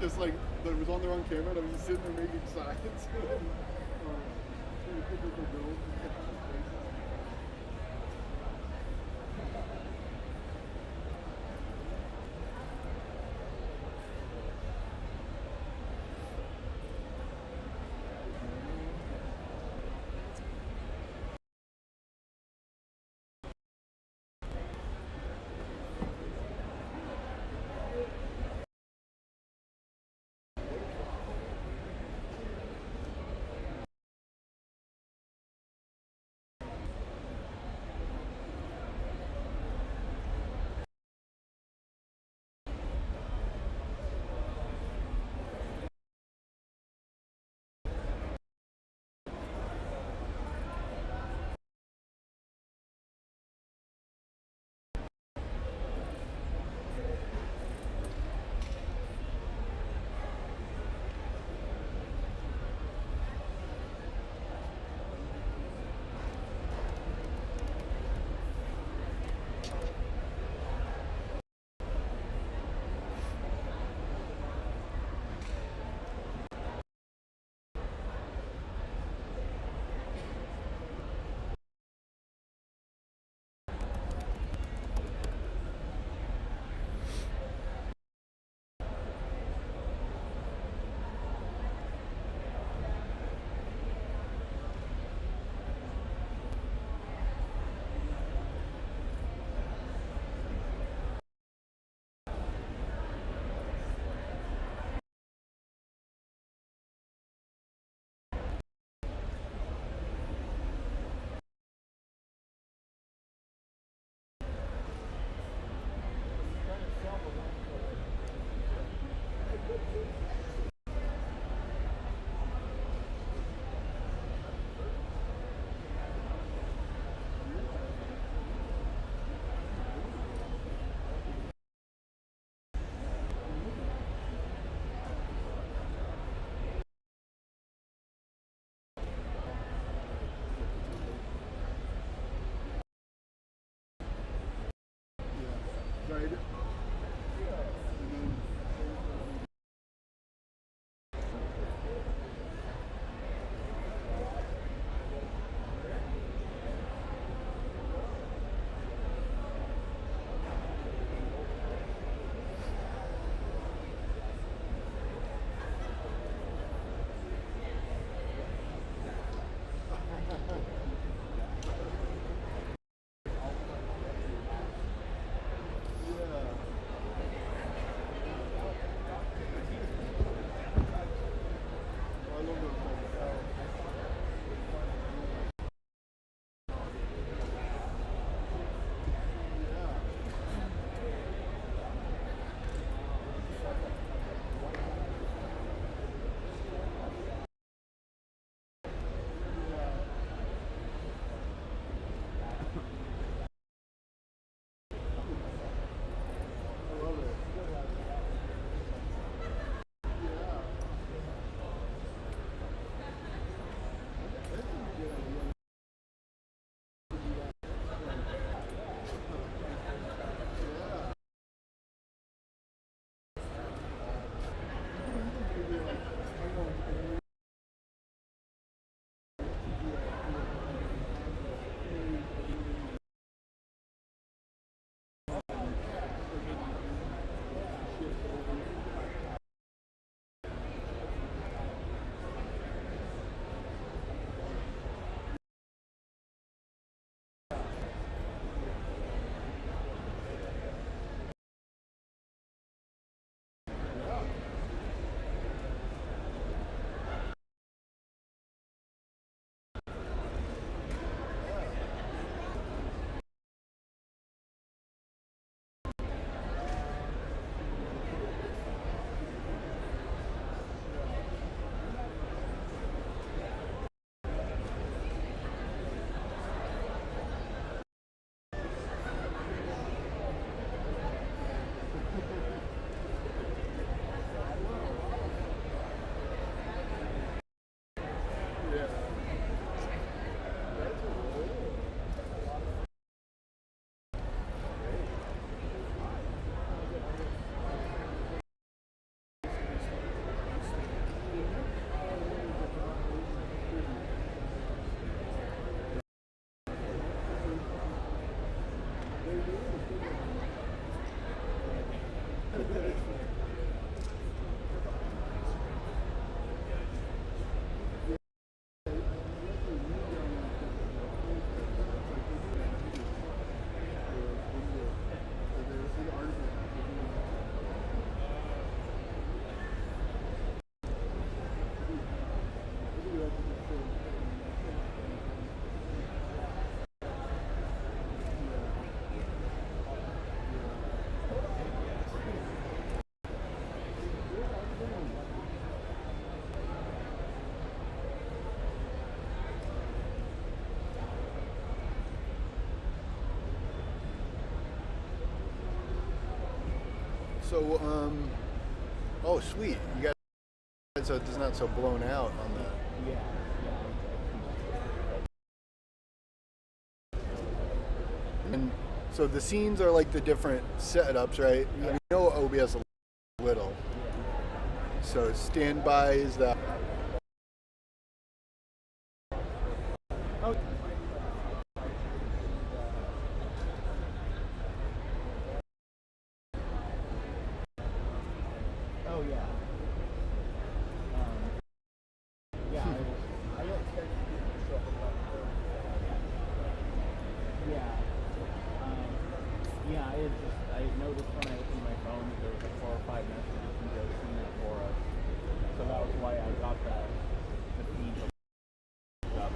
just like that was on there on camera, and I was just sitting there making signs. So, oh sweet, you got it so it's not so blown out on the. Yeah. And so the scenes are like the different setups, right? Yeah. I know OBS a little. So standby is that. Oh. Oh yeah. Yeah. I don't expect you to show up about yeah. Yeah. I noticed when I opened my phone that there was like 4 or 5 messages from Joe Cena for us. So that was why I got the feed up.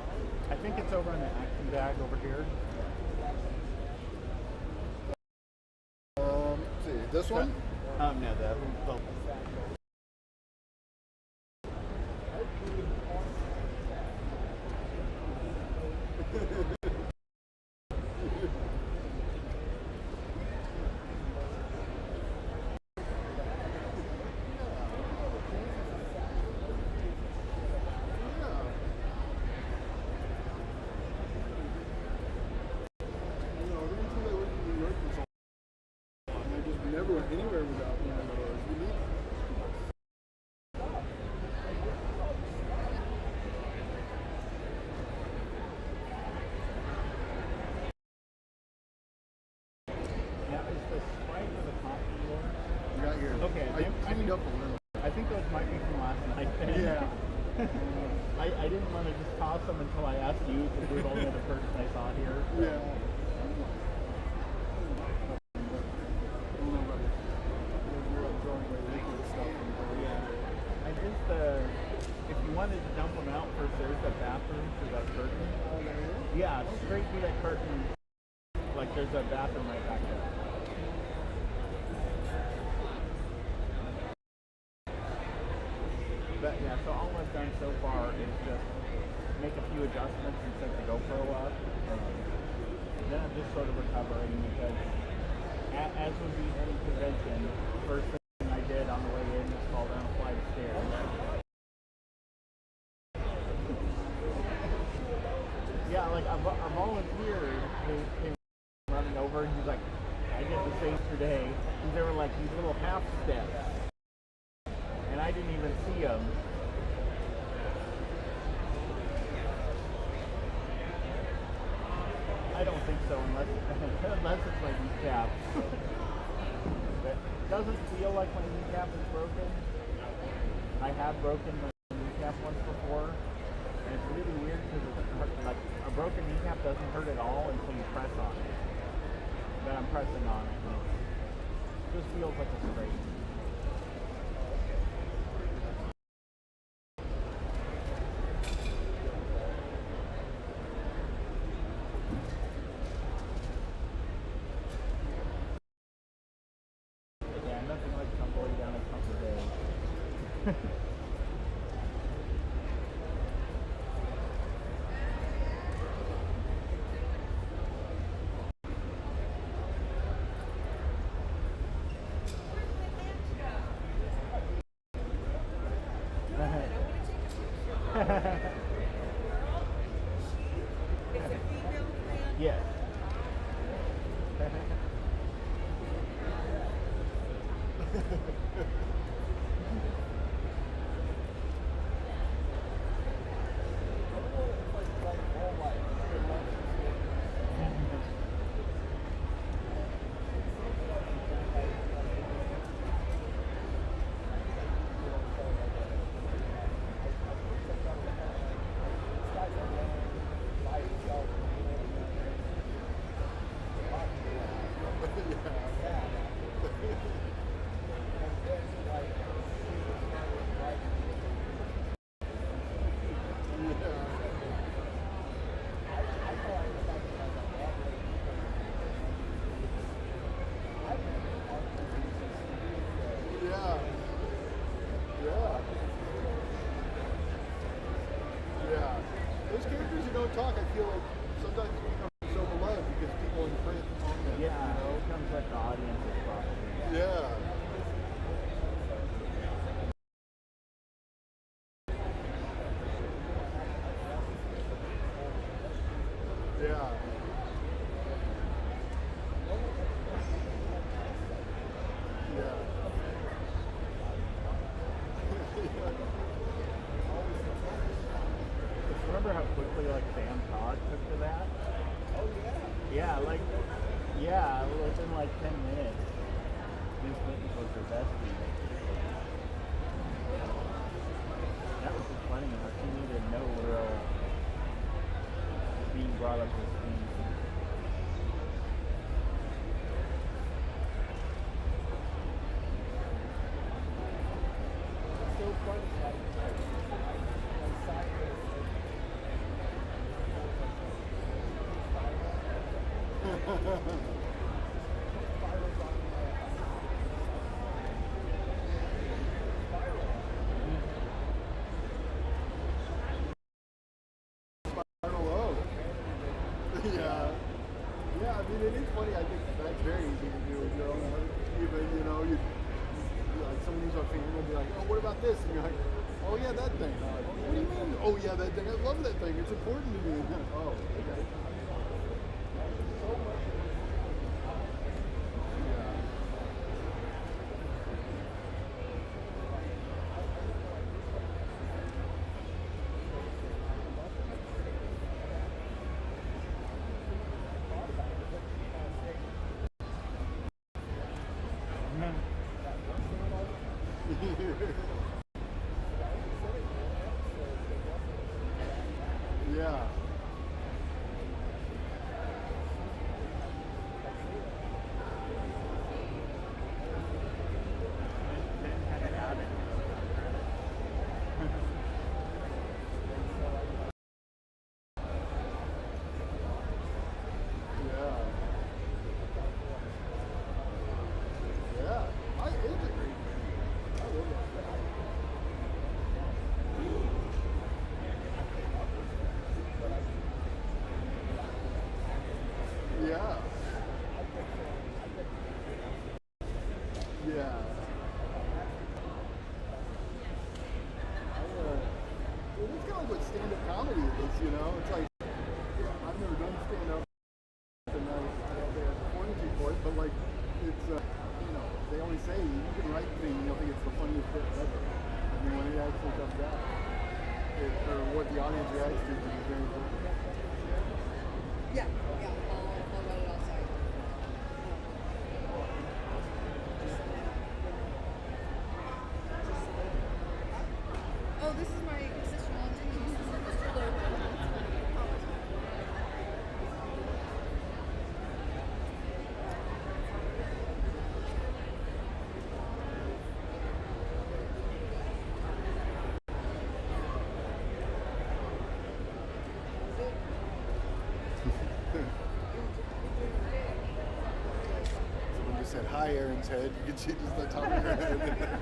I think it's over in the action bag over here. Let's see, this one? No, the Never went anywhere without one of those. You need You got your. Okay, I cleaned up a little. I think those might be from last night. Yeah. I didn't want to just toss them until I asked you because you're the only other person I saw here. Yeah. I just if you wanted to dump them out first, there's the bathroom through that curtain. Yeah, straight through that curtain. Like there's a bathroom right back there. But yeah, so all I've done so far is just make a few adjustments and set the GoPro up. Then I'm just sort of recovering because as would be any convention, the first thing I did on the way in was fall down a flight of stairs. Yeah, like a volunteer came running over and he's like, I did the same today. And there were like these little half steps. And I didn't even see them. I don't think so, unless it's my kneecap. But it doesn't feel like my kneecap is broken. I have broken my kneecap once before, and it's really weird because it doesn't hurt. Like a broken kneecap doesn't hurt at all until you press on it. Then I'm pressing on it, and it just feels like a scrape. Yes. sometimes it becomes so beloved because people imprint on them. Yeah, You know? it becomes like the audience's property. Yeah. Yeah. Yeah. Remember how quickly like Sam Todd took to that? Oh yeah. Yeah, like within like 10 minutes, Vince Clinton was her bestie. That was just funny. Like she needed no real being brought up to speed. So funny. Yeah. Yeah, I mean, it is funny. I think that's very easy to do with your own art. Even, you know, like someone who's a fan will be like, oh, what about this? And you're like, oh, yeah, that thing. Like, what do you mean? Oh, yeah, that thing. I love that thing. It's important to me. Oh, okay. Yeah. Yeah. Yeah. Well, it's kind of like what stand-up comedy is, you know? It's like, I've never done stand-up, and I don't think I have the fortitude for it, but like, it's, you know, they always say you can write things and you'll think it's the funniest bit ever. I mean, when it actually comes out, or what the audience reacts to is very important. Yeah, I'll run it outside. Oh, this is my sister-in-law, Denise. Mr. Logan. Someone just said, hi, Aaron's head. You can see just the top of her head.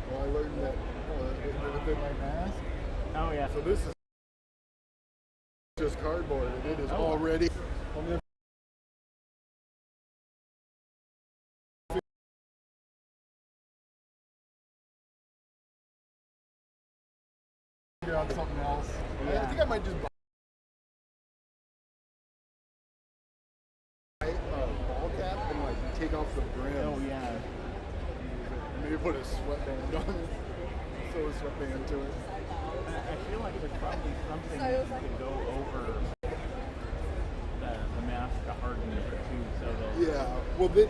Well, I learned that within my mask. Oh yeah. So this is just cardboard, and it is already. I'm gonna figure out something else. Yeah. I think I might just buy a ball cap and like take off the brim. Oh yeah. Maybe put a sweatband on it. Sew a sweatband to it. I feel like there's probably something that could go over the mask to harden it too, so that. Yeah. Well, the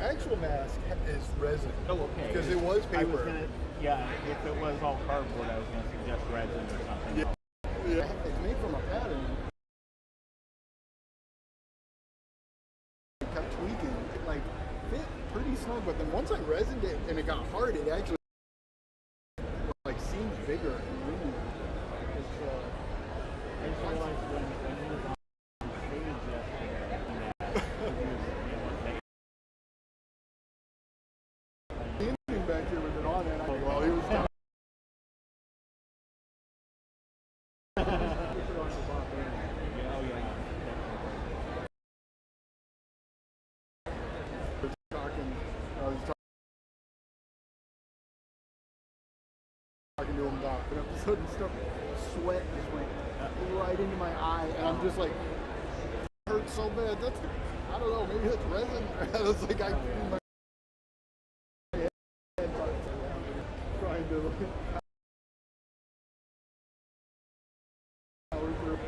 actual mask is resin. Oh, okay. Because it was I paper. was gonna, yeah, if it was all cardboard, I was gonna suggest resin or something. Yeah. Yeah. It's made from a pattern. I kept tweaking. It like fit pretty snug, but then once I resined it and it got hard, it actually like seemed bigger and roomier. It's, Oh yeah. I was talking to him about an episode and stuff. Sweat just went right into my eye, and I'm just like, it hurts so bad. That's, I don't know, maybe that's resin. I was like, my head trying to power through.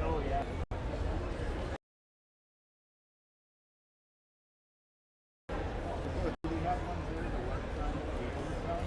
Oh yeah. Do we have one here to work on cable stuff?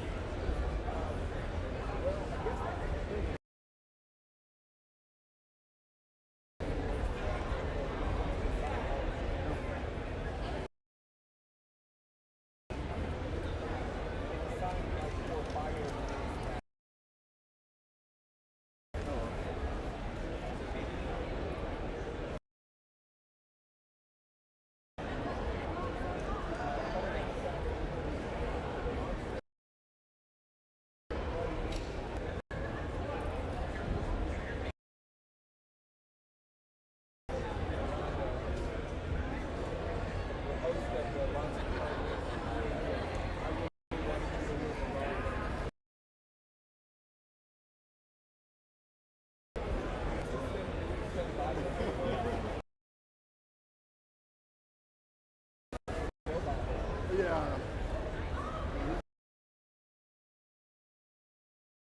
Yeah.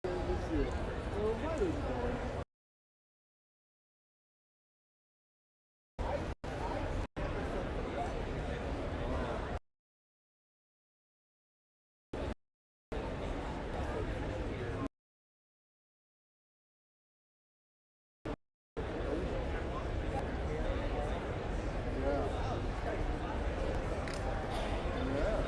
This year. Well, what is going? Yeah. Yeah.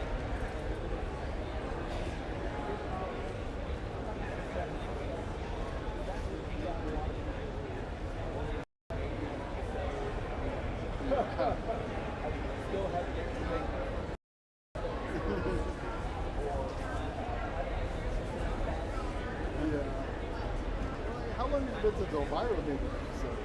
Yeah. How long has it been since Elvira made an episode?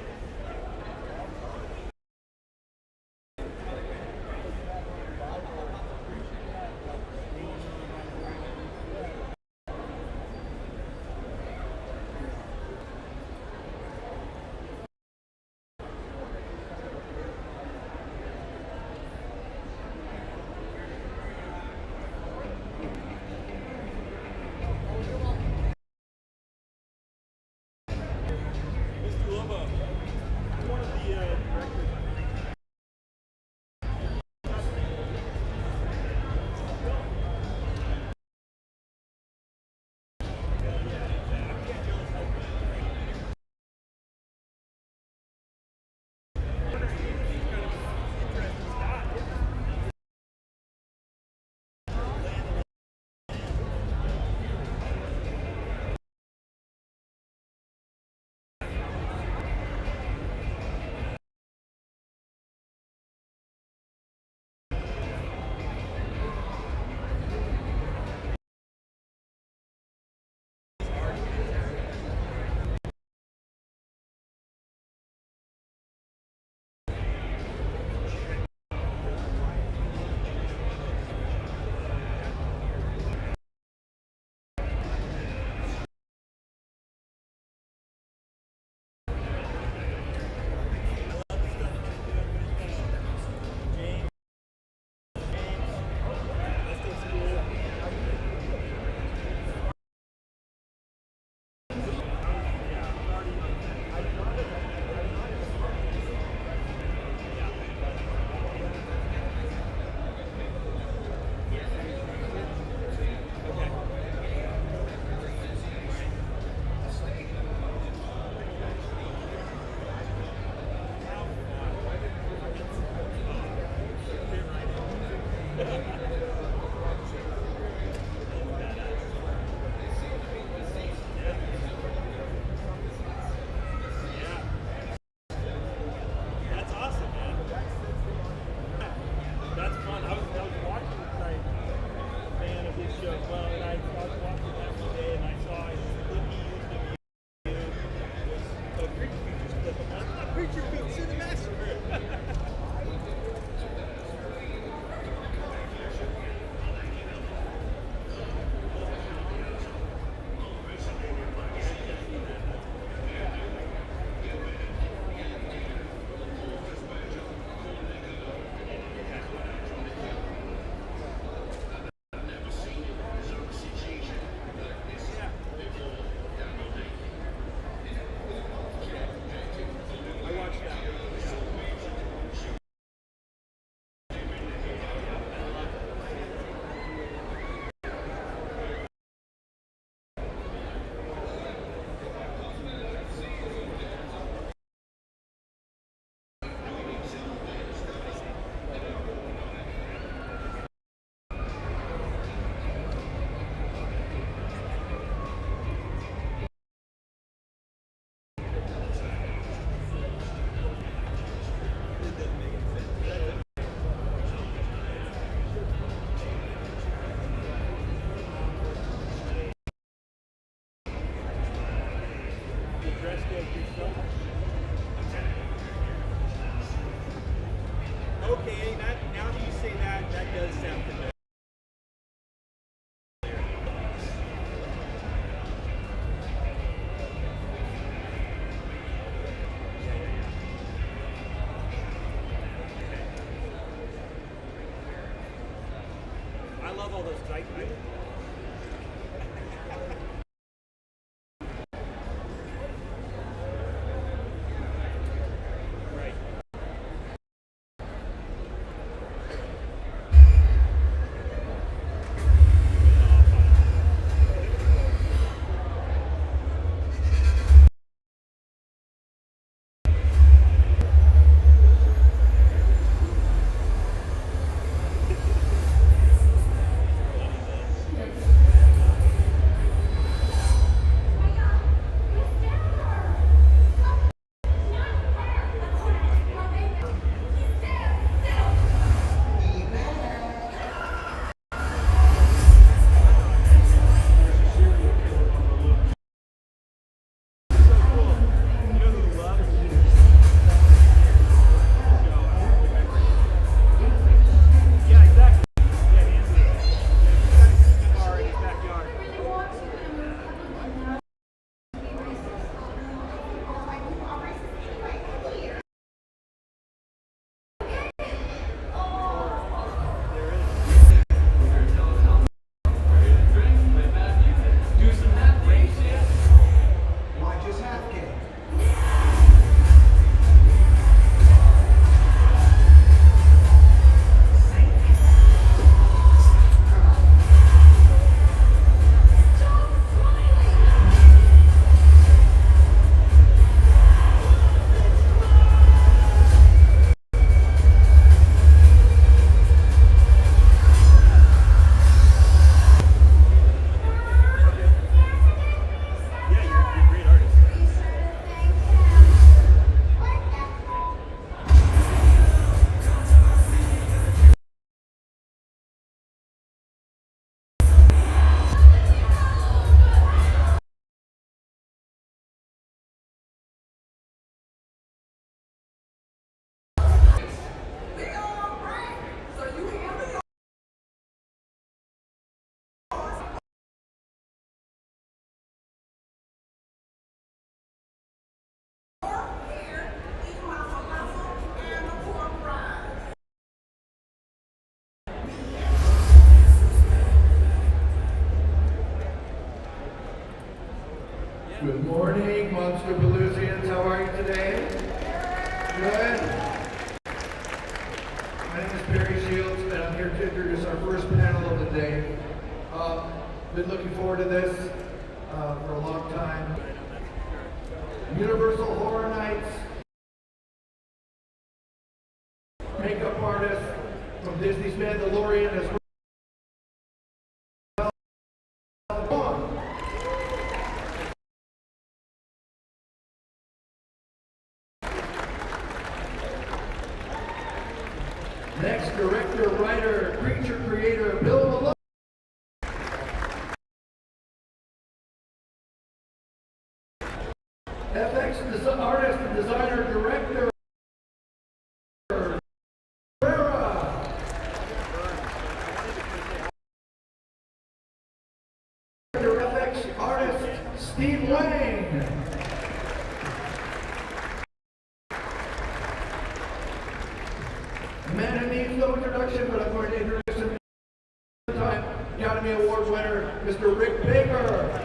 rest of your stuff? Okay, now that you say that, that does sound familiar. I love all those I right. Yeah, exactly. Yeah, Andrew. He's got a tiki bar in his backyard. Watch his half game. Yeah, you're a great artist. Good morning, Monster Pelusians. How are you today? Good. My name is Perry Shields, and I'm here to introduce our first panel of the day. Been looking forward to this for a long time. Universal Horror Nights. Makeup artist from Disney's Mandalorian as well. Next, director, writer, creature creator, Bill Malone. FX artist and designer, director, Rara. FX artist, Steve Wayne. The man who needs no introduction, but I'm going to introduce him. Time Academy Award winner, Mr. Rick Baker.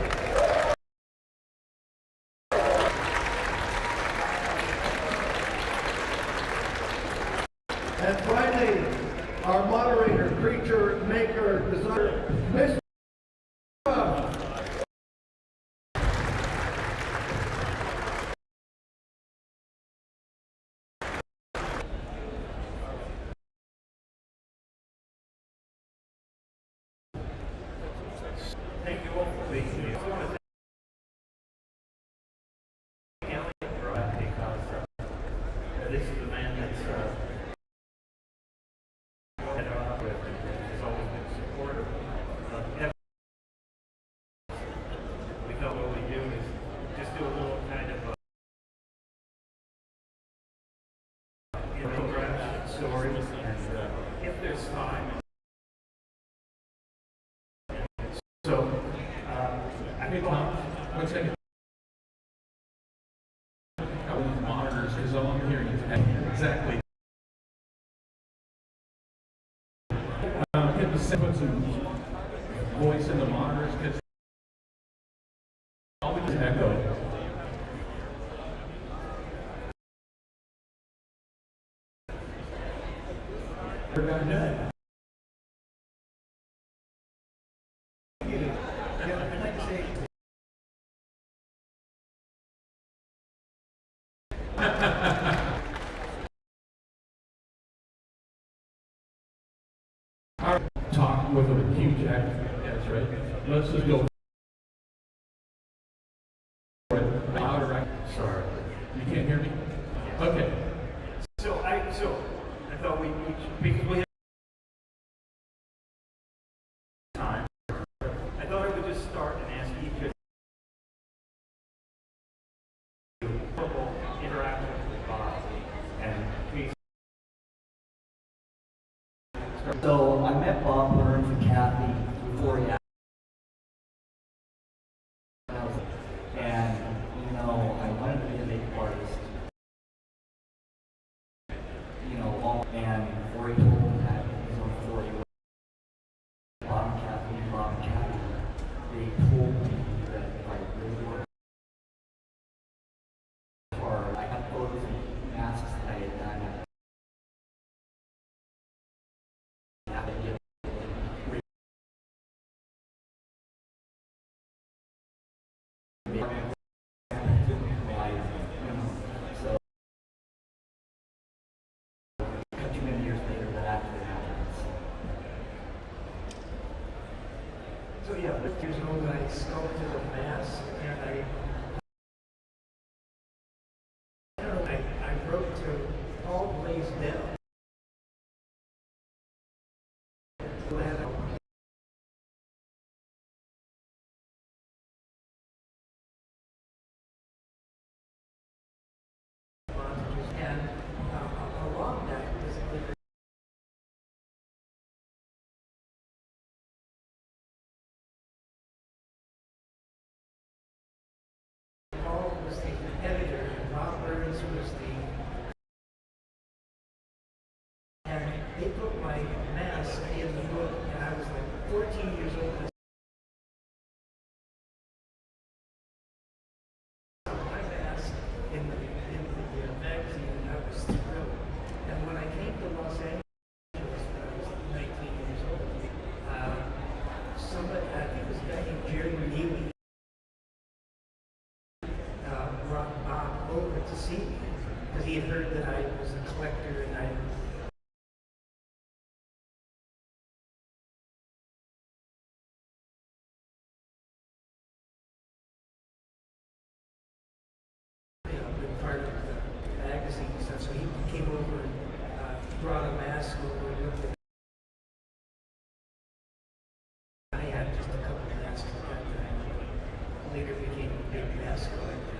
And finally, our moderator, creature maker, designer, Mr. Thank you all for being here. I want to thank Elliot because this is the man that's has always been supportive of everything. We felt what we do is just do a little kind of Hey Tom, 1 second. I want these monitors because all I'm hearing is exactly. Hit the put some voice in the monitors because all we just echo. We're done. Talk with a huge accent. That's right. Let's just go. Louder. Sorry. You can't hear me? Okay. So I thought because we have time, I thought I would just start and ask each of you interaction with Bob and please. So I met Bob Burns and Kathy before he asked. And, you know, I wanted to be a makeup artist. You know, and before he told me that he was on 40, Bob and Kathy, they told me that if I really worked hard, I had photos of masks that I had done. So, too many years later, that actually happened. So yeah, 50 years old, I sculpted a mask and I wrote to all Blaze down. And along that is Paul was the editor, and Bob Burns was and they put my mask in the book, and I was like 14 years old. My mask in the magazine, and I was thrilled. And when I came to Los Angeles when I was 19 years old, somebody, I think it was a guy named Jerry Neely, brought Bob over to see me because he had heard that I was a collector and I. Been part of the magazine and stuff, so he came over and brought a mask over and looked at it. I had just a couple of masks at that time. Later became a big mask collector.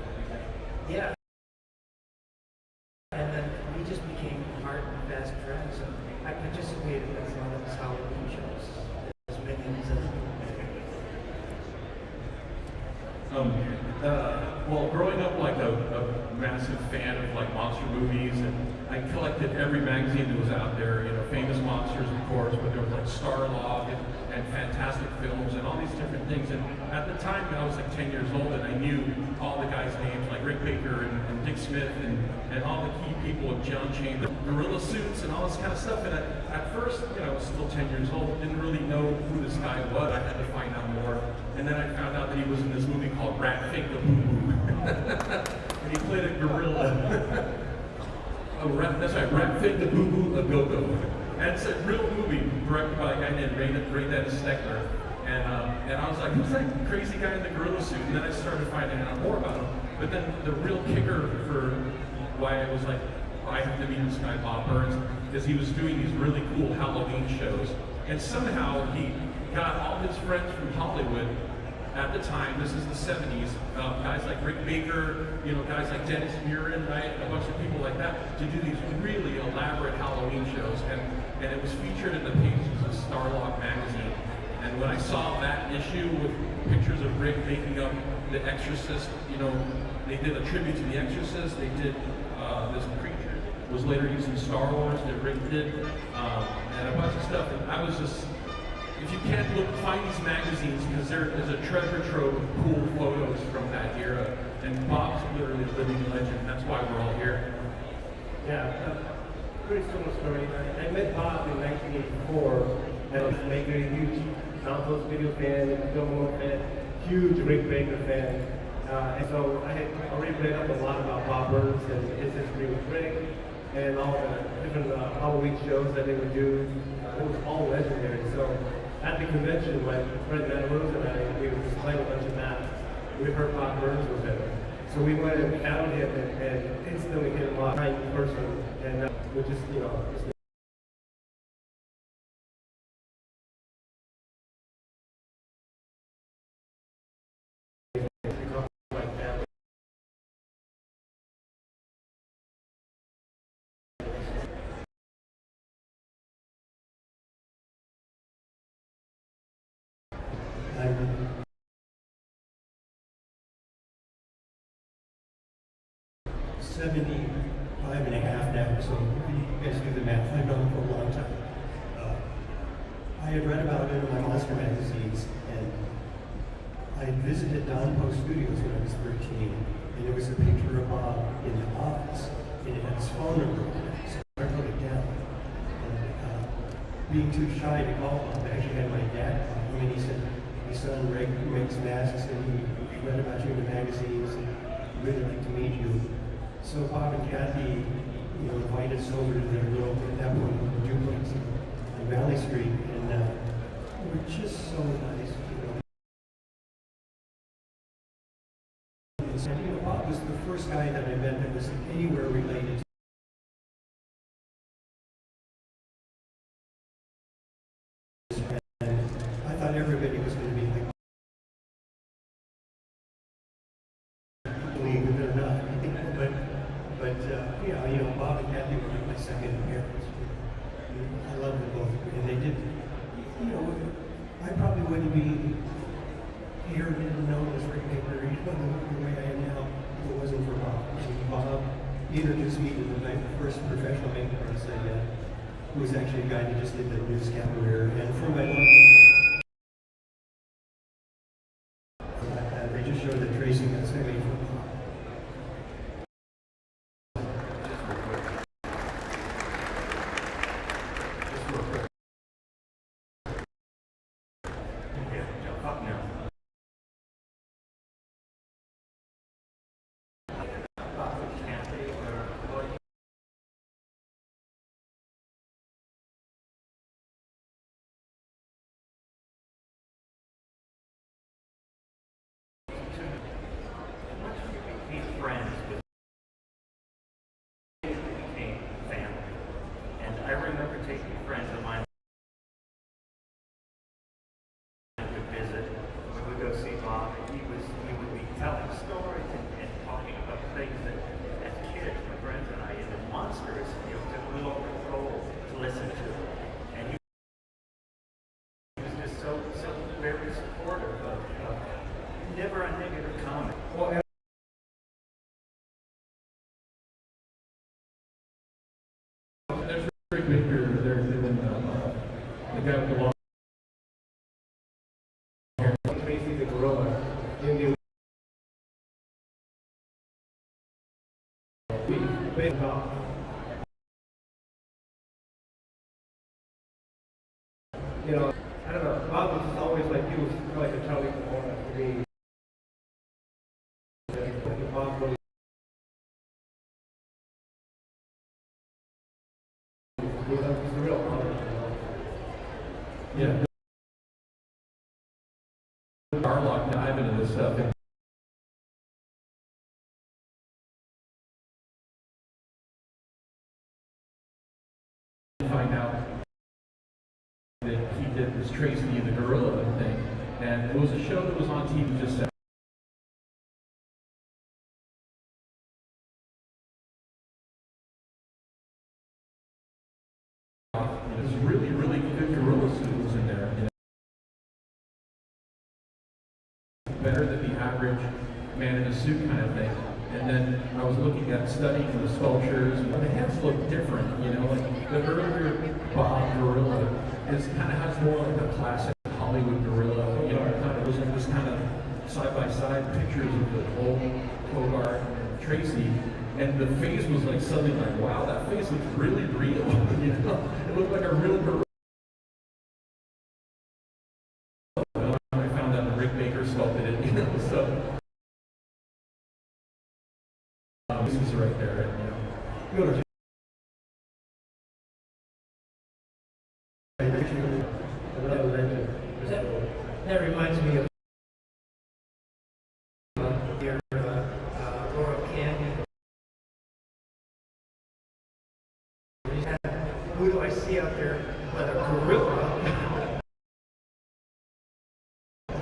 Yeah. And then we just became hard and fast friends, and I participated in a lot of his Halloween shows. As many as well, growing up like a massive fan of like monster movies, and I collected every magazine that was out there, you know, Famous Monsters, of course, but there was like Starlog and Fantastic Films and all these different things. And at the time, I was like 10 years old, and I knew all the guys' names, like Rick Baker and Dick Smith and all the key people of John Chambers, gorilla suits and all this kind of stuff. And at first, you know, I was still 10 years old, didn't really know who this guy was. I had to find out more. And then I found out that he was in this movie called Rat Fake the Boo Boo. And he played a gorilla. That's right, Rat Fake the Boo Boo a Go-Go. And it's a real movie directed by a guy named Ray Dennis Steckler. And I was like, who's that crazy guy in the gorilla suit? And then I started finding out more about him. But then the real kicker for why I was like, I have to meet this guy, Bob Burns, is he was doing these really cool Halloween shows. And somehow he got all his friends from Hollywood at the time, this is the 70s, guys like Rick Baker, you know, guys like Dennis Murin, right, a bunch of people like that, to do these really elaborate Halloween shows. And it was featured in the pages of Starlog magazine. And when I saw that issue with pictures of Rick making up The Exorcist, you know, they did a tribute to The Exorcist. They did this creature was later used in Star Wars that Rick did, and a bunch of stuff. And I was just, if you can't look, find these magazines because there is a treasure trove of cool photos from that era. And Bob's literally a living legend. That's why we're all here. Yeah, pretty similar story. I met Bob in 1984, and I was making a huge Santos video fan, film fan, huge Rick Baker fan. And so I had already read up a lot about Bob Burns and his history with Rick, and all the different Halloween shows that they would do. It was all legendary. So at the convention, my friend Matt Rose and I, we were just playing a bunch of maps. We heard Bob Burns was there. So we went and found him and instantly hit him off in person. And we just, you know, like family. I'm 75 and a half now, so you guys do the math. I've known him for a long time. I had read about it in my monster magazines, and I visited Don Post Studios when I was 13, and there was a picture of Bob in the office, and it had his phone number on it, so I wrote it down. And being too shy to call Bob, I actually had my dad call him, and he said, my son Rick makes masks, and he read about you in the magazines, and he'd really like to meet you. So Bob and Kathy, you know, invited us over to their little, at that point, duplex on Valley Street, and they were just so nice, you know. And, you know, Bob was the first guy that I met that was anywhere related to. And I thought everybody was going to be like, believe it or not, but yeah, you know, Bob and Kathy were like my second parents. I love them both, and they did. You know, I probably wouldn't be here and known as Rick Baker, you know, the way I am now, if it wasn't for Bob. And Bob introduced me to the first professional makeup artist I met, who was actually a guy that just did the news career, and for my life. They just showed the tracing that's I made from Bob. Friends with became family. And I remember taking friends of mine to visit. We would go see Bob, and he would be telling stories and talking about things that as kids, my friends and I, in the monsters, you know, took a little control to listen to. And he was just so very supportive of never a negative comment. Well, There's Rick Baker, there's the guy with the long hair. Tracy the gorilla in the big Bob. You know, I don't know. Bob was just always like he was like a Charlie Pomona for me. Bob really he's a real honor. Yeah. Darlock dive into this stuff. Find out that he did this Tracy the Gorilla thing, and it was a show that was on TV just better than the average man in a suit kind of thing. And then I was looking at studying the sculptures, and the heads look different, you know, like the earlier Bob gorilla is kind of has more like a classic Hollywood gorilla, you know, kind of was like this kind of side-by-side pictures of the old Bogart and Tracy, and the face was like suddenly like, wow, that face looks really real, you know, it looked like a real gorilla. I found out that Rick Baker sculpted it, you know, so this is right there, you know. Another legend. That reminds me of your Laura Canyon. Who do I see out there but a gorilla?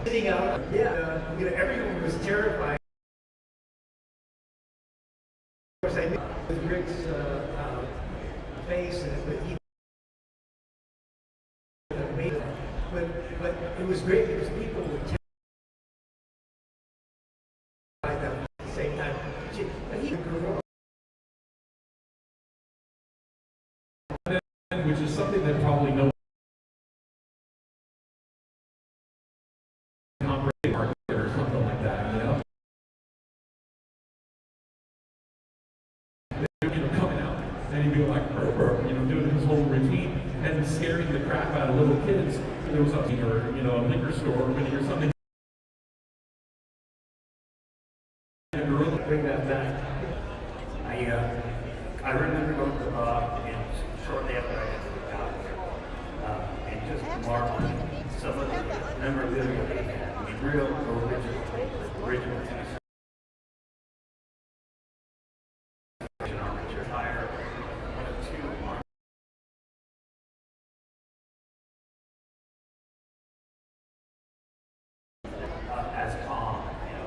Sitting out, yeah. You know, everyone was terrified. Of course, I knew with Rick's face, but he. But it was great because people would terrify them at the same time. But he grew up. Which is something that probably no operating market or something like that, you know. You know, coming out and he'd be like, you know, doing his whole routine and scaring the crap out of little kids. There was something, or you know, a liquor store opening or something. Bring that back. I remember going to the bar and shortly after I got there, and just marveling some of the memorabilia they had. I mean, real original pieces. Armature tire, one of two. As Tom, you know,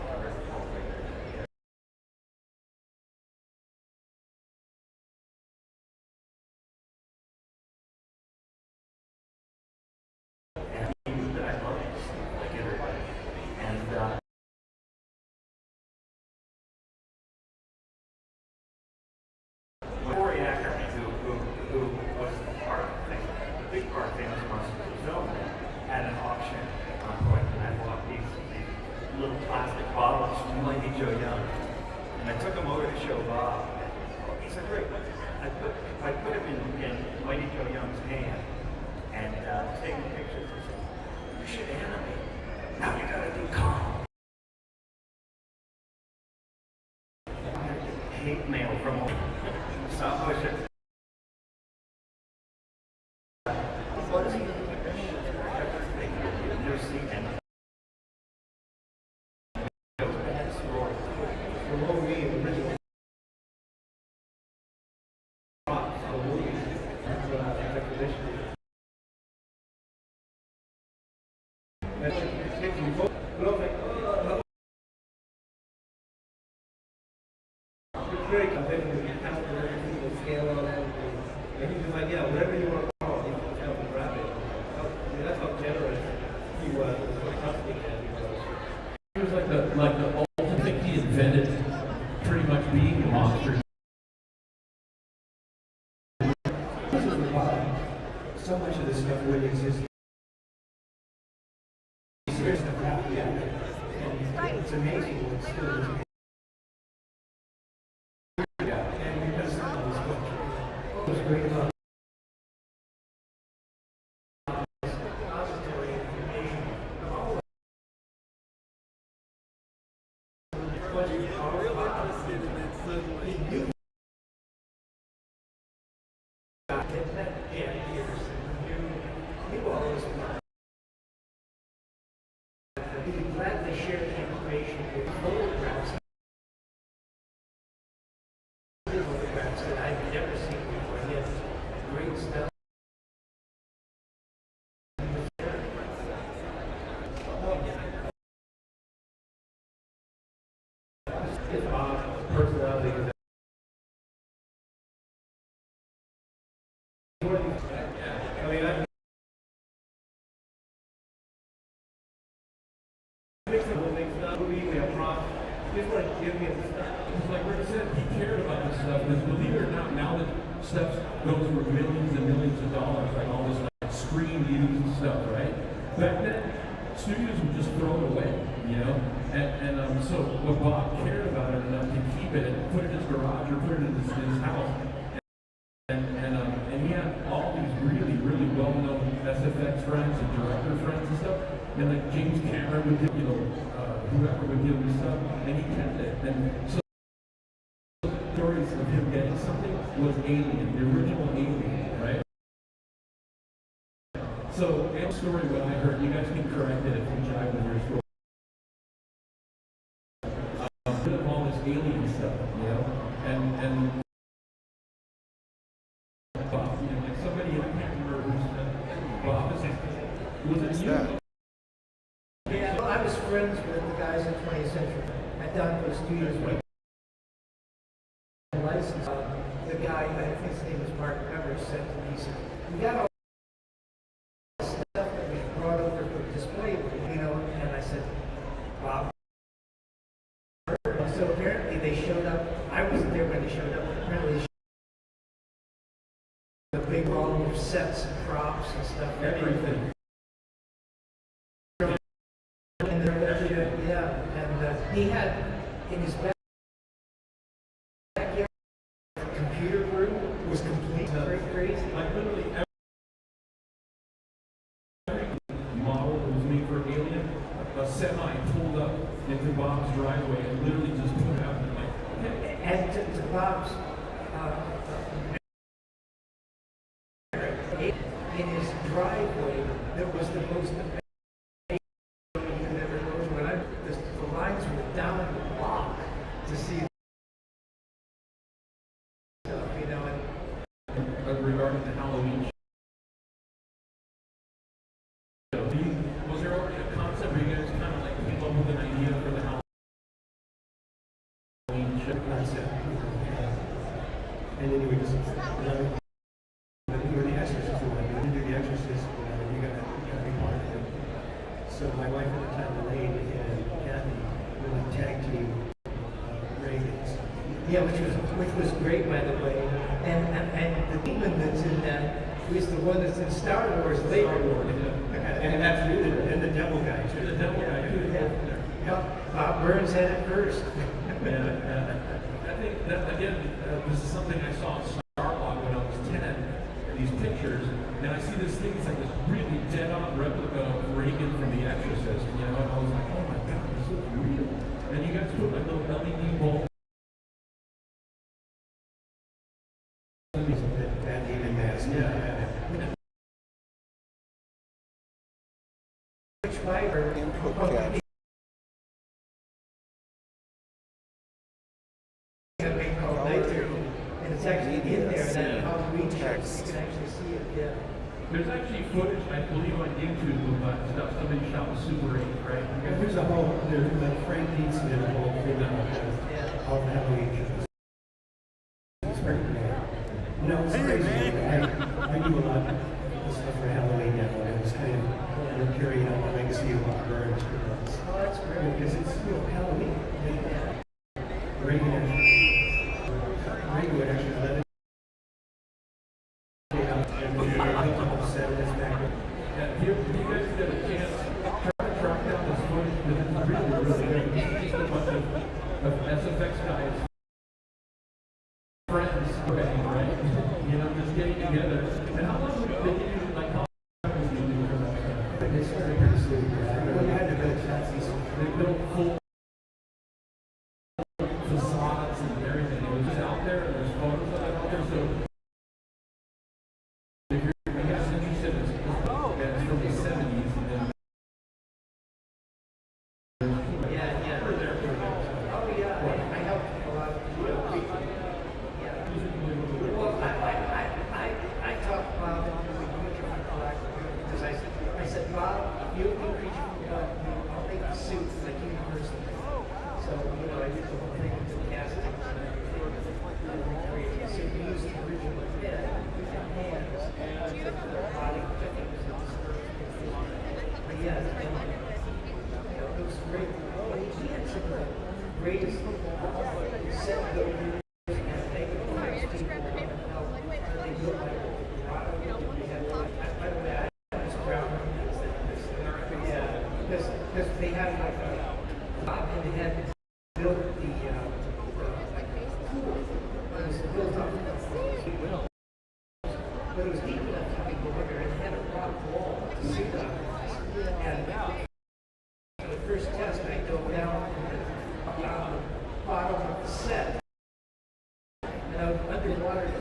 and he knew that I loved this, like everybody. And Corey Ackerman, who was part of the thing, the big part of Famous Monsters film, had an auction at one point, and I bought these little plastic bottles from Mighty Joe Young. And I took them over to show Bob. And he said, Rick, I put him in Mighty Joe Young's hand and taking pictures. He said, you should animate. Now you gotta do calm. Hate mail from stop pushing. What is he? You're seeing him. Below me, the original props, the movie, exhibition. And it's taking me both. But I was like, oh. It's great. I'm taking the count and everything, the scale on everything. And he's just like, yeah, whatever you want to call it, you can tell me, grab it. I mean, that's how generous he was, what trusting he was. It was like the ultimate thing he invented, pretty much being a monster. So much of this stuff wouldn't exist. It's amazing what still is. And because what was great about gladly share the information with photographs. Photographs that I've never seen before. Yet great stuff. Personality is I mean, I mix up. just like give me the stuff. Because like Rick said, he cared about this stuff. Because believe it or not, now that stuff goes for millions and millions of dollars, like all this like screen used stuff, right? Back then, studios would just throw it away, you know? And so what Bob cared about it enough to keep it, put it in his garage or put it in his house. And he had all these really, really well-known SFX friends and director friends and stuff. And like James Cameron would give, whoever would give him stuff, and he kept it. And so stories of him getting something was Alien, the original Alien, right? So, a story what I heard, you guys can correct it if you jive with your story. Bit of all this alien stuff, you know, and Bob, you know, like somebody I can't remember who's Bob is. Was it you? Yeah, well, I was friends with the guys in 20th Century. I thought those studios were licensed. The guy, I think his name was Mark Evers, said to me, he said, "We got all this stuff that we brought over for display, you know," and I said, "Bob." So apparently they showed up. I wasn't there when they showed up. But apparently they showed up. A big roll of sets and props and stuff. Everything. And and he had in his backyard computer room was complete. Very crazy. Like literally every model that was made for Alien, a semi pulled up into Bob's driveway and literally just put it out and like, okay. And to Bob's, in his driveway, there was the most amazing you could ever go to. And the lines were down the block to see stuff, you know. And Regarding the Halloween show, was there already a concept where you guys kind of like came up with an idea for the Halloween show? Concept. And then you would just, you were the exorcist, when you do the exorcist, you gotta be part of it. So my wife at the time, Elaine, and Kathy, would tag team Reagan's. yeah, which was great, by the way. And the demon that's in that is the one that's in Star Wars later. And that's and the devil guy too. The devil guy too. Yeah. Bob Burns had it first. I think that again, this is something I saw in Starlog when I was 10. These pictures, and I see this thing. It's like this really dead-on replica of Reagan from The Exorcist. You know, and I was like, oh my god, this looks real. And you guys put like little LED bulbs. That demon mask. Yeah. Which fiber Input caps. and it's actually in there. That Halloween text. You can actually see it. Yeah. There's actually footage, I believe, on YouTube of stuff somebody shot with Super 8, right? And there's a whole, Frank Dietz did a whole thing of Halloween shows. It's pretty cool. You know, it's crazy. I do a lot of stuff for Halloween now, and it's kind of carrying on the legacy of Bob Burns. Oh, that's great. Because it's Halloween. Reagan would actually let it. Yeah, if you guys get a chance, try to track down this footage because it's really, really good. It's just a bunch of SFX guys, friends, right? You know, just getting together. And how long did you do, like, how long did you do for that stuff? It's pretty soon. We had to build chassis. They built full facades and everything. It was just out there, and there's photos of it out there. So if you're interested, it's from the 70s. And then Yeah. Oh yeah. I helped a lot of people. Yeah. Well, I talked Bob into becoming a collector because I said, Bob, if you increase, I'll make a suit like Universal. greatest set of those years. And they could Sorry, I just grabbed the paper. I'm like, wait, I thought you know, one was on top. by the way, I was proud of this. Yeah, because they had like Bob and they had built the pool. It was built up. But it was deep enough to go under and had a rock wall to see that. And for the first test, I dove down the bottom of the set. And I was underwater.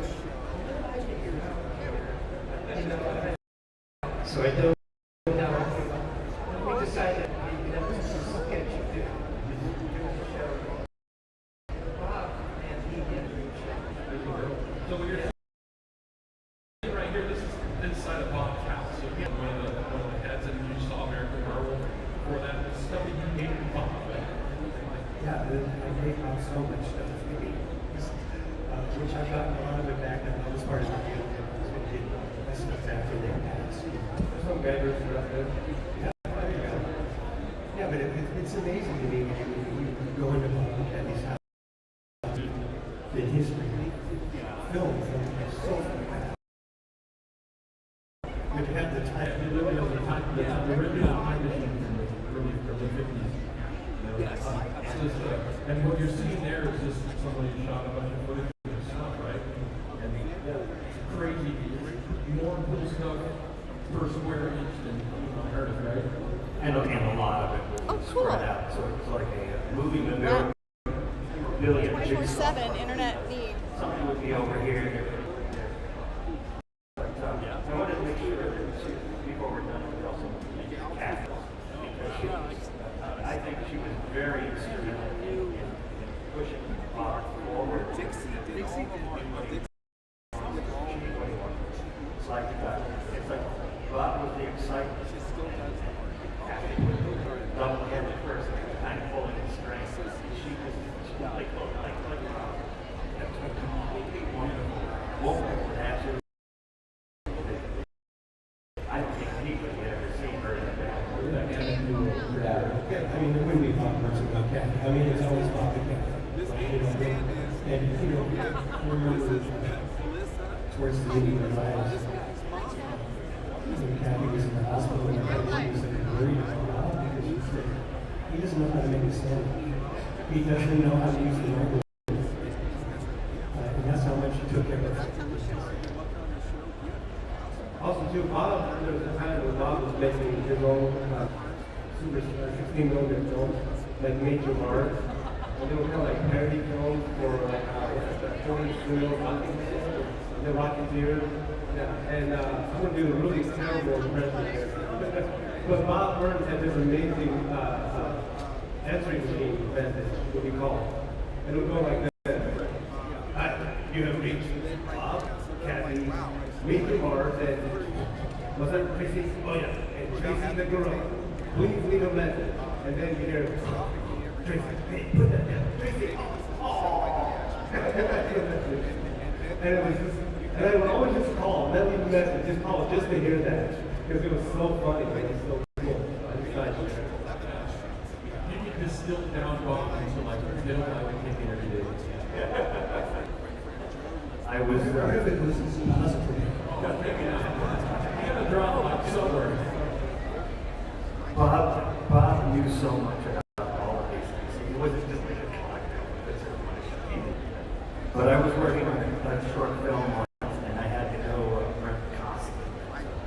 So I dove down. And we decided that was just a sketch of it. Bob and he did. So when you're right here, this is inside of Bob's house. So you one of the heads, and you saw American Werewolf before that. This stuff that you hated Bob. Yeah, I hate Bob so much stuff. Which I've gotten a lot of it back now. This part of the deal is that's stuff after they pass. There's some bedrooms around there. Yeah, but it's amazing to me when you go into Bob at these houses, the history, film so fast. But you have the time. The original time machine from the early 50s. Yes. And what you're seeing there is just somebody shot a bunch of footage of their stuff, right? And it's crazy. More cool stuff per square inch than on Earth, right? And a lot of it was spread out, so it's like a movie manure, billion 24/7 internet need. something would be over here. But I wanted to make sure that before we're done, we also mention Kathy, because she was, I think she was very instrumental in pushing Bob forward. It's like Bob was the excitement. Kathy was a double-headed person, kind of pulling the strings. She was like a completely wonderful woman with absolute. I don't think anybody had ever seen her in that. I mean, there wouldn't be Bob much about Kathy. I mean, it's always Bob and Kathy. And, you know, I remember towards the end of their lives, when Kathy was in the hospital, and she was worried about Bob because she said, he doesn't know how to make a sandwich. He doesn't know how to use the microwave. And that's how much she took care of us. Also, too, Bob, there was a time when Bob was making his own super 16mm films, like Major Mars. And they were kind of like parody films for like Tony Studio, the Rocketeer. Yeah, and I'm going to do a really terrible impression here. But Bob Burns had this amazing answering machine message, what we call it. And it would go like this. Hi, you have reached Bob, Kathy, Major Mars, and was that Tracy? Oh yeah, and Tracy the gorilla. Please leave a message. And then you hear, Tracy, hey, put that down. Tracy, oh. And it was just, and I would always just call, not leave a message, just call just to hear that. Because it was so funny, it was so cool. I decided to share it. You can distill down Bob into like a pill I would take it every day. I was. This is positive. You gotta drop like somewhere. Bob knew so much about all of these things. He wasn't just like a collector. But I was working on a short film once, and I had to go rent costume,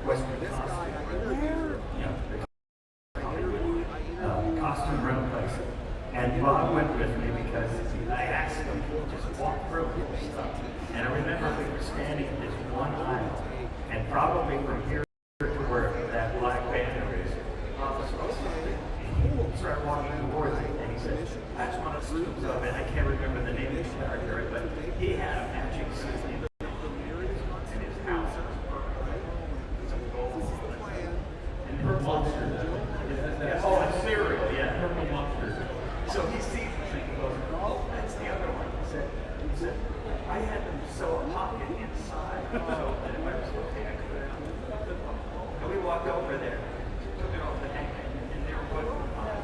Western costume. Costume rental place. And Bob went with me because I asked him to just walk through stuff. And I remember we were standing in this one aisle, and probably from here to where that black banner is, Bob was supposed to start walking towards it, and he said, that's one of the suits of it. I can't remember the name of the character, but he had a matching suit in his house. Some gold. And her monster. Oh, and cereal, yeah. Purple monster. So he sees the thing and goes, oh, that's the other one. He said, I had them sew a pocket inside so that if I was looking, I could have. And we walked over there, took it off the hangman, and they were putting on it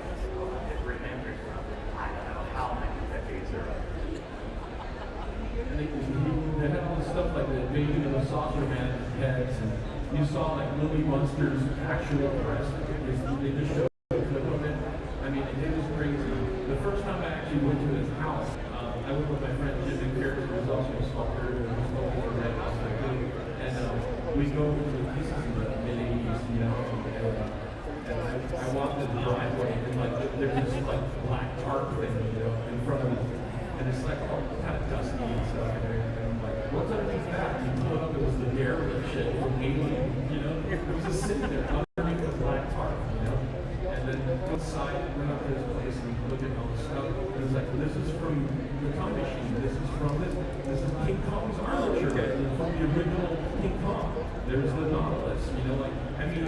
remembers from I don't know how many the invasion of the Saucer Man heads, and you saw like Louis Munster's actual press. They just showed a clip of it. I mean, it was crazy. The first time I actually went to his house, I went with my friend Jim McPherson, who was also a sculptor, and was sculpting for that house like too. And we go to the pieces in the mid-80s, you know, and I walked in the driveway, and like there's this like black tarp thing, you know, in front of me. And it's like all kind of dusty and stuff. And I'm like, what's underneath that? And you pull it up, it was the derelict shit from Alien, you know? It was just sitting there underneath the black tarp, you know? And then outside, went up to his place and looked at all the stuff. And it was like, this is from the time machine. This is from this. This is King Kong's armature. This is from the original King Kong. There's the Nautilus, you know? Like, I mean,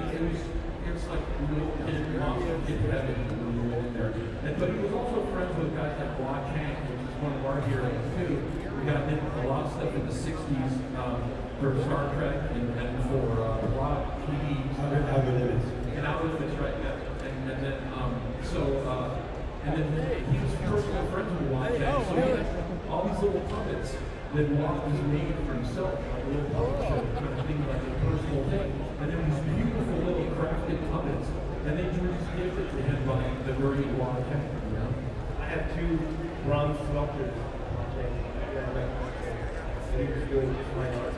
it's like little kid monster kid heaven when you went in there. But he was also friends with guys like Hua Chang, which is one of our heroes too. We got him a lot of stuff in the 60s for Star Trek and for a lot of TV. Outer Limits. And Outer Limits, right? Yeah. And then and then he was personal friends with Hua Chang. So he had all these little puppets that Hua was made for himself, like a little puppet show kind of thing, like a personal thing. And then these beautiful little crafted puppets. And they were just gifted to him by the very Hua Chang, you know? I have two bronze sculptures. He was doing just my art.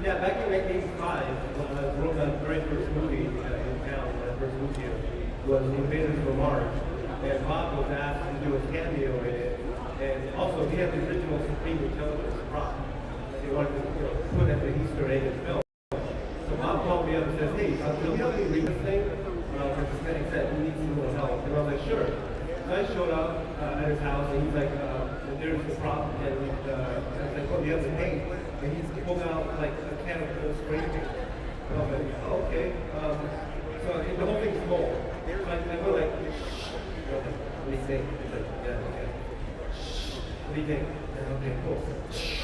Yeah, back in 1985, when I wrote my very first movie in town, my first movie here, was Invaders from Mars. And Bob was asked to do a cameo in it. And also, he had the original Supreme Intelligence prop. He wanted to put as an Easter egg in the film. So Bob called me up and says, hey, can you help me read this thing? Because he said he needs a little help. And I was like, sure. So I showed up at his house, and he's like, there's the prop. And I was like, oh, you have the paint. And he's pulled out like a can of spray paint. And I was like, oh, okay. So the whole thing's small. So I go like, shh. What do you think? He's like, yeah, okay. Shh. What do you think? Yeah, okay, cool. Shh.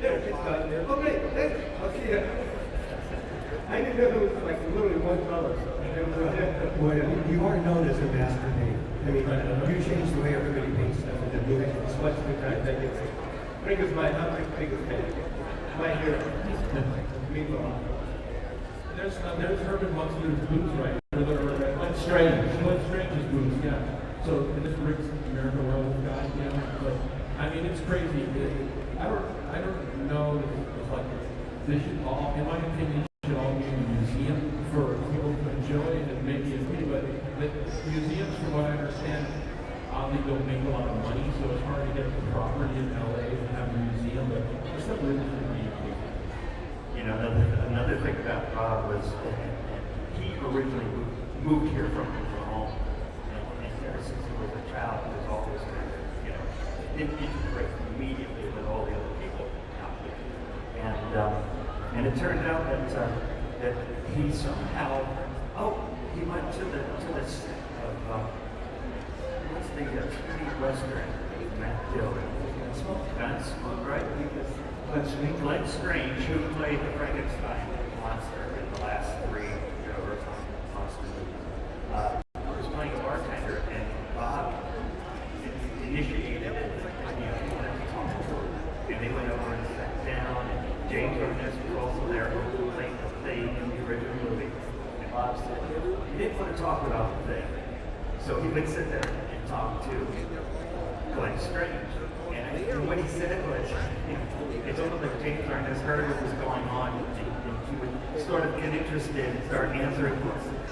There, it's done. Oh, great. Thanks. I'll see you. I didn't know it was like literally one color. Well, you are known as a master painter. I mean, you changed the way everybody paints stuff in the movie. It's much too kind. Thank you. Frank is my biggest fan. My hero. Means a lot. There's Herman Munster's boots, right? Glenn Strange's boots, yeah. So this Rick's American Werewolf guy, you know. But I mean, it's crazy. I don't know if like they should all, in my opinion, should all be in a museum for people to enjoy and maybe a fee. But the museums, from what I understand, oddly don't make a lot of money, so it's hard to get the property in LA and have a museum. But it's not really for me. You know, another thing about Bob was he originally moved here from home, and ever since he was a child, he was always kind of, you know, integrate immediately with all the other people out there. And it turned out that he somehow, he went to the set of what's the Speedy Western with Matt Dillon. Gunsmoke, right? Glenn Strange, who played the Frankenstein monster in the last three Universal monster movies, was playing a bartender, and Bob initiated it. Wanted to talk to him, and they went over and sat down. And James O'Neill was also there, who played the thing in the original movie. And Bob said he didn't want to talk about the thing, so he would sit there and talk to Glenn Strange. And what he said was, it's almost like James Arness heard what was going on, and he would sort of get interested and start answering questions.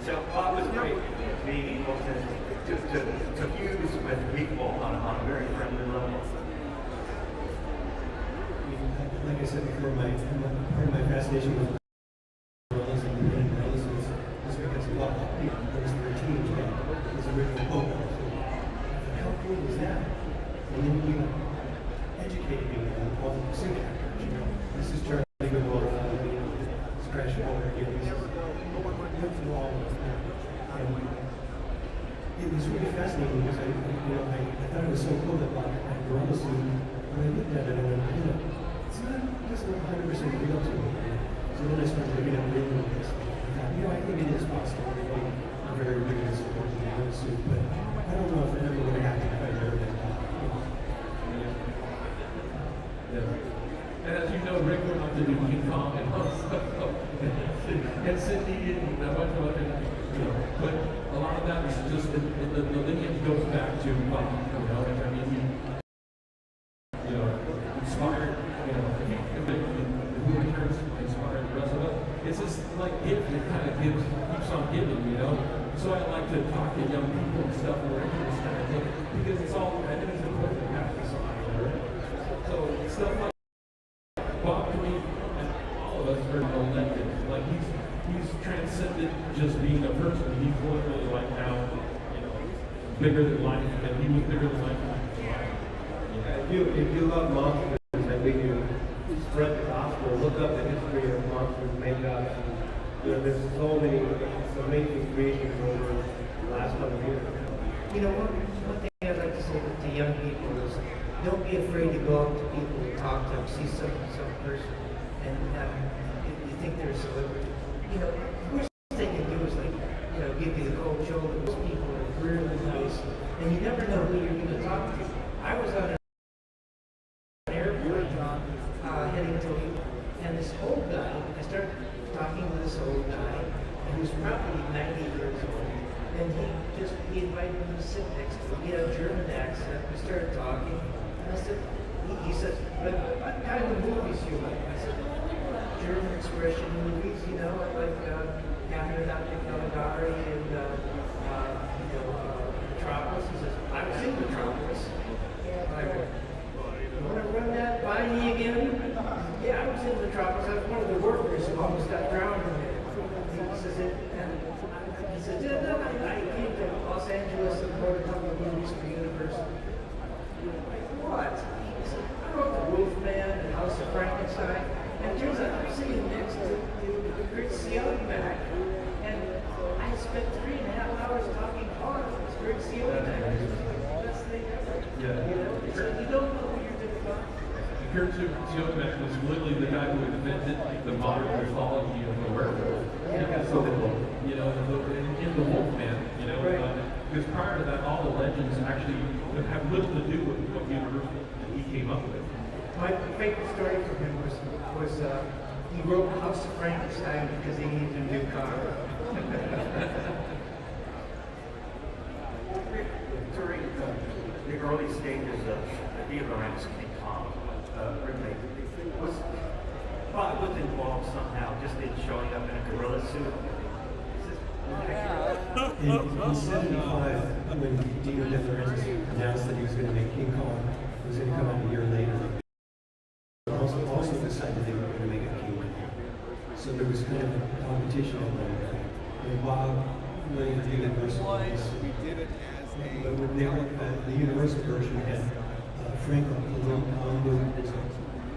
So Bob was great, being able to fuse with people on a very friendly level. Like I said before, part of my fascination with gorillas and independent gorillas is because a lot of people, there's their team that is original Pope. How cool is that? And then you educated me on all the suit actors, you know. This is Charlie Goodwell, this Crash Over here, this is went through all of it. And it was really fascinating because I thought it was so cool that like a gorilla suit, when I looked at it, I went, it's not, it doesn't look 100% real to me. So then I started looking at real this. I think it is possible to make a very rigorous gorilla suit, but I don't know if it ever would have happened if I never did that. to do King Kong and all stuff. And Cindy and a bunch of other, but a lot of that is just, the lineage goes back to Bob, I mean, inspired, who inspired the rest of us. It's just like it kind of keeps on giving, So I like to talk to young people and stuff and into this kind of thing because it's all, I think it's important to have this on there. So stuff like Bob to me and all of us are elected. Like he's transcended just being a person. He's literally like now, bigger than life, and he was bigger than life. If you love monsters, I think you spread the gospel, look up the history of monsters makeup. There's so many amazing creations over the last 100 years. One thing I'd like to say to young people is don't be afraid to go up to people and talk to them, see some person, and you think they're a celebrity. The worst thing they can do is give you the cold shoulder. Those people are really nice, and you never know who you're going to talk to. I was on an airplane heading to, and this old guy, I started talking with this old guy, and he was probably 90 years old, and he invited me to sit next to him. He had a German accent. We started talking, and I said, he said, what kind of movies do you like? I said, German expression movies, I like Canada, Caligari, and Metropolis. He says, I was in Metropolis. I went, you want to run that by me again? Yeah, I was in Metropolis. I was one of the workers who almost got drowned in there. He says, no, I came to Los Angeles and wrote a couple of movies for Universal. What? He said, I wrote The Wolfman and House of Frankenstein. And it turns out I'm sitting next to Fritz Seligman. And I spent 3.5 hours talking hard with Fritz Seligman. It was the best thing ever. So you don't know who you're going to talk to. Kurt Seligman was literally the guy who invented the modern mythology of the werewolf. Because in the Wolfman, because prior to that, all the legends actually have little to do with what Universal he came up with. My favorite story from him was he wrote House of Frankenstein because he needed a new car. During the early stages of the Lorenz King Kong remake, was Bob was involved somehow, just in showing up in a gorilla suit? In 75, when Dino De Laurentiis announced that he was going to make King Kong, it was going to come out a year later. Also decided they were going to make a King Kong. So there was kind of a competition on that. And Bob wanted to do Universal. We did it as the Universal version had Frank Lumbu was a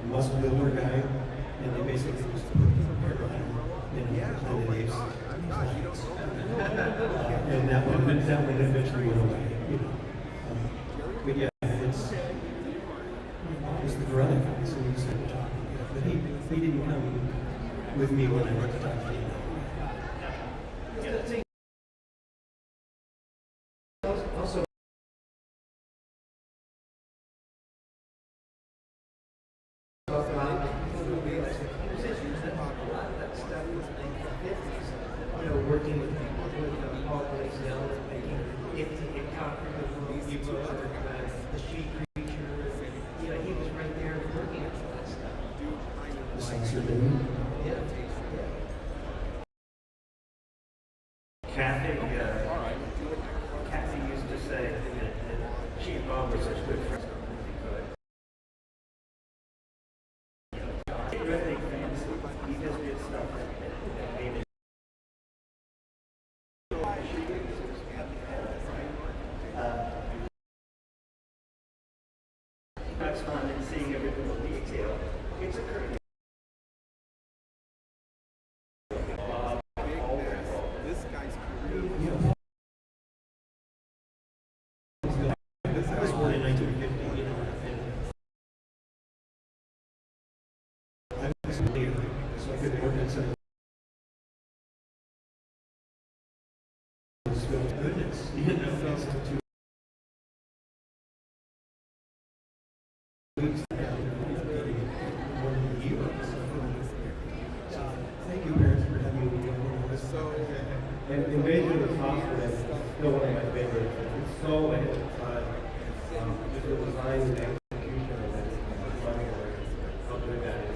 muscle builder guy, and they basically just put hair on him and Planet Apes. And that one eventually went away. But yeah, it's the gorilla guy, so we started talking. But he didn't come with me when I went to talk to him. Also, working with Paul Blaisdell and making it conquered the she creature. He was right there working on that stuff. The Saints are doing. Yeah. Kathy used to say that she and Bob were such good friends. Really fans, he just did stuff that made it. That's fun and seeing every little detail. It's a great. This guy's career. I was born in 1950, I was a leader, so I could work in some goodness, it's to weeks more than a year. so ahead of time. Just the design and execution of it, how good that is.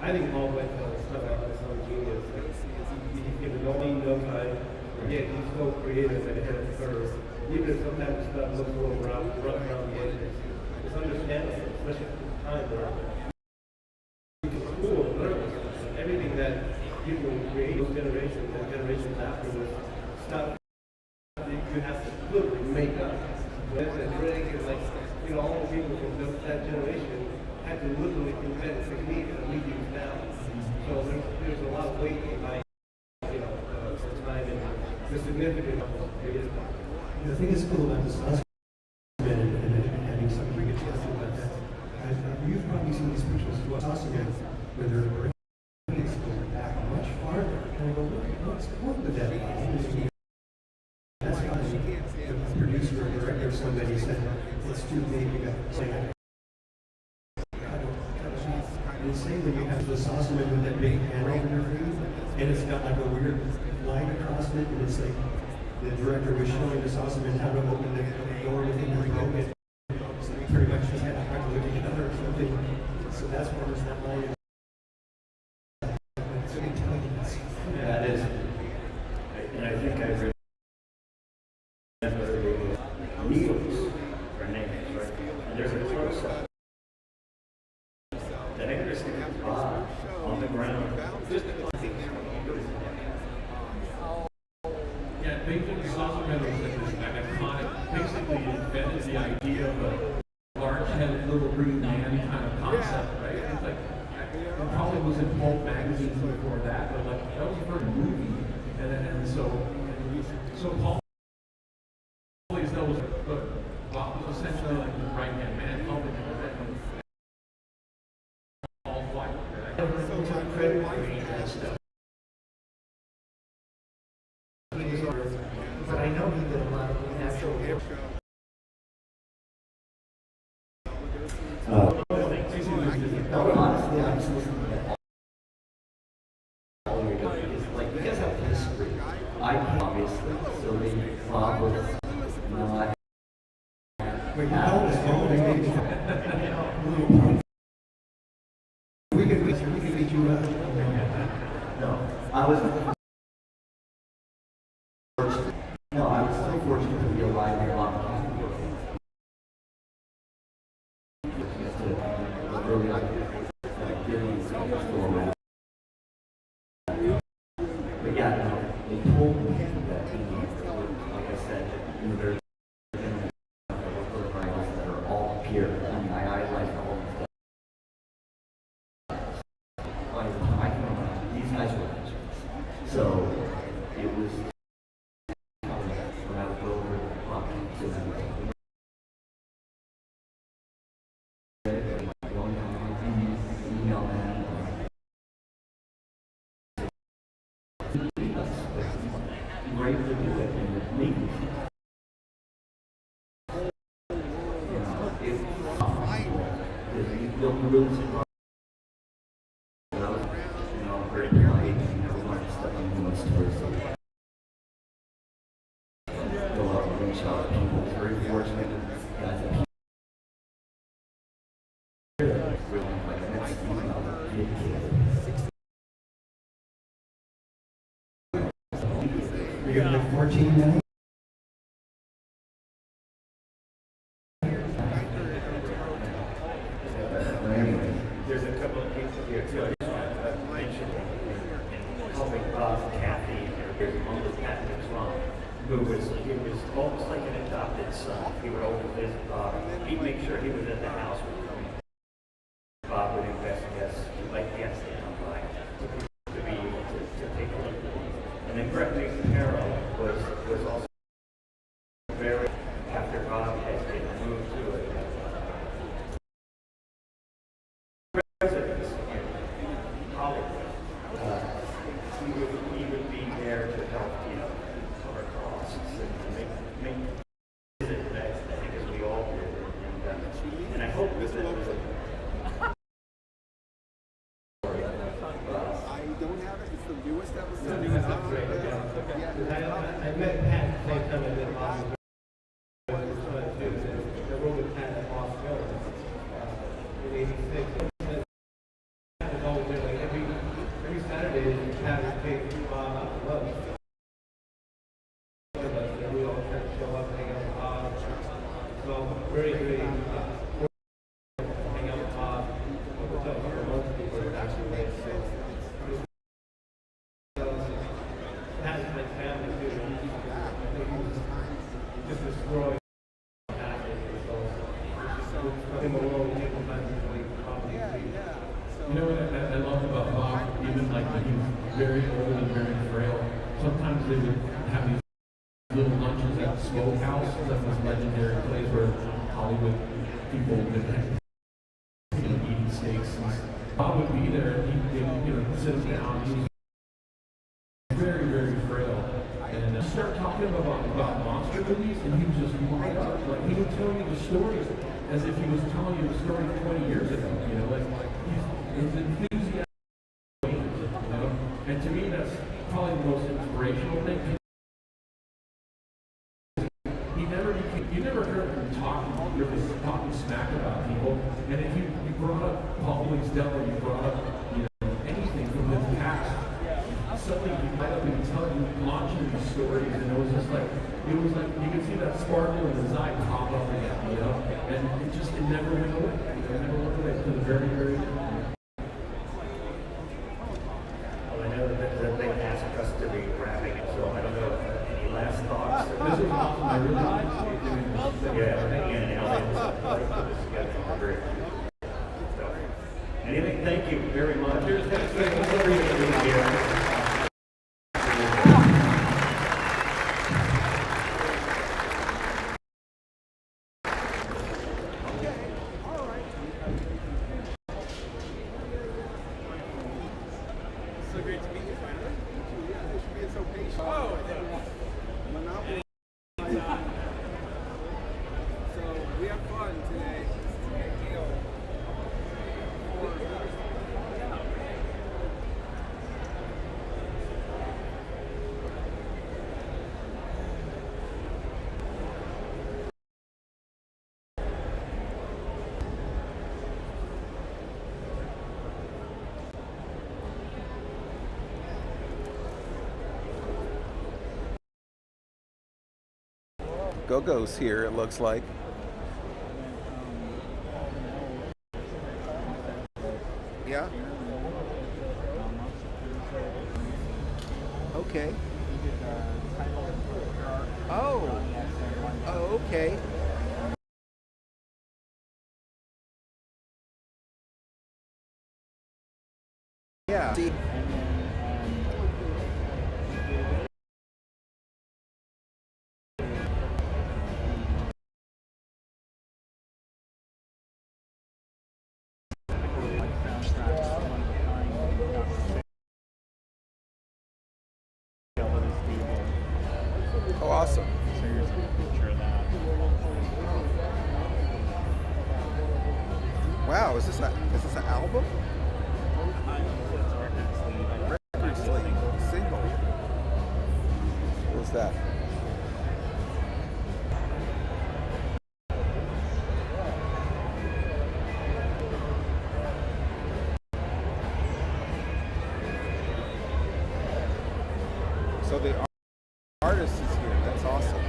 I think Paul went some genius. He can only know time, yet he's so creative and ahead of the curve. Even if sometimes stuff looks a little rough around the edges, it's understandable, especially at the time where school and learn everything that people create, those generations and generations afterwards, stuff that you have to literally make up. And Greg and all the people from that generation had to literally invent techniques that we use now. So there's a lot of weight behind, the time and the significance of it. The thing that's cool about this last and having something to get talking about that, you've probably seen these pictures of what's awesome where they're going back much farther. And I go, what's going with that? That's how the producer or director or somebody said, it's too big, you got to say it. Insane when you have the saucer with that big panel in your food, and it's got like a weird line across it, and it's like the director was showing the saucer how to open the door within the remote. So they pretty much just had to try to look at each other or something. So that's where there's that line. That is, and I think I read needles for names, right? And there's a close-up. The actors get Bob on the ground. Yeah, Bacon Saucerman was like this iconic, basically invented the idea of a large-headed little green man kind of concept, right? It's like, it probably was in pulp magazines before that, but like, that was the first movie. And so Paul always knows, but Bob was essentially like the right-hand man, helping him with that. All white, right? Credit for that stuff. But I know he did a lot of natural work. Honestly, I'm just listening to all you're doing. It's like, you guys have history. I can, obviously, so maybe Bob was not. Wait, you told us, we can beat you up. No, I was. No, I was so fortunate to be alive and Bob Kathy working. Really giving story. But yeah, no, they told me that, like I said, there's writers that are all pure. I mean, I idolize all of them. By the time I came around, these guys were legends. So it was when I would go over to Bob Kathy. Great to do it and make it. It's built really strong. And I was, very polite and never wanted to step on anyone's toes. Go out and reach out to people. It's very fortunate. Guys that really like next You're going to make 14 now? There's a couple of people here too. I just want to mention in helping Bob Kathy, there's Uncle Patrick's mom, who was almost like an adopted son. He would always visit Bob. He'd make sure he was at the house with him. Bob would invest guests, like guests to come by, to be able to take a look at them. And then Gregory Carroll was also very, after Bob had been moved to a residence in Hollywood, he would be there to help, cover costs and make visit that because we all did. And I hope that I don't have it. It's the newest episode. I met Pat the same time I met Bob. So very great. Hang out with Bob. We'll tell you for most people. It actually makes sense. Has my family too. Just destroy. You know what I love about Bob, even like when he was very old and very frail, sometimes they would have these little lunches at the Smokehouse, that was legendary place where Hollywood people would eating steaks. And Bob would be there and he'd sit him down. He was very, very frail. And start talking about monster movies, and he was just light up. Like he would tell you the stories as if he was telling you the story 20 years ago. Like his enthusiasm, and to me that's probably the most inspirational thing. You never heard him talking smack about people, and if you brought up Paul Blaisdell or you brought up anything from his past, suddenly he might have been telling you, launching these stories, and it was like you could see that sparkle in his eye pop up again, and it never went away. It never went away to the very, very end. Well, I know that they asked us to be wrapping it, so I don't know any last thoughts. This is awesome. I really appreciate doing this. Yeah, again, Alex, put this together. We're very so, anything, thank you very much. Thanks for being here. So great to meet you finally. Yeah, thanks for being so patient. Oh, Monopoly. So we have fun today. It's a big deal. Go-Go's here, it looks like. Yeah. Okay. Oh. Oh, okay. Yeah. See. Oh, awesome. So here's a picture of that. Wow, is this an album? Record sleeve, single. What was that? So the artist is here. That's awesome.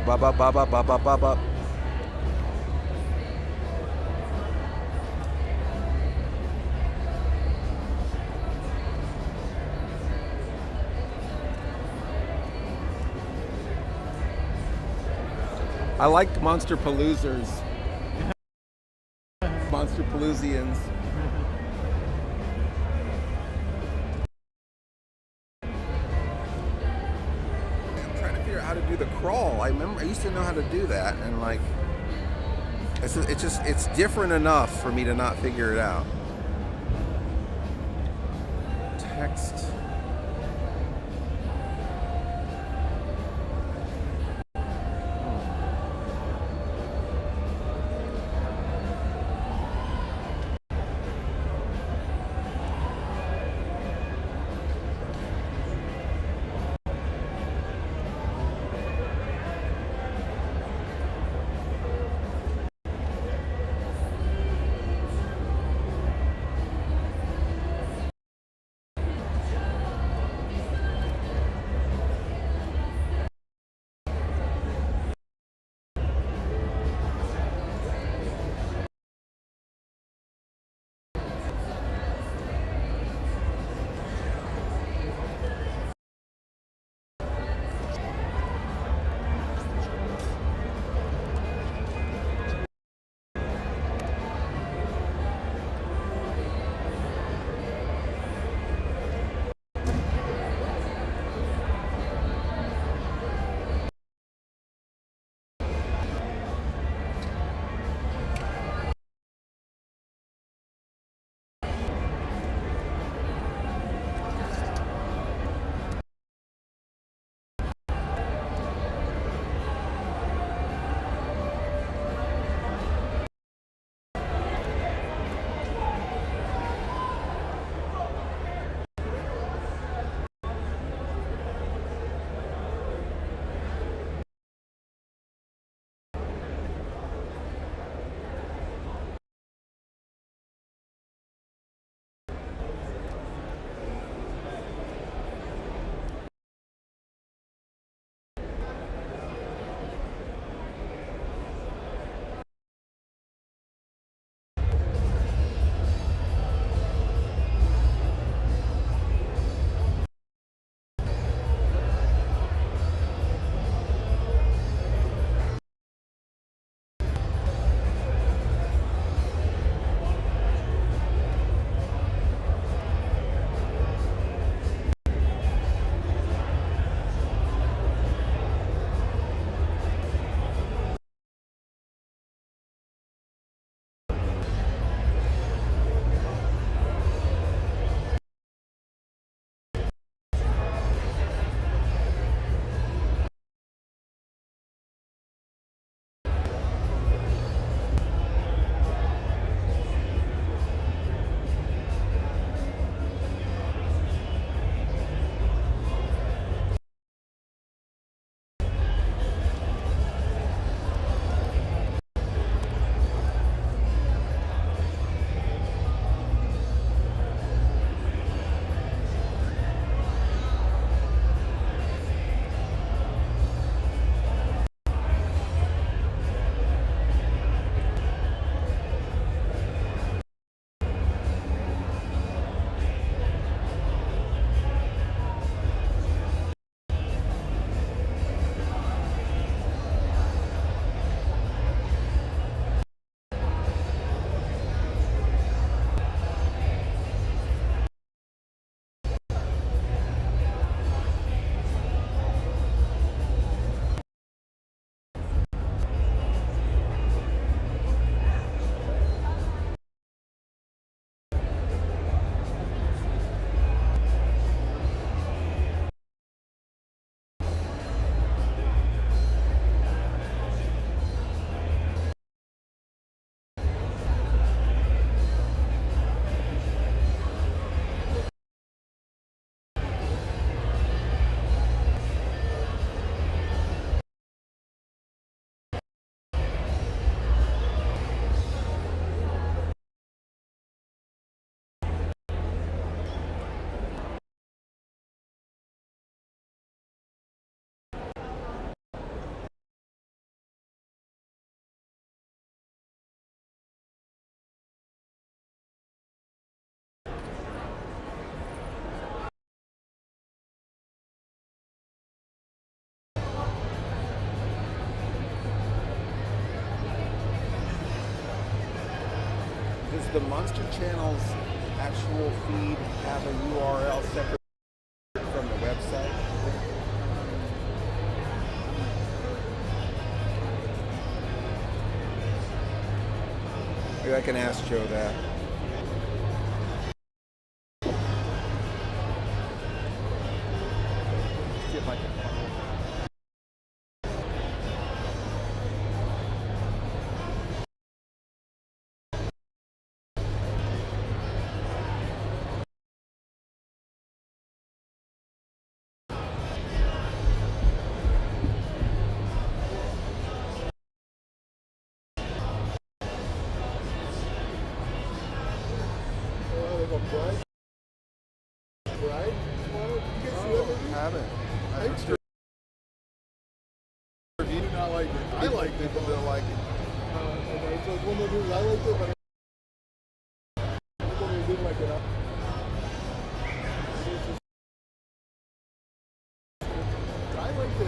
Ba ba ba ba ba ba ba ba. I liked Monster Paloozers. Monster Paloozians. How to do the crawl. I remember I used to know how to do that, and like it's different enough for me to not figure it out. Text. the Monster Channel's actual feed have a URL separate from the website? Maybe I can ask Joe that. See if I can find it. Bride? Bride? Tomorrow? Did you guys see that movie? I haven't. I did not like it. I liked it. People don't like it. Okay, so it's one of those movies I liked it, but people who didn't like it. I liked it.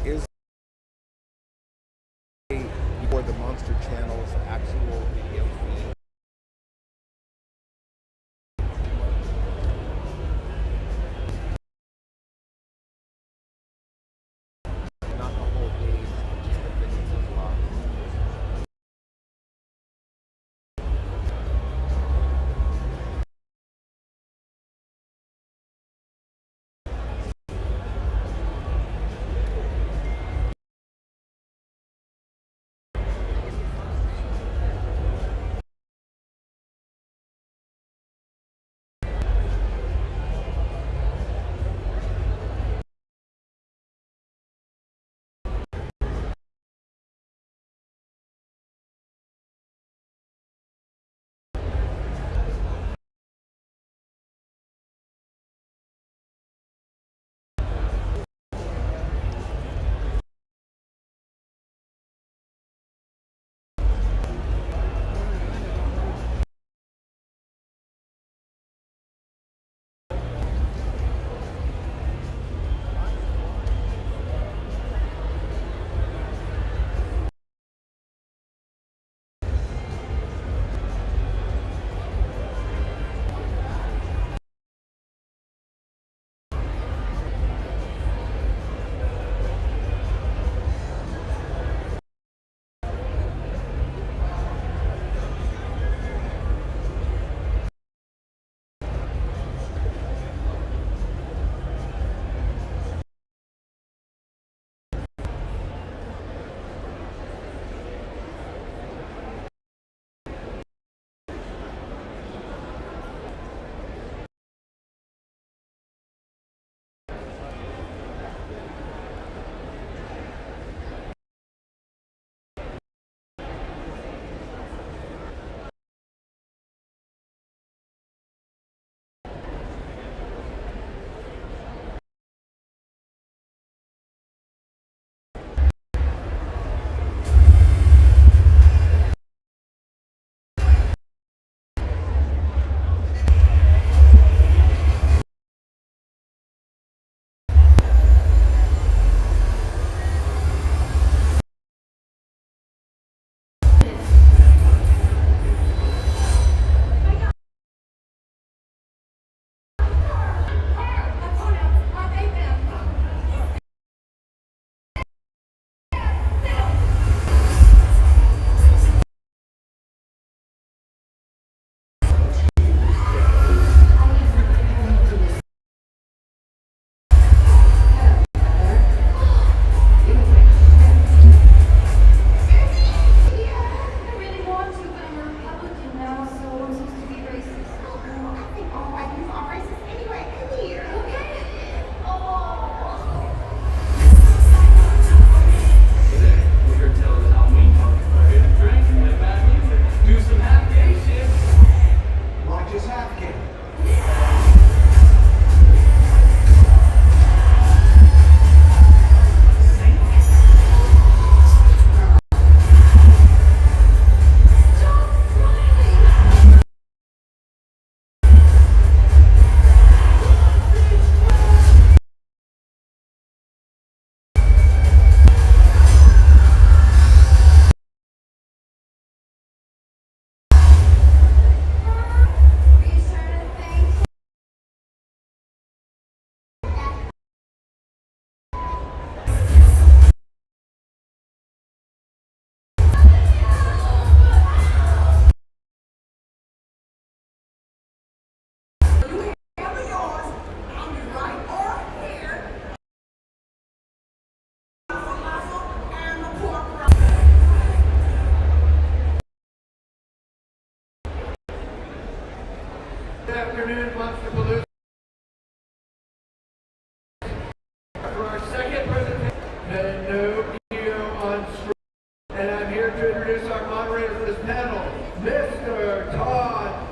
Is for the Monster Channel's actual video feed? Not the whole page, just the videos as well. at Monsterpalooza for our second presentation. Pinocchio on screen. And I'm here to introduce our moderator for this panel, Mr. Todd.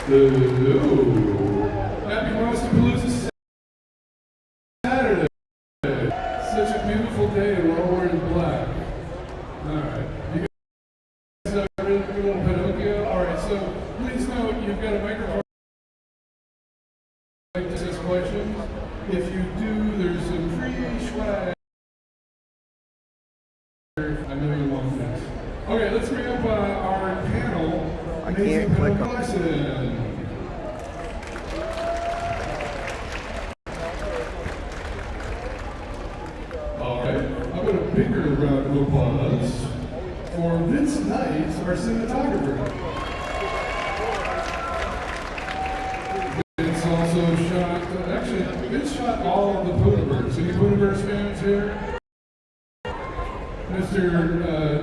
Hello. Happy Monsterpalooza Saturday. Such a beautiful day and we're all wearing black. Alright. You guys are ready for a little Pinocchio? Alright, so please note you've got a microphone to ask questions. If you do, there's some free swag. I know you want this. Okay, let's bring up our panel. I can't click on Alright, I've got a bigger round of applause for Vince Knight, our cinematographer. Vince also shot, actually, Vince shot all of the Pooniverse. Any Pooniverse fans here? Mr.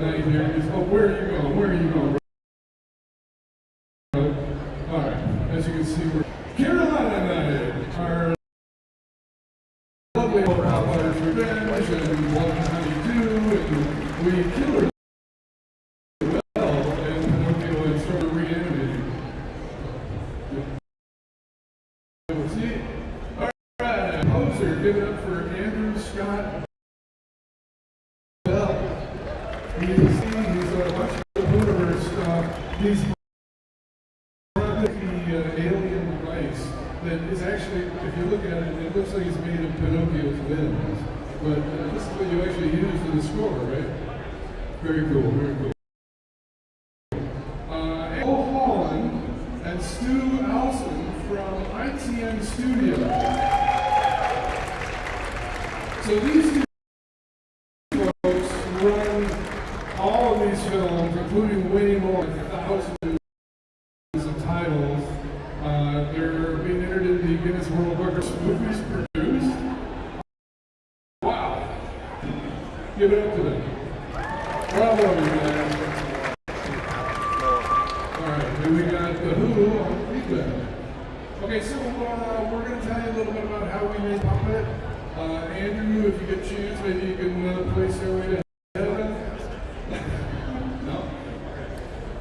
Knight here is, oh, where are you going? Where are you going? Alright, as you can see, we're Carolina Knight, our lovely Popeye's Revenge, and One Honey-Do, and we killed her well, and Pinocchio and started reanimating. See? Alright, poser, give it up for Andrew Scott Bell. He's a bunch of the Pooniverse stuff. He's the alien device that is actually, if you look at it, it looks like it's made of Pinocchio's limbs. But this is what you actually use in the score, right? Very cool, very cool. Paul Holland and Stu Alson from ITN Studio. So these two folks run all of these films, including way more than thousands of titles. They're being entered into the Guinness World Book of movies produced. Wow! Give it up to them. Bravo, you guys. Alright, then we got The Who on feedback. Okay, so we're going to tell you a little bit about how we made Puppet. Andrew, if you get a chance, maybe you can play Stairway to Heaven. No?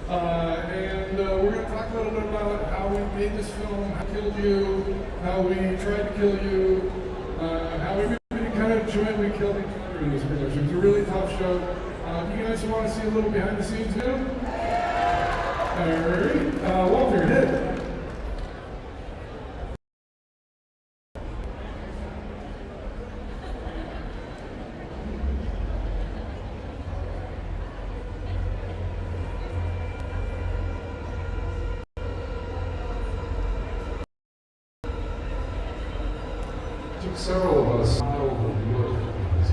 And we're going to talk a little bit about how we made this film, how we killed you, how we tried to kill you, how everybody kind of jointly killed each other in this production. It's a really tough show. You guys want to see a little behind the scenes video? Alright, Walter, hit it. Several of us modeled the look of this.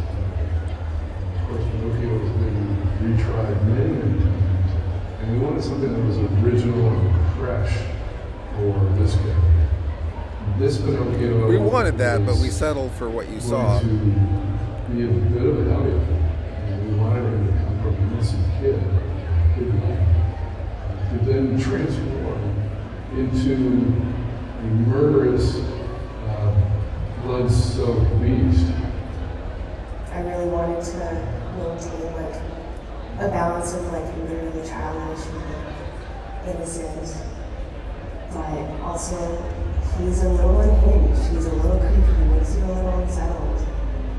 Of course, Pinocchio has been retried many times, and we wanted something that was original and fresh for this guy. This Pinocchio. We wanted that, but we settled for what you saw. To be a bit of a hellion, and we wanted him to come from an innocent kid, to then transform into a murderous, blood-soaked beast. I really wanted to maintain like a balance of like being really childish and innocent, but also he's a little unhinged, he's a little creepy, he makes you a little unsettled.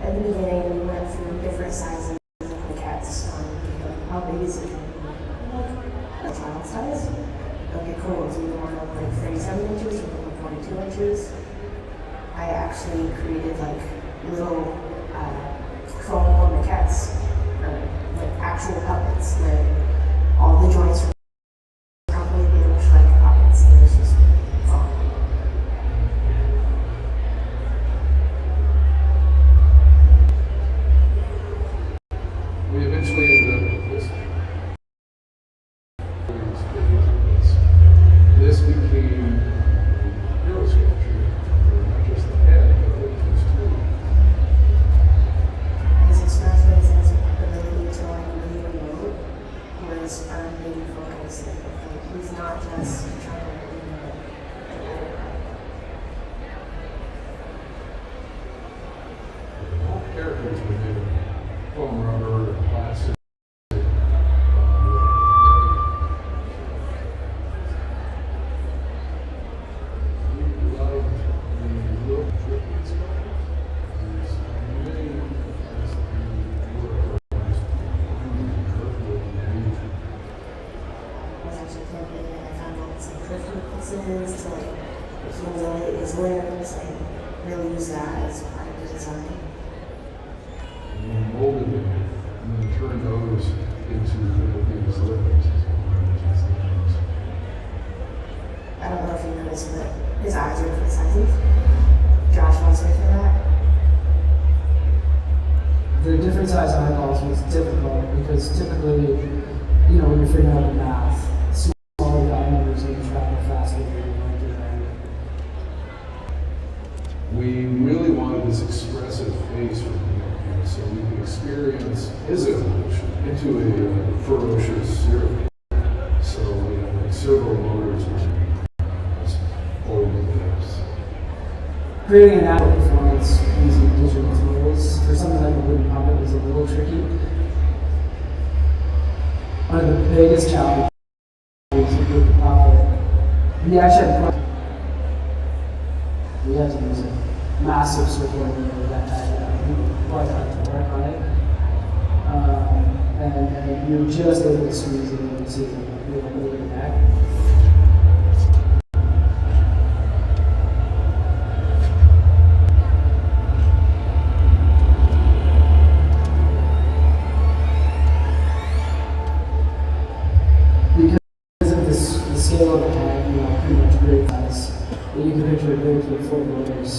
At the beginning we went through different sizes of the cat's how big is it? A child size? Okay, cool. Do you want like 37 inches or 42 inches? I actually created like little foam maquettes, like actual puppets, where all the joints were properly hinged like puppets, and it was just fun. We eventually ended up with this. This became hero sculpture, not just the head, but it was too. things to like humiliate his limbs and really use that as part of the design. And we molded it and then turned those into little things lips. I don't know if you noticed, but his eyes are different sizes. Josh wants me for that. The different size eyeballs was difficult because typically, you know, when you're figuring out the math, smaller the eye numbers and you travel faster than you're going to do that. We really wanted this expressive face for him so we could experience his evolution into a ferocious serial killer. So we had like several motors holding this. Creating an actual performance using digital tools for something like a wooden puppet was a little tricky. One of the biggest challenges with the puppet, we actually had to use a massive circular mirror that had quite hard to work on it. And you were just able to squeeze it into the neck. Scale of the head, you know, pretty much great size. But you can picture a big kid full of motors.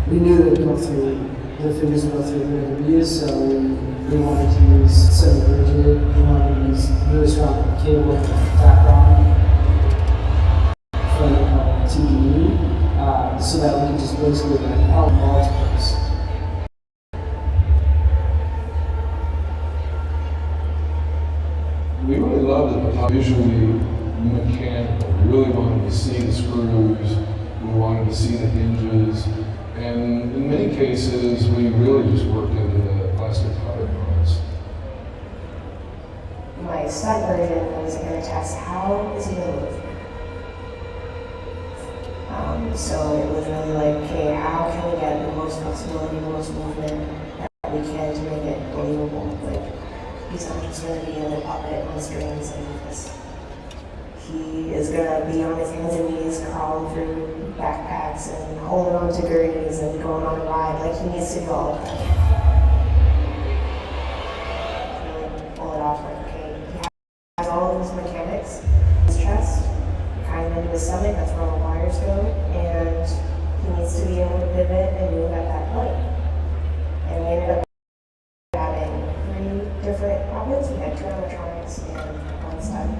We knew that the fingers would go through the reviews, so we wanted to use semi-rigid, we wanted to use really strong cable background from TDE, so that we could just basically like help multiples. We really loved it, but visually mechanical. We really wanted to see the screws, we wanted to see the hinges, and in many cases, we really just worked into the plastic puppet parts. My stunt version was going to test how is he going to move. So it was really like, okay, how can we get the most flexibility, the most movement that we can to make it believable? Like, he's not just going to be in the puppet on strings and this. He is going to be on his hands and knees crawling through backpacks and holding on to gurneys and going on a ride like he needs to go all the time. Really pull it off like, okay, he has all of his mechanics, his chest, kind of into his stomach, that's where all the wires go, and he needs to be able to pivot and move at that point. And we ended up having 3 different puppets. We had 2 animatronics and 1 stunt.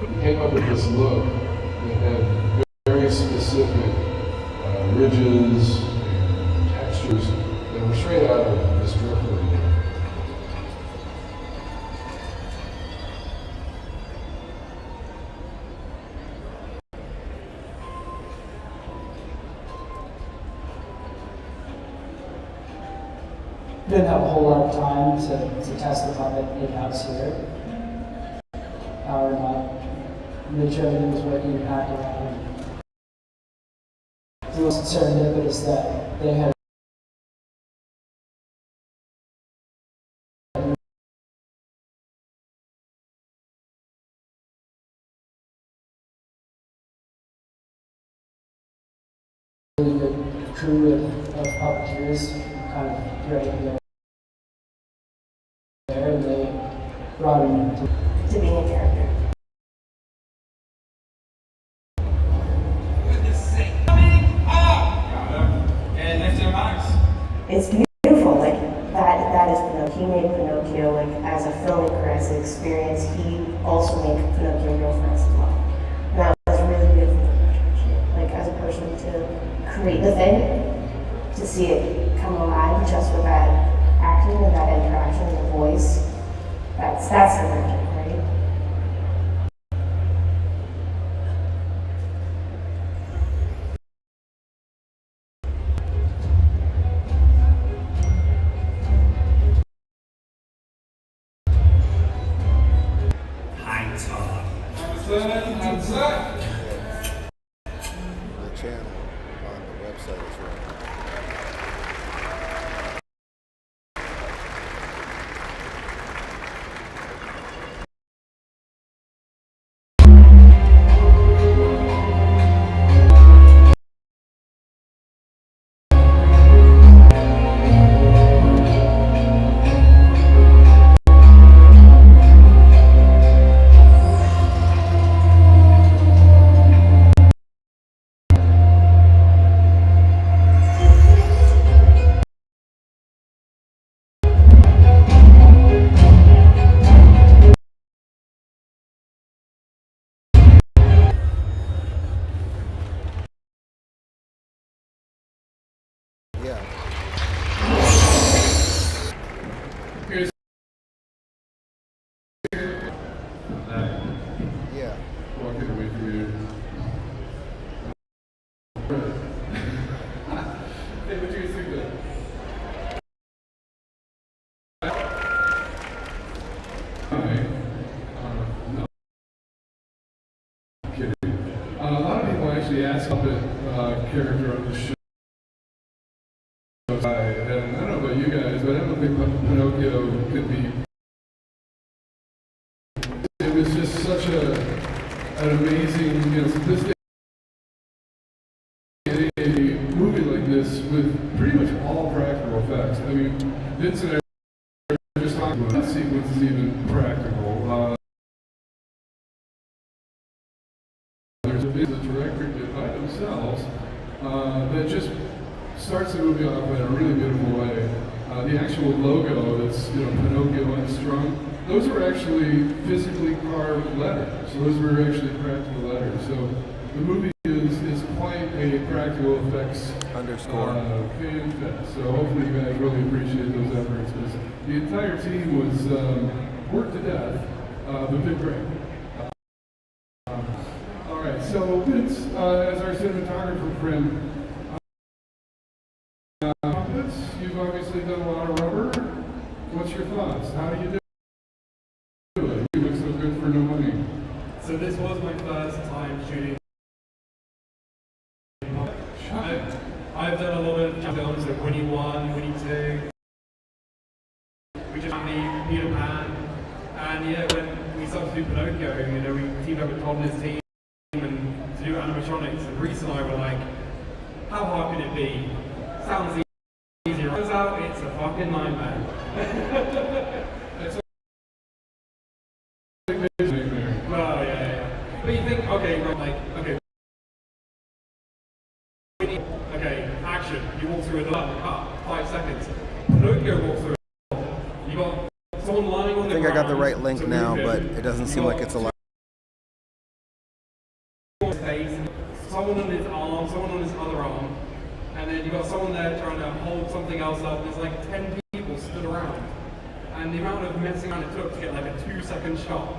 We came up with this look that had very specific ridges and textures that were straight out of this drift movie. Didn't have a whole lot of time to test the puppet in-house here. Power up, make sure everything was working in the background. It was serendipitous that they had a really good crew of puppeteers kind of ready there, and they brought him to being a character. It's beautiful, like that is Pinocchio. He made Pinocchio like as a filmmaker, as an experience. He also made Pinocchio real for us as well. And that was really beautiful. Like as a person to create the thing, to see it come alive just with that acting and that interaction and the voice. That's the magic, right? I'm set. The channel on the website is right. walking away from you. Hey, what do you think of that? No. I'm kidding. A lot of people actually ask puppet character on the show. And I don't know about you guys, but I don't think Pinocchio could be. It was just such an amazing, sophisticated movie like this with pretty much all practical effects. I mean, Vince and I were just talking about that sequence is even practical. There's a video the director did by themselves that just starts the movie off in a really beautiful way. The actual logo that's, Pinocchio unstrung, those were actually physically carved letters. So those were actually practical letters. So the movie is quite a practical effects fan fest. So hopefully you guys really appreciate those efforts. The entire team was worked to death, but did great. All right, so Vince, as our cinematographer friend, you've obviously done a lot of rubber. What's your thoughts? How do you do it? You look so good for no money. So this was my first time shooting. I've done a lot of films like Winnie 1, Winnie 2. We just had Peter Pan. And yeah, when we started to do Pinocchio, we teamed up with Todd and his team and to do animatronics. And Reese and I were like, how hard can it be? Sounds easy. Turns out it's a fucking nightmare. Well, yeah. But you think, okay, okay. Action. You walk through a door, cut, 5 seconds. Pinocchio walks through a door. You got someone lying on the ground. I think I got the right link now, but it doesn't seem like it's allowed. Someone on his arm, someone on his other arm, and then you got someone there trying to hold something else up, and there's like 10 people stood around. And the amount of messing around it took to get like a 2-second shot,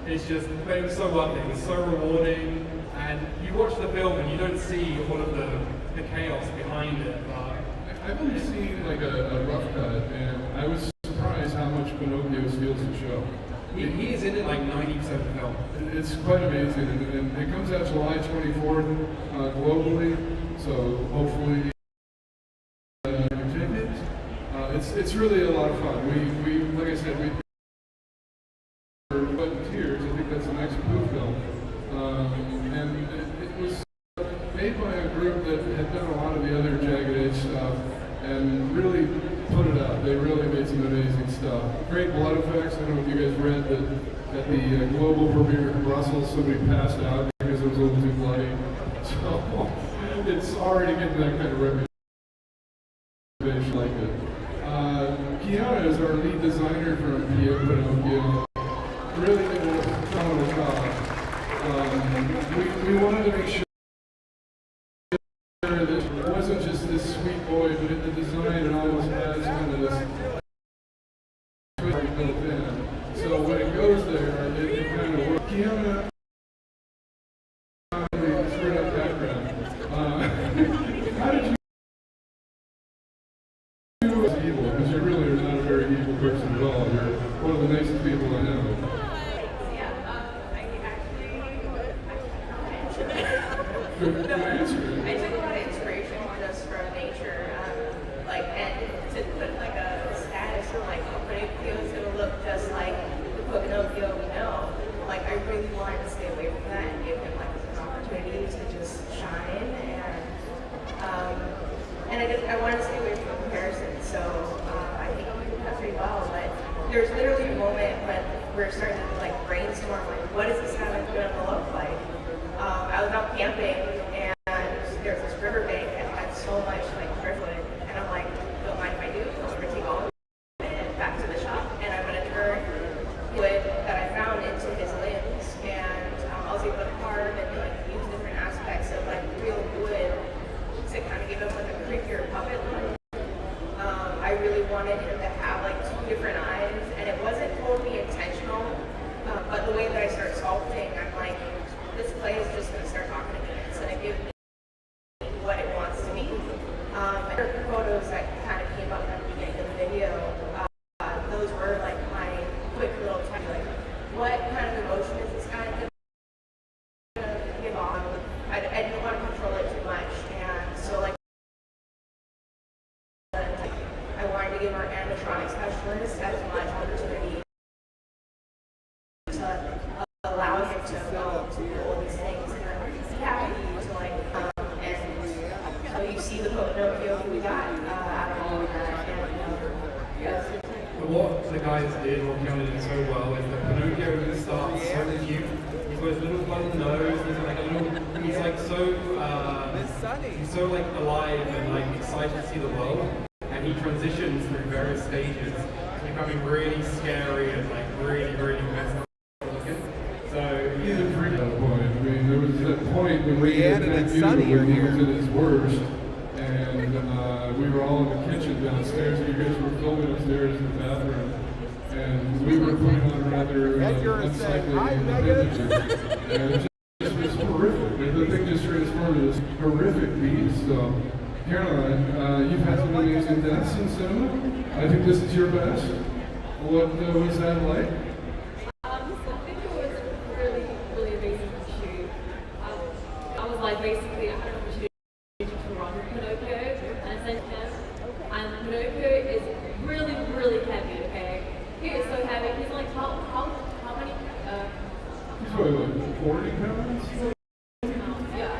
it's just, but it was so worth it. It was so rewarding, and you watch the film and you don't see all of the chaos behind it. I've only seen like a rough cut, and I was surprised how much Pinocchio steals the show. He is in it like 90% of the film. It's quite amazing, and it comes out July 24th globally, so hopefully you take it. It's really a lot of fun. We like I said, we Blood and Tears. I think that's the next Blue film, and it was made by a group that had done a lot of the other Jagged Edge stuff and really put it out. They really made some amazing stuff. Great blood effects. I don't know if you guys read that at the global premiere in Brussels, somebody passed out because it was a little too bloody. So it's already getting that kind of reputation like it. Kiana is our lead designer from Pinocchio. Really did a phenomenal job. We wanted to make sure that it wasn't just this sweet boy, but in the design it almost has kind of this built in. So when it goes there, it kind of works. Kiana, straight up background. How did you do as evil? Because you really are not a very evil person at all. You're one of the nicest people I know. I took a lot of inspiration just from nature, and to put like a status on like Pinocchio's gonna look just like the Pinocchio we know. Like I really wanted to stay away from that and give him like an opportunity to just shine, and I wanted to stay away from comparison. So I think we did that pretty well. But there's literally a moment when we're starting to like brainstorm like what is this gonna look like. I was out camping and there's this riverbank that had so much like driftwood, and I'm like, don't mind if I do, I'm gonna take all of it back to the shop and I'm gonna turn wood that I found into his limbs, and I was able to carve and like use different aspects of like real wood to kind of give him like a creepier puppet look. I really wanted him to have like 2 different eyes, and it wasn't totally intentional, but the way that I started sculpting, I'm like, I didn't want to control it too much, and so like I wanted to give our animatronic specialist as much opportunity to allow him to go to all these things and be happy to like and so you see the Pinocchio we got out of all of that and yes. But what the guys did, what Keanu did so well, is that Pinocchio starts so cute. He's got his little bloody nose. He's like a little. He's like he's so like alive and like excited to see the world. And he transitions through various stages, becoming really scary and like really messed up looking. So he's a dream at that point. I mean, there was that point when we had that view sunnier when he here. was at his worst, and we were all in the kitchen downstairs. You guys were filming upstairs in the bathroom, and we were putting on rather unsightly images, and it just was horrific. The thing just transformed into this horrific beast. So, Caroline, you've had some amazing deaths in cinema. I think this is your best. What was that like? I think it was really amazing to shoot. I was like basically I had an opportunity to run with Pinocchio and I sent him. And Pinocchio is really heavy, okay? He is so heavy. He's like how many He's probably like 40 pounds? yeah.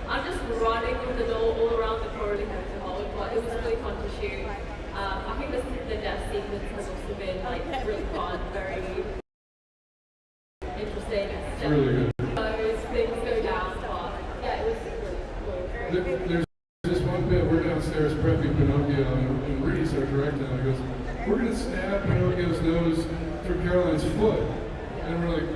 I'm just running with the doll all around the corridor to hold, but it was really fun to shoot. I think the death sequence has also been like really fun, very interesting. It's just, really good. Those things go down, but yeah, it was really cool. There's this one bit, we're downstairs prepping Pinocchio, and Reese, our director, now goes, we're going to stab Pinocchio's nose through Caroline's foot. And we're like,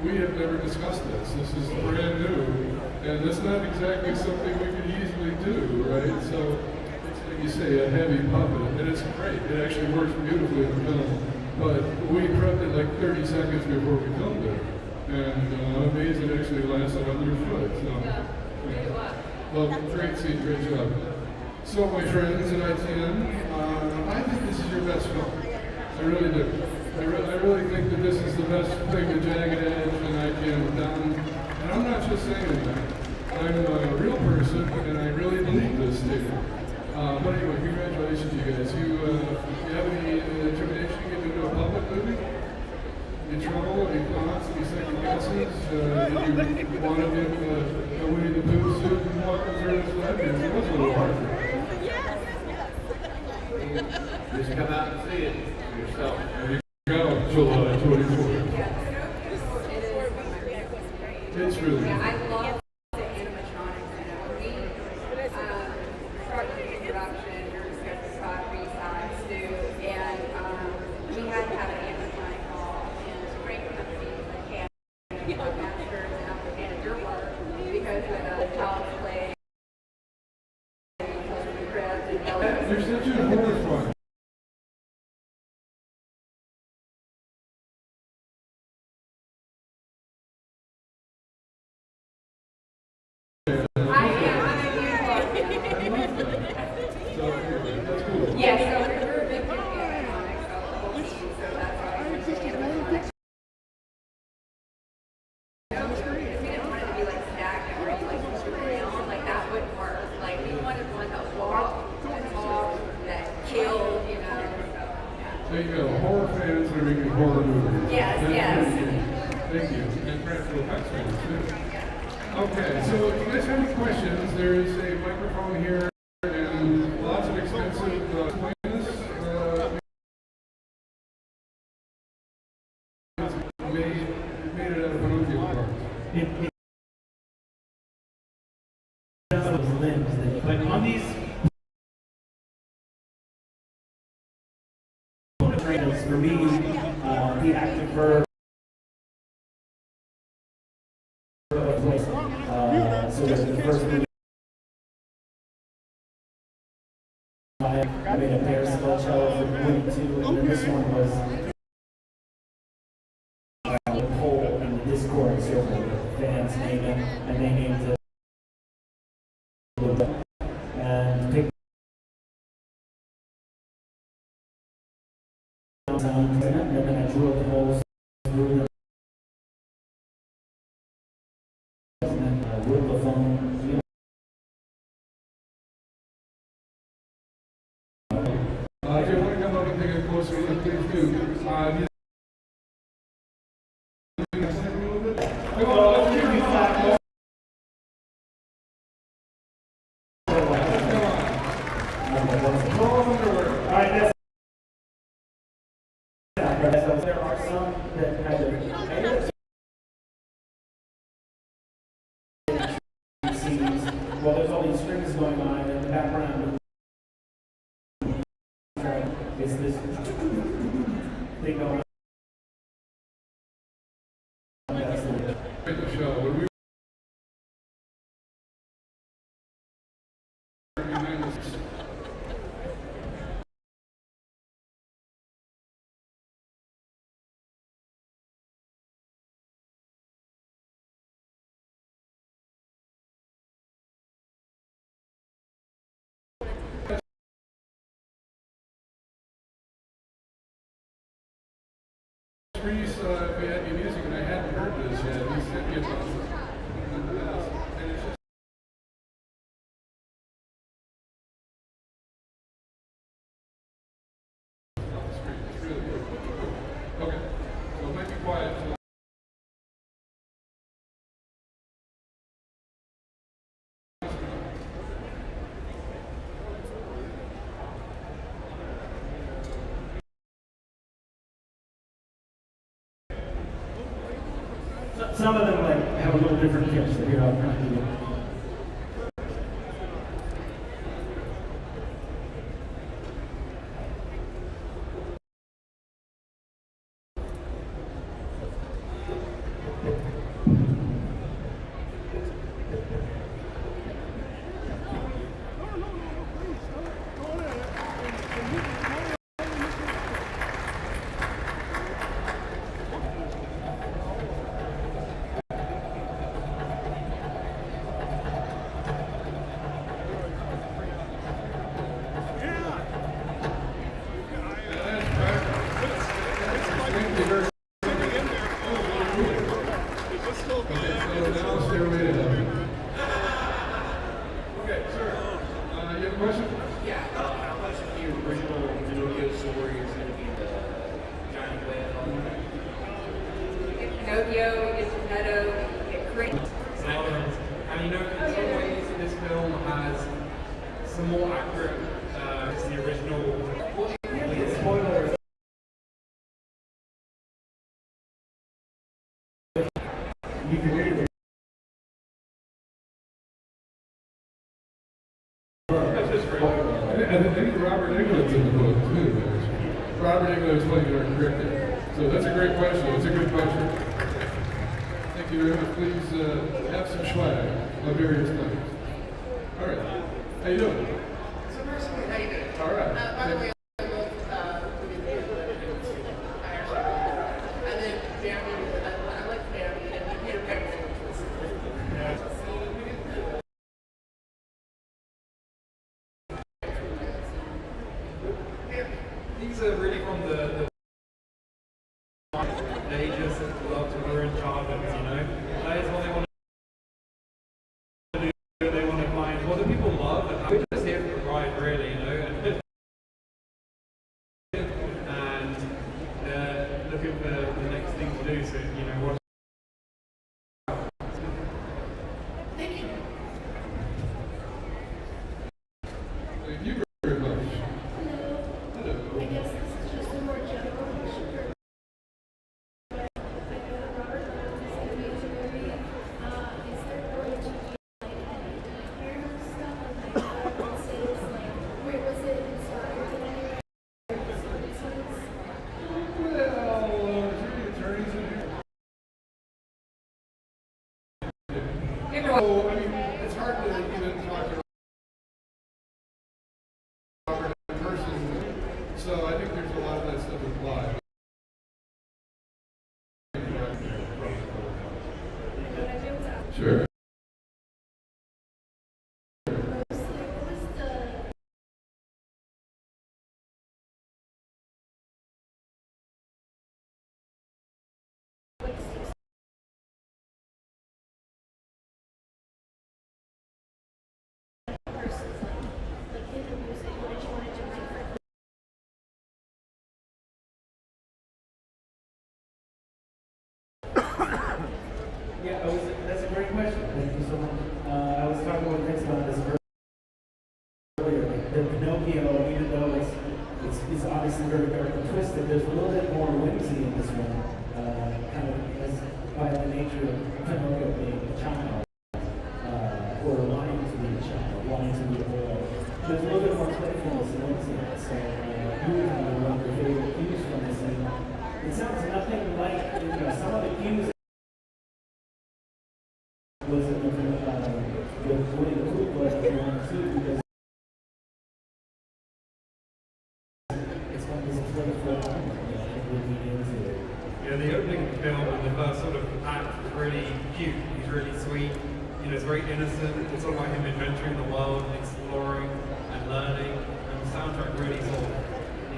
we have never discussed this. This is brand new. And that's not exactly something we could easily do, right? So, it's like you say, a heavy puppet. And it's great. It actually works beautifully in the film. But we prepped it like 30 seconds before we filmed it. And I'm amazed it actually lasted under a foot. So, yeah. Well, great scene, great job. So, my friends at ITN, I think this is your best film. I really do. I really think that this is the best thing that Jagged Edge and ITN have done. And I'm not just saying that. I'm a real person, and I really believe this statement. But anyway, congratulations, you guys. You have any determination to get into a public movie? In trouble? Any thoughts? Any second guesses? Did you want to get a Winnie the Pooh suit and walk the through his leg? It was a little hard. Just come out and see it for yourself. There you go, July 24th. It's really good. I love the animatronics. We started the production, we were discussing Scott Reesize too, and we had to have an animatronic call and it's a great company and masters and understand your work because with child's play You're such a horror fan. Yeah, so we're a big fan of animatronics, so that's why we just animatronics. We didn't want it to be like stacked or like super real, like that wouldn't work. Like we wanted one that walked, that talked, that killed, you know. There you go, horror fans are making horror movies. Yes. Thank you. And practical effects fans too. Okay, so if you guys have any questions, there is a microphone here and lots of expensive plans. Made it out of Pinocchio parts. But on these for me, the active verb so the first movie I made a pair cello for 22, and then this one was the poll in the Discord server, fans named it, and they named it and picked and then I drew up the holes through them and then wood the phone sees, well, there's all these strings going on, and in the background, it's this thing going on. The show. When we Reese, if we had any music, and I hadn't heard this yet, he sent me a bunch and it's just off the street. It's really good. Okay, so it might be quiet. Some of them like have a little different tips that you're trying to do. Pinocchio, Geppetto, great. And you know, in some ways, this film has some more accurate to the original. Spoiler. You can read it. I think Robert Englund's in the book too. Robert Englund's playing our cricket. So that's a great question. It's a good question. Thank you very much. Please have some swag of various types. All right. How you doing? So personally, how you doing? All right. By the way, I love and then Bambi, I like Bambi, and then Peter Pan. These are really from the they just love to ruin childhoods, you know? That is what they want to do. They want to find what do people love, and we're just here for the ride, really, you know? And looking for the next thing to do, so, you know, watch. Thank you. Thank you very much. Hello. I guess this is just a more general question for I know that Robert Downey is an amazing movie. Is there going to be like any character stuff like that that says like where was it inspired in any way? Well, is there any attorneys in here? Oh, I mean, it's hard to even talk to Robert in person, so I think there's a lot of that stuff implied. Sure. Yeah, that's a great question. Thank you so much. I was talking with Vince about this earlier. The Pinocchio, even though it's obviously very dark and twisted, there's a little bit more whimsy in this one, kind of as by the nature of Pinocchio being a child, or there's a little bit more playfulness in it. So, who is one of your favorite cues from this? And it sounds nothing like, some of the cues wasn't with Winnie the Pooh was if you want to, because it's one of those playful into it. Yeah, the opening film and the first sort of act is really cute. He's really sweet. It's very innocent. It's all about him adventuring the world, exploring and learning. And the soundtrack really sort of,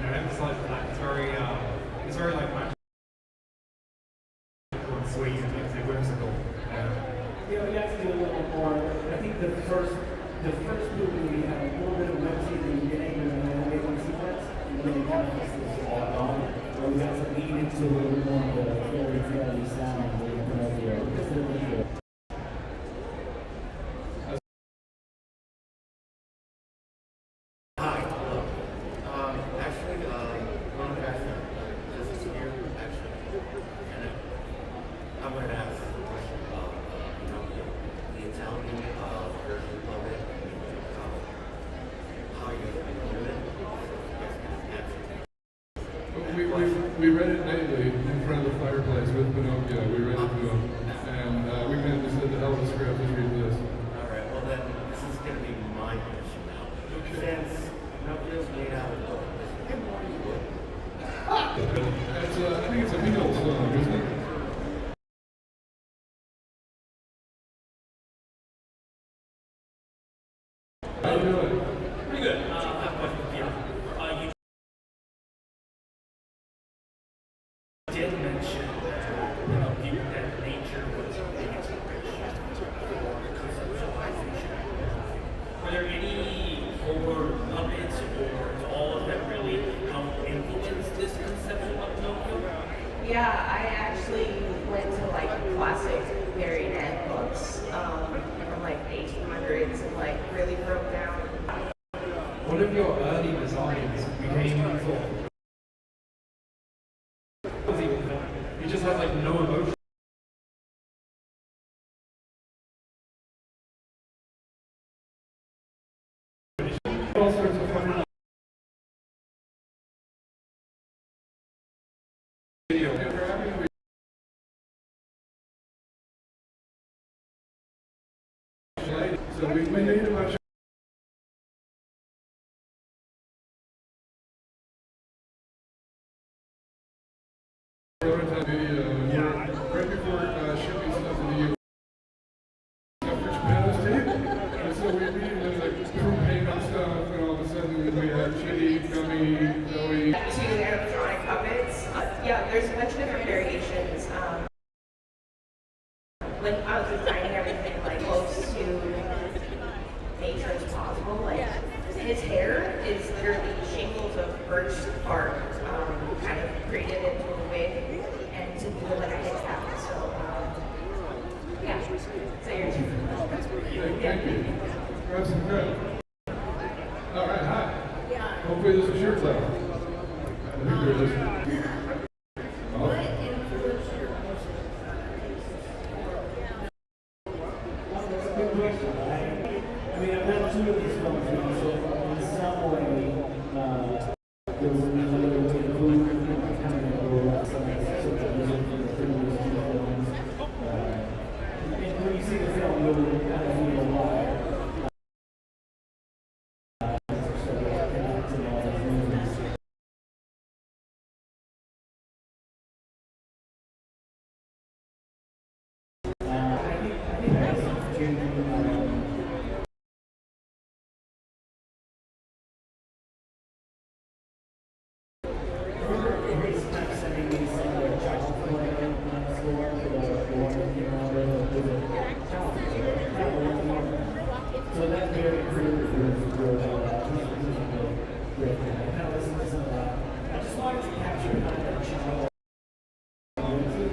emphasizes that. It's very like magical and sweet and makes it whimsical. You have to do a little more. I think the first movie we had a little bit of whimsy at the beginning with an animated sequence, and then it kind of just was all gone. But we got to lean into a little bit more of the fairy tale sound with Pinocchio. Because they're really good. Hi, hello. Actually, one of the guys that is here, actually, and I'm going to ask a question about Pinocchio, the Italian version of it, how you guys been doing it. We read it nightly in front of the fireplace with Pinocchio. We read it to him, and we kind of just said, the hell of a script, just read this. Alright, well then, this is going to be my question now. Since Pinocchio's made out of wood, is it more wood? I think it's a Beatles song, isn't it? How you doing? Pretty good. I have a question for you. You did mention that nature was a big inspiration for conceptualization. Were there any horror puppets or dolls that really helped influence this conception of Pinocchio? Yeah, I actually went to like classic marionette books from like 1800s and really broke down. One of your early designs became sort of, you just had no emotion. All sorts of fun video. So we made a bunch of video, and right before shipping stuff to the U.S. for Japan's tape. And so we immediately threw paint on stuff, and all of a sudden we had Chitty, Gummy, Zoe. Two animatronic puppets. Yeah, there's a bunch of different variations. When I was designing everything close to nature as possible, his hair is literally shingles of birch bark, kind of braided into a wig, and to do like a head cap. So, yeah. So you're Thank you. Grab some credit. All right, hi. Hopefully this is your time. I think there is. I've done two of these films, so in some way, there was another way to move kind of some sort of music from the previous two films. And when you see the film, you'll kind of feel why. So that's very creative for I kind of listened to some of that. I just wanted to capture kind of that child.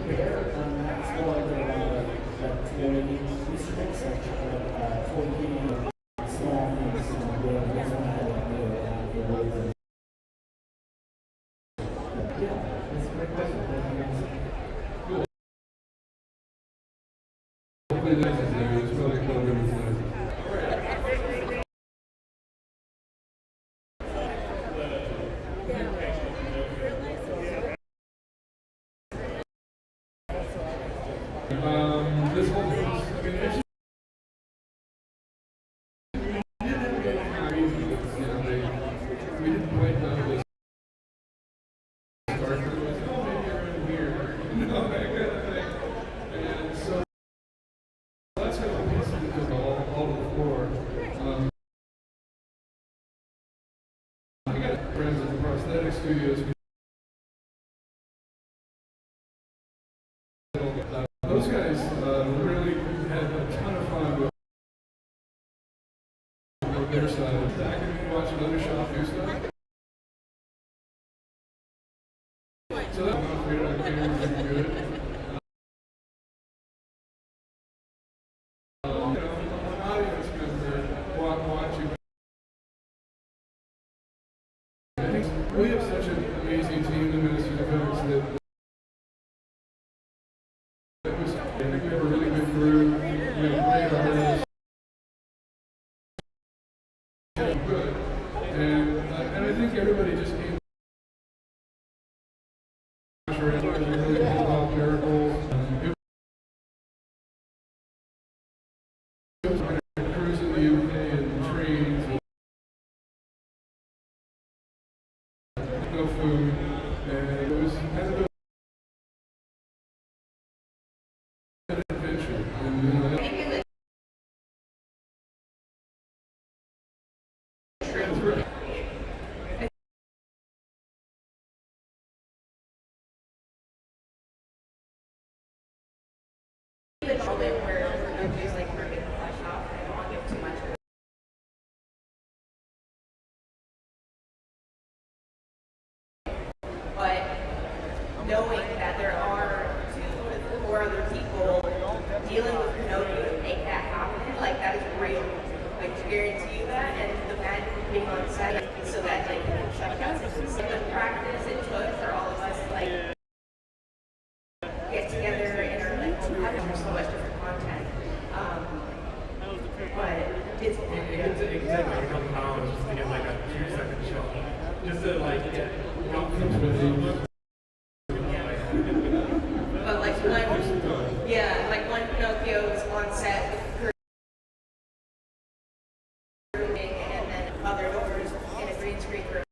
Bear, that's more like that community instruments, like friends at the prosthetic studios. Those guys really had a ton of fun with their side. Zach, have you watched another shop do stuff? So that was weird. I think it was pretty good. An audience member watching. I think we have such an amazing team, the Masters of Comics, that I think we have a really good group. We have great artists. Good. And I think everybody just came. About miracles. It was a cruise in the UK and trains. No food. And it was kind of an adventure. And, The moment where Pinocchio's like we're getting flushed off, I don't want to give too much. But knowing that there are 2 or 4 other people dealing with Pinocchio to make that happen, like that is real. Like to guarantee you that, and the band being on set so that like the practice it took for all of us to like get together and are like having so much different content. But it's exactly a couple hours just to get like a 2-second shot, just to like get confidence with you. But like when Pinocchio was on set with crewing and then other doors in a green screen for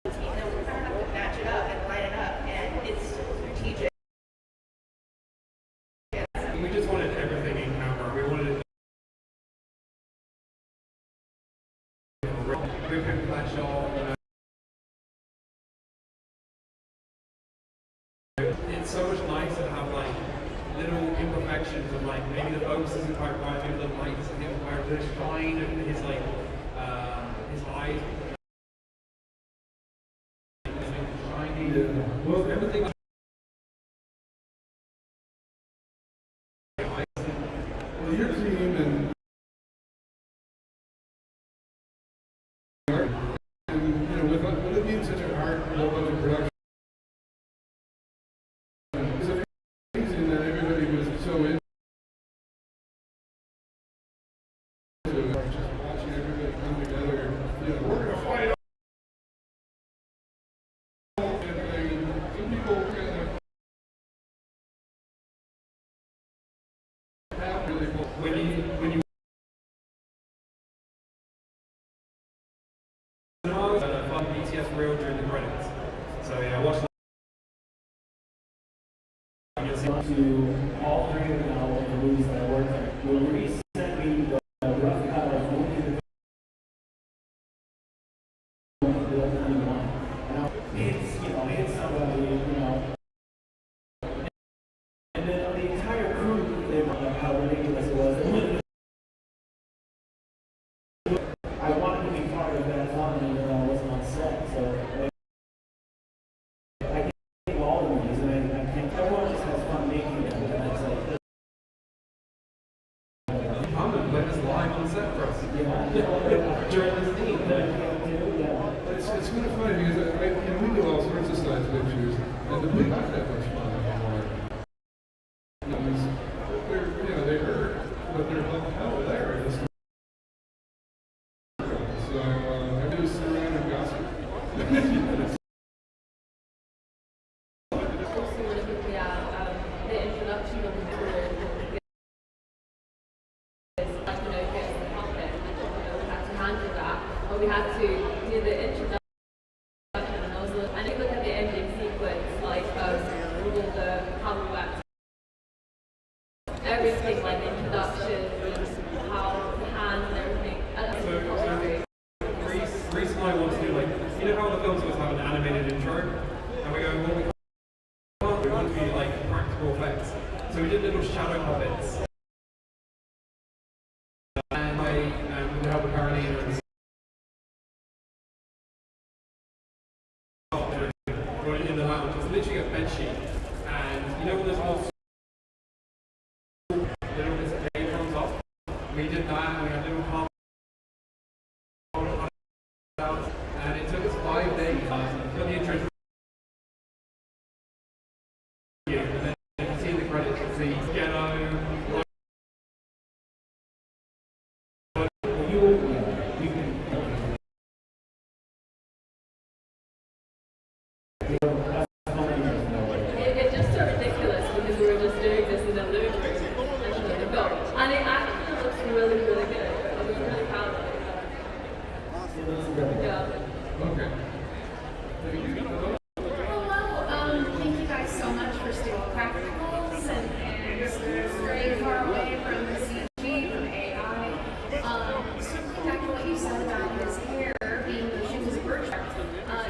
we kind of have to match it up and line it up, and it's strategic. We just wanted everything in camera. We wanted it we could flash off. It's so much nicer to have like little imperfections of like maybe the focus isn't quite right, maybe the light isn't getting quite the shine of his like his eyes. Shiny. Well, everything. well, your team and you know, with it being such a hard, low budget production, it's amazing that everybody was so into it. Just watching everybody come together. You know, we're gonna fight on. Some people kind of have really when you fun BTS reel during the credits. So yeah, watch that. To all 3 of the novels and movies that I worked on. Maurice sent me the rough cut of only the one. And it's somebody, and then the entire crew, they were like how ridiculous it was. I wanted to be part of that fun even though I wasn't on set, so I can do all of these, and I can't. Everyone just has fun making them, and it's like. I'm gonna play this live on set for us. During this theme, It's kind of funny because we do all sorts of science pictures, and we not that much fun anymore. They hurt, but they're like hilarious. So I just sit around and gossip. The introduction of the career is like Pinocchio as the puppet. We had to handle that, but we had to do the introduction. And also, and if you look at the ending sequence, like all the comeback, everything like introduction, how the hands and everything. puppets. And with the help of Carolina and running in the lounge, it's literally a bed sheet. And you know when there's all little bits of tape on top? We did that, and we had little pop. And it took us 5 days to put the intro. And then you can see the credits, you see Ghetto. It's just so ridiculous because we were just doing this in a living room and the film. And it actually looks really, really good. I was really proud of it. Yeah. Okay. Hello, thank you guys so much for staying practicals and straying far away from the CG, from AI. Circling back to what you said about his hair being the shoes of birch bark,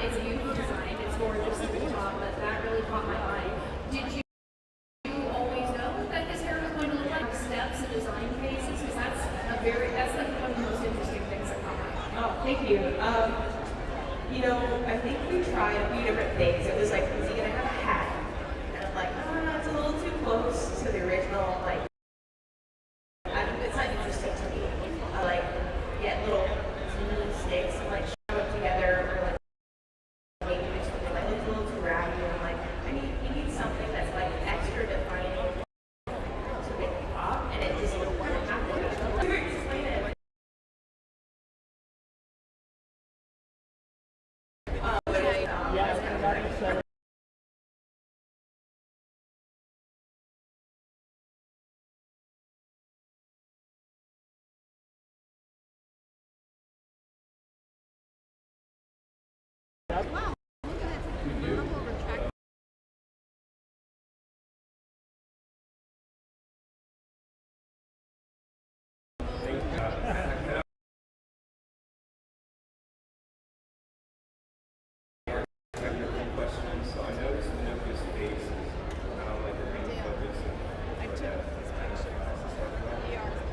it's a beautiful design, it's gorgeous at the top, but that really caught my eye. Did you always know that his hair was going to look like steps and design phases? Because that's like one of the most interesting things that caught my eye. Oh, thank you. You know, I think we tried a few different things. It was like, is he gonna have a hat? And I'm like, oh, it's a little too close to the original. Like, I mean, it's not interesting to me. I like get little teeny sticks and like shove them together, or like maybe do something like looks a little too raggy. And I'm like, you need something that's like extra defining to make it pop, and it just looks like happy. Explain it. So I noticed Pinocchio's face is kind of like the main focus of like Spanish classes.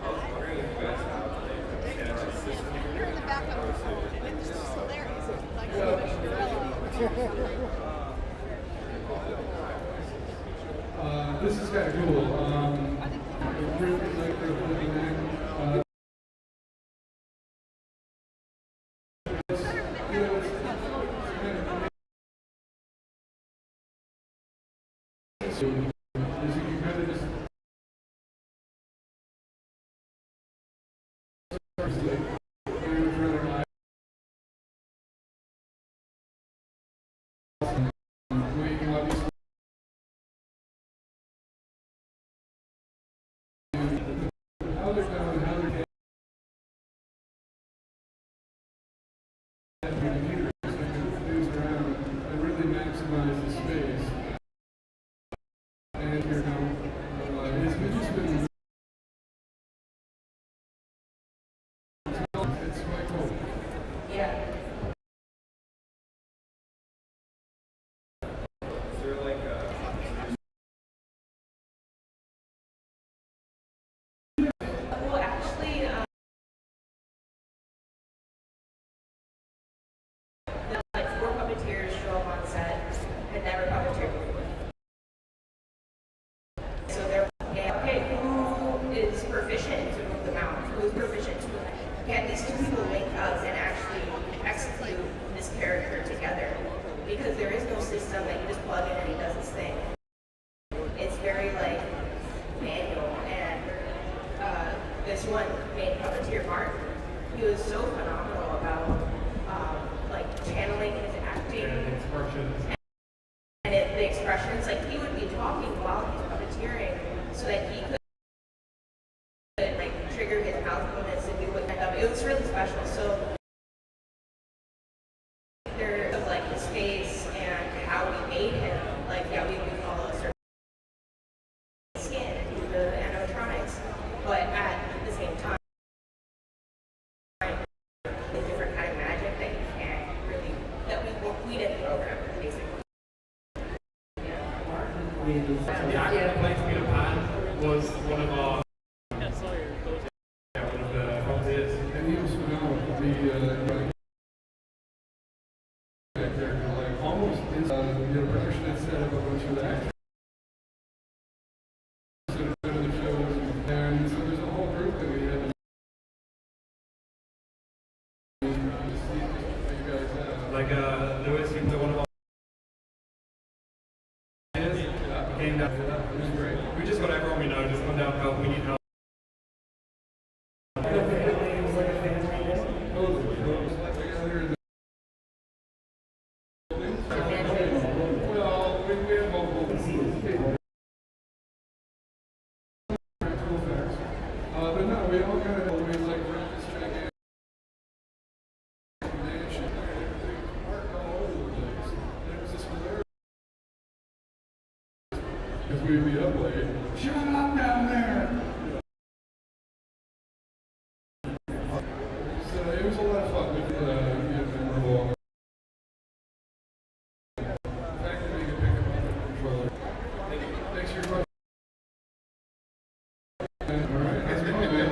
I was wondering if you guys have like a standardized system for You're in the back of the room, and it's just hilarious. It's like so much This is kind of cool. So, you kind of just how they're going, how they're computers moves around and really maximize the space. And you know, it's just been it's quite cool. Yeah. Is there like Well, actually, like 4 puppeteers show up on set and never puppeteered before. So they're okay, who is proficient to move the mouth? Who's proficient to can these 2 people link up and actually execute this character together? Because there is no system that you just plug in and he does his thing. It's very like manual, and this one main puppeteer, Mark, he was so phenomenal about like channeling his acting and the expressions. Like he would be talking while he's puppeteering, so that he could like trigger his mouth movements and do what kind of. It was really special. So there's like his face and how we made him. Like we would follow a certain skin and do the animatronics, but at the same time, a different kind of magic that you can't really we didn't program basically. The actor that played Peter Pan was one of of our one of the puppeteers. And he was phenomenal. Like almost production had set up a bunch of actors. And so there's a whole group that we had to like Lewis, even though one of our came down. It was great. We just got everyone we know, just come down, help, we need help. But no, we all kind of always like just check in. There's this hilarious. Because we'd be up late. Shut up down there! So it was a lot of fun. Memorable. In fact, we could pick up the controller. Thanks for your question. All right, how's it going, man?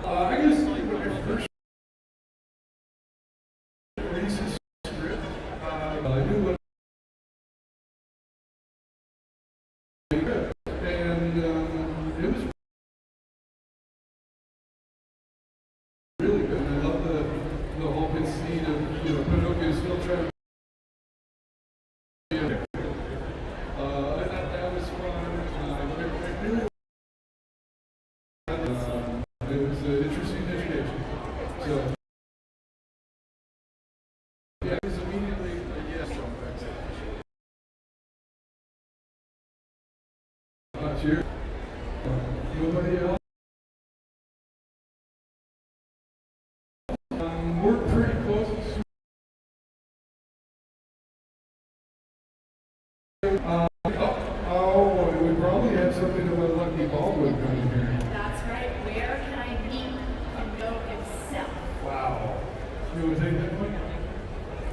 I guess like when I first Reese's script, I knew what and it was really good. And I love the whole conceit of Pinocchio still trying to. That was fun. It was an interesting education. So, yeah, it was immediately a yes on that. Cheers. Nobody else? We're pretty close. We probably have something about Lucky Baldwin coming here. That's right. Where can I meet Pinocchio himself? Wow. You want to take that one?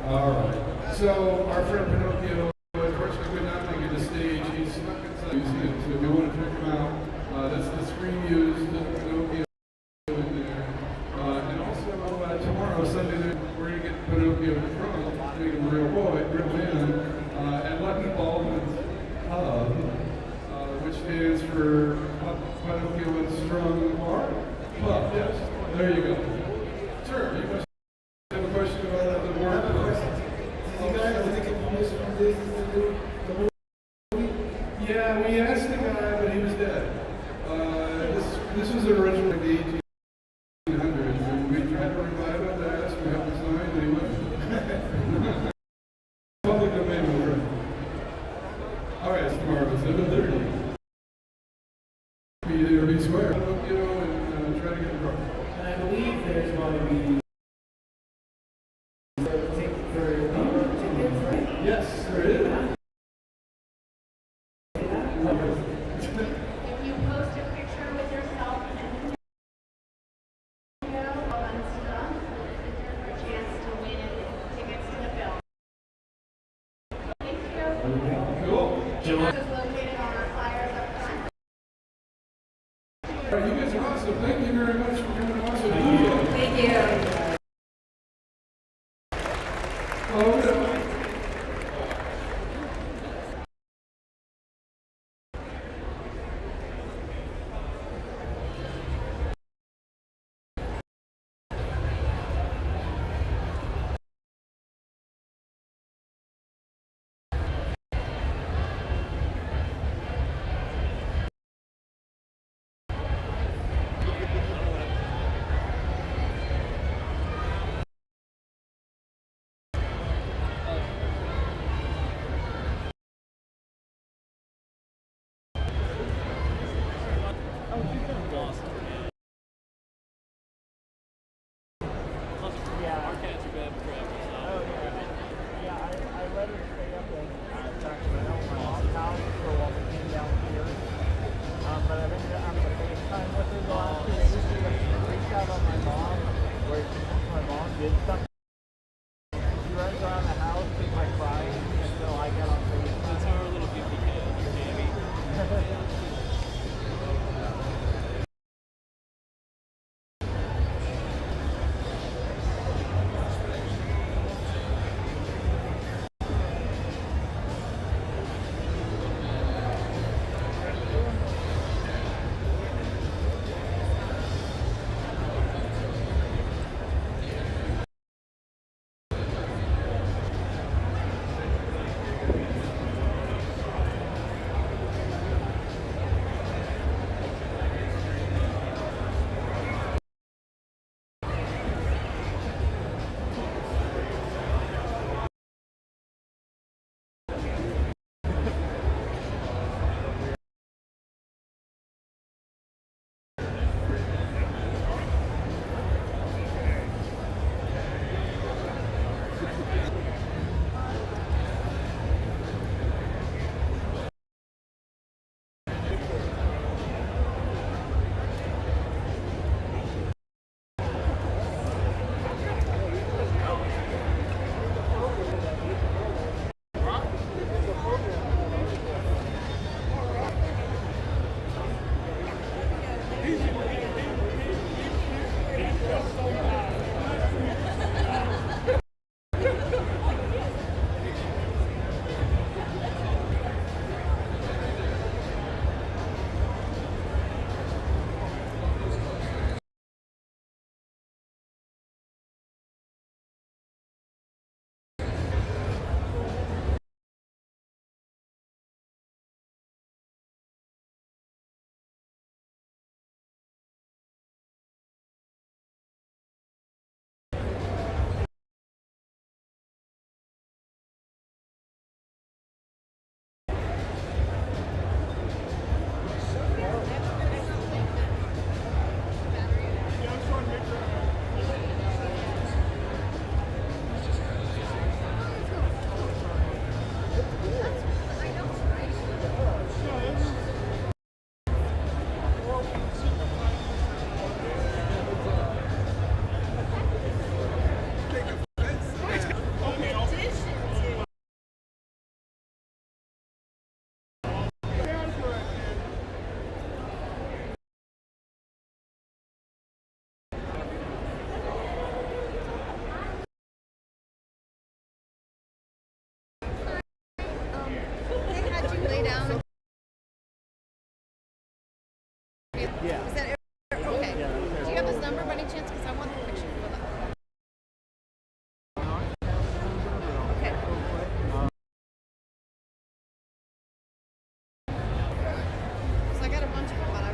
All right. So, our friend Pinocchio, unfortunately, could not make it to stage. He's stuck inside the museum. So, if you want to check him out, that's the screen used Pinocchio in there. And also, tomorrow, Sunday, we're going to get Pinocchio drunk, make him a real boy, real man, at Lucky Baldwin's Pub, which stands for Pinocchio and Strong Bar Pub. Yes, there you go. Sure, you must have a question about the word. Did you guys take a permission from this to do the movie? Yeah, we asked the guy, but he was dead. This was originally the 1800s, and we tried to revive it, to ask him to help us sign, but he wouldn't. Public domain over. All right, it's tomorrow at 7:30. Be there, be square. And try to get drunk. And I believe there's going to be tickets, right? Yes, there is. If you post a picture with yourself and Pinocchio on stuff, there's a chance to win tickets to the film. Thank you. Cool. July is located on our flyers up front. All right, you guys are awesome. Thank you very much for coming to watch it. Thank you. Oh, yeah. She runs around the house just like crying. me? Yeah. Is that okay? Do you have his number by any chance? Because I want the picture for that. Okay. Because I got a bunch of them, but I.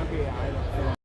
Okay, I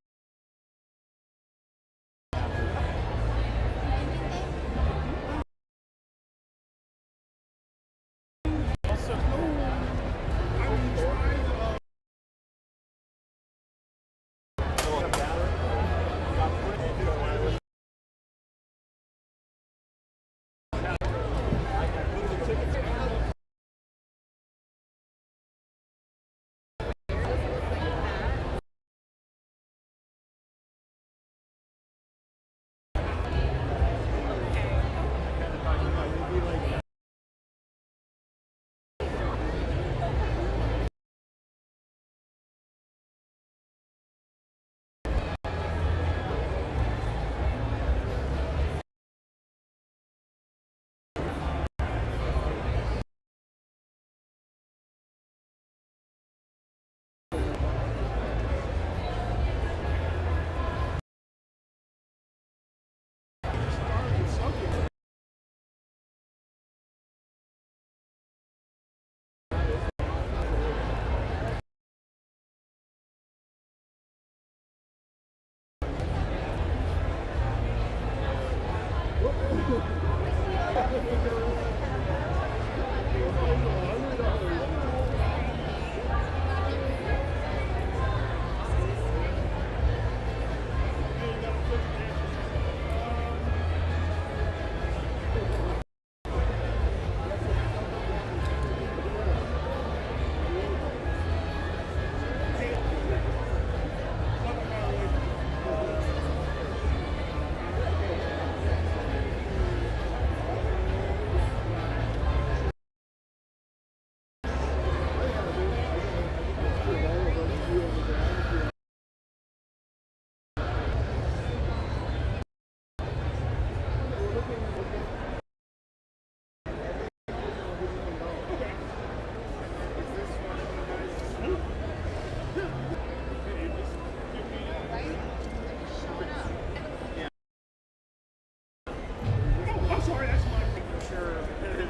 I'm sorry, that's my picture.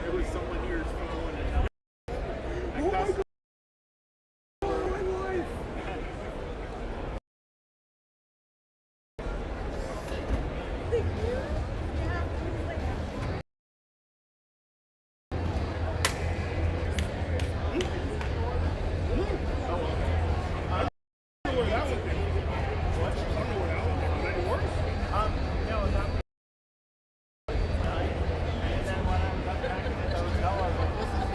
It was someone here's phone. Oh my God. Oh my life.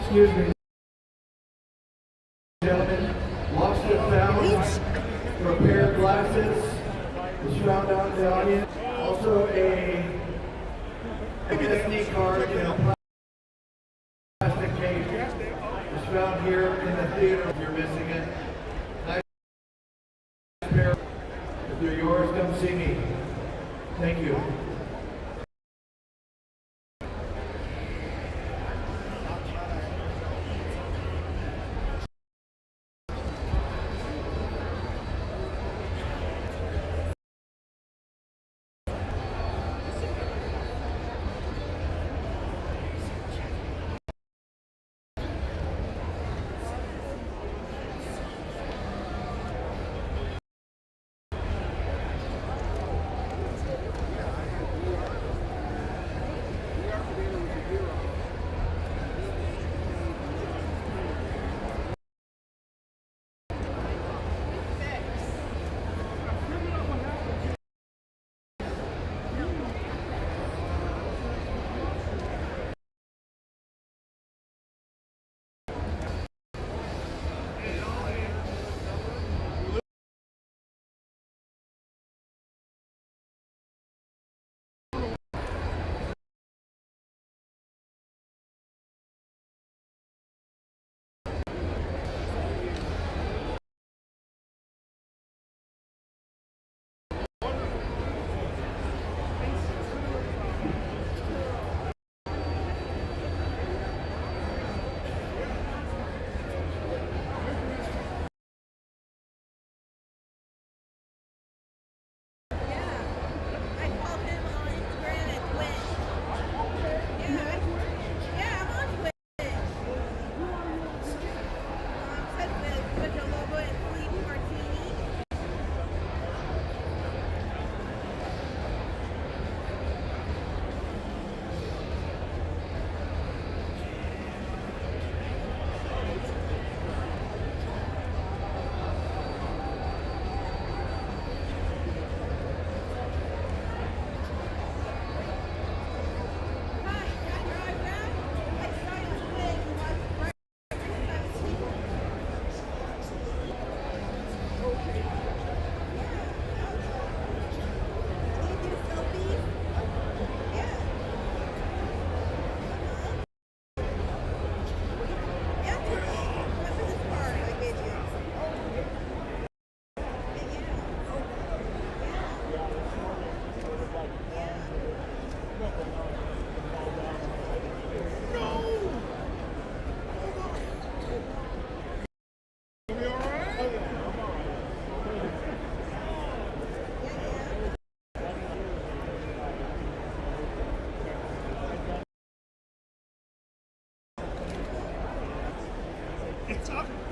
Excuse me, gentlemen. Lost and found. Repair glasses. Was found out in the audience. Also a SD card in a plastic case. Was found here in the theater. If you're missing it. Nice pair. If they're yours, come see me. Thank you.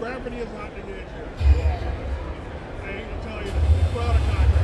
Gravity is not the issue. I ain't gonna tell you, the crowd of contractors.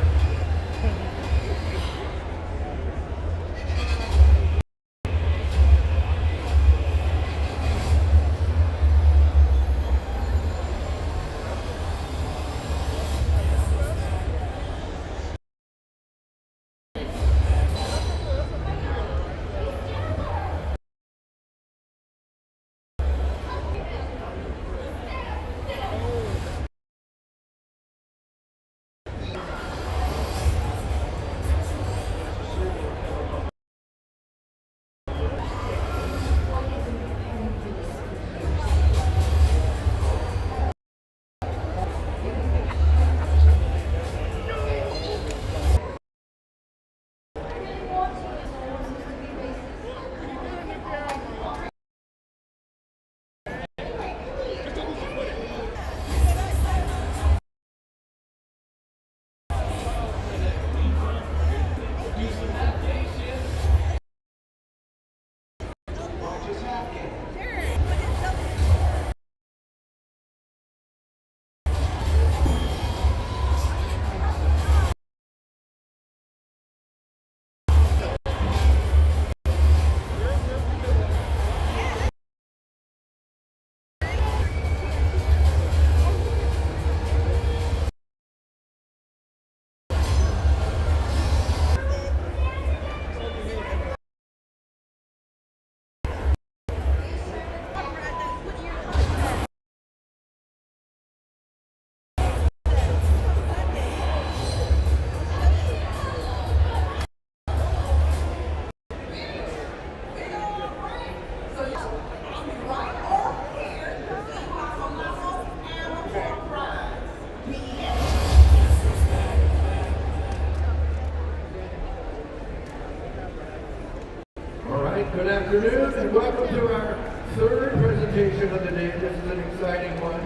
Good afternoon and welcome to our third presentation of the day. This is an exciting one.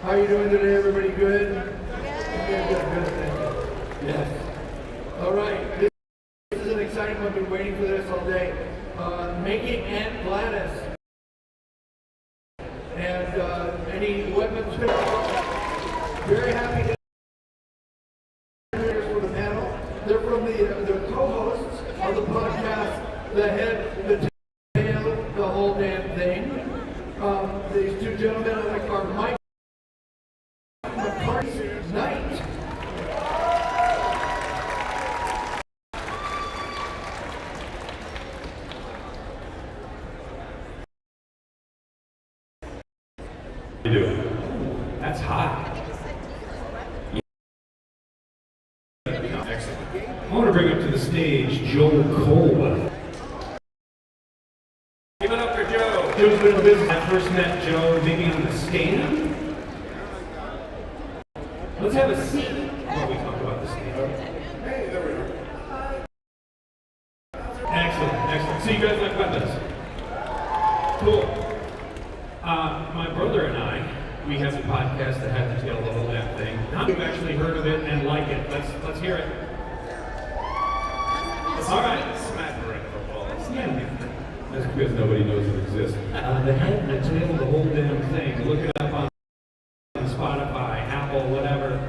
How are you doing today, everybody? Good? Yeah, good, thank you. Yes. All right, this is an exciting one. I've been waiting for this all day. Making Aunt Gladys. And any weapons? Very happy to for the panel. They're from the co-hosts of the podcast, The Head, the Tail, the Whole Damn Thing. These two gentlemen are Mike McCarthy Knight. How you doing? That's hot. Excellent. I want to bring up to the stage Joe Cole. Give it up for Joe. Joe's been in business. I first met Joe maybe on the stand. Let's have a seat while we talk about the stand. Hey, there we go. Excellent, excellent. So you guys like weapons? Cool. My brother and I, we have a podcast that had the tail, the whole damn thing. Now you've actually heard of it and like it. Let's hear it. All right. Smack right in the balls. Yeah. That's because nobody knows it exists. The head, the tail, the whole damn thing. Look it up on Spotify, Apple, whatever.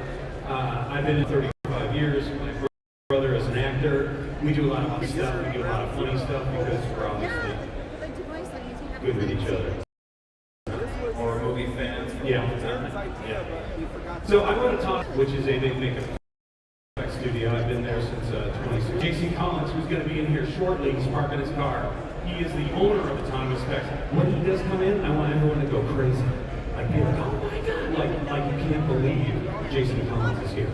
I've been in 35 years. My brother is an actor. We do a lot of fun stuff. We do a lot of funny stuff because we're obviously good with each other. Or movie fans. Yeah. So I want to talk, which is a big makeup studio. I've been there since 26. Jason Collins, who's going to be in here shortly, he's parking his car. He is the owner of Autonomous Specs. When he does come in, I want everyone to go crazy. Like, be like, oh my God, like you can't believe Jason Collins is here.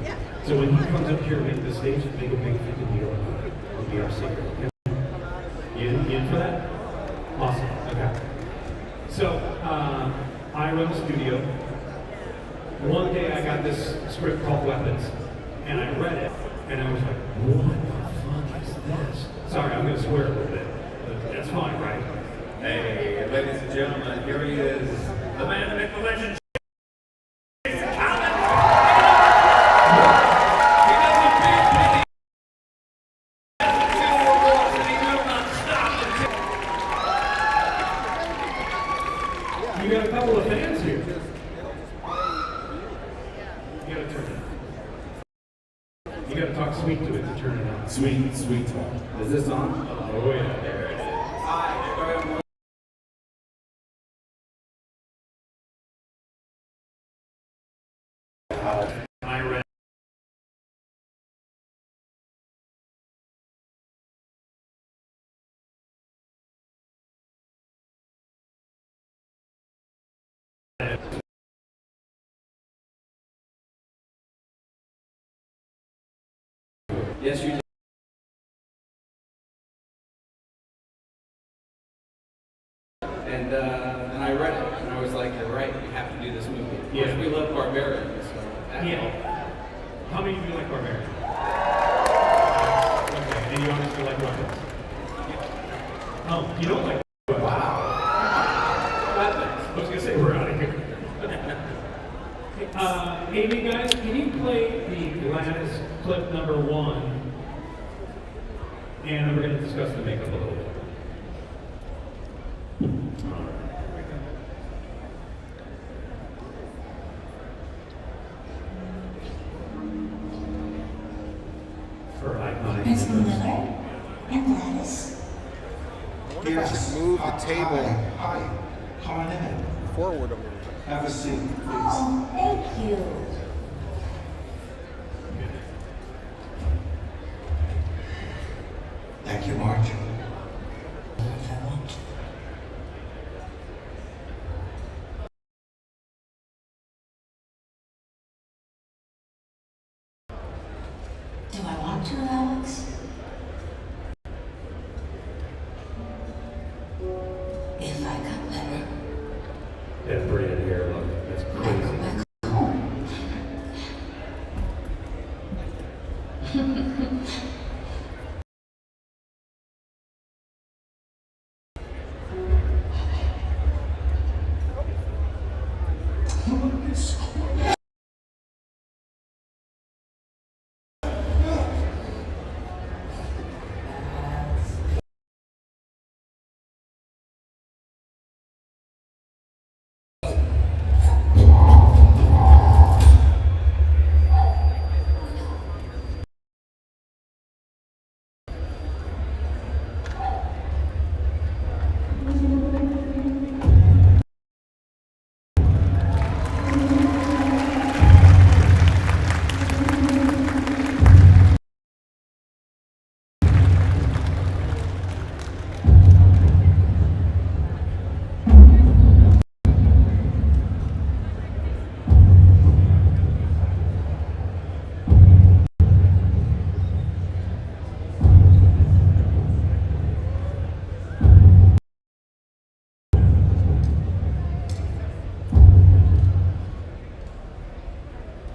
So when he comes up here and the stage, make a big freaking deal about it. It'll be our secret. Okay? You in for that? Awesome. Okay. So, I run the studio. One day I got this script called Weapons, and I read it, and I was like, what the fuck is this? Sorry, I'm going to swear a little bit, but that's fine, right? Hey, ladies and gentlemen, here he is, the man, the myth, the legend, Jason Collins! He doesn't beat and he will not stop until... You got a couple of fans here. Sweet, sweet talk. Is this on? Oh yeah, there it is. Hi, I read. Yes, you did. And I read it, and I was like, you're right, we have to do this movie. Of course, we love Barbarians. So yeah. How many of you like Barbarians? Okay, and you honestly like weapons? Oh, you don't like weapons? Wow. Weapons. I was going to say, we're out of here. Amy, guys, can you play the Gladys clip number 1? And we're going to discuss the makeup a little bit. Principal Miller and Gladys. I wonder if I should move the table forward a little bit. Have a seat, please. Oh, thank you. Thank you, Marge. Do I want to, Alex? If I got better. That braided hair look, that's crazy.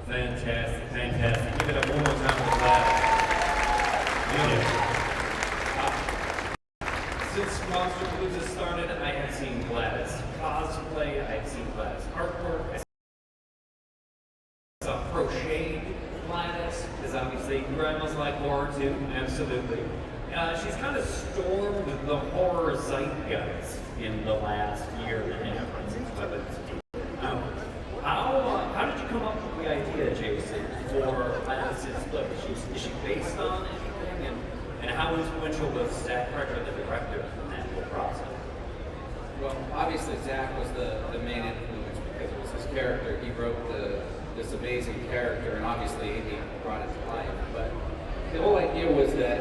Fantastic, fantastic. Give it up one more time for Gladys. Since Monsterpalooza started, I have seen Gladys cosplay, I have seen Gladys artwork, I saw crocheted Gladys, because obviously grandmas like horror too, absolutely. She's kind of stormed the horror zeitgeist in the last year and a half. How did you come up with the idea, Jason, for Gladys's look? Is she based on anything? And how influential was Zach Kreger, the director, in that whole process? Well, obviously Zach was the main influence because it was his character. He wrote this amazing character, and obviously Amy brought it to life. But the whole idea was that,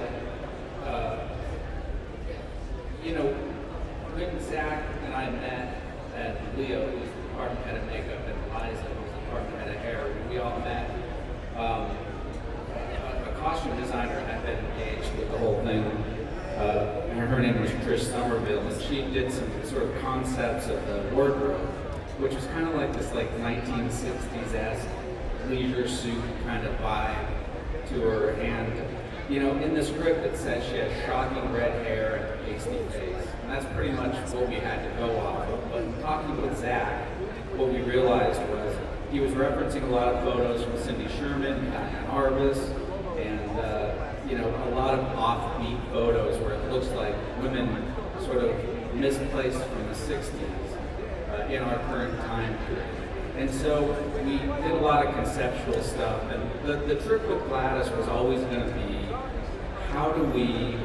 when Zach and I met, and Leo, who's the department head of makeup, and Liza, who's the department head of hair, we all met. A costume designer had been engaged with the whole thing. Her name was Trish Somerville, and she did some sort of concepts of the wardrobe, which was kind of like this 1960s-esque leisure suit kind of vibe to her. And in the script it says she has shocking red hair and a pasty face, and that's pretty much what we had to go off of. But in talking with Zach, what we realized was he was referencing a lot of photos from Cindy Sherman, Diane Arbus, and a lot of offbeat photos where it looks like women sort of misplaced from the 60s in our current time period. And so we did a lot of conceptual stuff, and the trick with Gladys was always going to be how do we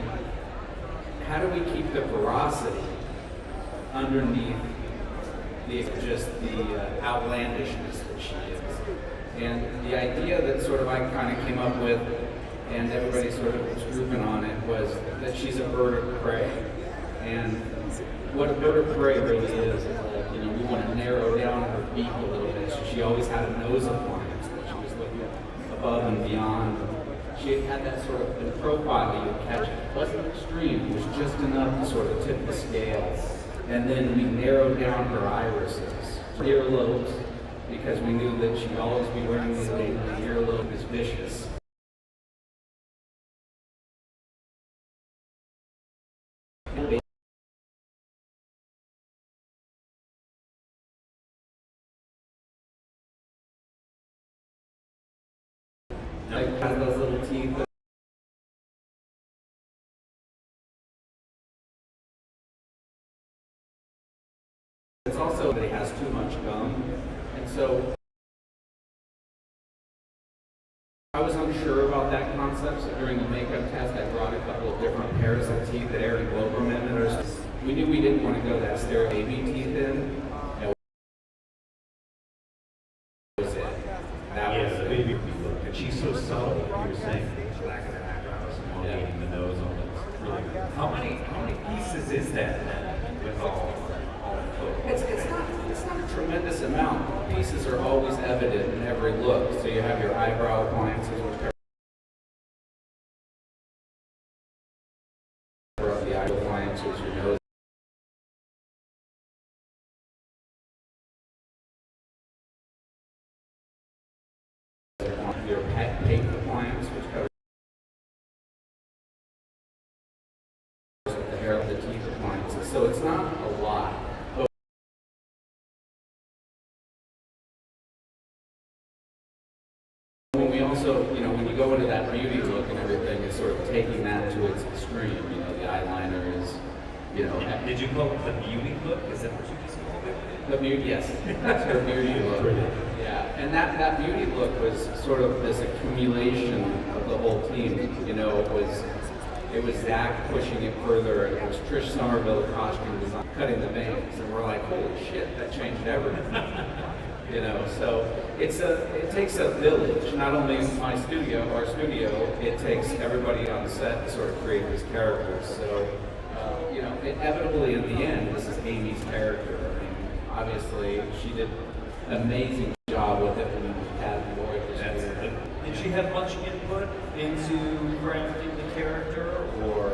keep the veracity underneath the outlandishness that she is? And the idea that sort of I kind of came up with, and everybody sort of was grouping on it, was that she's a bird of prey. And what a bird of prey really is like, you know, we want to narrow down her beak a little bit. So she always had a nose appliance that she was looking above and beyond. She had that sort of in profile you would catch. It wasn't extreme, it was just enough to sort of tip the scale. And then we narrowed down her irises, earlobes, because we knew that she'd always be wearing these things. The earlobe is vicious. Like kind of those little teeth. It's also that he has too much gum, and so I was unsure about that concept. So during the makeup test, I brought a couple of different pairs of teeth that Aaron Globerman and we knew we didn't want to go that stereo baby teeth in. That was it. That was the baby look. And she's so subtle. You were saying black in the background, elongating the nose on this. Really good. How many pieces is that with all It's not a tremendous amount. Pieces are always evident in every look. So you have your eyebrow appliances, which cover up the eye appliances, your nose. Your pate appliance, which covers the hair of the teeth appliances. So it's not a lot. We also, you know, when you go into that beauty look and everything, it's sort of taking that to its extreme. You know, the eyeliner is, you know. Did you call it the beauty look? Is that what you just called it? The beauty, yes. That's her beauty look. Yeah, and that beauty look was sort of this accumulation of the whole team. You know, it was Zach pushing it further, and it was Trish Somerville, the costume design, cutting the bangs, and we're like, holy shit, that changed everything. You know, so it takes a village. Not only our studio, it takes everybody on the set to sort of create these characters. So, you know, inevitably in the end, this is Amy's character. I mean, obviously, she did an amazing job with it when Pat and Lloyd was here. Did she have much input into crafting the character, or?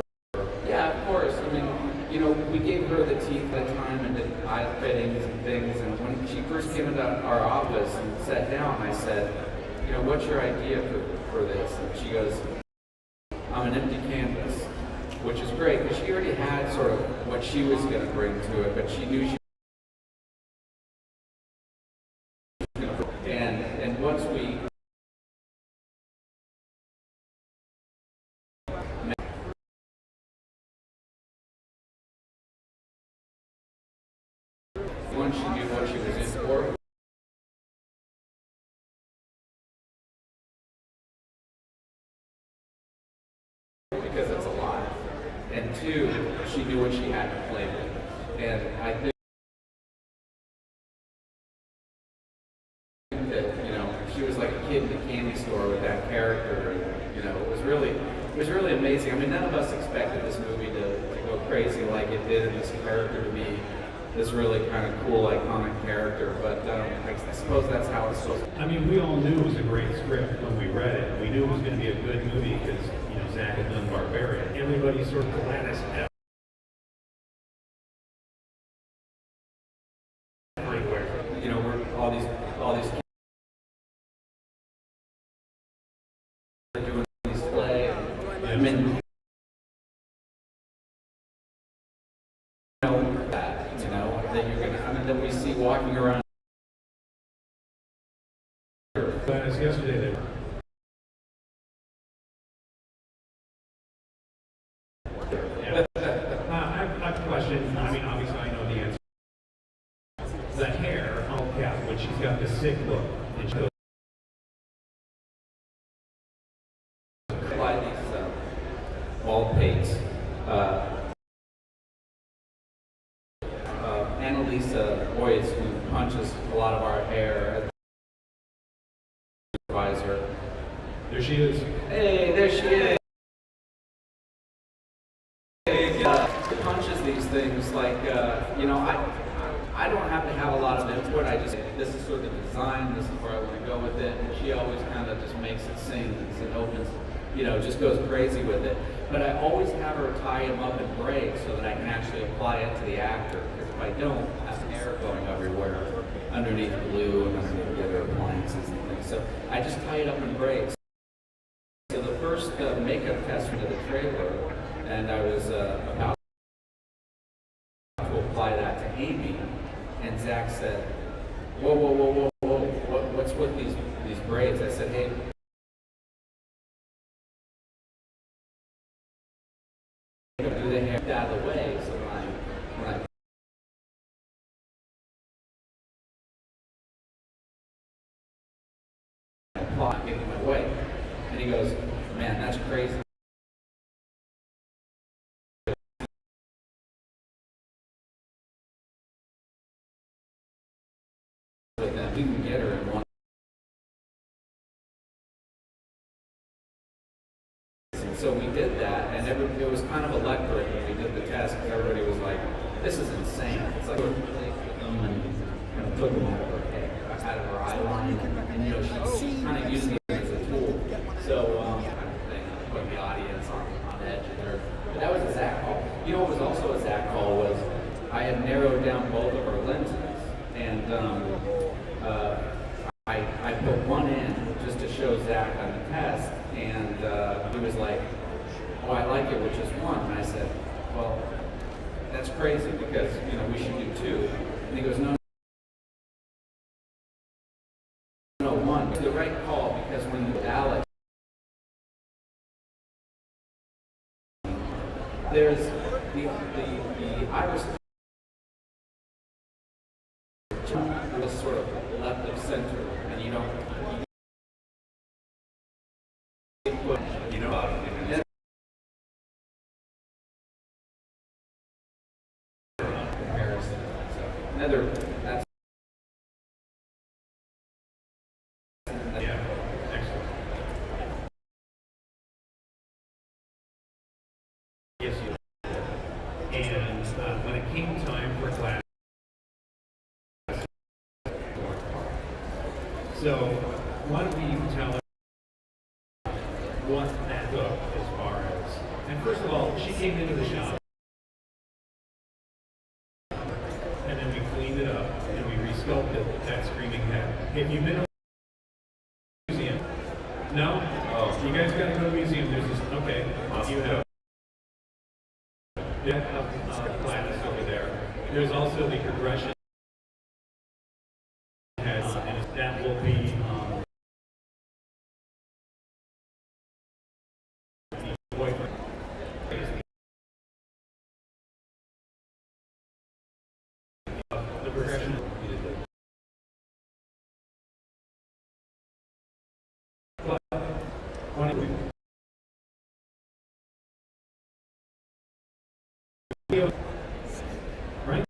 Yeah, of course. I mean, you know, we gave her the teeth at the time and did eye fittings and things. And when she first came into our office and sat down, I said, you know, what's your idea for this? And she goes, I'm an empty canvas, which is great because she already had sort of what she was going to bring to it, but she knew she and once we once she knew what she was in for, because it's a lot, and two, she knew what she had to play with, and I think that, you know, she was like a kid in the candy store with that character, and, you know, it was really amazing. I mean, none of us expected this movie to go crazy like it did, and this character to be this really kind of cool, iconic character, but I suppose that's how it's supposed to be. I mean, we all knew it was a great script when we read it. We knew it was going to be a good movie because, you know, Zach had done Barbarian. Everybody sort of glad us everywhere. You know, we're all these kids are doing these play. I mean, that you're gonna, I mean, that we see walking around. As yesterday, they were. Yeah. I have a question. I mean, obviously, I know the answer. The hair on Cap, when she's got the sick look, and she goes. Pates. Annalisa Boyce, who punches a lot of our hair, supervisor. There she is. Hey, there she is. Punches these things like, you know, I don't have to have a lot of input. I just, this is sort of the design, this is where I want to go with it. And she always kind of just makes it sing and opens, you know, just goes crazy with it. But I always have her tie him up in braids so that I can actually apply it to the actor. Because if I don't, I have hair going everywhere underneath glue and underneath the other appliances and things. So I just tie it up in braids. So the first makeup test for the trailer, and I was about to apply that to Amy, and Zach said, whoa, whoa, whoa, whoa, whoa, what's with these braids? I said, hey, do the hair out of the way, so when I apply, getting my way. And he goes, man, that's crazy. But then we can get her in one. And so we did that, and it was kind of electric when we did the test, because everybody was like, this is insane. It's like, and kind of took them out of her hair, out of her eyeline, and you know, she's kind of using it as a tool. So, kind of thing, put the audience on edge of her. But that was a Zach call. You know what was also a Zach call was, I had narrowed down both of our lenses, and I put one in just to show Zach on the test, and he was like, oh, I like it with just one. And I said, well, that's crazy because, you know, we should do two. And he goes, no, one. It's the right call because when you Alex, there's the iris was sort of left of center, and you don't. You know, comparison. Another. That's. Yeah. Excellent. Yes, you. And when it came time for class. So, why don't you tell her what that took as far as, and first of all, she came into the shop, and then we cleaned it up, and we resculpted that screaming head. Have you been to a museum? No? Oh. You guys gotta go to the museum, there's this, okay, you have Gladys over there. There's also the progression head, and that will be the boyfriend. The progression. But right?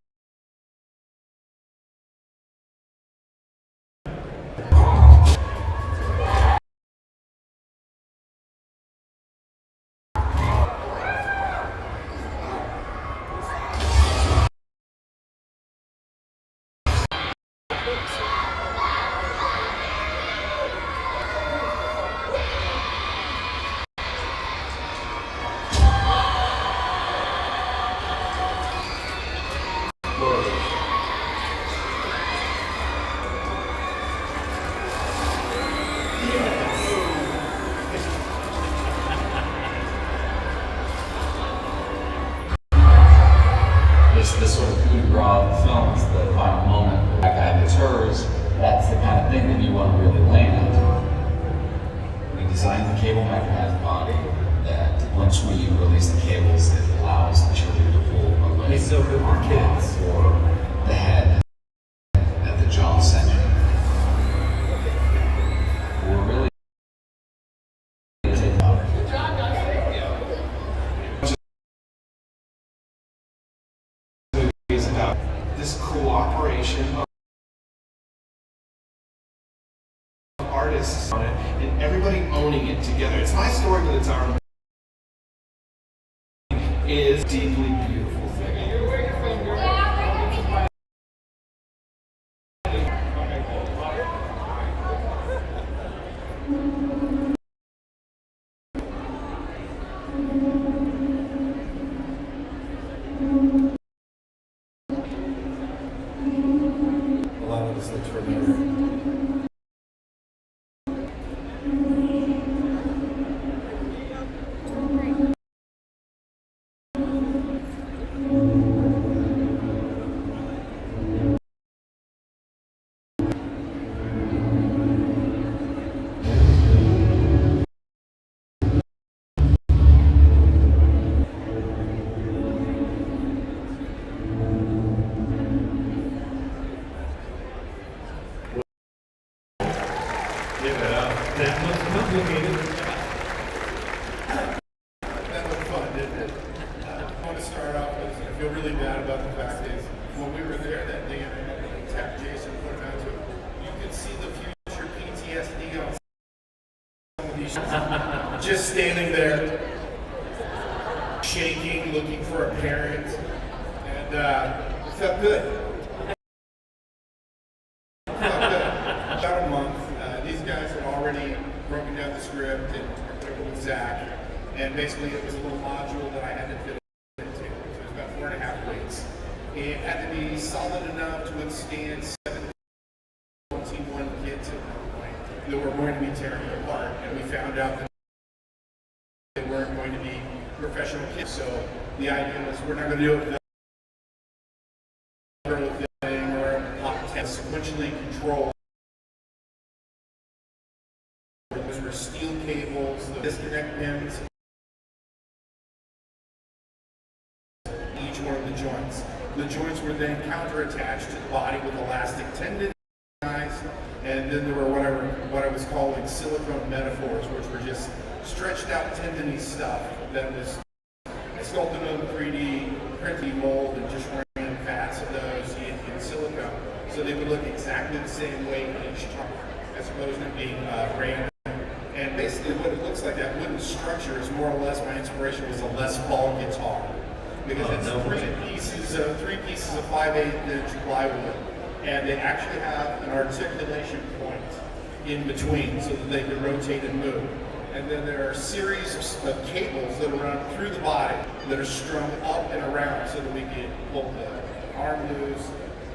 This sort of coup de grace film is the final moment. That guy that's hers, that's the kind of thing that you want to really land. We designed the cable mechanized body that once we release the cables, it allows the cheerleader to pull away. He's so good for kids. For the head at the jaw center. We're really taking out. this cooperation of artists on it and everybody owning it together. It's my story, but it's our is deeply beautiful thing. Where are you from, girl? A lot of this looks familiar. That looks complicated. That was fun, didn't it? I want to start off with, I feel really bad about the fact is, when we were there that day and I had to tap Jason, put him out to it, you could see the future PTSD on some of these just standing there, shaking, looking for a parent, and it felt good. About a month, these guys had already broken down the script and worked with Zach, and basically it was a little module that I had to fit into. So it was about 4.5 weeks. It had to be solid enough to withstand 71 kids at one point that were going to be tearing it apart, and we found out that they weren't going to be professional kids. So the idea was we're not going to do it thing or a hot test, sequentially controlled. Those were steel cables, the disconnect pins, each one of the joints. The joints were then counter-attached to the body with elastic tendons, and then there were what I was calling silicone metaphors, which were just stretched out tendony stuff that was sculpted on 3D printing mold and just ran fats of those in silicone, so they would look exactly the same way each time, as opposed to being random. And basically what it looks like, that wooden structure is more or less, my inspiration was a Les Paul guitar. Because it's three pieces of 5/8" plywood. And they actually have an articulation point in between so that they can rotate and move. And then there are a series of cables that run through the body that are strung up and around so that we can pull the arm loose,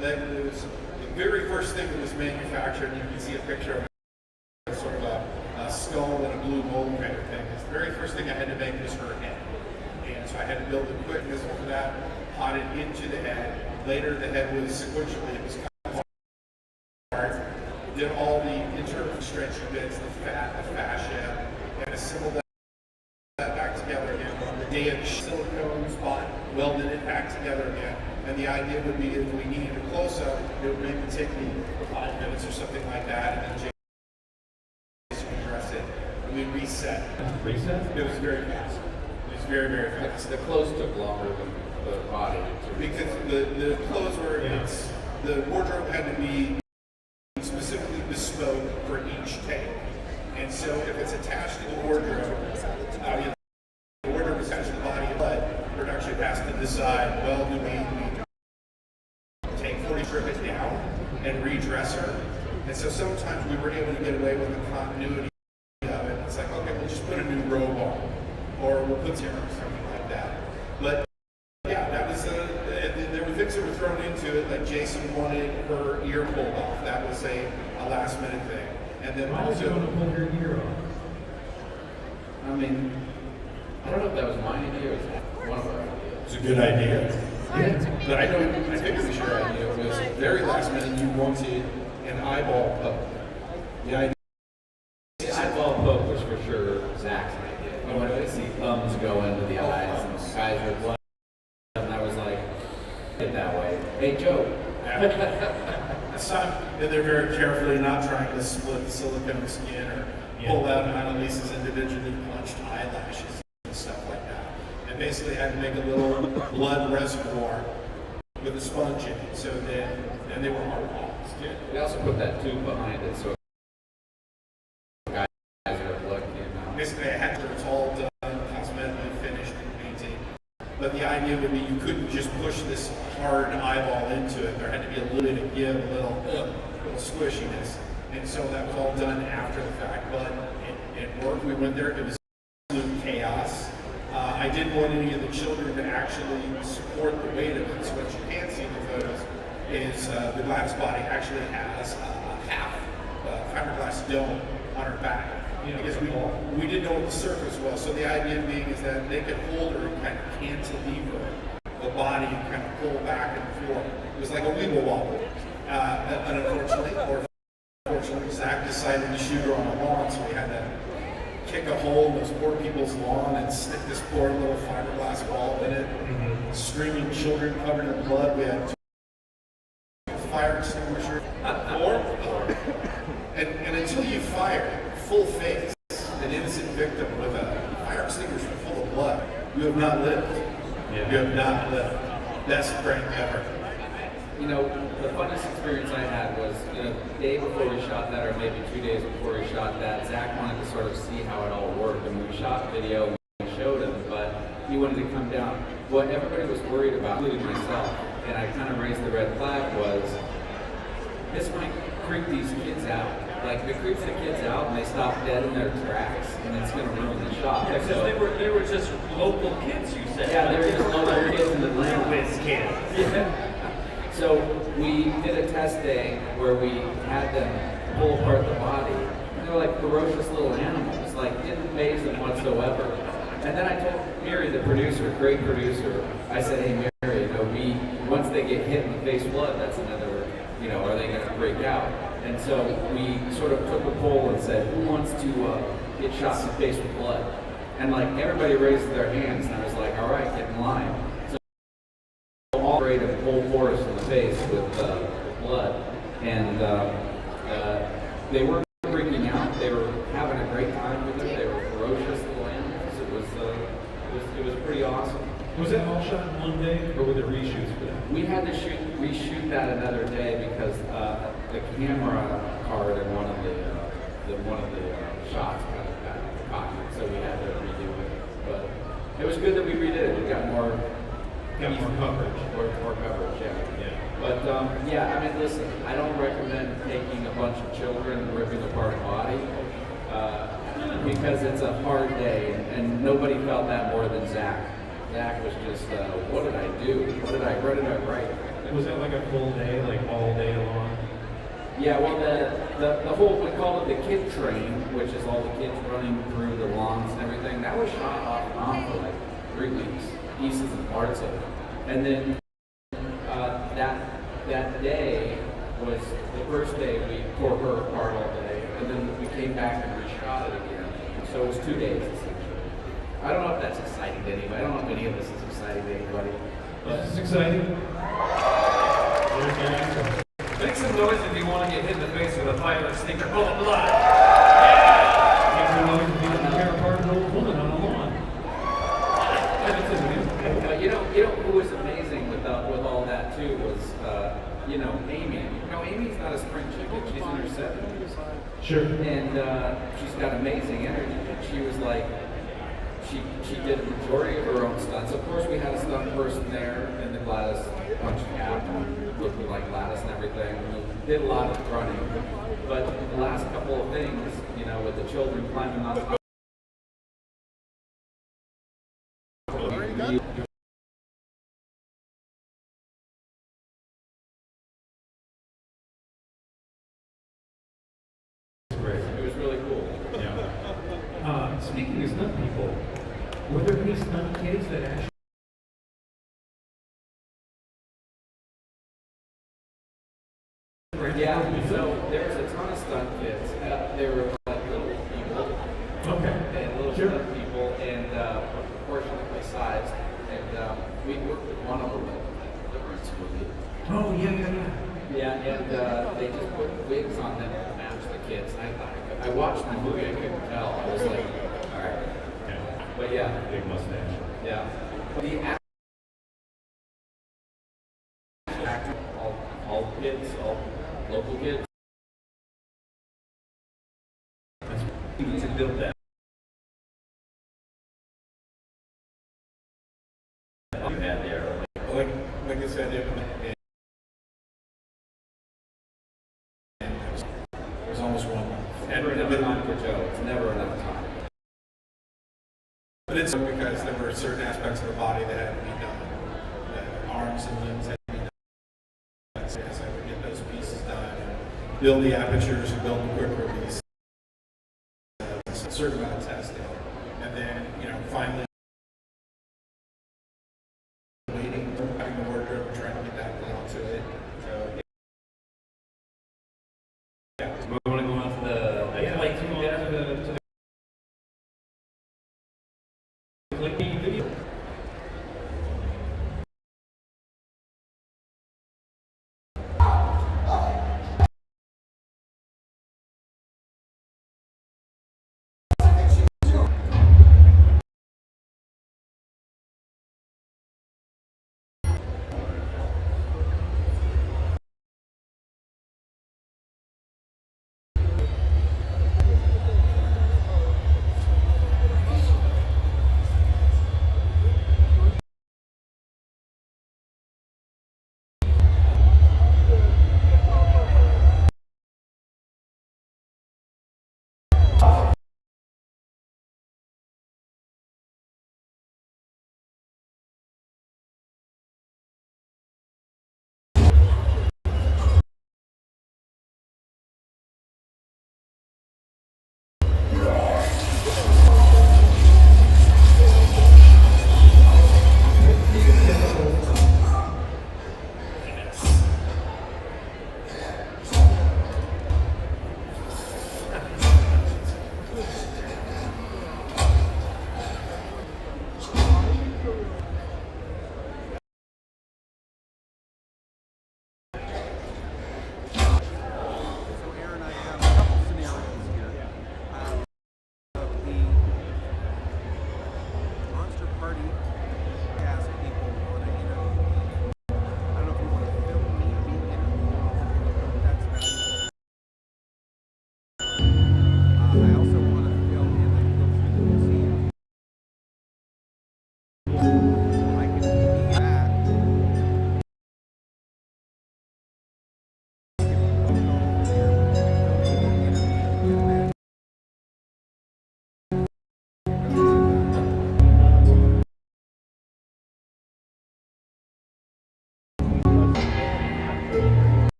leg loose. The very first thing that was manufactured, you can see a picture of it, sort of a skull and a blue mold kind of thing. It's the very first thing I had to make was her head. And so I had to build the quick missile for that, pot it into the head. Later the head was sequentially, it was cut apart, did all the internal stretchy bits, the fat, the fascia, and assembled that back together again. On the day of the silicone spot, welded it back together again. And the idea would be if we needed a close-up, it would maybe take me 5 minutes or something like that, and then Jason would dress it, and we'd reset. Reset? It was very fast. It was very, very fast. The clothes took longer than the body. Because the clothes were, the wardrobe had to be specifically bespoke for each take. And so if it's attached to the wardrobe, the wardrobe is attached to the body, but production has to decide, well, do we take 40, strip it down and redress her? And so sometimes we were able to get away with the continuity of it. It's like, okay, we'll just put a new robe on, or we'll put zero, something like that. But yeah, that was there were things that were thrown into it, like Jason wanted her ear pulled off. That was a last minute thing. And then why also, did you want to pull your ear off? I mean, I don't know if that was my idea or one of our ideas. It's a good idea. Yeah. But I think it was your idea. It was very last minute. You wanted an eyeball poke. The idea. The eyeball poke was for sure Zach's idea. I wanted to see thumbs go into the eyes, and guys were blood. And I was like, it that way. Hey, Joe. And they're very carefully not trying to split the silicone skin or pull out Annalise's individually punched eyelashes and stuff like that. And basically had to make a little blood reservoir with a sponge in it. So then, and they were hard balls too. We also put that tube behind it so guys are blood came out. Basically, it's all done, cosmetically finished and painted. But the idea would be you couldn't just push this hard eyeball into it. There had to be a little bit of give, a little squishiness. And so that was all done after the fact. But it worked. We went there. It was absolute chaos. I didn't want any of the children to actually support the weight of it. So what you can see in the photos is the Gladys body actually has a half fiberglass dome on her back. Because we didn't know what the surface was. So the idea being is that they could hold her and kind of cantilever the body and kind of pull back and forth. It was like a wiggle wobble. And unfortunately, or fortunately, Zach decided to shoot her on a lawn, so we had to kick a hole in those poor people's lawn and stick this poor little fiberglass bulb in it. Screaming children covered in blood. We had two fire extinguishers. And until you fire full face an innocent victim with a fire extinguisher full of blood, you have not lived. You have not lived. Best prank ever. You know, the funnest experience I had was, you know, the day before we shot that, or maybe 2 days before we shot that, Zach wanted to sort of see how it all worked. And we shot video, we showed him, but he wanted to come down. What everybody was worried about, including myself, and I kind of raised the red flag, was this might creep these kids out. Like, if it creeps the kids out and they stop dead in their tracks, and it's going to ruin the shot. Yeah, because they were just local kids, you said. Yeah, they were just local kids in Atlanta. Whiz kids. Yeah. So we did a test day where we had them pull apart the body. And they were like ferocious little animals, like didn't faze them whatsoever. And then I told Mary, the producer, great producer, I said, hey Mary, you know, once they get hit in the face blood, that's another, you know, are they going to break out? And so we sort of took a poll and said, who wants to get shot in the face with blood? And like everybody raised their hands, and I was like, all right, get in line. So all afraid of full force in the face with blood, and they weren't freaking out. They were having a great time with it. They were ferocious little animals. It was pretty awesome. Was that all shot in one day, or were there reshoots for that? We had to reshoot that another day because the camera card in one of the shots kind of got cocked, so we had to redo it. But it was good that we redid it. We got more coverage. More coverage, yeah. But yeah, I mean, listen, I don't recommend taking a bunch of children and ripping apart a body because it's a hard day, and nobody felt that more than Zach. Zach was just, what did I do? What did I write? Was it like a full day, like all day long? Yeah, well, the whole, we call it the kid train, which is all the kids running through the lawns and everything. That was shot off and on for like 3 weeks, pieces and parts of it. And then that day was the first day we tore her apart all day, and then we came back and reshot it again. So it was 2 days essentially. I don't know if that's exciting to anybody. I don't know if any of this is exciting to anybody. But Is this exciting? Make some noise if you want to get hit in the face with a fire extinguisher full of blood. Make some noise if you want to tear apart an old woman on a lawn. But you know who was amazing with all that too was Amy. Amy's not a spring chicken. She's in her 70s. Sure. And she's got amazing energy. And she was like, she did a majority of her own stunts. Of course, we had a stunt person there in the Gladys punch cap, looking like Gladys and everything. We did a lot of running. But the last couple of things, with the children climbing on top. It was really cool. Yeah. Speaking of stunt people, were there any stunt kids that actually Yeah, so there was a ton of stunt kids. They were like little people. Okay. And little stunt people, and proportionately sized. And we worked with one of them in the Deliverance movie. Oh, yeah. Yeah, and they just put wigs on them to match the kids. And I watched the movie, I couldn't tell. I was like, all right. Yeah. But yeah. Big mustache. Yeah. The build that? You had there. Like I said, it was almost 1 month. Never enough time for Joe. It's never enough time. But it's because there were certain aspects of the body that had to be done. The arms and limbs had to be done. Yes, I would get those pieces done and build the apertures and build the quick release. A certain amount of testing. And then, finally waiting, having the wardrobe and trying to get that down to it. So, yeah. We want to go on to the, I'd like to go down to the clicky video.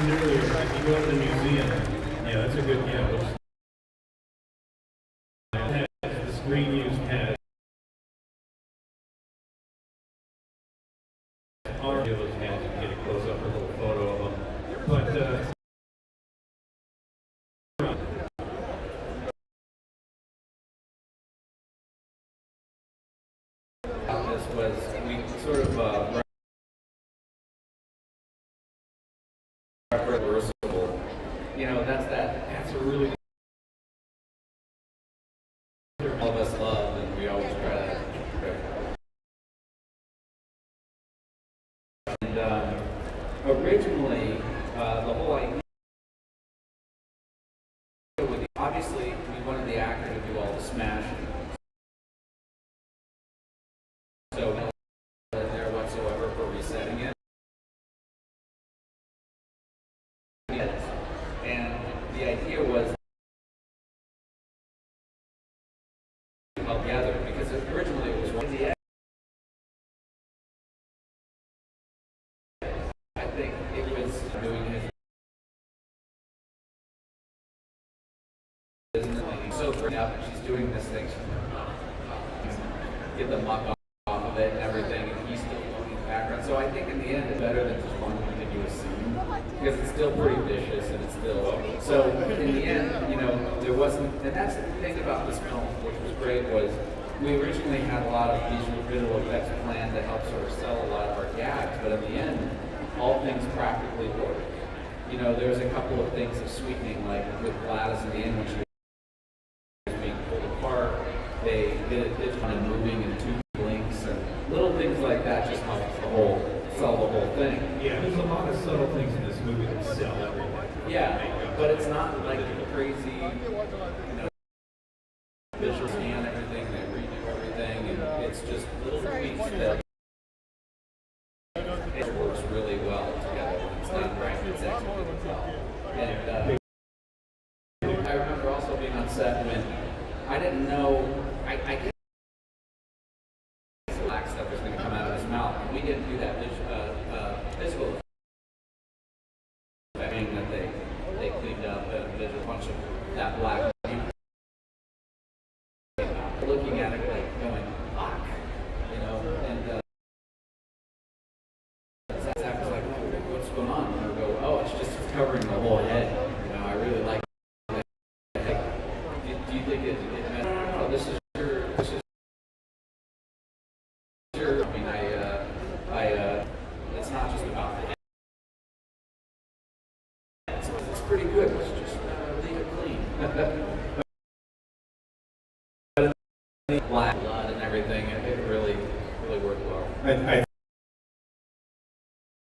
Earlier, if you go to the museum, yeah, that's a good campus. The screen use has our give us hands and get a close up or a little photo of them. But this was we sort of reversible. That's a really all of us love, and we always try to. And originally, the whole idea was obviously we wanted the actor to do all the smashing. So no there whatsoever for resetting it. And the idea was together because originally it was one idea. I think it was doing his business. So for now, she's doing this thing. Get the muck off of it and everything, and he's still looking background. So I think in the end, it's better than just one continuous scene because it's still pretty vicious and it's still. So in the end, there wasn't, and that's the thing about this film, which was great, was we originally had a lot of visual effects planned to help sort of sell a lot of our gags, but in the end, all things practically worked. There's a couple of things of sweetening, like with Gladys in the end when she Yeah, there's a lot of subtle things in this movie that sell everything. Yeah, but it's not like crazy, visual scan everything, they redo everything, and it's just little tweaks that it works really well together. It's not right, it's executed well. And I remember also being on set when I didn't know, I guess black stuff was going to come out of his mouth. We didn't do that physical thing that they cleaned up, and there's a bunch of that black. Looking at it like going, fuck, and Zach was like, what's going on? And I go, oh, it's just covering the whole head. I really like it. Do you think it meant, oh, this is your, I mean, it's not just about the head. It's pretty good. Let's just leave it clean. Black blood and everything, it really worked well. I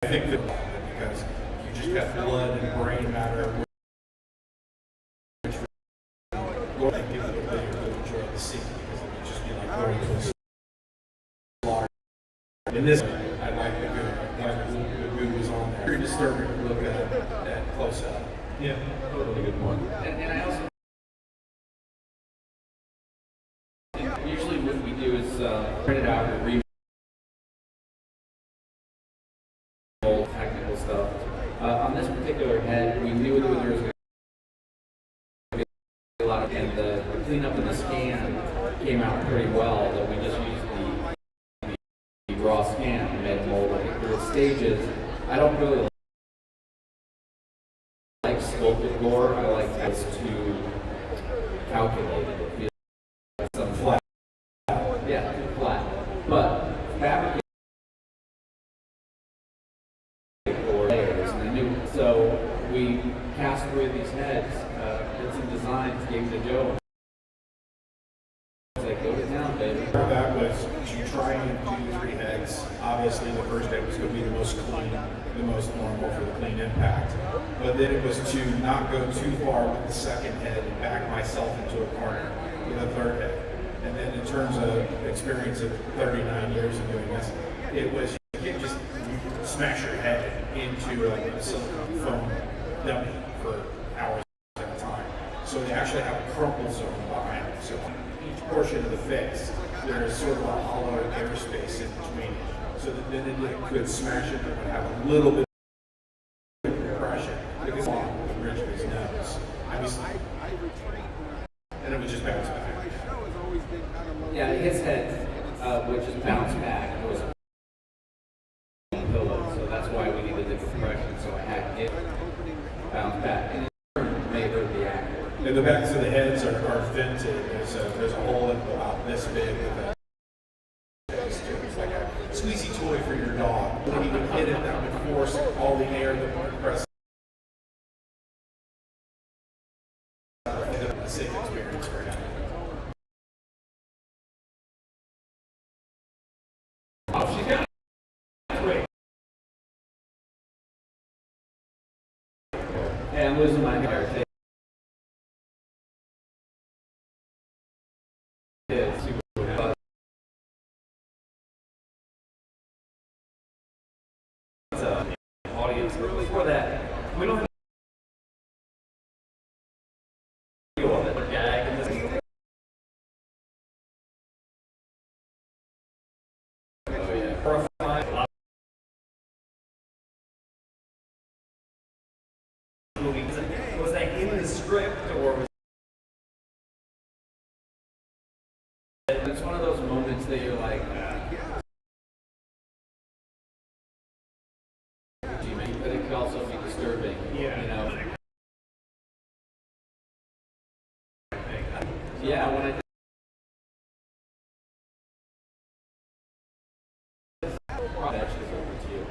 think that because you just got blood and brain matter, which would give you a bigger enjoy the scene because it would just be like going to a slaughter. In this, I like the good was on there. Very disturbing to look at that close up. Yeah, totally good point. And I also usually what we do is print it out and read technical stuff. On this particular head, we knew that there was going to be a lot of, and the cleanup and the scan came out pretty well. That we just used the raw scan and made a mold. I think there were stages. I don't really like sculpted gore. I like this too calculated. Some flat. Yeah, too flat. But fabricated or layers, and I knew. So we cast away these heads, did some designs, gave them to Joe. I was like, go to town, baby. That was to try and do 3 heads. Obviously, the first head was going to be the most clean, the most normal for the clean impact. But then it was to not go too far with the second head and back myself into a corner with a third head. And then in terms of experience of 39 years of doing this, it was you can't just smash your head into like a silicone foam dummy for hours at a time. So they actually have a crumple zone behind it. So each portion of the face, there is sort of a hollow airspace in between. So that then it could smash it and it would have a little bit of compression because along the bridge of his nose. And it would just bounce back. Yeah, his head would just bounce back. It was a pillow, so that's why we needed the compression. So I had it bounce back, and it made her the actor. And the backs of the heads are vented. There's a hole about this big with a. It's like a squeezy toy for your dog. When you would hit it, that would force all the air that would compress. A safe experience for him. Oh, she's got it. Wait. Hey, I'm losing my hair. Audience before that, we don't have gag in this. Oh yeah, horrifying. Was that in the script or was it's one of those moments that you're like, but it could also be disturbing. Yeah. Yeah, when I actually over to you.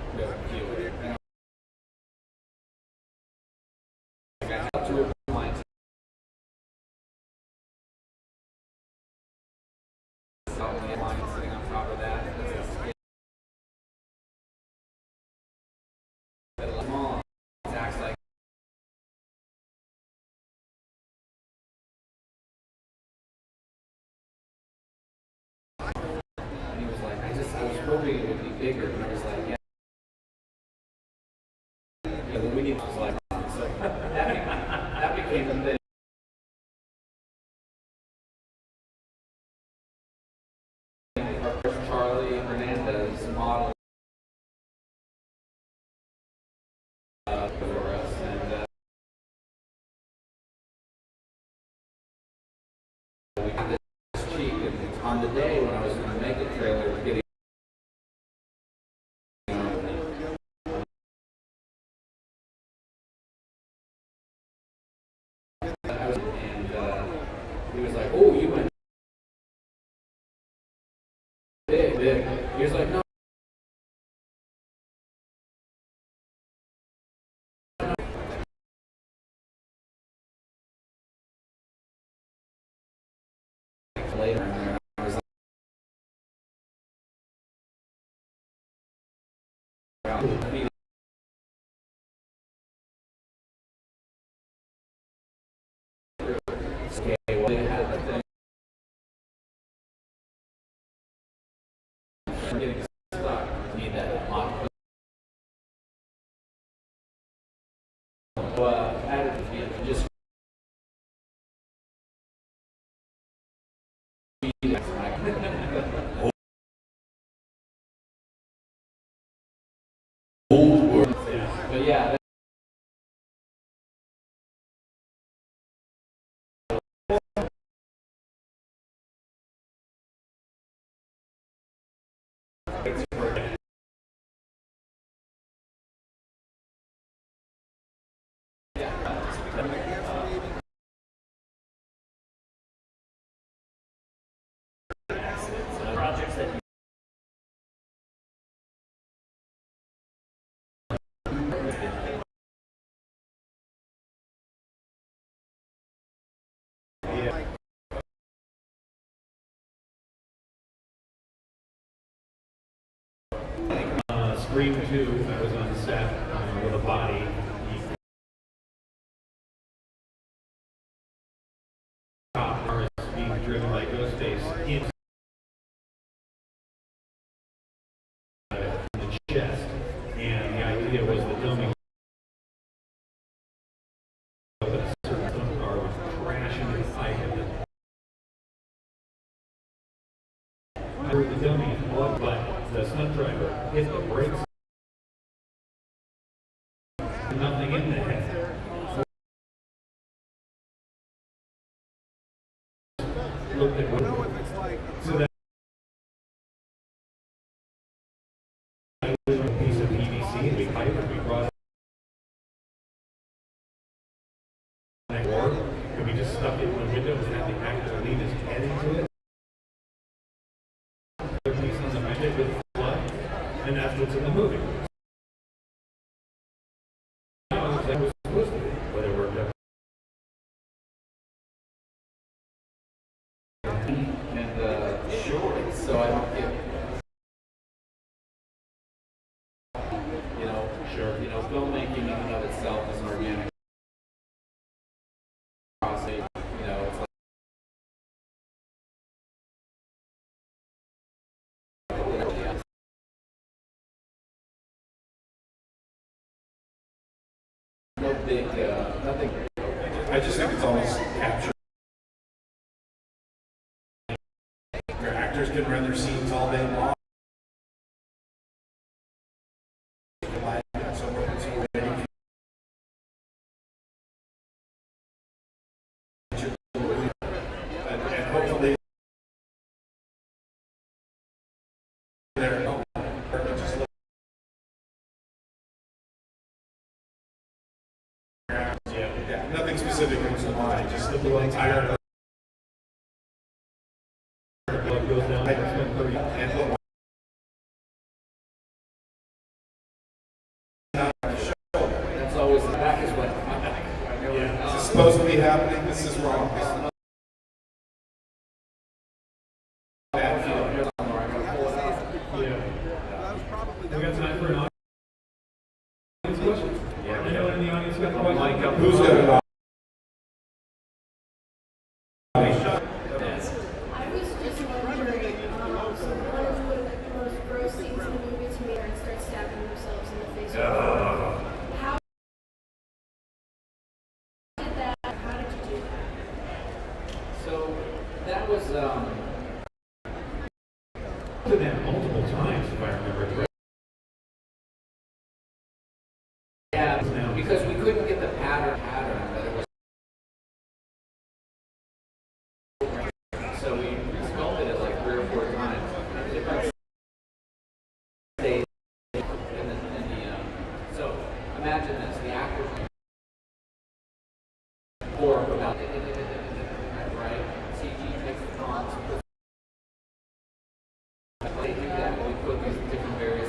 I got to a point. Line sitting on top of that. hoping it would be bigger, and I was like, yeah. Yeah, then we need to slide on. So that became the thing. Our first Charlie Hernandez model for us, and we got this cheek, and on the day when I was going to make a trailer, getting he was like, "Oh, you went big, big." He was like, "No." Later, and I was like, okay, well, they had the thing. I'm getting stuck. I need that lock. Added just old words. But yeah. Projects that Scream 2, I was on set with a body. Cop car is being driven by Ghostface in the chest, and the idea was the dummy of a certain car would crash into the pipe and the dummy blood, but the stunt driver hit the brakes. Nothing in the head. Looked at what, so that I was on a piece of PVC and we pipe it, we brought it and we just stuck it in the window and had the actor lean his head into it. Piece on the magnet with blood, and that's what's in the movie. That was supposed to be, but it worked out. And short, so I don't get, filmmaking in and of itself is an organic process. It's like no big, nothing. I just think it's almost captured. Your actors can run their scenes all day long. And hopefully nothing specific comes to mind, just the entire blood goes down. That's always the back is what. Is this supposed to be happening? This is wrong. We got time for an audience question? Yeah. Anyone in the audience got a question? Who's got an I was just wondering, so what is the most grossing to that multiple times, if I remember correctly. Yeah, because we couldn't get the pattern that it was. So we sculpted it like 3 or 4 times. Different stages so imagine this, the actors or about right? CG takes the fonts, they do that, we put these different various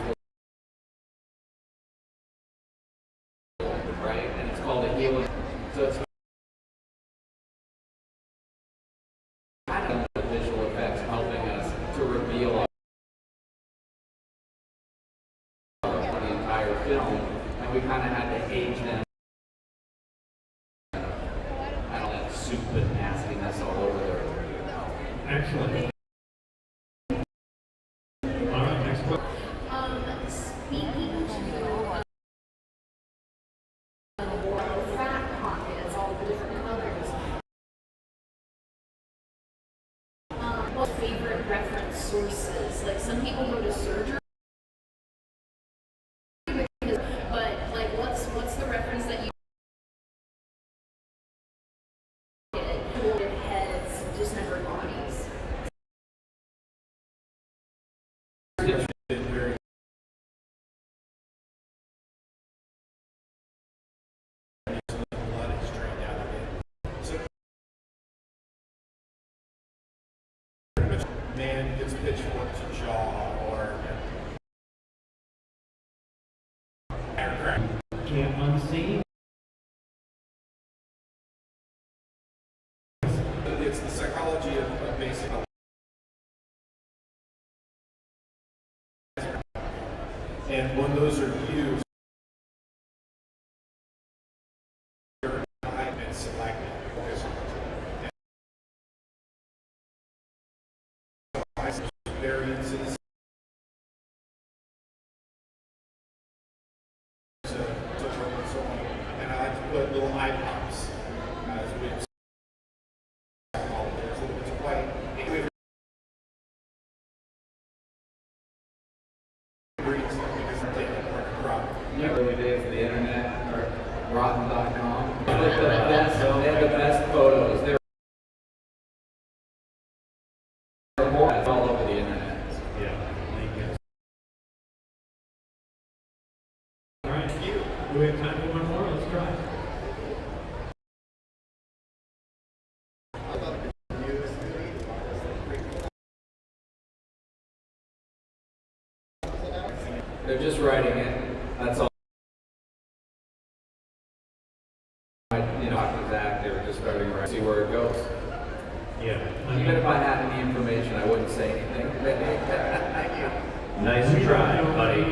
right? And it's called a healing. So it's kind of the visual effects helping us to reveal the entire film, and we kind of had to age them. I don't have soup and nastiness all over there. Excellent. All right, next question. Speaking to fat pockets, all the different colors. What favorite reference sources? Like some people go to surgery, but like what's the reference that you get? Heads, dismembered bodies. Man gets pitchfork to jaw or Can't unsee. it's the psychology of basic. And when those are used, and selected. Variances. And I like to put little eye pops as we it's quite The early days of the internet, or rotten.com. They had the best photos. They were all over the internet. Yeah, thank you. All right, do we have time for one more? Let's try. They're just writing it. That's all. Talking to Zach, they were just starting to see where it goes. Yeah. Even if I had any information, I wouldn't say anything. Thank you. Nice try, buddy.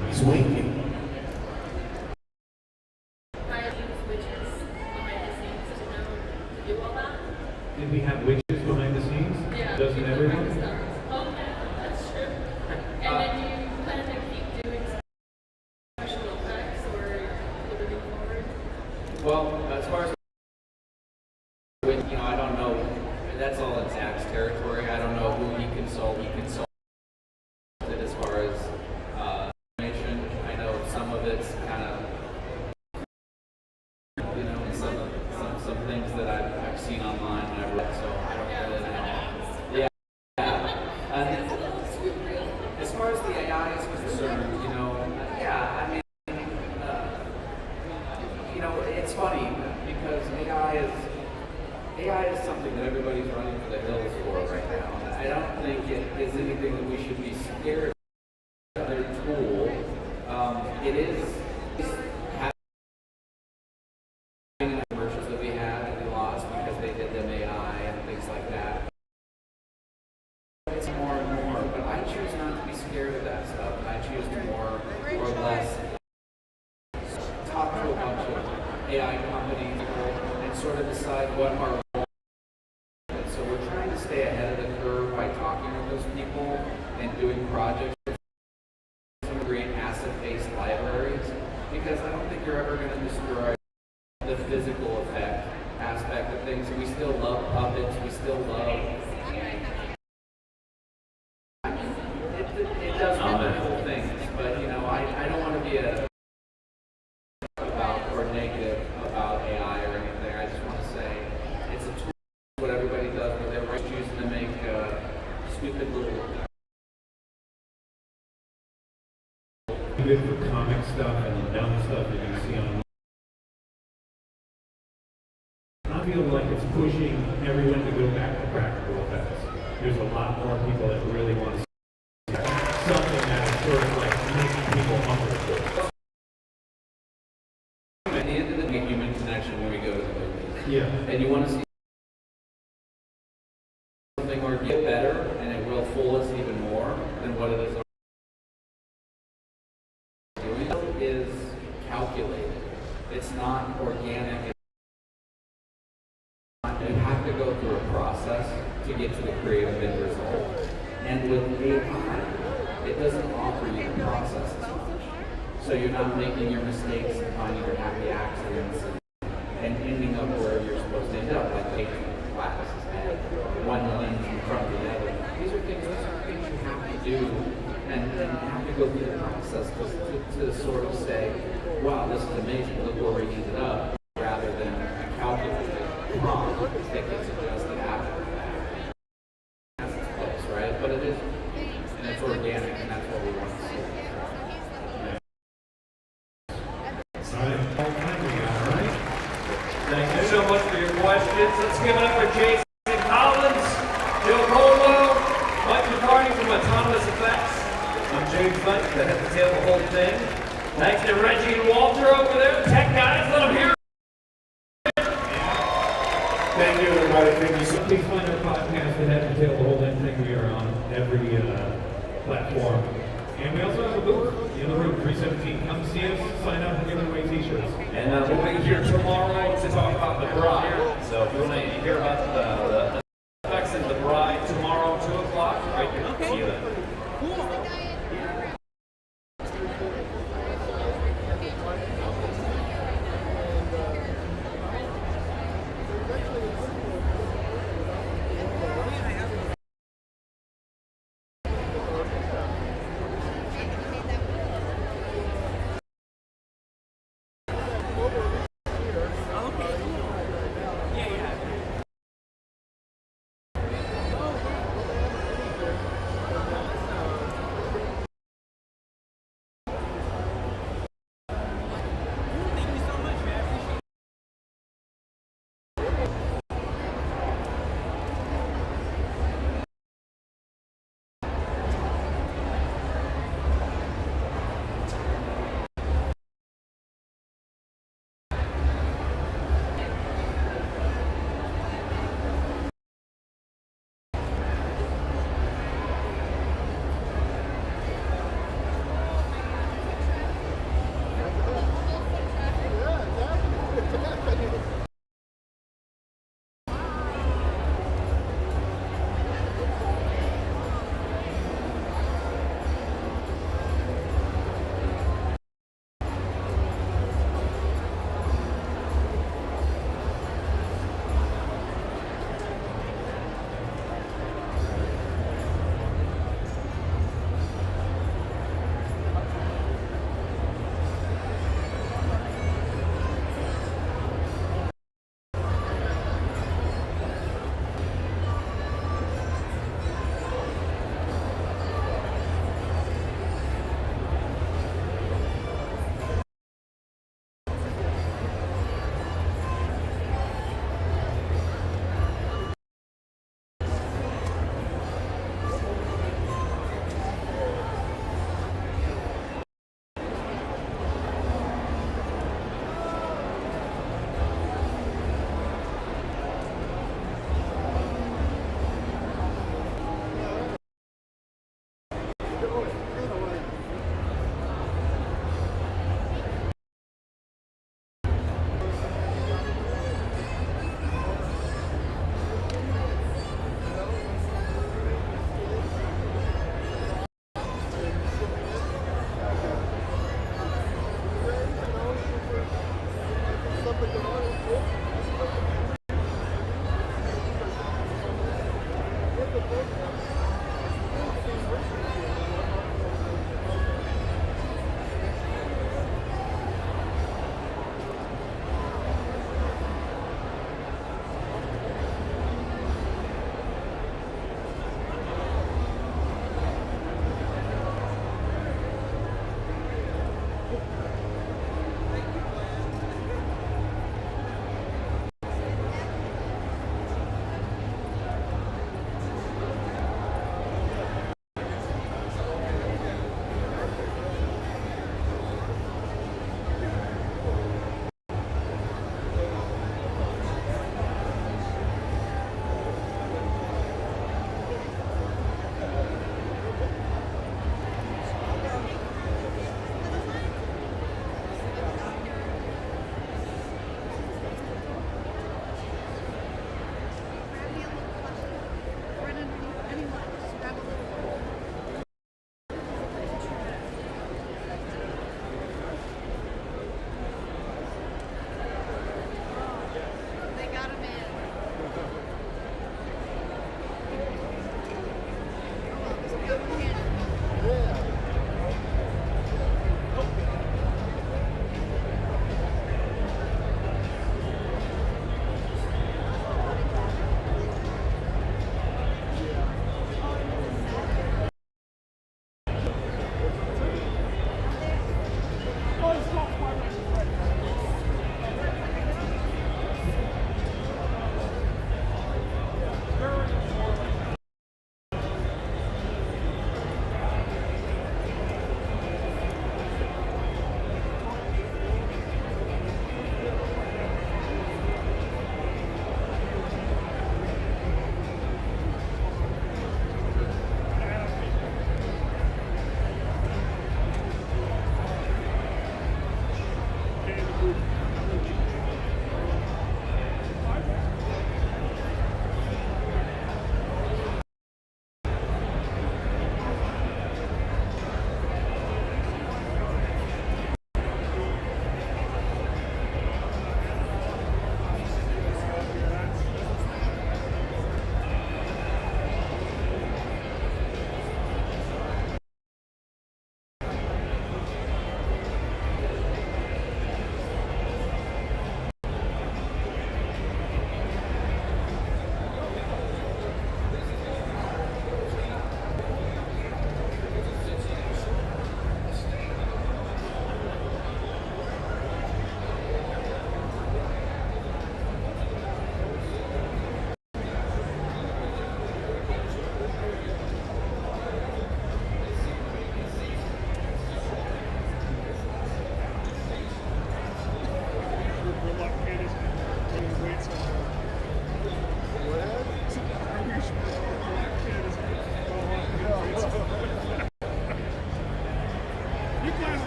He's winking. Did we have witches behind the scenes? Yeah. Doesn't everyone? Okay, that's true. And then you kind of keep doing special effects or moving forward? Well, as far as I don't know. That's all in Zach's territory. I don't know who he consulted. He consulted as far as information. I know some of it's kind of some things that I've seen online and I've read. So I don't really know. Yeah. As far as the AI is concerned, yeah, I mean, it's funny because AI is something that everybody's running for the hills for right now. And I don't think it is anything that we should be scared of. Their tool, it is having the commercials that we had and we lost because they did them AI and things like that. It's more and more, but I choose not to be scared of that stuff, and I choose to more or less talk to a bunch of AI companies and sort of decide what our role is. So we're trying to stay ahead of the curve by talking with those people and doing projects to create asset-based libraries, because I don't think you're ever going to destroy the physical effect aspect of things. We still love puppets, we still love stupid little. Good for comic stuff and dumb stuff that you see on. I feel like it's pushing everyone to go back to practical effects. There's a lot more people that really want to see something that is sort of like making people comfortable. At the end of the day, human connection when we go to the movies. Yeah. And you want to see something or get better, and it will fool us even more than what it is. Doing is calculated. It's not organic. You have to go through a process to get to the creative end result. And with AI, it doesn't offer you the process. So you're not making your mistakes and finding your happy accidents and ending up where you're supposed to end up, like taking classes and one lens in front of the other. These are things you have to do, and you have to go through the process to sort of say, wow, this is amazing, look where we ended up, rather than a calculated prompt that gets adjusted after that. That's its place, right? But it is, and it's organic, and that's what we want to see. Thank you so much for your questions. Let's give it up for Jason Collins, Joe Caldwell, Mike McCartney from Autonomous Effects. I'm James Hunt, the head to tail the whole thing. Thanks to Reggie and Walter over there, tech guys, let them hear. Thank you, everybody. Thank you so much. Please find our podcast at Head to Tail the Whole Thing. We are on every platform. And we also have a booth in the room, 317. Come see us, sign up, and give away t-shirts. And we'll be here tomorrow to talk about The Bride. So if you want to hear about the effects of The Bride tomorrow, 2 o'clock, right here. See you then.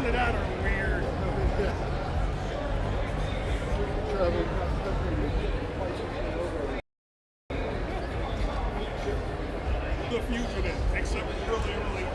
it out are weird. The fugitive, except really early.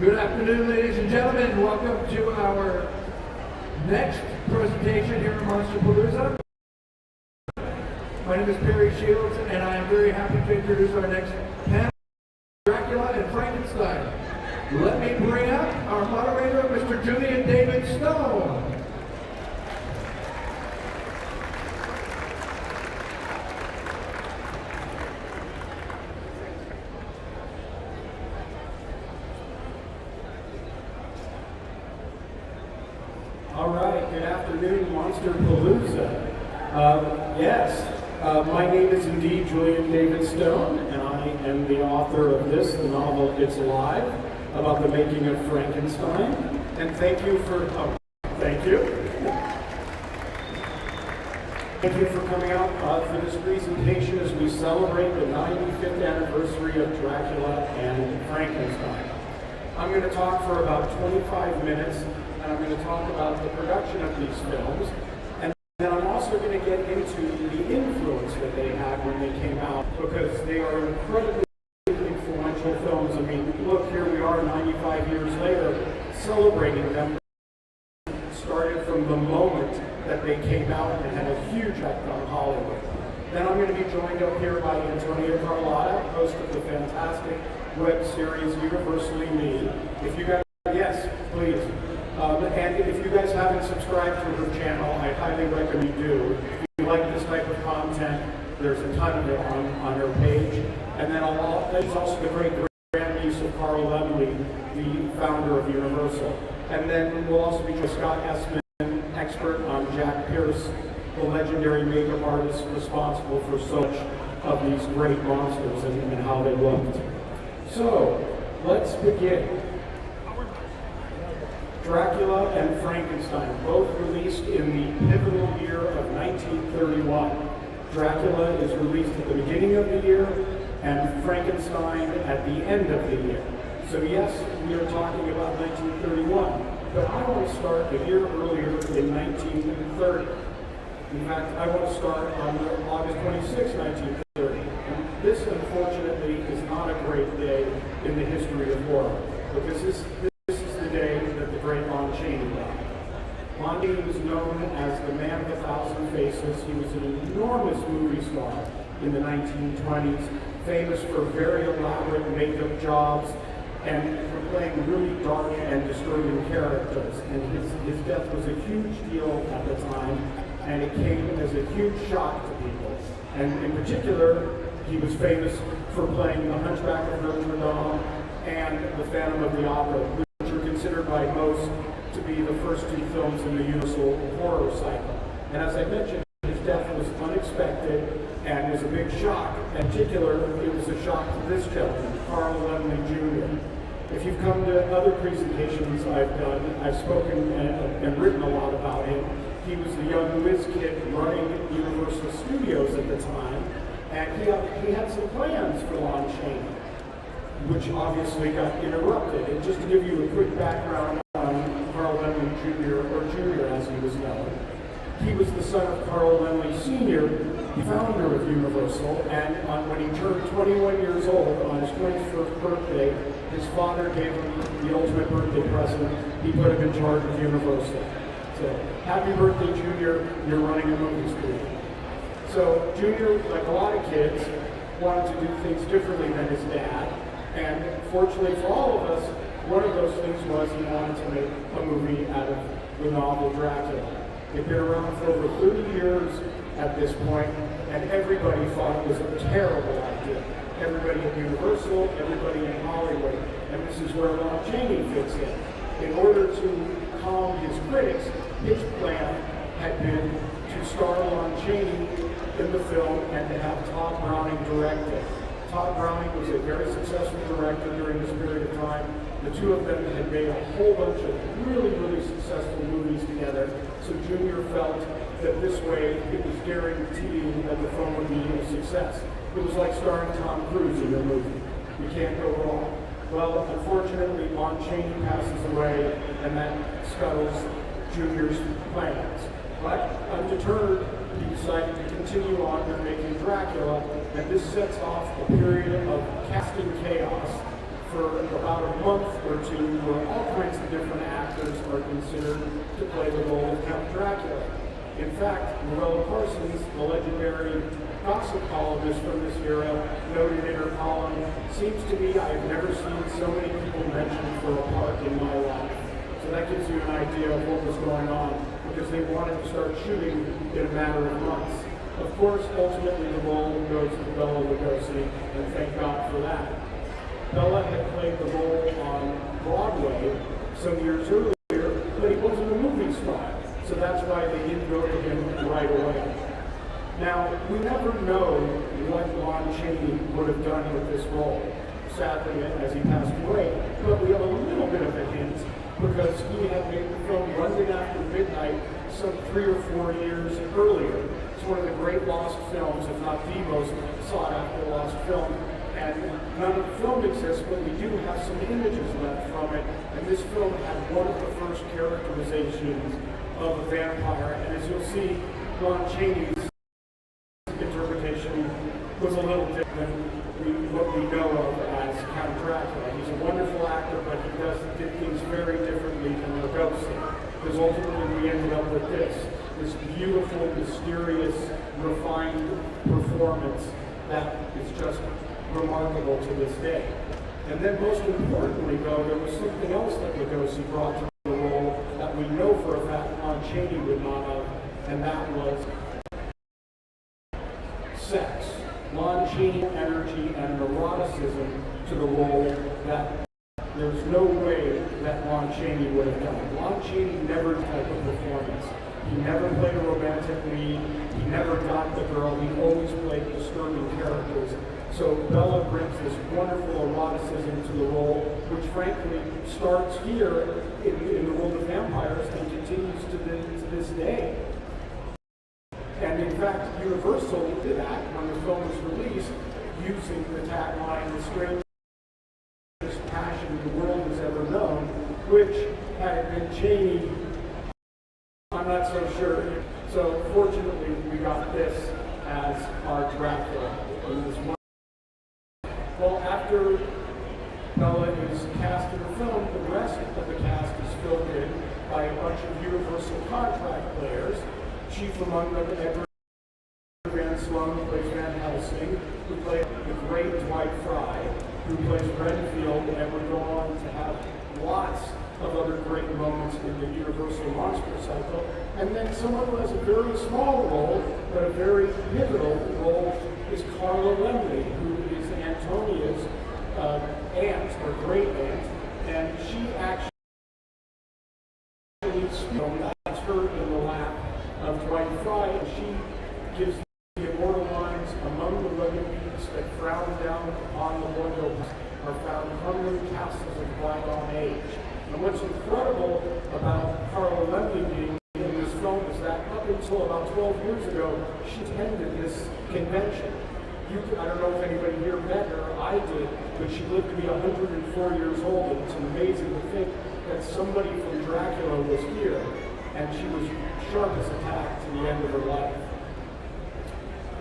Good afternoon, ladies and gentlemen. Welcome to our next presentation here at Monsterpalooza. My name is Perry Shields, and I am very happy to introduce our next panel, Dracula and Frankenstein. Let me bring up our moderator, Mr. Julian David Stone. All right, good afternoon, Monsterpalooza. My name is indeed Julian David Stone, and I am the author of the novel It's Alive, about the making of Frankenstein. And thank you for, thank you. Thank you for coming out for this presentation as we celebrate the 95th anniversary of Dracula and Frankenstein. I'm going to talk for about 25 minutes, and I'm going to talk about the production of these films. And then I'm also going to get into the influence that they had when they came out, because they are incredibly influential films. I mean, look, here we are 95 years later, celebrating them. Started from the moment that they came out and had a huge effect on Hollywood. Then I'm going to be joined up here by Antonia Carlotta, host of the fantastic web series Universally Me. If you guys, yes, please. And if you guys haven't subscribed to her channel, I highly recommend you do. If you like this type of content, there's a ton of it on her page. And then there's also the great grandniece of Carl Laemmle, the founder of Universal. And then we'll also be Scott Essman, expert on Jack Pierce, the legendary makeup artist responsible for so much of these great monsters and how they looked. So, let's begin. Dracula and Frankenstein, both released in the pivotal year of 1931. Dracula is released at the beginning of the year, and Frankenstein at the end of the year. So yes, we are talking about 1931, but I want to start a year earlier in 1930. In fact, I want to start on August 26, 1930. And this, unfortunately, is not a great day in the history of horror, because this is the day that the great Lon Chaney died. Lon Chaney was known as the man with 1,000 faces. He was an enormous movie star in the 1920s, famous for very elaborate makeup jobs and for playing really dark and disturbing characters. And his death was a huge deal at the time, and it came as a huge shock to people. And in particular, he was famous for playing The Hunchback of Notre Dame and The Phantom of the Opera, which are considered by most to be the first two films in the Universal horror cycle. And as I mentioned, his death was unexpected and was a big shock. In particular, it was a shock to this gentleman, Carl Laemmle Jr. If you've come to other presentations I've done, I've spoken and written a lot about him. He was the young whiz kid running Universal Studios at the time, and he had some plans for Lon Chaney, which obviously got interrupted. And just to give you a quick background on Carl Laemmle Jr., or Jr. as he was known, he was the son of Carl Laemmle Sr., the founder of Universal, and when he turned 21 years old, on his 21st birthday, his father gave him the ultimate birthday present. He put him in charge of Universal. So, happy birthday, Junior, you're running a movie studio. So, Junior, like a lot of kids, wanted to do things differently than his dad, and fortunately for all of us, one of those things was he wanted to make a movie out of the novel Dracula. It'd been around for over 30 years at this point, and everybody thought it was a terrible idea. Everybody at Universal, everybody in Hollywood, and this is where Lon Chaney fits in. In order to calm his critics, his plan had been to star Lon Chaney in the film and to have Todd Browning direct it. Todd Browning was a very successful director during this period of time. The two of them had made a whole bunch of really, really successful movies together, so Junior felt that this way it was guaranteed that the film would be a success. It was like starring Tom Cruise in your movie. You can't go wrong. Well, unfortunately, Lon Chaney passes away, and that scuttles Junior's plans. But undeterred, he decided to continue on with making Dracula, and this sets off a period of casting chaos for about a month or two where all kinds of different actors are considered to play the role of Count Dracula. In fact, Noella Parsons, the legendary gossip columnist from this era, noted in her column, "Seems to me I have never seen so many people mentioned for a part in my life." So that gives you an idea of what was going on, because they wanted to start shooting in a matter of months. Of course, ultimately the role goes to Bela Lugosi, and thank God for that. Bela had played the role on Broadway some years earlier, but he wasn't a movie star, so that's why they didn't go to him right away. Now, we never know what Lon Chaney would have done with this role, sadly, as he passed away, but we have a little bit of a hint, because he had made the film London After Midnight some 3 or 4 years earlier. It's one of the great lost films, if not the most sought-after lost film, and none of the film exists, but we do have some images left from it, and this film had one of the first characterizations of a vampire, and as you'll see, Lon Chaney's interpretation was a little different than what we know of as Count Dracula. He's a wonderful actor, but he did things very differently than Lugosi, because ultimately we ended up with this beautiful, mysterious, refined performance that is just remarkable to this day. And then most importantly, though, there was something else that Lugosi brought to the role that we know for a fact Lon Chaney would not have, and that was sex. Lon Chaney energy and eroticism to the role that there's no way that Lon Chaney would have done. Lon Chaney never type of performance. He never played a romantic lead. He never got the girl. He always played disturbing characters. So Bela brings this wonderful eroticism to the role, which frankly starts here in the world of vampires and continues to this day. And in fact, Universal did that when the film was released, using the tagline, "The strangest passion the world has ever known," which, had it been Chaney, I'm not so sure. So fortunately, we got this as our Dracula. Well, after Bela is cast in the film, the rest of the cast is filled in by a bunch of Universal contract players, chief among them Edward Van Sloan, who plays Van Helsing, who played the great Dwight Fry, who plays Renfield, and would go on to have lots of other great moments in the Universal Monster cycle. And then someone who has a very small role, but a very pivotal role, is Carla Lemley, who is Antonia's aunt, or great aunt, and she actually that's her in the lap of Dwight Fry, and she gives the immortal lines, "Among the rugged peaks that frown down upon the windows are found crumbling castles of bygone age." And what's incredible about Carla Lemley being in this film is that up until about 12 years ago, she attended this convention. I don't know if anybody here met her, I did, but she lived to be 104 years old, and it's amazing to think that somebody from Dracula was here, and she was sharp as a tack to the end of her life.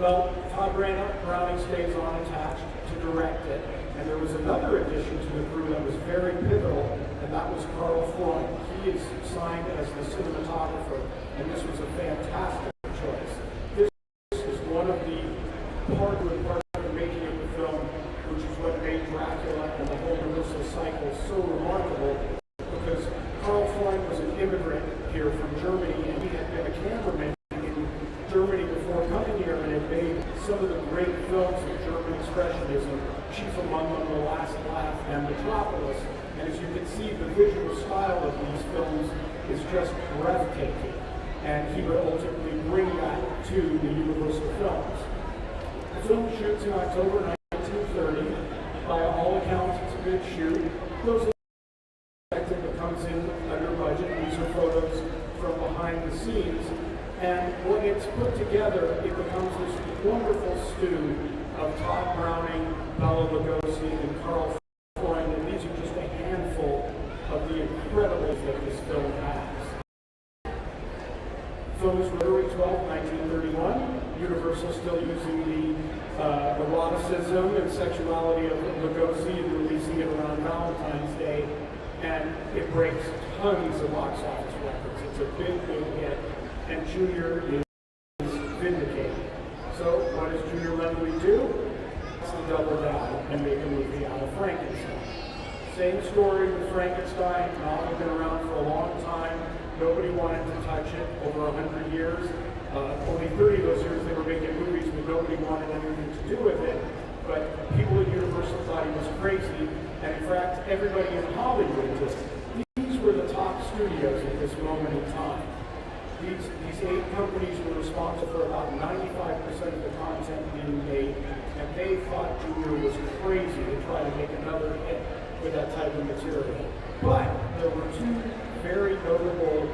Well, Todd Browning stays on attached to direct it, and there was another addition to the crew that was very pivotal, and that was Carl Freund. He is signed as the cinematographer, and this was a fantastic choice. This is one of the part of the making of the film, which is what made Dracula and the whole Universal cycle so remarkable, because Carl Freund was an immigrant here from Germany, and he had been a cameraman in Germany before coming here, and had made some of the great films of German expressionism, chief among them The Last Laugh and Metropolis. And as you can see, the visual style of these films is just breathtaking, and he would ultimately bring that to the Universal films. The film shoots in October 1930. By all accounts, it's a good shoot. Those that comes in under budget. These are photos from behind the scenes. And when it's put together, it becomes this wonderful stew of Todd Browning, Bela Lugosi, and Carl Freund. And these are just a handful of the incredibles that this film has. The film was February 12, 1931. Universal still using the eroticism and sexuality of Lugosi in releasing see it around Valentine's Day, and it breaks tons of box office records. It's a big, big hit, and Junior is vindicated. So what does Junior Lendley do? It's to double down and make a movie out of Frankenstein. Same story with Frankenstein. Novel been around for a long time. Nobody wanted to touch it over 100 years. Only 30 of those years they were making movies, but nobody wanted anything to do with it. But people at Universal thought he was crazy, and in fact, everybody in Hollywood did. These were the top studios at this moment in time. These 8 companies were responsible for about 95% of the content being made, and they thought Junior was crazy to try to make another hit with that type of material. But there were 2 very notable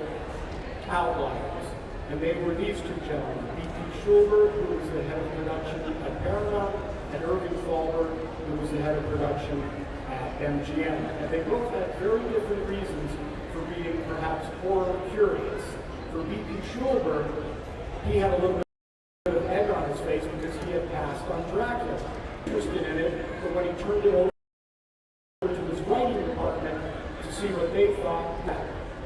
outliers, and they were these 2 gentlemen, B.P. Schulberg, who was the head of production at Paramount, and Irving Thalberg, who was the head of production at MGM. And they both had very different reasons for being perhaps horror curious. For B.P. Schulberg, he had a little bit of egg on his face because he had passed on Dracula. Interested in it, but when he turned it over to his writing department to see what they thought,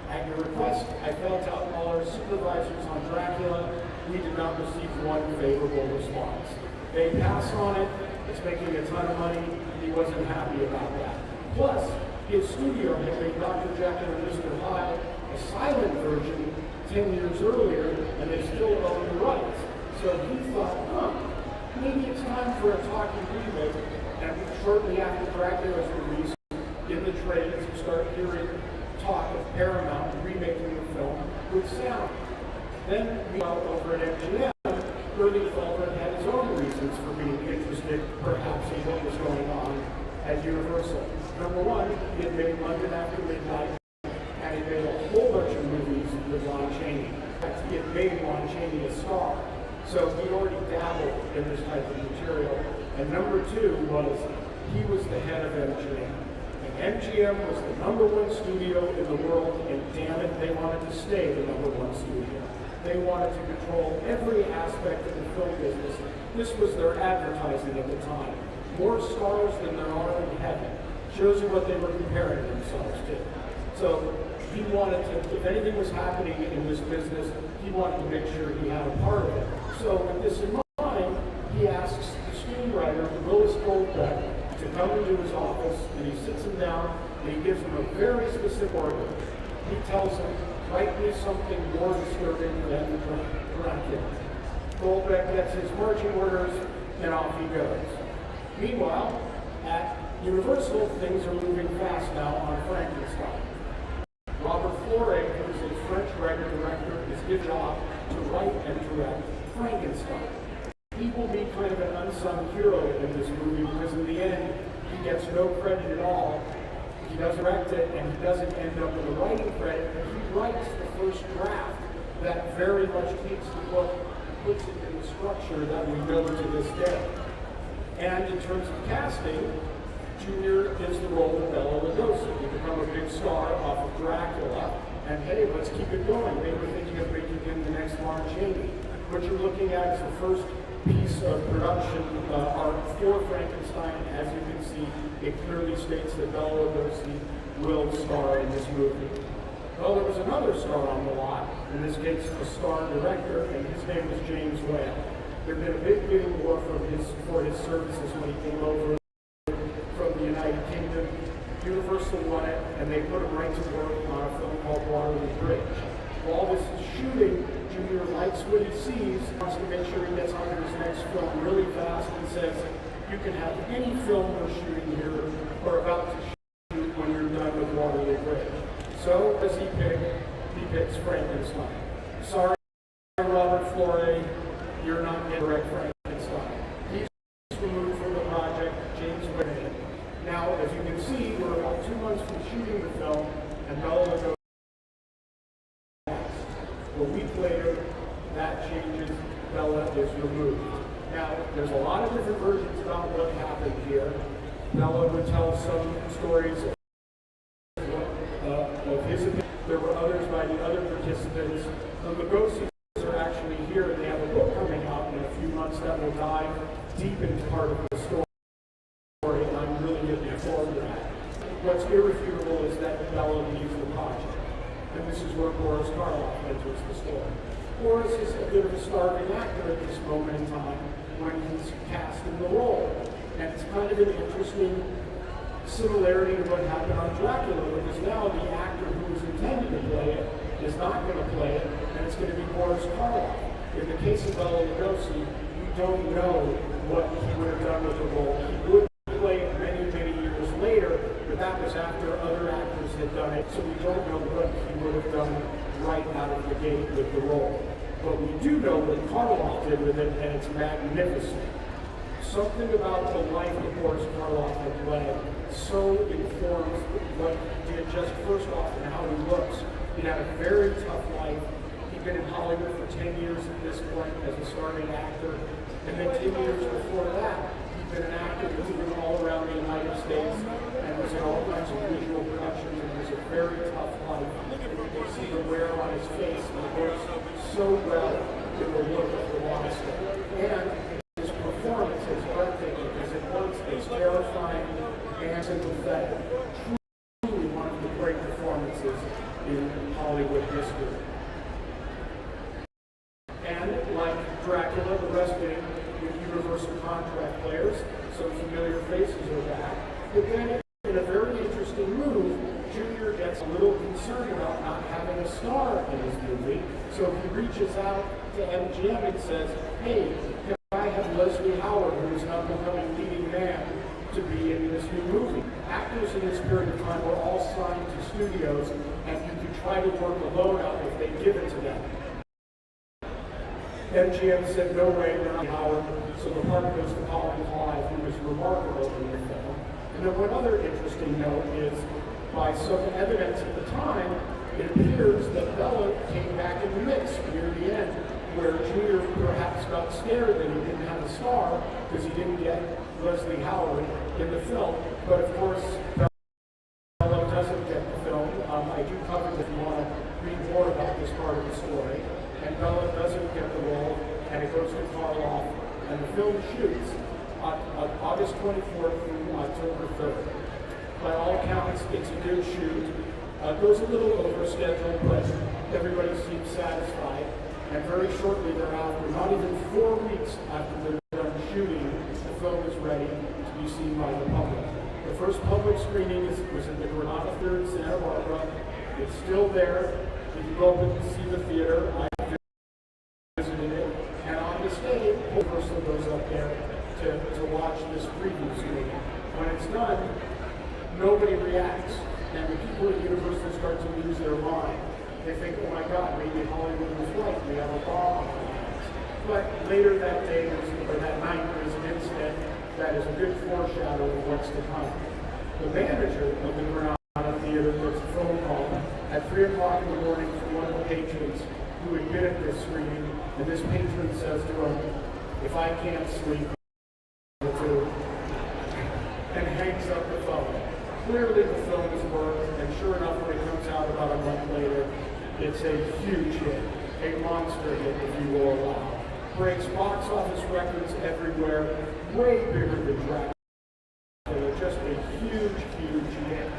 at your request, I felt out all our supervisors on Dracula. We did not receive one favorable response. They passed on it. It's making a ton of money. He wasn't happy about that. Plus, his studio had made Dr. Jekyll and Mr. Hyde a silent version 10 years earlier, and they still own the rights. So he thought, maybe it's time for a talking remake. And shortly after Dracula's release, in the trades, you start hearing talk of Paramount remaking the film with sound. Then, meanwhile, over at MGM, Irving Thalberg had his own reasons for being interested, perhaps, in what was going on at Universal. Number one, he had made London After Midnight, and he made a whole bunch of movies with Lon Chaney. In fact, he had made Lon Chaney a star. So he already dabbled in this type of material. And number 2 was, he was the head of MGM. And MGM was the #1 studio in the world, and damn it, they wanted to stay the #1 studio. They wanted to control every aspect of the film business. This was their advertising at the time. More stars than there are in heaven. Shows you what they were comparing themselves to. So he wanted to, if anything was happening in this business, he wanted to make sure he had a part of it. So with this in mind, he asks the screenwriter, Willis Goldbeck, to come into his office, and he sits him down, and he gives him a very specific order. He tells him, write me something more disturbing than Dracula. Goldbeck gets his marching orders, and off he goes. Meanwhile, at Universal, things are moving fast now on Frankenstein. Robert Flore, who is a French writer-director, is given a job to write and direct Frankenstein. He will be kind of an unsung hero in this movie because in the end, he gets no credit at all. He doesn't direct it, and he doesn't end up with a writing credit, but he writes the first draft that very much keeps the book, puts it in the structure that we know to this day. And in terms of casting, Junior is the role of Bela Lugosi. He become a big star off of Dracula, and hey, let's keep it going. They were thinking of making him the next Lon Chaney. What you're looking at is the first piece of production art for Frankenstein. As you can see, it clearly states that Bela Lugosi will star in this movie. Well, there was another star on the lot, in this case a star director, and his name was James Whale. There had been a big bidding war for his services when he came over from the United Kingdom. Universal won it, and they put him right to work on a film called Waterloo Bridge. While this is shooting, Junior likes what he sees, wants to make sure he gets on to his next film really fast, and says, you can have any film we're shooting here, or about to shoot when you're done with Waterloo Bridge. So, as he picks Frankenstein. Sorry, Robert Flore, you're not getting direct Frankenstein. He's removed from the project, James Whale. Now, as you can see, we're about 2 months from shooting the film, and Bela Lugosi. A week later, that changes, Bela is removed. Now, there's a lot of different versions about what happened here. Bela would tell some stories of his opinion. There were others by the other participants. The Lugosi's are actually here, and they have a book coming out in a few months that will dive deep into part of the story, and I'm really looking forward to that. what's irrefutable is that Bella leaves the project. And this is where Boris Karloff enters the story. Boris is a bit of a starving actor at this moment in time when he's cast in the role. And it's kind of an interesting similarity to what happened on Dracula, because now the actor who was intended to play it is not going to play it, and it's going to be Boris Karloff. In the case of Bela Lugosi, we don't know what he would have done with the role. He would play it many, many years later, but that was after other actors had done it, so we don't know what he would have done right out of the gate with the role. But we do know what Karloff did with it, and it's magnificent. Something about the life that Boris Karloff had led so informs what he did just first off and how he looks. He had a very tough life. He'd been in Hollywood for 10 years at this point as a starting actor. And then 10 years before that, he'd been an actor moving all around the United States and was in all kinds of visual productions, and it was a very tough life. You see the wear on his face, and it works so well in the look of the monster. And his performance is breathtaking because it once is terrifying and sympathetic. Truly one of the great performances in Hollywood history. And like Dracula, the rest of it with Universal contract players, some familiar faces are back. But then in a very interesting move, Junior gets a little concerned about not having a star in his movie. So he reaches out to MGM and says, hey, can I have Leslie Howard, who is now becoming leading man, to be in this new movie? Actors in this period of time were all signed to studios, and you could try to work a loan out if they give it to them. MGM said, no way, we're not Howard, so the part goes to Colin Clive, who was remarkable in the film. And then one other interesting note is, by some evidence at the time, it appears that Bella came back in the mix near the end, where Junior perhaps got scared that he didn't have a star because he didn't get Leslie Howard in the film. But of course, Bella doesn't get the film. I do cover if you want to read more about this part of the story. And Bella doesn't get the role, and it goes to Karloff, and the film shoots on August 24th through October 3rd. By all accounts, it's a good shoot. It goes a little over schedule, but everybody seems satisfied. And very shortly thereafter, not even 4 weeks after they're done shooting, the film is ready to be seen by the public. The first public screening was at the Granada Theater in Santa Barbara. It's still there. You can go up and see the theater. I visited it. And on this day, Universal goes up there to watch this preview screening. When it's done, nobody reacts. And the people at Universal start to lose their mind. They think, oh my God, maybe Hollywood was right. We have a bomb on our hands. But later that day, or that night, there's an incident that is a good foreshadow of what's to come. The manager of the Granada Theater gets a phone call at 3 o'clock in the morning from one of the patrons who had been at this screening, and this patron says to him, if I can't sleep, I'll do. And hangs up the phone. Clearly the film has worked, and sure enough, when it comes out about a month later, it's a huge hit, a monster hit, if you will allow. Breaks box office records everywhere, way bigger than Dracula. Just a huge, huge hit.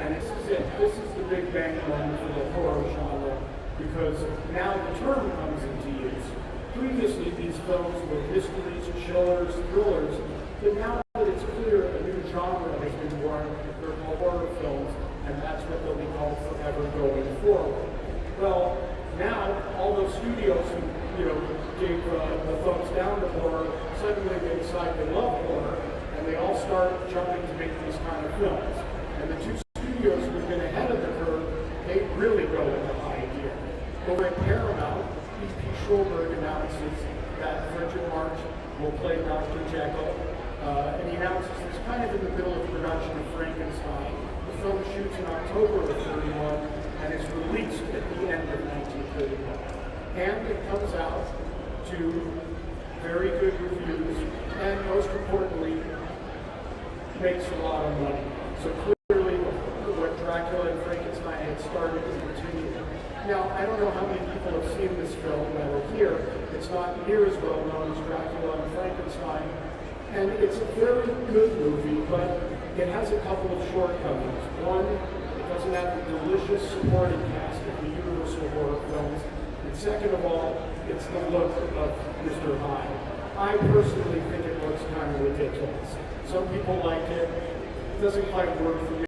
And this is it. This is the big bang moment for the horror genre, because now the term comes into use. Previously, these films were mysteries, chillers, thrillers, but now that it's clear a new genre has been born, they're called horror films, and that's what they'll be called forever going forward. Well, now all those studios who gave the thumbs down to horror, suddenly they decide they love horror, and they all start jumping to make these kind of films. And the two studios who've been ahead of the curve, they really go into high gear. Over at Paramount, E.P. Schulberg announces that Frederick March will play Dr. Jekyll, and he announces it's kind of in the middle of production of Frankenstein. The film shoots in October of 1931 and is released at the end of 1931. And it comes out to very good reviews, and most importantly, makes a lot of money. So clearly, what Dracula and Frankenstein had started to continue. Now, I don't know how many people have seen this film that are here. It's not near as well known as Dracula and Frankenstein, and it's a very good movie, but it has a couple of shortcomings. One, it doesn't have the delicious supporting cast of the Universal horror films. And second of all, it's the look of Mr. Hyde. I personally think it looks kind of ridiculous. Some people like it. It doesn't quite work for me.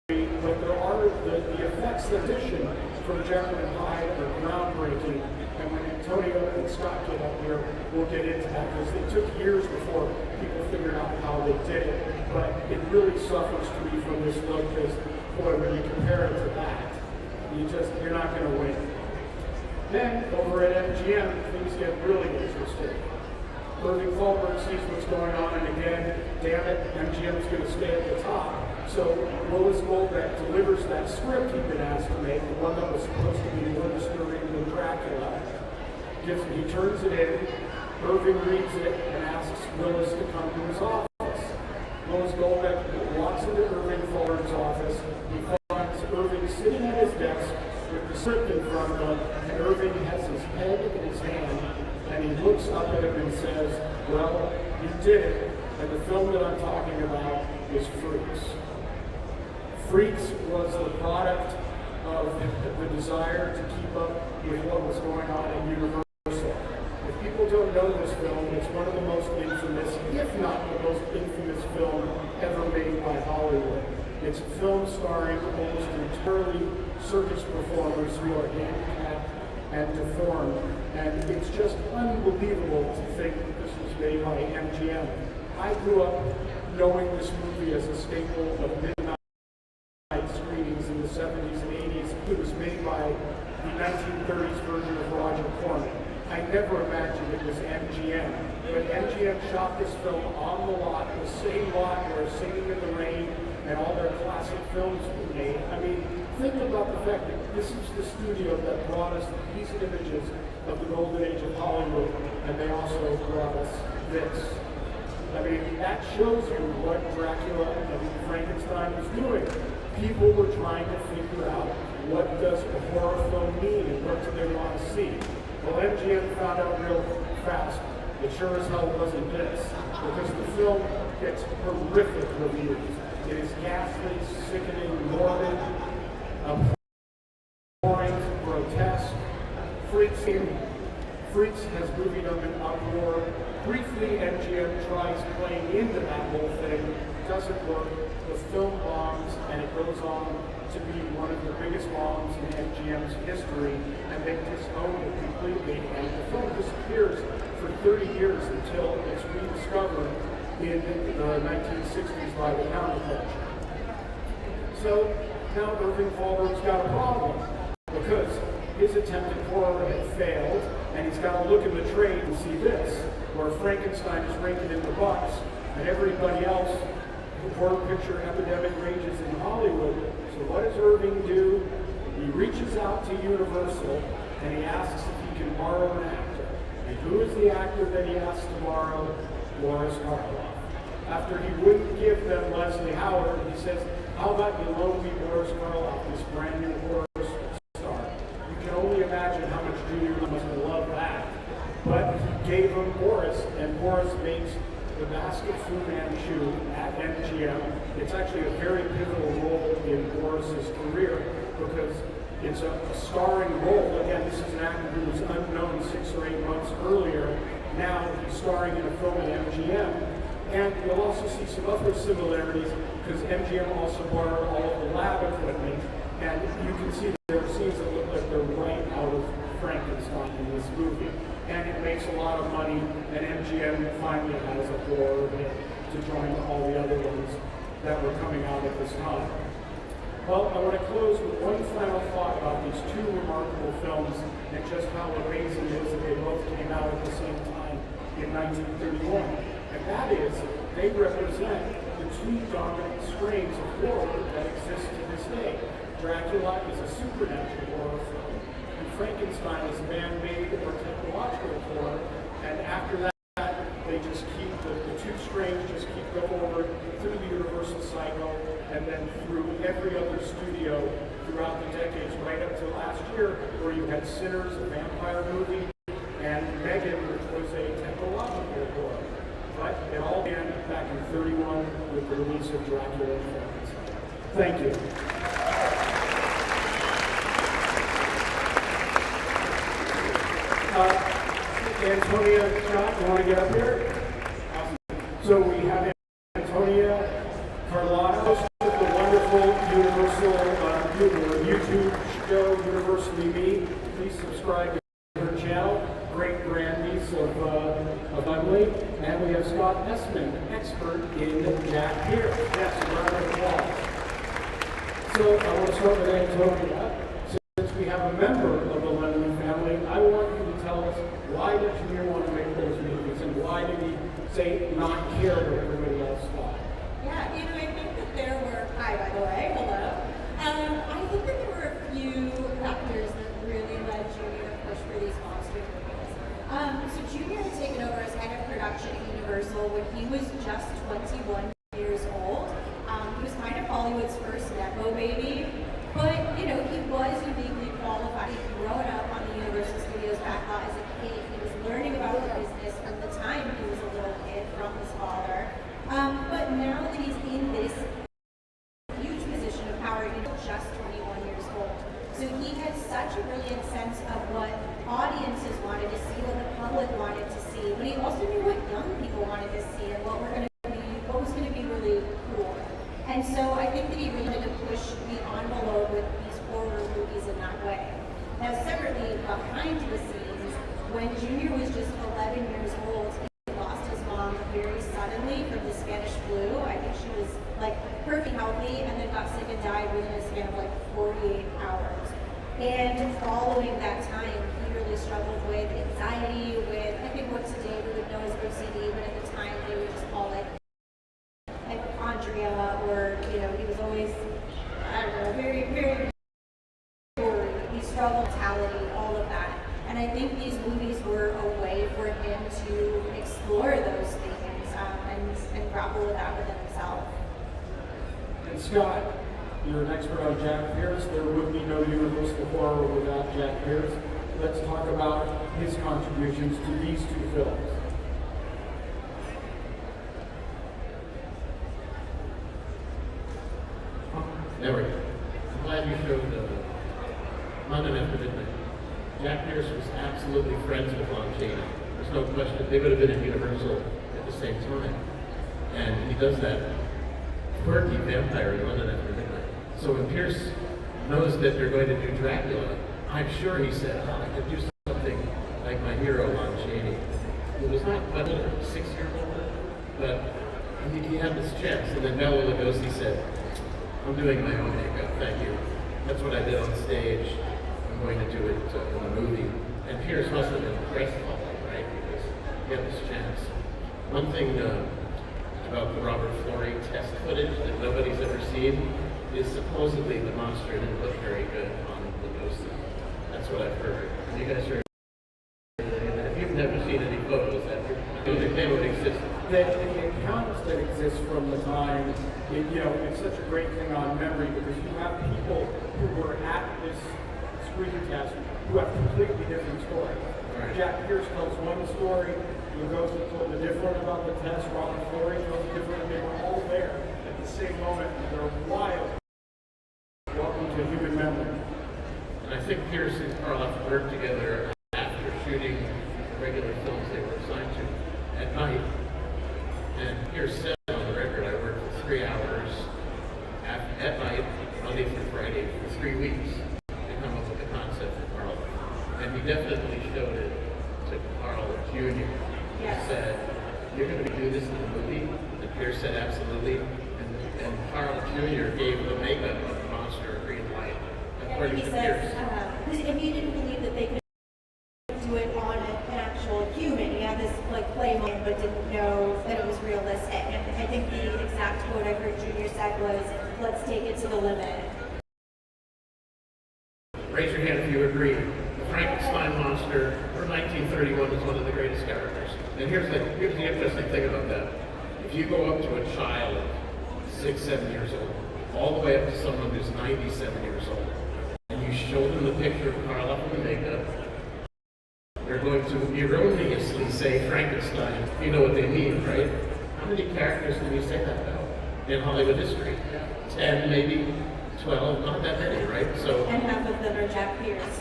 But there are the effects addition from Jekyll and Hyde are groundbreaking. And when Antonio and Scott get up here, we'll get into that because it took years before people figured out how they did it. But it really suffers to me from this look because, boy, when you compare it to that, you're not going to win. Then, over at MGM, things get really interesting. Irving Thalberg sees what's going on, and again, damn it, MGM's going to stay at the top. So Willis Goldbeck delivers that script he'd been asked to make, the one that was supposed to be more disturbing than Dracula. He turns it in, Irving reads it, and asks Willis to come to his office. Willis Goldbeck walks into Irving Thalberg's office. He finds Irving sitting at his desk with the script in front of him, and Irving has his head in his hand, and he looks up at him and says, well, you did it, and the film that I'm talking about is Freaks. Freaks was the product of the desire to keep up with what was going on at Universal. If people don't know this film, it's one of the most infamous, if not the most infamous film ever made by Hollywood. It's a film starring almost entirely circus performers who are handicapped and deformed, and it's just unbelievable to think that this was made by MGM. I grew up knowing this movie as a staple of midnight screenings in the 70s and 80s. It was made by the 1930s version of Roger Corman. I never imagined it was MGM, but MGM shot this film on the lot, the same lot where Singing in the Rain and all their classic films were made. I mean, think about the fact that this is the studio that brought us these images of the golden age of Hollywood, and they also brought us this. I mean, that shows you what Dracula and Frankenstein was doing. People were trying to figure out what does a horror film mean and what do they want to see. Well, MGM found out real fast. It sure as hell wasn't this, because the film gets horrific reviews. It is ghastly, sickening, morbid, abhorrent, grotesque. Freaks has movie them in uproar. Briefly, MGM tries playing into that whole thing. Doesn't work. The film bombs, and it goes on to be one of the biggest bombs in MGM's history, and they disown it completely. And the film disappears for 30 years until it's rediscovered in the 1960s by the counterculture. So now Irving Thalberg's got a problem because his attempt at horror had failed, and he's got to look in the trade and see this, where Frankenstein is raking in the bucks, and everybody else, the horror picture epidemic rages in Hollywood. So what does Irving do? He reaches out to Universal, and he asks if he can borrow an actor. And who is the actor that he asks to borrow? Boris Karloff. After he wouldn't give them Leslie Howard, he says, how about you loan me Boris Karloff, this brand new horror star? You can only imagine how much Junior must have loved that. But he gave him Boris, and Boris makes the Basket Fu Manchu at MGM. It's actually a very pivotal role in Boris's career because it's a starring role. Again, this is an actor who was unknown 6 or 8 months earlier. Now he's starring in a film at MGM. And you'll also see some other similarities because MGM also borrowed all of the lab equipment. And you can see there are scenes that look like they're right out of Frankenstein in this movie. And it makes a lot of money, and MGM finally has a horror hit to join all the other ones that were coming out at this time. Well, I want to close with one final thought about these two remarkable films and just how amazing it is that they both came out at the same time in 1931. And that is, they represent the two dominant strains of horror that exist to this day. Dracula is a supernatural horror film, and Frankenstein is man-made or technological horror, and after that, they just keep, the two strains just keep going forward through the Universal cycle, and then through every other studio throughout the decades, right up to last year, where you had Sinners, a vampire movie, and Megan, which was a technological horror. But it all began back in 31 with the release of Dracula and Frankenstein. Thank you. Antonia, Scott, you want to get up here? Awesome. So we have Antonia Carlotta, host of the wonderful Universal YouTube show, Universally Me. Please subscribe to her channel. Great grandniece of Emily. And we have Scott Essman, expert in Jack Pierce. Yes, a round of applause. So I want to start with Antonia. Since we have a member of the Lemon family, I want you to tell us, why did Junior want to make those movies, and why did he say not care what everybody else thought? Yeah, I think that there were, hi by the way, hello. I think that there were a few factors that really led Junior to push for these monster movies. So Junior had taken over as head of production at Universal when he was just 21 years old. He was kind of Hollywood's first Nepo baby, but he was uniquely qualified. He'd grown up on the Universal Studios backlot as a kid. He was learning about the business from the time he was a little kid from his father. But now that he's in this huge position of power, just 21 years old. So he had such a brilliant sense of what audiences wanted to see, what the public wanted to see, but he also knew what young people wanted to see and what was going to be really cool. And so I think that he really wanted to push the envelope with these horror movies in that way. Now separately, behind the scenes, when Junior was just 11 years old, he lost his mom very suddenly from the Spanish flu. I think she was perfectly healthy and then got sick and died within a span of 48 hours. And following that time, he really struggled with anxiety, with I think what today we would know as OCD, but at the time they would just call it hypochondria, or he was always, I don't know, very, very worried. He struggled with mentality, all of that. And I think these movies were a way for him to explore those things and grapple with that within himself. And Scott, you're an expert on Jack Pierce. There would be no Universal horror without Jack Pierce. Let's talk about his contributions to these two films. There we go. I'm glad you showed London After Midnight. Jack Pierce was absolutely friends with Lon Chaney. There's no question. They would have been at Universal at the same time. And he does that quirky vampire in London After Midnight. So when Pierce knows that they're going to do Dracula, I'm sure he said, I could do something like my hero, Lon Chaney. He was not much older, 6 years older, but he had this chance. And then Bela Lugosi said, I'm doing my own makeup, thank you. That's what I did on stage. I'm going to do it in the movie. And Pierce must have been crestfallen, right? Because he had this chance. One thing about the Robert Florey test footage that nobody's ever seen is supposedly the monster didn't look very good on Lugosi. That's what I've heard. Have you guys heard? If you've never seen any photos, they would exist. The accounts that exist from the time, it's such a great thing on memory because you have people who were at this screen test who have completely different stories. Right. Jack Pierce tells one story, Lugosi told a different about the test, Robert Florey tells a different, they were all there at the same moment, and they're wild. Welcome to human memory. And I think Pierce and Karloff worked together after shooting regular films they were assigned to at night. And Pierce said on the record, I worked for 3 hours at night, Monday through Friday, for 3 weeks to come up with the concept for Carl. And he definitely showed it to Carl Jr. He said, you're going to do this in the movie? And Pierce said, absolutely. And Carl Jr. gave the makeup of the monster a green light, according to Pierce. If he didn't believe that they could do it on an actual human, he had this play moment, but didn't know that it was realistic. And I think the exact quote I heard Junior said was, let's take it to the limit. Raise your hand if you agree. The Frankenstein monster from 1931 is one of the greatest characters. And here's the interesting thing about that. If you go up to a child 6, 7 years old, all the way up to someone who's 97 years old, and you show them the picture of Karloff in the makeup, they're going to erroneously say Frankenstein. You know what they mean, right? How many characters can you say that about? in Hollywood history. 10, maybe 12, not that many, right? So. And half of them are Jack Pierce.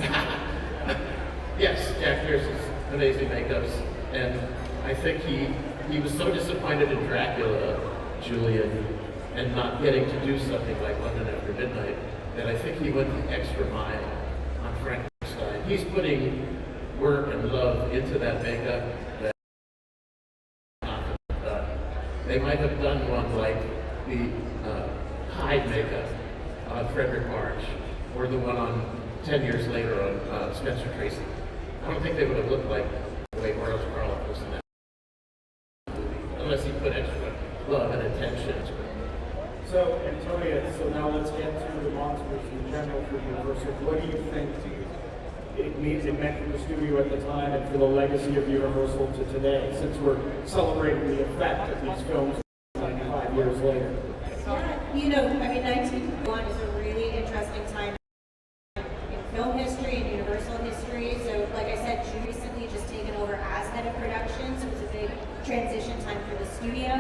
Yes, Jack Pierce's amazing makeups, and I think he was so disappointed in Dracula, Julian, and not getting to do something like London After Midnight, that I think he went the extra mile on Frankenstein. He's putting work and love into that makeup that they might have done one like the Hyde makeup on Frederick March, or the one on 10 years later on Spencer Tracy. I don't think they would have looked like the way Boris Karloff was in that movie, unless he put extra love and attention to it. So, Antonia, so now let's get to the monsters in general for Universal. What do you think it meant for the studio at the time and for the legacy of Universal to today, since we're celebrating the effect of these films 95 years later? Yeah, you know, I mean, 1951 is a really interesting time in film history and Universal history. So, like I said, she recently just taken over as head of production, so it was a big transition time for the studio.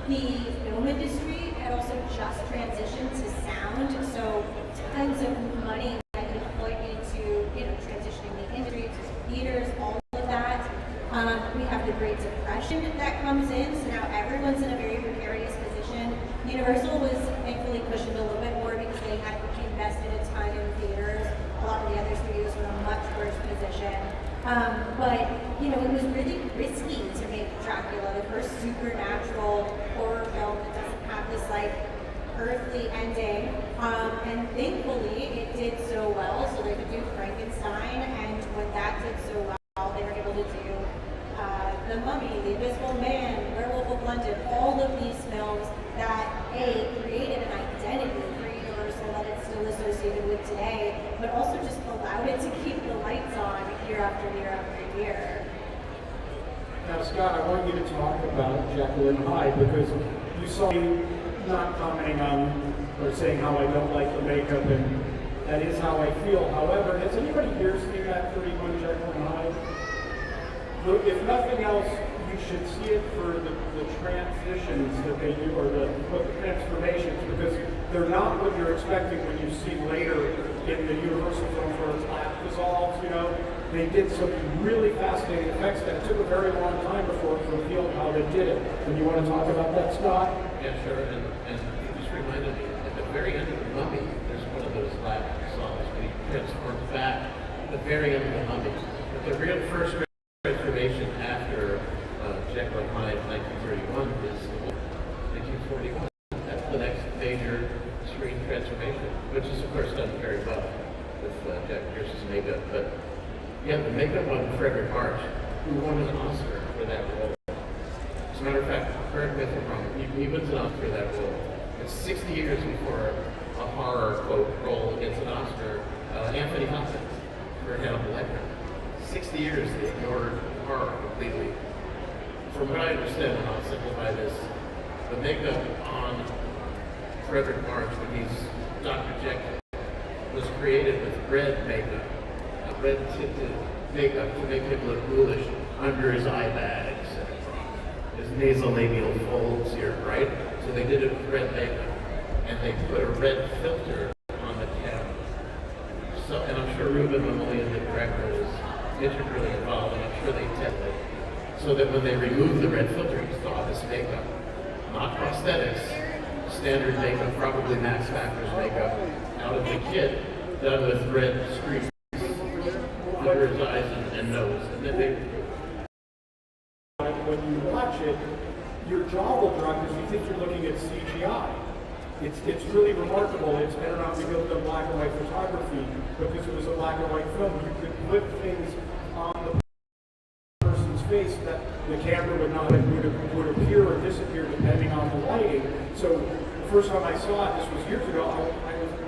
The film industry had also just transitioned to sound, so tons of money that had been put into, you know, transitioning the industry to theaters, all of that. We have the Great Depression that comes in, so now everyone's in a very precarious position. Universal was thankfully cushioned a little bit more because they had invested a ton in theaters. A lot of the other studios were in a much worse position. But, you know, it was really risky to make Dracula, the first supernatural horror film that doesn't have this, like, earthly ending. And thankfully, it did so well, so they could do Frankenstein, and when that did so well, they were able to do The Mummy, The Invisible Man, Werewolf of London, all of these films that, A, created an identity for Universal that it's still associated with today, but also just allowed it to keep the lights on year after year after year. Now, Scott, I want you to talk about Jekyll and Hyde, because you saw me not commenting on or saying how I don't like the makeup, and that is how I feel. However, has anybody here seen that 31 Jekyll and Hyde? Look, if nothing else, you should see it for the transitions that they do, or the transformations, because they're not what you're expecting when you see later in the Universal films where it's lap dissolves, you know. They did some really fascinating effects that took a very long time before it revealed how they did it. And you want to talk about that, Scott? Yeah, sure. And it just reminded me, at the very end of The Mummy, there's one of those lap songs when he transforms back at the very end of The Mummy. But the real first transformation after Jekyll and Hyde 1931 is 1941. That's the next major screen transformation, which is of course done very well with Jack Pierce's makeup. But yeah, the makeup on Frederick March, who won an Oscar for that role. As a matter of fact, correct me if I'm wrong, he wins an Oscar for that role. It's 60 years before a horror quote role gets an Oscar. Anthony Hopkins for Hannibal Lecter. 60 years they ignored horror completely. From what I understand, and I'll simplify this, the makeup on Frederick March when he's Dr. Jekyll was created with red makeup, red tinted makeup to make him look ghoulish under his eye bags, his nasolabial folds here, right? So they did it with red makeup, and they put a red filter on the camera. So, and I'm sure Ruben Mamoulian, the director, was integrally involved, and I'm sure they tested so that when they removed the red filter, you saw this makeup, not prosthetics, standard makeup, probably Max Factor's makeup, out of the kit, done with red streaks under his eyes and nose. And then they... When you watch it, your jaw will drop because you think you're looking at CGI. It's really remarkable. It's better not to go to black and white photography because it was a black and white film. You could put things on the person's face that the camera would appear or disappear depending on the lighting. So the first time I saw it, this was years ago,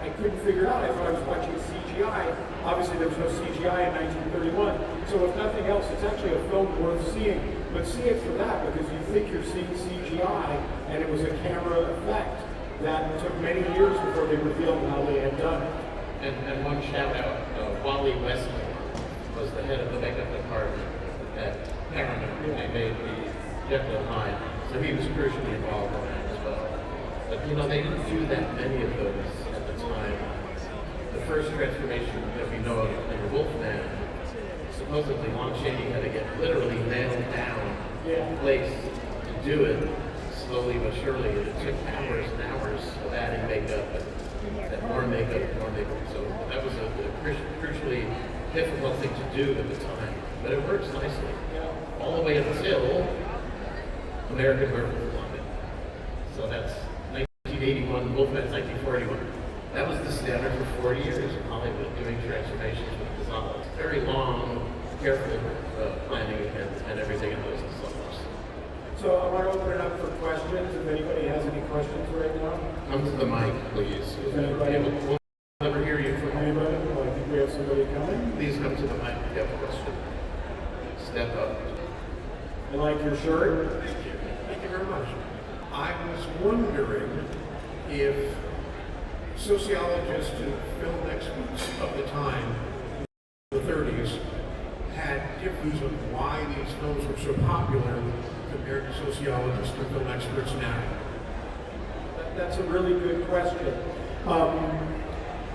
I couldn't figure it out. I thought I was watching CGI. Obviously there was no CGI in 1931. So if nothing else, it's actually a film worth seeing. But see it for that because you think you're seeing CGI and it was a camera effect that took many years before they revealed how they had done it. And one shout out, Wally Wesley was the head of the makeup department at Paramount when they made the Jekyll and Hyde. So he was crucially involved in that as well. But you know, they didn't do that many of those at the time. The first transformation that we know of in the Wolfman, supposedly Lon Chaney had to get literally nailed down in place to do it, slowly but surely. It took hours and hours of adding makeup and more makeup. So that was a crucially difficult thing to do at the time, but it works nicely. All the way until American Werewolf in London. So that's 1981, Wolfman's 1941. That was the standard for 40 years in Hollywood, doing transformations with dissolves. Very long, careful planning and everything in those dissolves. So I want to open it up for questions. If anybody has any questions right now. Come to the mic, please. Is anybody? We'll never hear you from anybody. Well, I think we have somebody coming. Please come to the mic if you have a question. Step up. I like your shirt. Thank you very much. I was wondering if sociologists and film experts of the time, the 30s, had different views on why these films were so popular compared to sociologists and film experts now. That's a really good question.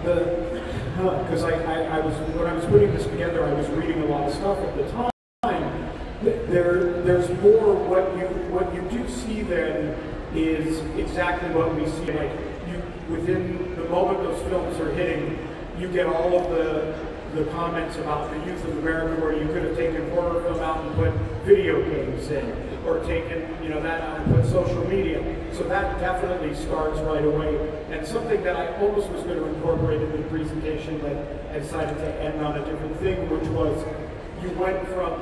Because I was, when I was putting this together, I was reading a lot of stuff at the time. There's more. What you do see then is exactly what we see. Like within the moment those films are hitting, you get all of the comments about the youth of America, where you could have taken horror film out and put video games in, or taken that out and put social media. So that definitely starts right away. And something that I almost was going to incorporate in the presentation, but I decided to end on a different thing, which was you went from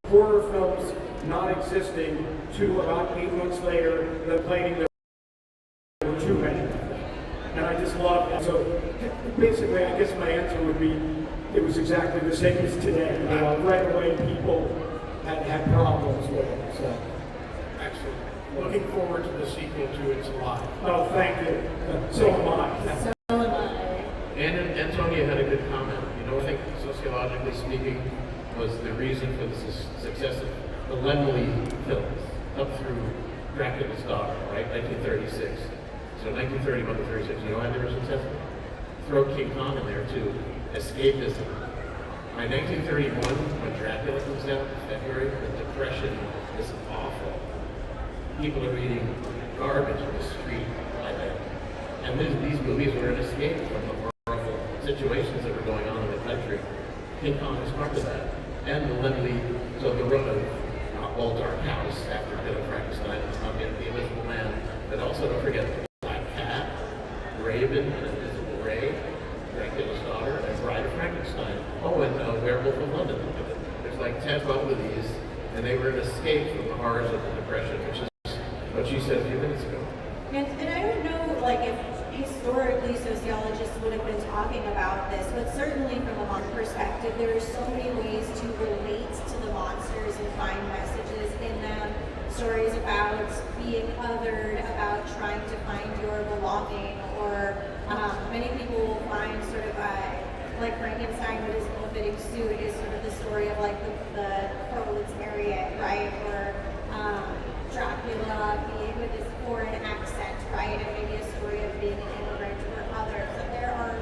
horror films not existing to about 8 months later, them claiming there were too many. And I just love that. So basically, I guess my answer would be, it was exactly the same as today. Right away, people had problems with it. So. Excellent. Looking forward to the sequel to It's Alive. Oh, thank you. So am I. So am I. And Antonia had a good comment. I think sociologically speaking, was the reason for the success of the Lemley films up through Dracula's Daughter, right? 1936. So 1931 to 36. You know why they were successful? Throw King Kong in there too. Escapism. By 1931, when Dracula comes out in February, the Depression is awful. People are eating garbage in the street by then. And these movies were an escape from the horrible situations that were going on in the country. King Kong is part of that. And the Lemley, so the road of Old Dark House after Bill Frankenstein, the Invisible Man, but also don't forget the Black Cat, Raven, and Invisible Ray, Dracula's Daughter, and Bride of Frankenstein. Oh, and Werewolf of London. There's like 10, 12 of these, and they were an escape from the horrors of the Depression, which is what she said a few minutes ago. And I don't know, if historically sociologists would have been talking about this, but certainly from a monster perspective, there are so many ways to relate to the monsters and find messages in them. Stories about being othered, about trying to find your belonging, or many people will find sort of like Frankenstein with his ill-fitting suit is sort of the story of the proletariat, right? Or Dracula being with his foreign accent, right? And maybe a story of being an immigrant or others. And there are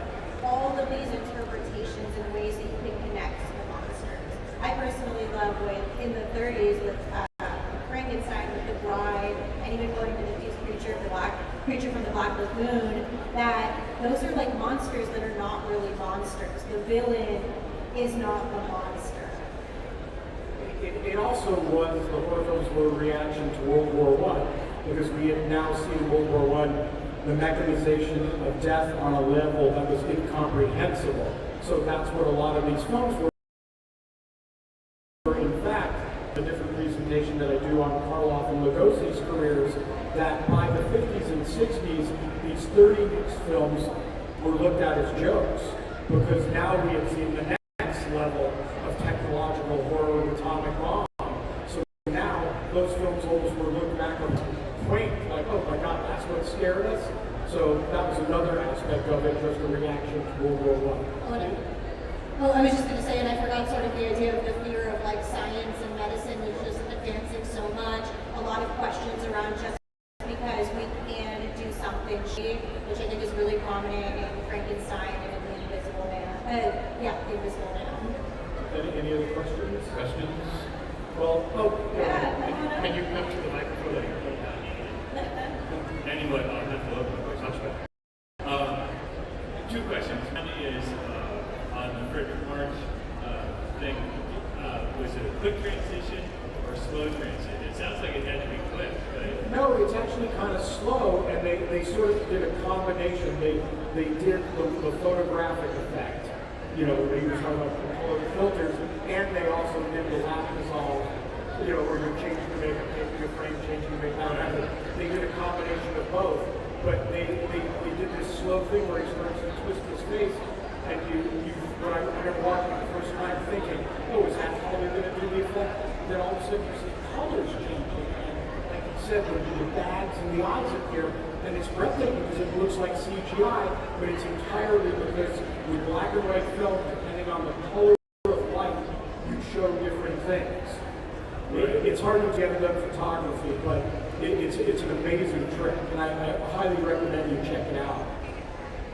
all of these interpretations and ways that you can connect to the monsters. I personally love in the 30s with Frankenstein, with the Bride, and even going to the creature from the Black Lagoon, that those are like monsters that are not really monsters. The villain is not the monster. It also was, the horror films were a reaction to World War I, because we had now seen World War I, the mechanization of death on a level that was incomprehensible. So that's what a lot of these films were. In fact, the different presentation that I do on Karloff and Lugosi's careers, that by the 50s and 60s, these 30s films were looked at as jokes, because now we had seen the next level of technological horror with atomic bomb. So now those films almost were looked back on quaint, like, oh my God, that's what scared us. So that was another aspect of it, just a reaction to World War I. Well, I was just going to say, and I forgot sort of the idea of the fear of science and medicine is just advancing so much. A lot of questions around just because we can do something which I think is really prominent in Frankenstein and The Invisible Man. The Invisible Man. Any other questions? Well, can you come to the microphone? Anyway, I'll have to look at my touchback. Two questions. One is on the Frederick March thing. Was it a quick transition or a slow transition? It sounds like it had to be quick, right? No, it's actually kind of slow, and they sort of did a combination. They did the photographic effect, you know, where you were talking about color filters, and they also did the lap dissolve, you know, where you're changing the makeup, changing your frame, changing your makeup. They did a combination of both, but they did this slow thing where he starts to twist his face, and when I remember watching it the first time thinking, oh, is that how they're going to do the effect? Then all of a sudden you see colors changing, and like you said, the bags and the eyes appear, and it's breathtaking because it looks like CGI, but it's entirely because with black and white film, depending on the color of light, you show different things. It's hard to get done photography, but it's an amazing trick, and I highly recommend you check it out.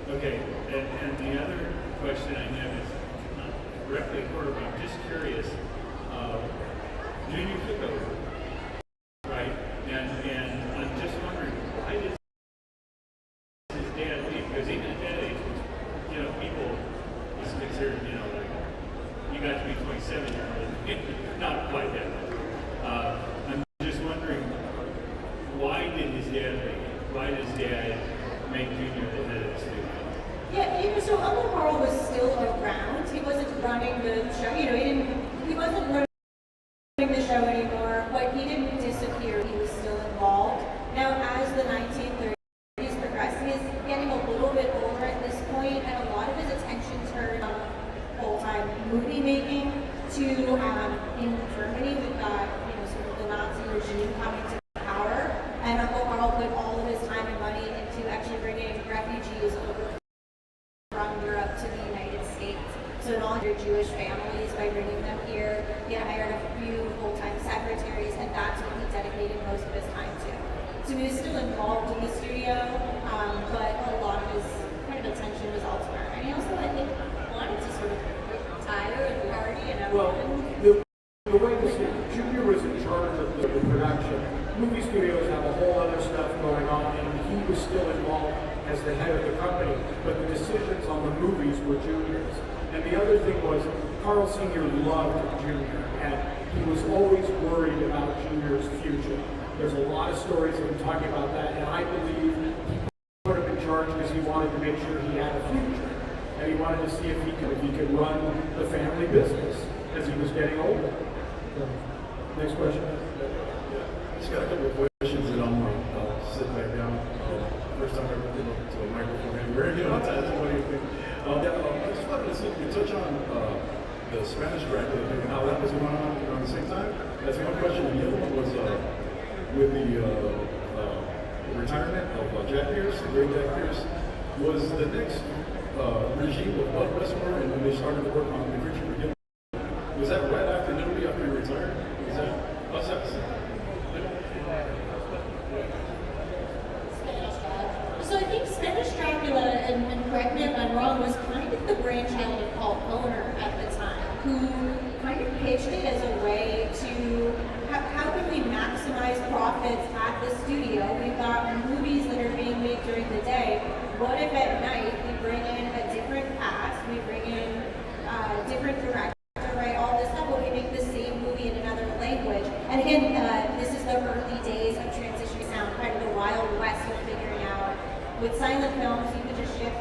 Okay, and the other question I have is not directly horror, but I'm just curious. Junior took over, right? And I'm just wondering, why did his dad leave? Because even at that age, you know, people is considered, you know, like, you got to be 27 years old. Not quite that much. I'm just wondering, why did his dad leave? Why did his dad make Junior the head of the studio? Yeah, you know, so Uncle Carl was still around. He wasn't running the show. You know, he wasn't running the show anymore, but he didn't disappear. He was still involved. Now, as the 1930s progressed, he is getting a little bit older at this point, and a lot of his attention turned on full-time movie making. To in Germany, we've got, you know, sort of the Nazi regime coming to power, and Uncle Carl put all of his time and money into actually bringing refugees over from Europe to the United States. So not your Jewish families by bringing them here. He hired a few full-time secretaries, and that's what he dedicated most of his time to. So he was still involved in the studio, but a lot of his kind of attention was elsewhere. And he also, I think, wanted to sort of retire and party and everything. Well, the way this is, Junior was in charge of the production. Movie studios have a whole other stuff going on, and he was still involved as the head of the company, but the decisions on the movies were Junior's. And the other thing was, Carl Sr. loved Junior, and he was always worried about Junior's future. There's a lot of stories of him talking about that, and I believe he put him in charge because he wanted to make sure he had a future. And he wanted to see if he could run the family business as he was getting older. So, next question. Just got a couple of questions and I'll sit back down. First time I've ever been up to a microphone anywhere. You know, what do you think? I just wanted to see if you could touch on the Spanish Dracula thing and how that was going on around the same time. That's one question. And the other one was with the retirement of Jack Pierce, the great Jack Pierce. Was the next regime of Bud Westmore, and when they started to work on the creature beginning, was that right after Nudity, after he retired? Was that? What's that? So I think Spanish Dracula, and correct me if I'm wrong, was kind of the brainchild of Paul Kohner at the time, who kind of pitched it as a way to, how can we maximize profits at the studio? We've got movies that are being made during the day. What if at night we bring in a different cast, we bring in a different director, right, all this stuff, but we make the same movie in another language. And again, this is the early days of transition sound, kind of the Wild West of figuring out. With silent films, you could just ship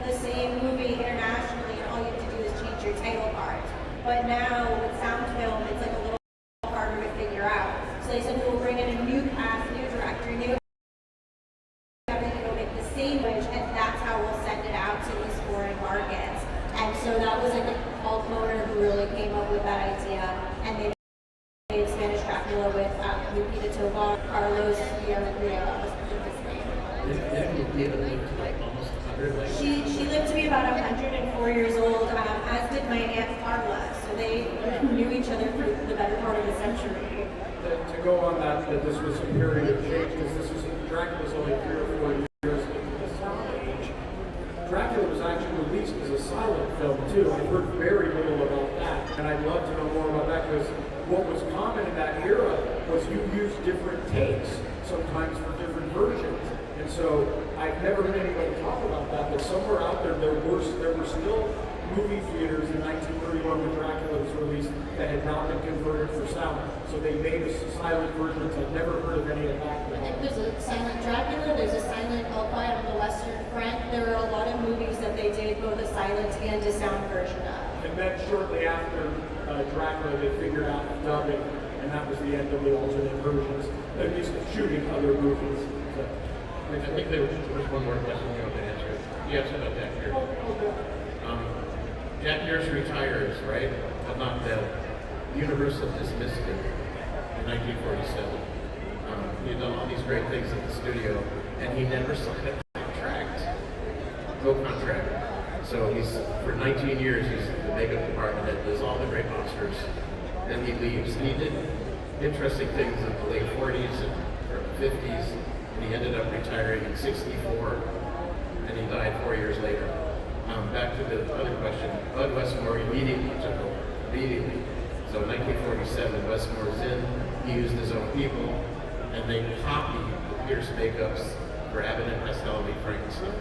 the same movie internationally, and all you have to do is change your title cards. But now, with sound film, it's like a little harder to figure out. So they said, we'll bring in a new cast, new director, new everything will make the same language, and that's how we'll send it out to these foreign markets. And so that was, I think, Paul Kohner who really came up with that idea, and they made Spanish Dracula with Lupita Tovar, Carlos Villarreal, was his name. She lived to be about 104 years old, as did my Aunt Carla, so they knew each other for the better part of a century. To go on that this was a period of change, because Dracula's only 3 or 4 years. This is too. I've heard very little about that, and I'd love to know more about that because what was common in that era was you used different takes, sometimes for different versions. And so I've never heard anybody talk about that, but somewhere out there, there were still movie theaters in 1931 when Dracula was released that had not been converted for sound. So they made a silent version. I've never heard of any of that. I think there's a silent Dracula, there's a silent Hellfire on the Western Front. There are a lot of movies that they did both a silent and a sound version of. And then shortly after Dracula, they figured out dubbing, and that was the end of the alternate versions, at least shooting other movies. So, I think there was one more question you want to answer. Yes, about Jack Pierce. Jack Pierce retires, right? But not them. Universal dismissed him in 1947. He had done all these great things at the studio, and he never signed a contract. No contract. So he's, for 19 years, he's the makeup department that does all the great monsters. Then he leaves. And he did interesting things in the late 40s or 50s, and he ended up retiring in 64, and he died 4 years later. Back to the other question, Bud Westmore immediately took over. Immediately. So in 1947, Westmore's in, he used his own people, and they copied the Pierce makeups for Abbott and Costello meet Frankenstein.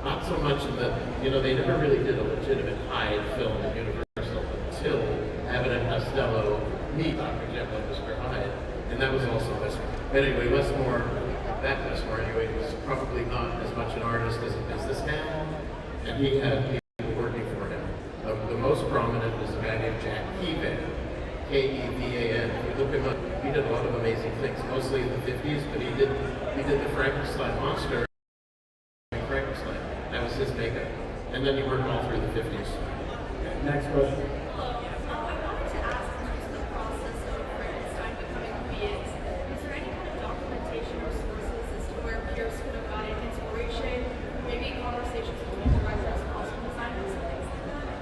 Not so much in the, they never really did a legitimate Hyde film at Universal until Abbott and Costello meet Dr. Jekyll and Mr. Hyde, and that was also Westmore. But anyway, Westmore was probably not as much an artist as a businessman, and he had people working for him. The most prominent was a guy named Jack Keevan, K-E-V-A-N. If you look him up, he did a lot of amazing things, mostly in the 50s, but he did the Frankenstein monster. Frankenstein. That was his makeup. And then he worked all through the 50s. Next question. I wanted to ask, in terms of the process of Frankenstein becoming who he is there any kind of documentation or sources as to where Pierce could have gotten inspiration, maybe conversations between directors, costume designers, and things like that?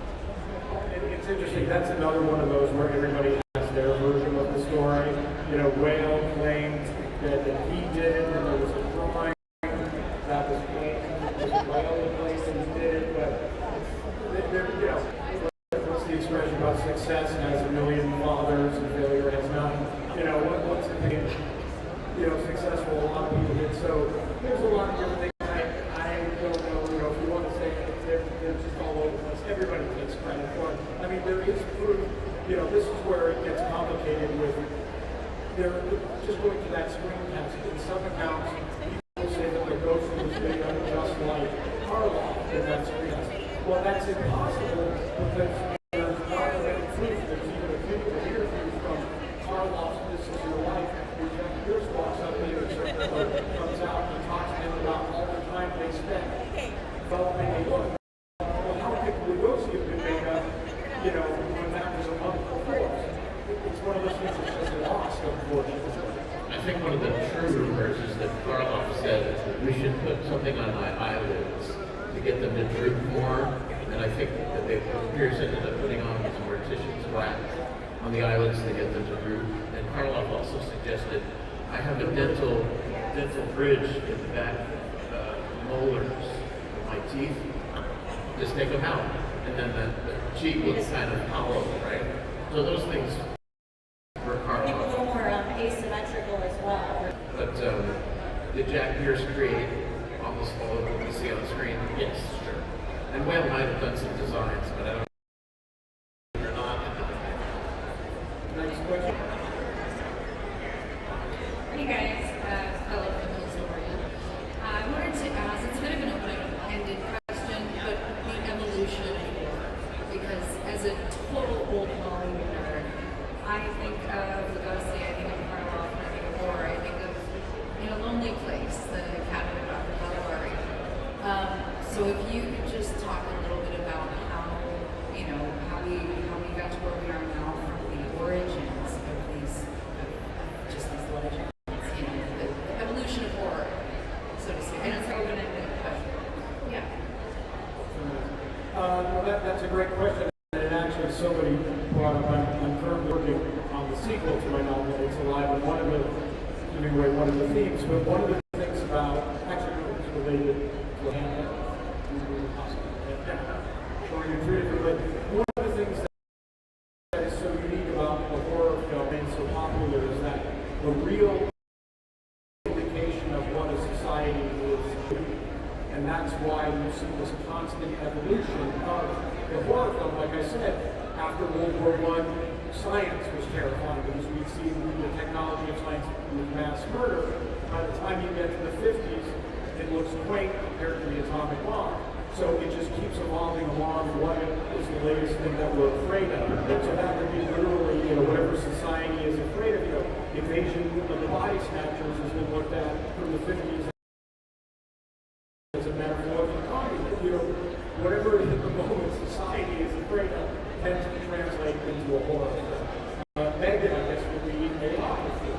It's interesting. That's another one of those where everybody has their version of the story. Whale claimed that he did, and there was a drawing that was claimed. There's a whale that claims that he did, but what's the expression about success has a million fathers and failure has none? What's the thing? Successful, a lot of people did. So there's a lot of different things. I don't know, if you want to say they're just all over the place. Everybody takes credit for it. I mean, there is proof. This is where it gets complicated with, they're just going to that screen test. In some accounts, people say that the ghost was made up just like Karloff in that screen test. Well, that's impossible because there's not any proof. There's even a video interview from Karloff's This Is Your Life, where Jack Pierce walks up in the circle, comes out and talks to him about all the time they spent developing a look. Well, how could Lugosi have been made up, when that was a month before? It's one of those things that's just lost, unfortunately. I think one of the true rumors is that Karloff said we should put something on my eyelids to get them to droop more, and I think that Pierce ended up putting on some mortician's wax on the eyelids to get them to droop. And Karloff also suggested I have a dental bridge in the back molars of my teeth. Just take them out, and then the cheek looks kind of hollow, right? So those things were Karloff. People a little more asymmetrical as well. But did Jack Pierce create almost all of what we see on the screen? Yes, sure. And Whale might have done some designs, but I don't know or not. Next question. Hey guys, Ella from Hillsborough. I wanted to ask, it's a bit of an open-ended question, but the evolution of horror. Because as a total old Hollywood nerd, I think of Lugosi, I think of Karloff, I think of horror, I think of In a Lonely Place, the Cabinet of Dr. Caligari. So if you could just talk a little bit about how we got to where we are now from the origins of these legends, the evolution of horror, so to speak. I know it's open-ended, but yeah. Well, that's a great question. And actually, somebody brought up, I'm currently working on the sequel to my novel, It's Alive, and one of the themes, but one of the things about, actually, it's related to Hamlet. Showing you treat it. But one of the things that is so unique about the horror film and so popular is that the real indication of what a society is, and that's why you see this constant evolution of the horror film. Like I said, after World War I, science was terrifying because we'd seen the technology of science with mass murder. By the time you get to the 50s, it looks quaint compared to the atomic bomb. So it just keeps evolving along. What is the latest thing that we're afraid of? So that would be literally, whatever society is afraid of. Invasion of the body snatchers has been looked at from the 50s as a metaphor for communism. Whatever at the moment society is afraid of tends to translate into a horror film. Megan, I guess, would be a opposite.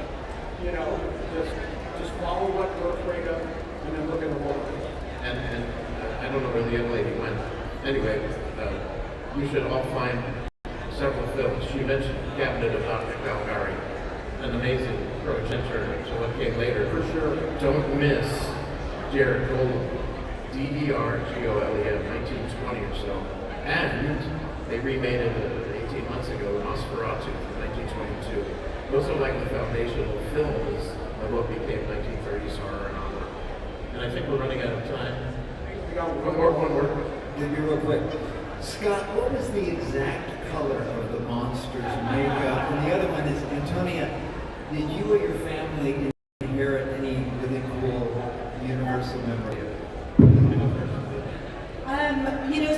Just follow what we're afraid of and then look at the horror film. And I don't know where the young lady went. Anyway, you should all find several films. She mentioned Cabinet of Dr. Caligari, an amazing progenitor to what came later. For sure. Don't miss Jared Golem, DERGOLEM, 1920 or so. And they remade it 18 months ago, Nosferatu from 1922. Those are like the foundational films of what became 1930s horror and opera. And I think we're running out of time. We got one more. Give you real quick. Scott, what was the exact color of the monster's makeup? And the other one is, Antonia, did you or your family inherit any really cool Universal memory?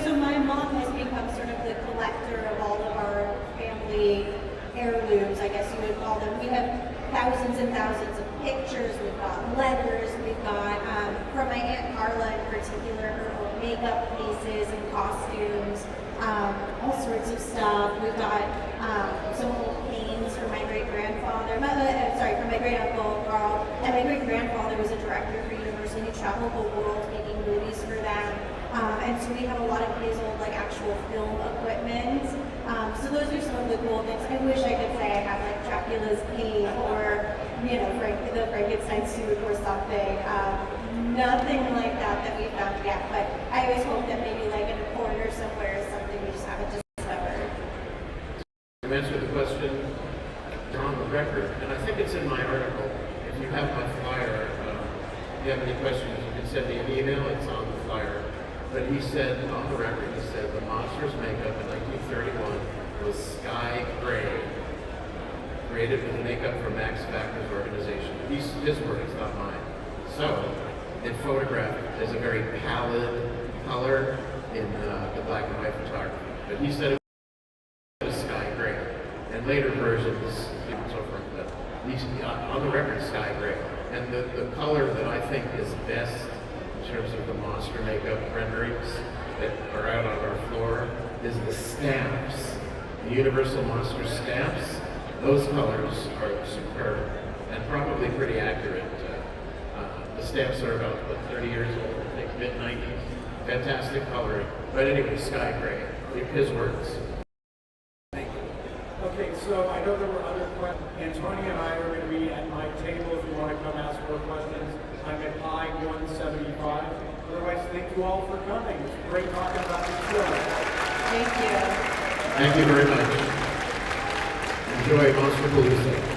So my mom has become sort of the collector of all of our family heirlooms, I guess you would call them. We have thousands and thousands of pictures, we've got letters, we've got, from my Aunt Carla in particular, her old makeup cases and costumes, all sorts of stuff. We've got some old paintings from my great-grandfather, from my great-uncle Carl, and my great-grandfather was a director for Universal. He traveled the world making movies for them. And so we have a lot of his old, actual film equipment. So those are some of the cool things. I wish I could say I have, Dracula's cape or, the Frankenstein suit or something. Nothing like that we found yet. But I always hope that maybe, in a corner somewhere is something we just haven't discovered. To answer the question, it's on the record, and I think it's in my article. If you have my flyer, if you have any questions, you can send me an email. It's on the flyer. But he said, on the record, the monster's makeup in 1931 was sky gray, created with makeup from Max Factor's organization. His words, not mine. So, it photographed as a very pallid color in the black and white photography. But he said it was sky gray. And later versions, and so forth, but on the record, sky gray. And the color that I think is best in terms of the monster makeup renderings that are out on our floor is the stamps, the Universal Monster stamps. Those colors are superb and probably pretty accurate. The stamps are about 30 years old, I think, mid-90s. Fantastic coloring. But anyway, sky gray. His words. Okay, so I know there were other questions. Antonia and I are going to be at my table if you want to come ask more questions. I'm at I-175. Otherwise, thank you all for coming. It's great talking about this film. Thank you. Thank you very much. Enjoy Monsterpalooza.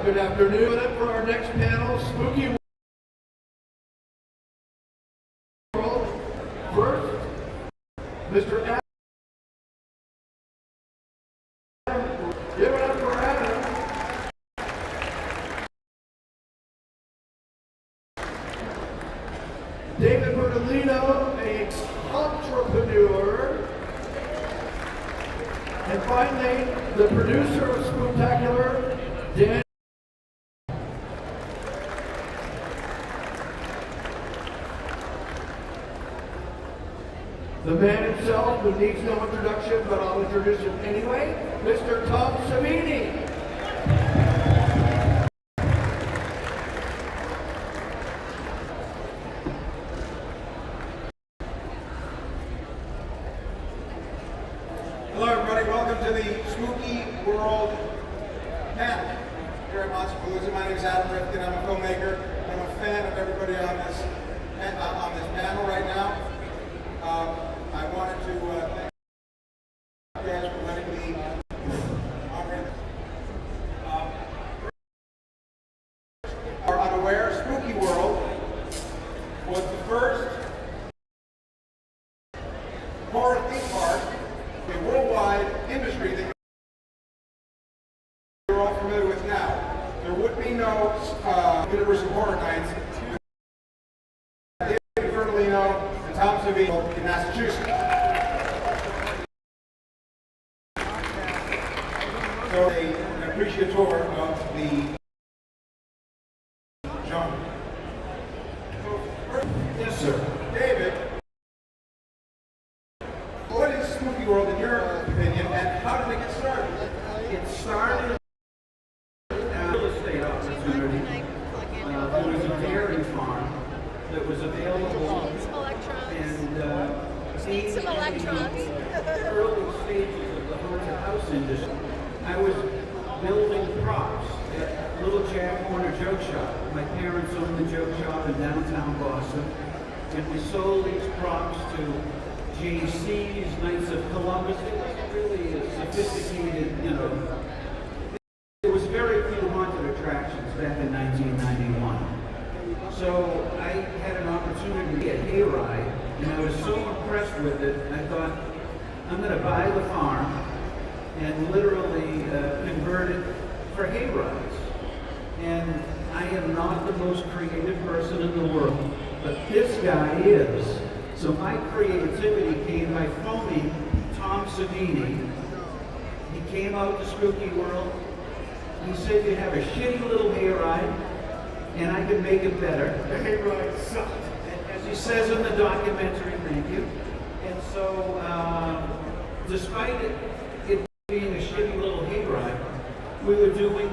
Good afternoon. For our next panel, Spooky World. First, Mr. Adam. Give it up for Adam. David Bertolino, an entrepreneur. And finally, the producer of Spooktacular, Dan. The man himself, who needs no introduction, but I'll introduce him anyway, Mr. Tom Savini. Hello everybody, welcome to the Spooky World panel here at MonsterPalooza. My name is Adam Rifkin, I'm a filmmaker. I'm a fan of everybody on this panel right now. I wanted to thank you guys for letting me are unaware, Spooky World was the first horror theme park, a worldwide industry that you're all familiar with now. There would be no Universal Horror Nights without David Bertolino and Tom Savini in Massachusetts. So an appreciator of the genre. Yes, sir. David, what is Spooky World in your opinion, and how did it get started? It started as a real estate opportunity. There was a dairy farm that was available, and being in the early stages of the haunted house industry, I was building props at Little Jack Corner Joke Shop. My parents owned the joke shop in downtown Boston, and we sold these props to JC's, Knights of Columbus. It wasn't really a sophisticated, there was very few haunted attractions back in 1991. So I had an opportunity at Hayride, and I was so impressed with it, I thought, I'm going to buy the farm and literally convert it for hayrides. And I am not the most creative person in the world, but this guy is. So my creativity came by phoning Tom Savini. He came out to Spooky World. He said you have a shitty little hayride, and I can make it better. The hayride sucked. As he says in the documentary, thank you. And so, despite it being a shitty little hayride, we were doing,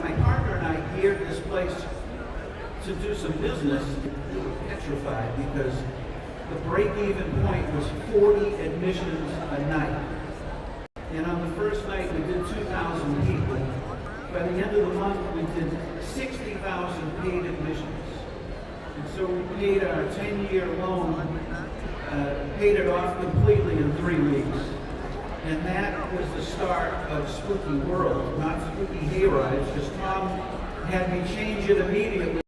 my partner and I geared this place to do some business. We were petrified because the break-even point was 40 admissions a night. And on the first night, we did 2,000 people. By the end of the month, we did 60,000 paid admissions. And so we paid our 10-year loan, paid it off completely in 3 weeks. And that was the start of Spooky World, not Spooky Hayrides, because Tom had me change it immediately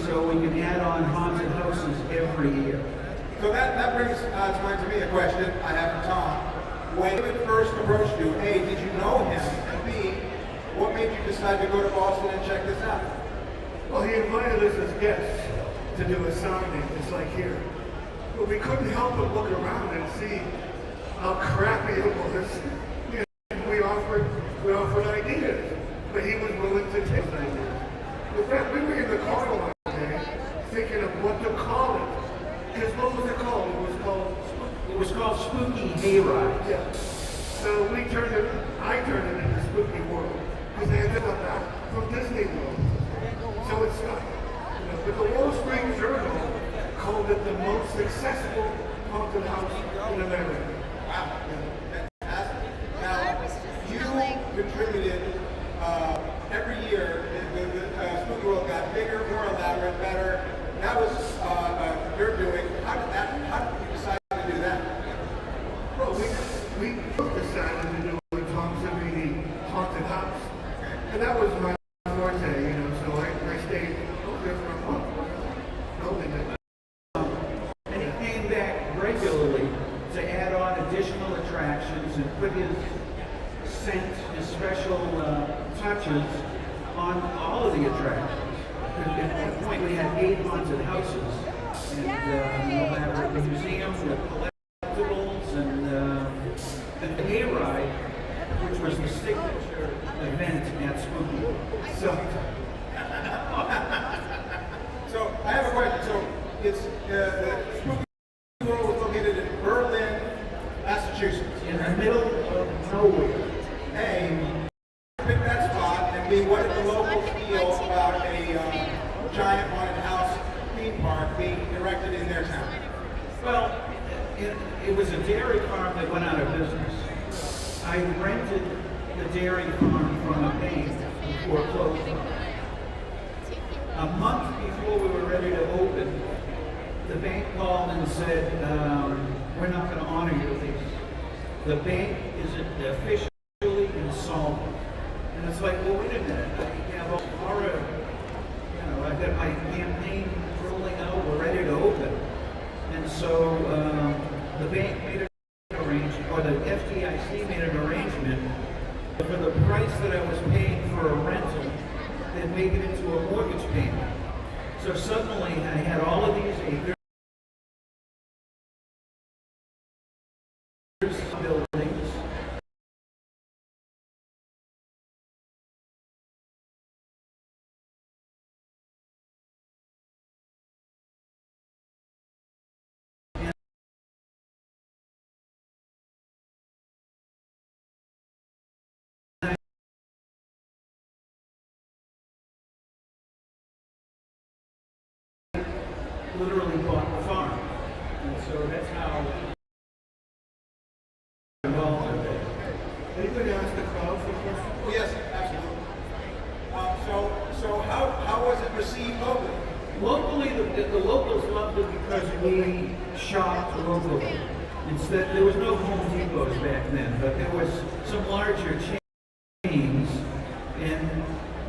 so we can add on haunted houses every year. So that brings to mind to me a question I have for Tom. When David first approached you, A, did you know him? And B, what made you decide to go to Boston and check this out? Well, he invited us as guests to do a signing, just like here. But we couldn't help but look around and see how crappy it was. We offered ideas, but he was willing to take ideas. In fact, we were in the car one day thinking of what to call it. Because what was it called? It was called Spooky Hayride. Yeah. So I turned it into Spooky World. Because they had got back from Disney World. So it stuck. But the Wall Street Journal called it the most successful haunted house in America. Wow. Fantastic. Now, you contributed every year, the Spooky World got bigger, more elaborate. scent, his special touches on all of the attractions. At one point, we had 8 haunted houses, and no matter the museum, the collectibles, and the hayride, which was the signature event at Spooky. So I have a question. So it's the Spooky World is located in Berlin, Massachusetts. In the middle of nowhere. A, pick that spot, and B, what did the locals feel about a giant haunted house theme park being erected in their town? Well, it was a dairy farm that went out of business. I rented the dairy farm from a bank before closing. A month before we were ready to open, the bank called and said, we're not going to honor your lease. The bank is officially insolvent. And it's like, well, wait a minute. I have I've got my campaign rolling out. We're ready to open. And so the bank made an arrangement, or the FDIC made an arrangement for the price that I was paying for a rental, they'd make it into a mortgage payment. So suddenly I had all of these acres, buildings, literally bought the farm. And so that's how Anybody ask the crowd for a question? Oh, yes, absolutely. So how was it received locally? Locally, the locals loved it because we shopped locally. Instead, there was no Home Depots back then, but there was some larger chains, and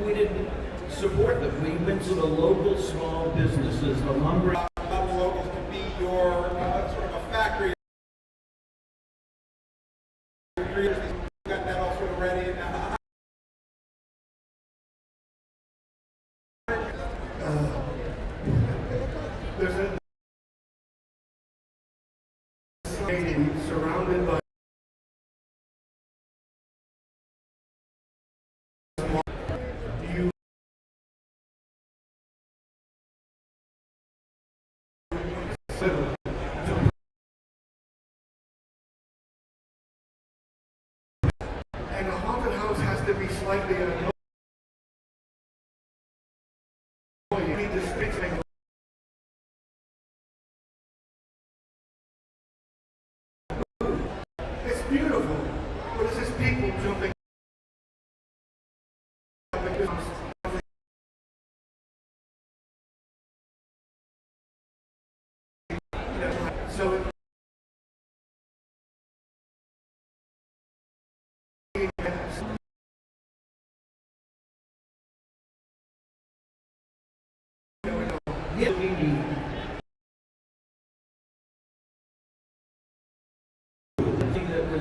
we didn't support them. We went to the local small businesses, the lumber. How the locals could be your sort of a factory. You got that all sort of ready. There's a surrounded by you. And a haunted house has to be slightly annoying. You need to speak to it's beautiful, but it's just people jumping. So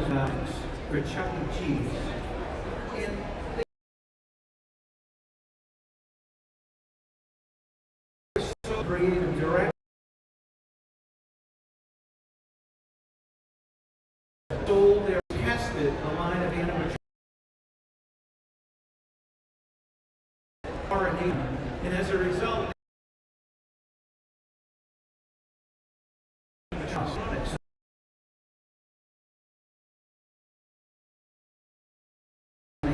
that was for Chuck E. Cheese. And they were so creative, direct. Sold their tested a line of animatronics. And as a result, we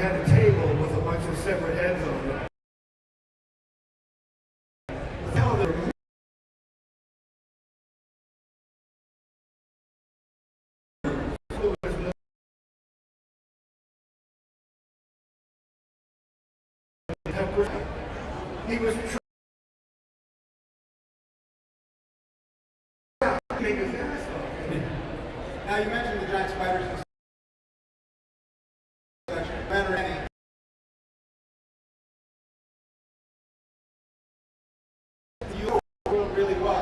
had a table with a bunch of separate heads on it. Now they're he was taking his ass off. Now you mentioned the giant spiders in the section. Ben or any? You know the world really well.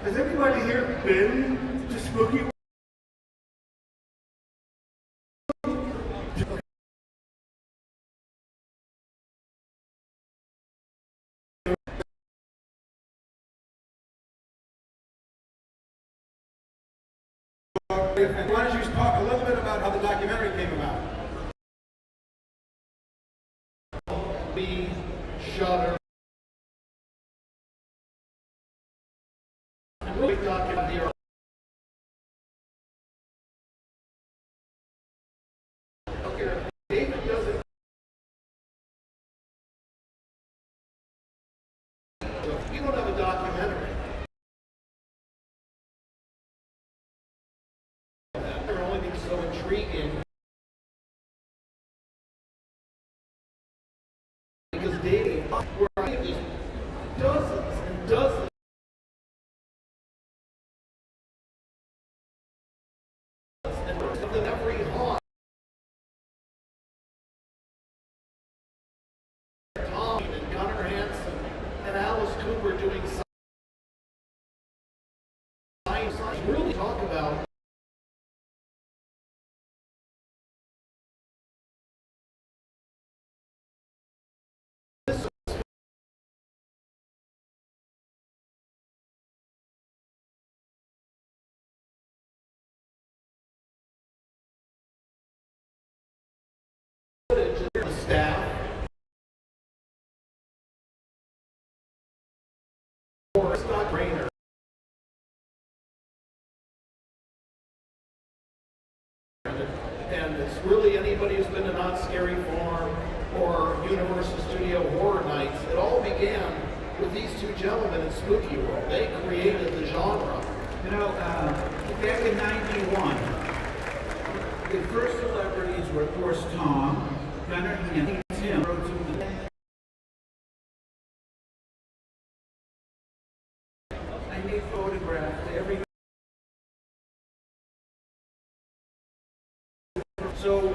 Has anybody here been to Spooky World? Why don't you talk a little bit about how the documentary came about? We shot and really document the David doesn't. We don't have a documentary. They're only being so intriguing because David, where I just dozens and dozens. And every haunt. Tom and Gunnar Hansen and Alice Cooper doing science. Really talk about this. The staff. Or Scott Rayner. And it's really anybody who's been to Not Scary Farm or Universal Studio Horror Nights. It all began with these two gentlemen in Spooky World. They created the genre. You know, back in '91, the first celebrities were, of course, Tom, Gunnar, and Tim. And they photographed every. So.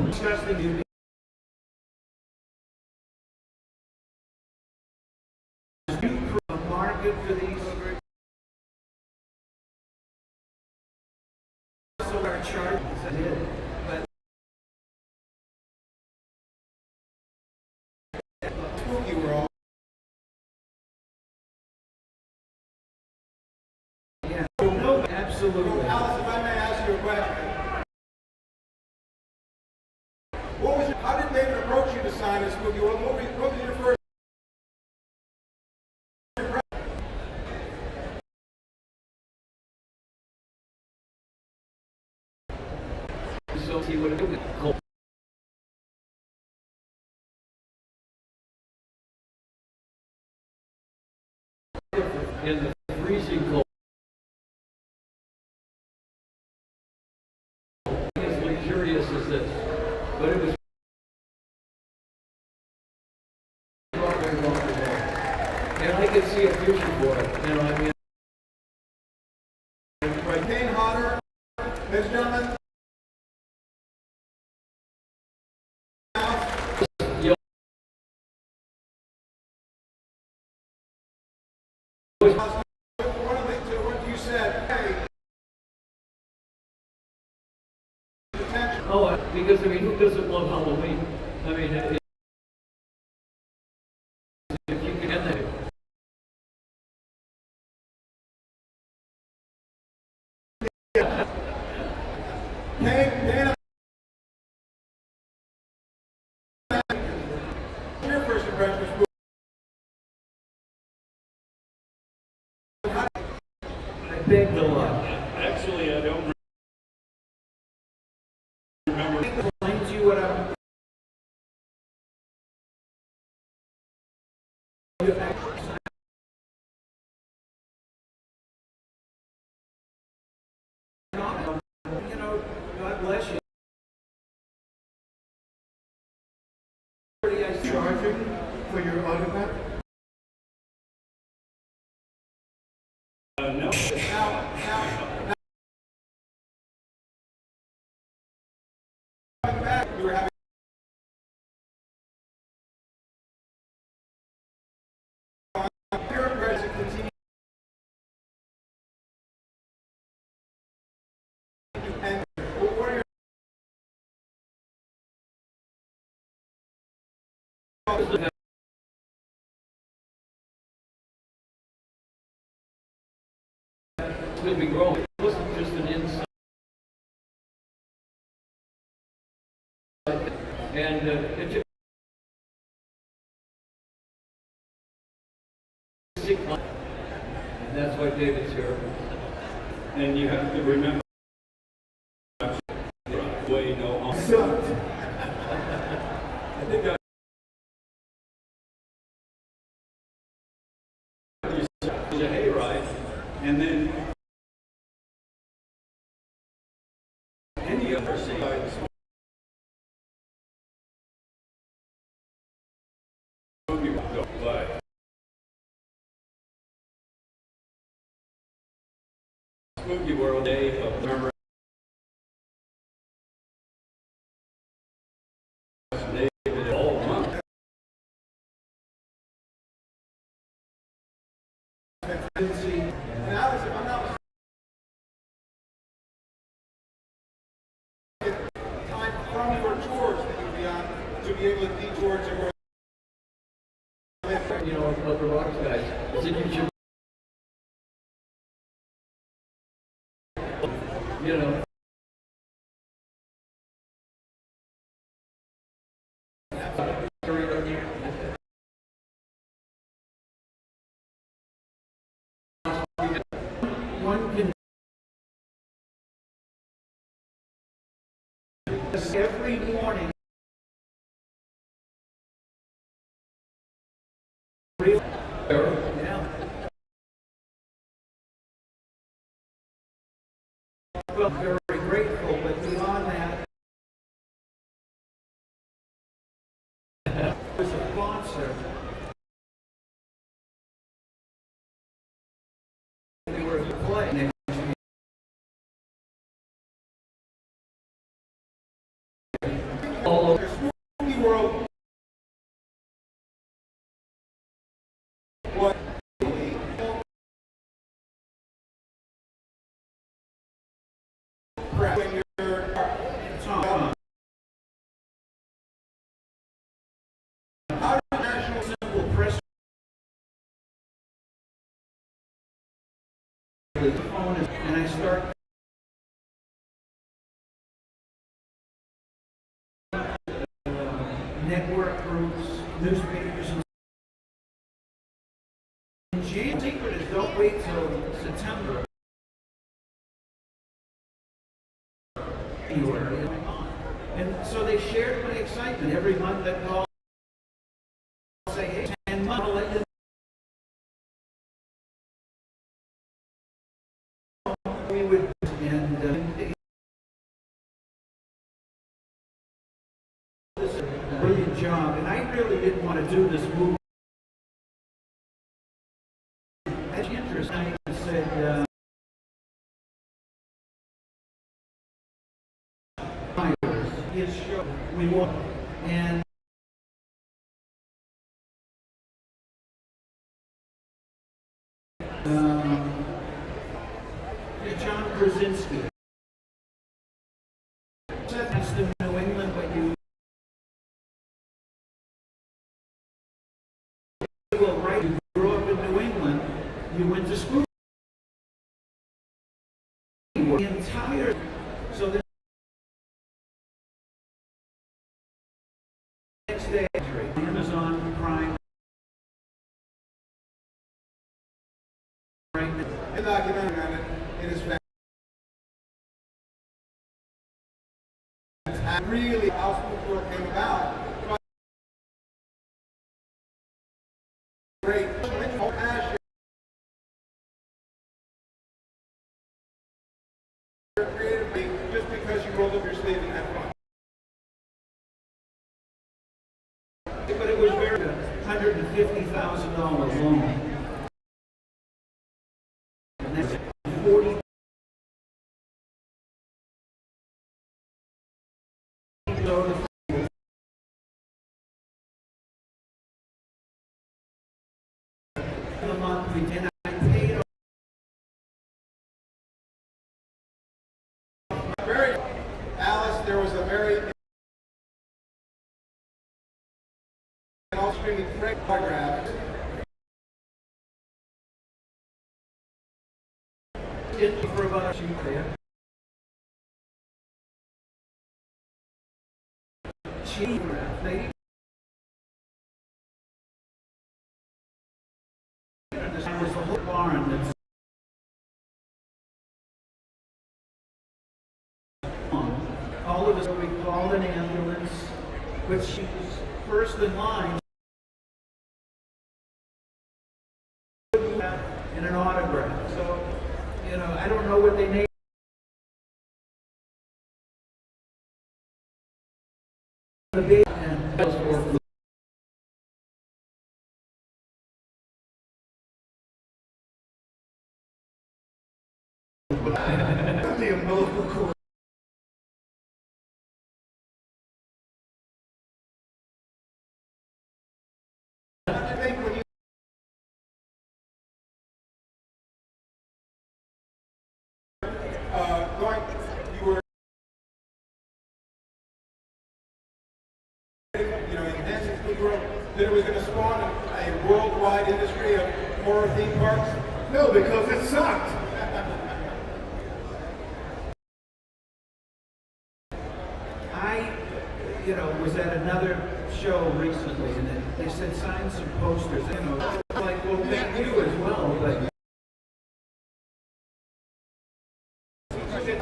Disgusting unique. A market for these. So our chart did, but Spooky World. yeah, no, absolutely. Alice, if I may ask you a question. How did David approach you to sign a Spooky World? What was your first So he would have been cool. In the freezing cold. As luxurious as this, but it was and I could see a future for it. You know, I mean, Kane Hodder, ladies and gentlemen. One of the things what you said. oh, because I mean, who doesn't love Halloween? I mean, if you can get that. Dana, your first impression of Spooky? I beg the lot. Actually, I don't remember. Claims welcome back? No. Now, welcome back. You were having your impression continue. And what are your Could be growing. It wasn't just an inside. And it just and that's why David's here. And you have to remember, way no on. Sucked. I think I was a hayride, and then any other sides. But Spooky World Day of remember. David all month. And I was, if I'm not mistaken, time from your tours that you'd be on to be able to detour to where You know, what the rocks guys, is it you should, you know, one can every morning. Yeah. Well, very grateful, but beyond that, was a sponsor. They were to play. All over Spooky World. What? When you're Tom. How does National Simple Press and I start network groups, newspapers, and the secret is don't wait till September. January. And so they shared my excitement every month. That call say, hey, 10 months, I'll let you know. We would, and this is a brilliant job. And I really didn't want to do this movie. That's interesting. I said, his show, we won, and John Krasinski. That's the New England, but you well, right? You grew up in New England. You went to school. The entire so the next day, Amazon Prime. The documentary on it, it is fantastic. Really, how Spooky World came about. But great passion. Creatively, just because you rolled up your sleeve and had fun. But it was very good. $150,000 loan. And that's 40 a month we did. I paid Alice, there was a very extremely correct paragraph. It's for about a shoot there. Cheap. There's a whole barn that's on. All of us, we called an ambulance, but she was first in line. In an autograph. So, you know, I don't know what they named the baby and the umbilical cord. I think when you you were enhancing food growth, that it was going to spawn a worldwide industry of horror theme parks? No, because it sucked. I, was at another show recently, and they said sign some posters. Like, well, thank you as well, but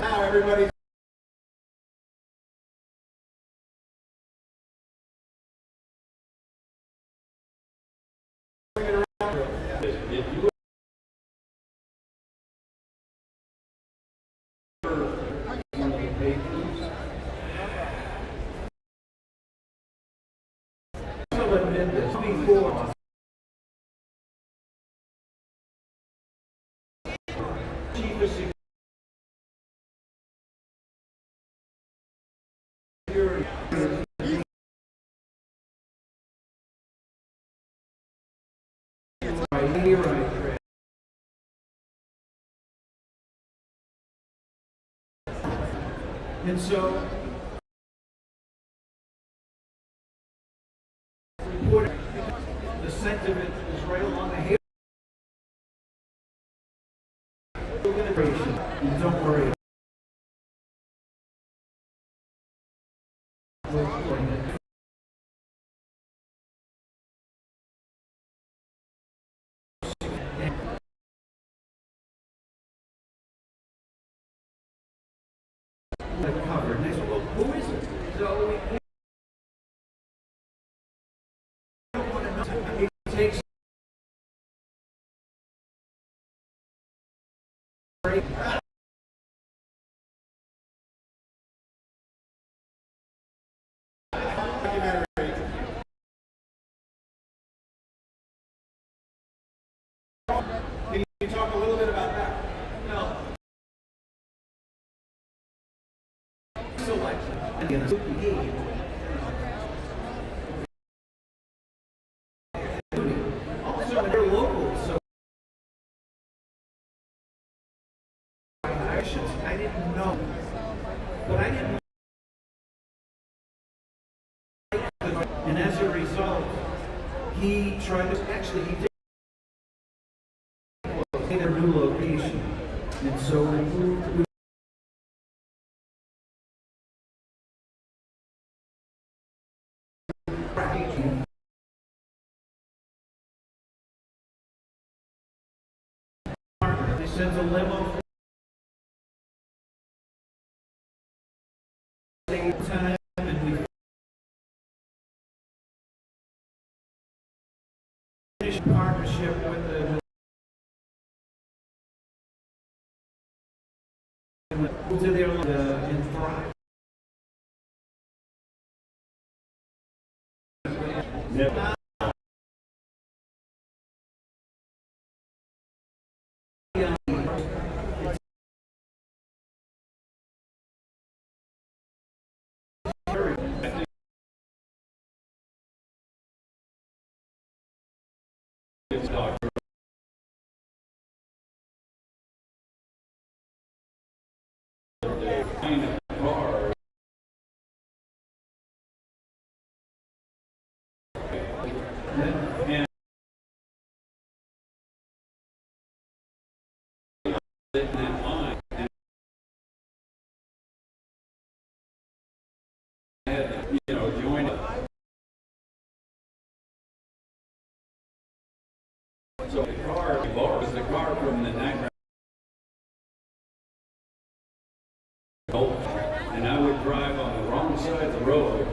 now everybody's admit this before. Chief of Security. Right. And so, the scent of it is right along the hair. And don't worry. Covered. And they said, well, who is it? So we don't want to know. It takes Can you talk a little bit about that? No. Selection. Also, they're local, so I didn't know. But I didn't. And as a result, he tried to he did their new location. And so we moved. He sends a limo. Time, and we finished partnership with the to their in Thrive. doctor. Car. And in that line, and had, joined up. So the car was the car from the night. And I would drive on the wrong side of the road.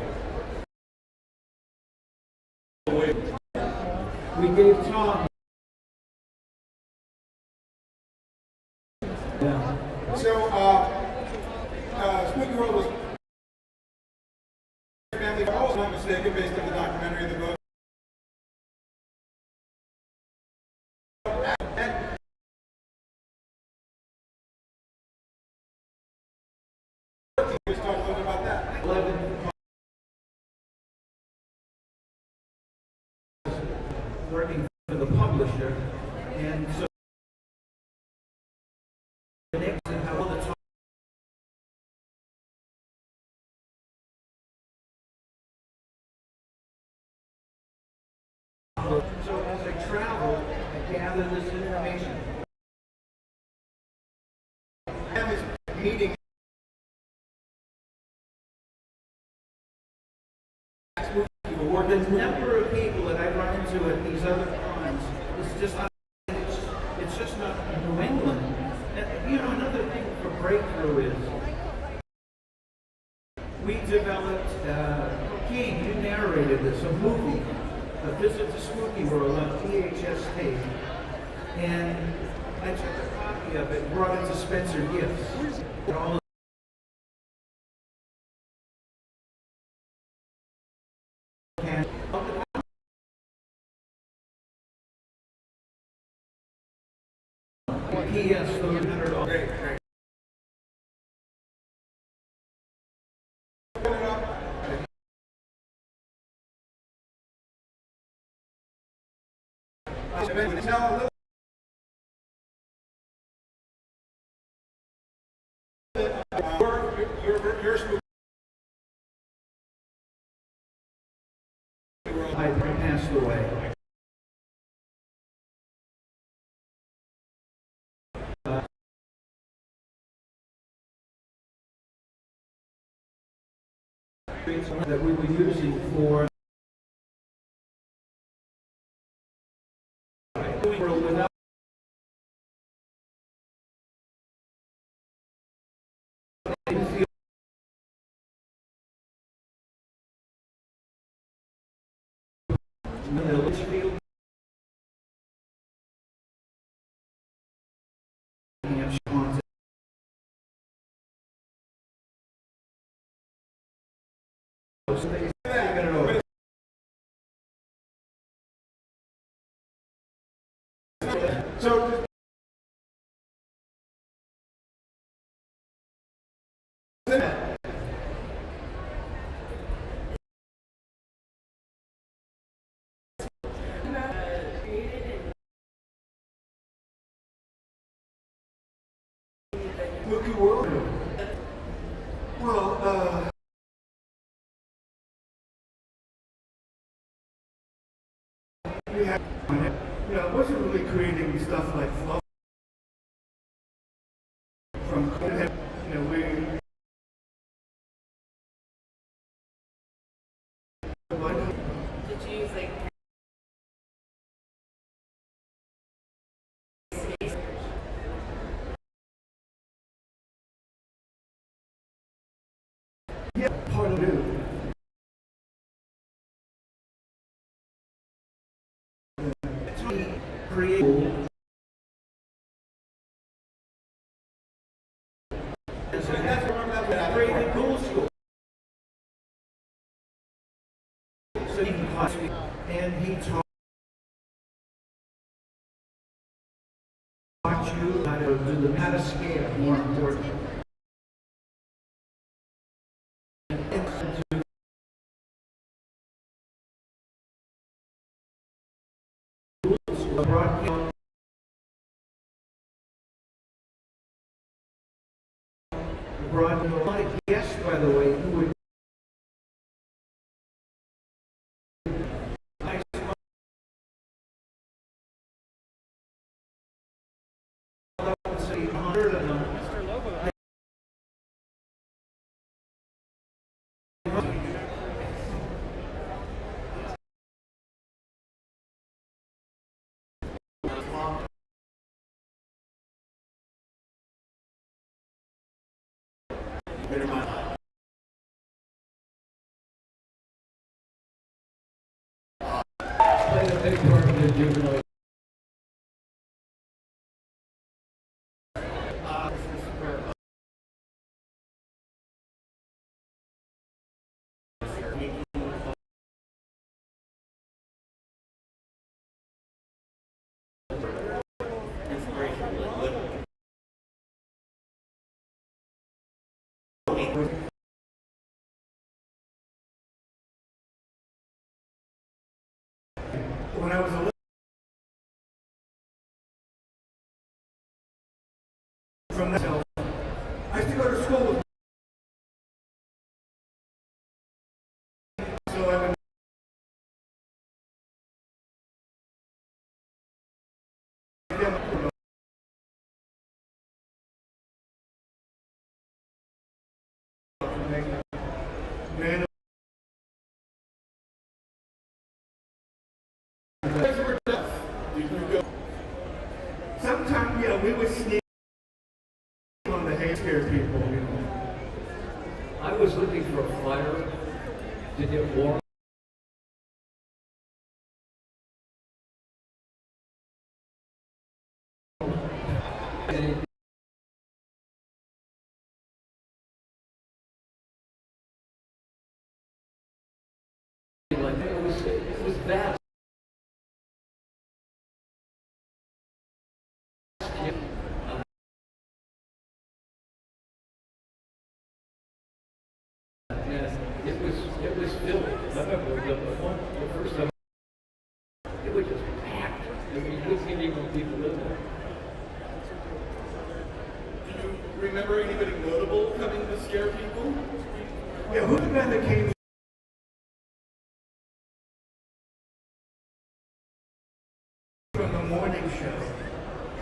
We gave Tom. Yeah. So, Spooky World was family, if I'm not mistaken, based on the documentary of the book. Let's talk a little bit about that. 11 working for the publisher, and so the next and how all the time. So as I travel, I gather this information. Have this meeting. The number of people that I run into at these other cons is just not, it's just not New England. And, another thing for breakthrough is we developed, King, you narrated this, a movie, A Visit to Spooky World on VHS tape. And I took a copy of it, brought it to Spencer Gifts. And all P.S. $100. Great, great. Tell a little bit your spooky world. I passed away. That we were using for without Litchfield, So, Spooky World. Well, we have, I wasn't really creating stuff like fluff from, we. Did you use like Yeah, part of it. create created Cool School. So he taught me, and he taught you how to do the how to scale, more important. the broadcast. My guest, by the way, who would say 100 of them. Played a big part in the juvenile. When I was a little, from that, I used to go to school with. So I would. Man, sometimes, yeah, we would sneak on the hay scare people, you know. I was looking for a flyer to get warm. Like it was vast. It was filled. I remember the first time it was just packed. I mean, you couldn't get even people in there. Do you remember anybody notable coming to scare people? Yeah, who's the guy that came? From the morning show,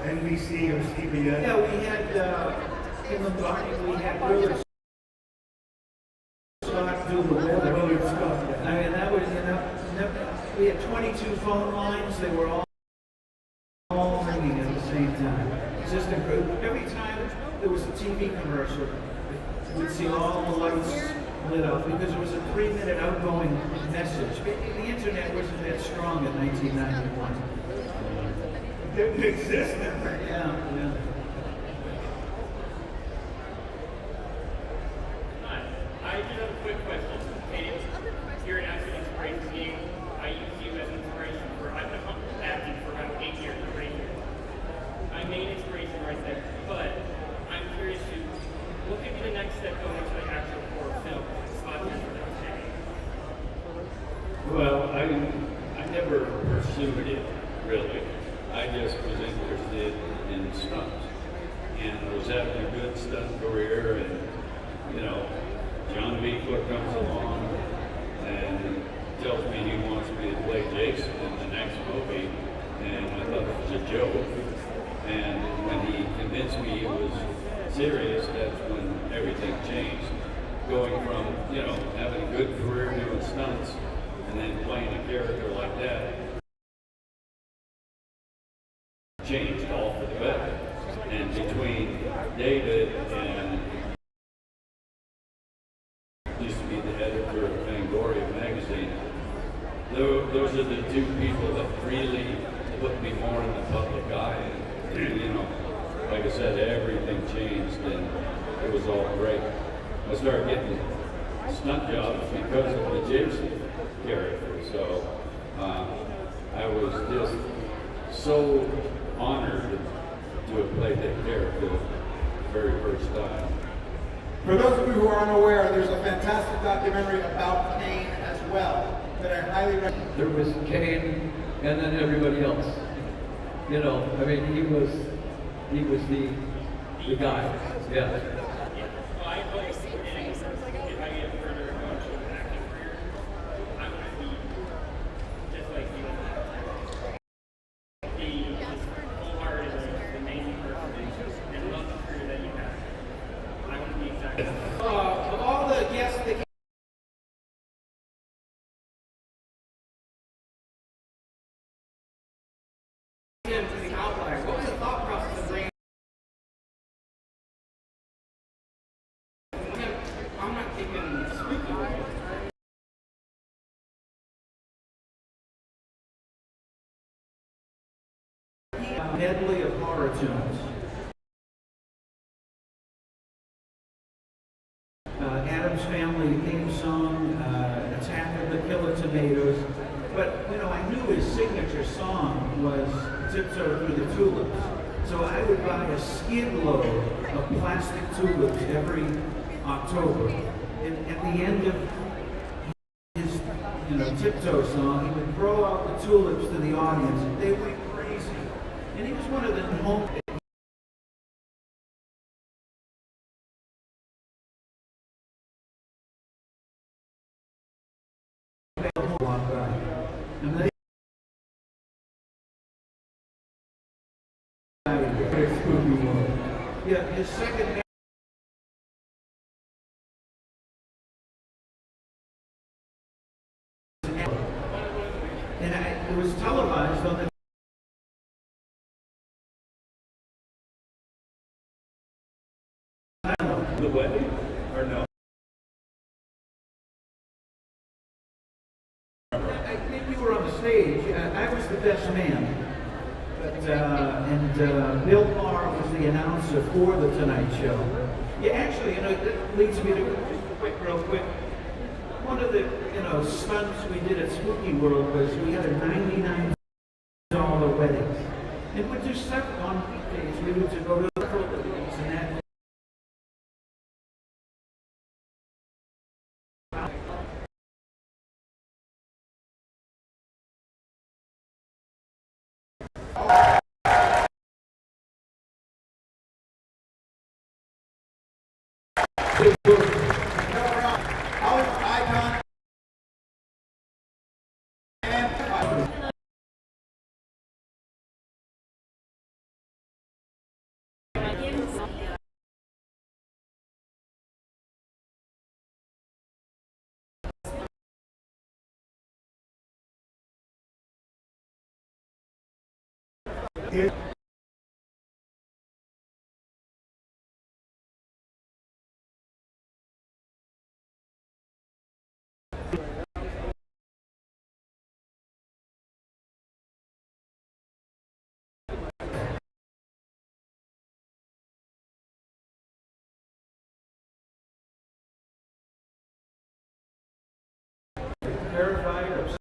NBC or CBS. Yeah, we had in the morning we had Willard Scott do the weather. Willard Scott. I mean, that was we had 22 phone lines. They were all ringing at the same time. It's just incredible. Every time there was a TV commercial, we'd see all the lights lit up because it was a 3-minute outgoing message. The internet wasn't that strong in 1991. It didn't exist then. Yeah. I just have a quick question. You're an actor inspiration to me. I use you as inspiration for, I've been acting for about 8 years, or 8 years. My main inspiration right there. But I'm curious to, what could be the next step going into the actual horror film? Well, I never pursued it, really. I just was interested in stunts. And I was having a good stunt career, and, you know, John Beekler comes along and tells me he wants me to play Jason in the next movie, and I thought it was a joke. And when he convinced me he was serious, that's when everything changed. Going from, you know, having a good career doing stunts and then playing a character like that changed all for the better. And between David and used to be the editor of Fangoria magazine, those are the two people that really put me more in the public eye. And, you know, like I said, everything changed and it was all great. I started getting stunt jobs because of the Jason character. So I was just so honored to have played that character the very first time. For those of you who are unaware, there's a fantastic documentary about Kane as well that I highly recommend. There was Kane and then everybody else. You know, I mean, he was the guy. Yeah. Well, I hope if I get further into an acting career, I want to be just like you. Be just wholeheartedly the amazing person and love the career that you have. I want to be exactly. Of all the guests that came to the outlier, what was the thought process of bringing? I'm not thinking spooky world. Medley of horror tunes. Adam's Family theme song, Attack of the Killer Tomatoes. But, you know, I knew his signature song was Tiptoe Through the Tulips. So I would buy a skid load of plastic tulips every October. And at the end of his, you know, Tiptoe song, he would throw out the tulips to the audience, and they went crazy. And he was one of the home. And they yeah, his second and it was televised on The wedding or no? I think you were on the stage. I was the best man. And Bill Maher was the announcer for The Tonight Show. Yeah, actually, you know, that leads me to, real quick, one of the, you know, stunts we did at Spooky World was we had a $99 wedding. And we'd just set on weekdays, we would to go to the weddings and that. Verified or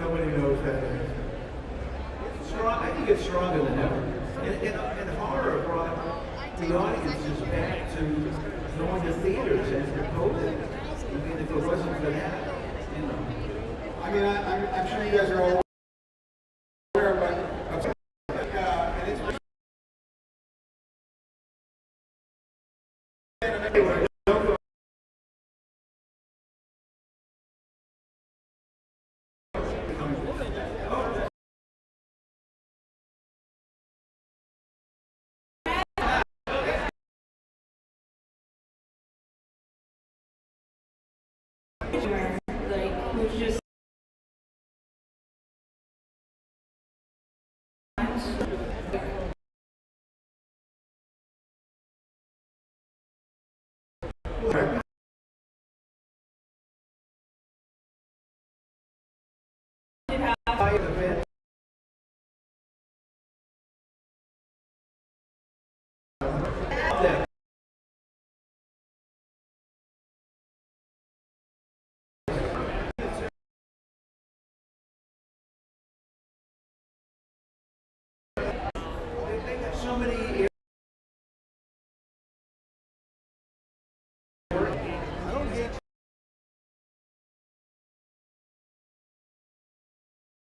nobody knows that. Strong, I think it's stronger than ever. And horror brought the audiences back to going to theaters after COVID. I mean, if it wasn't for that, you know. I mean, I'm sure you guys are all aware, but and it's Like, which just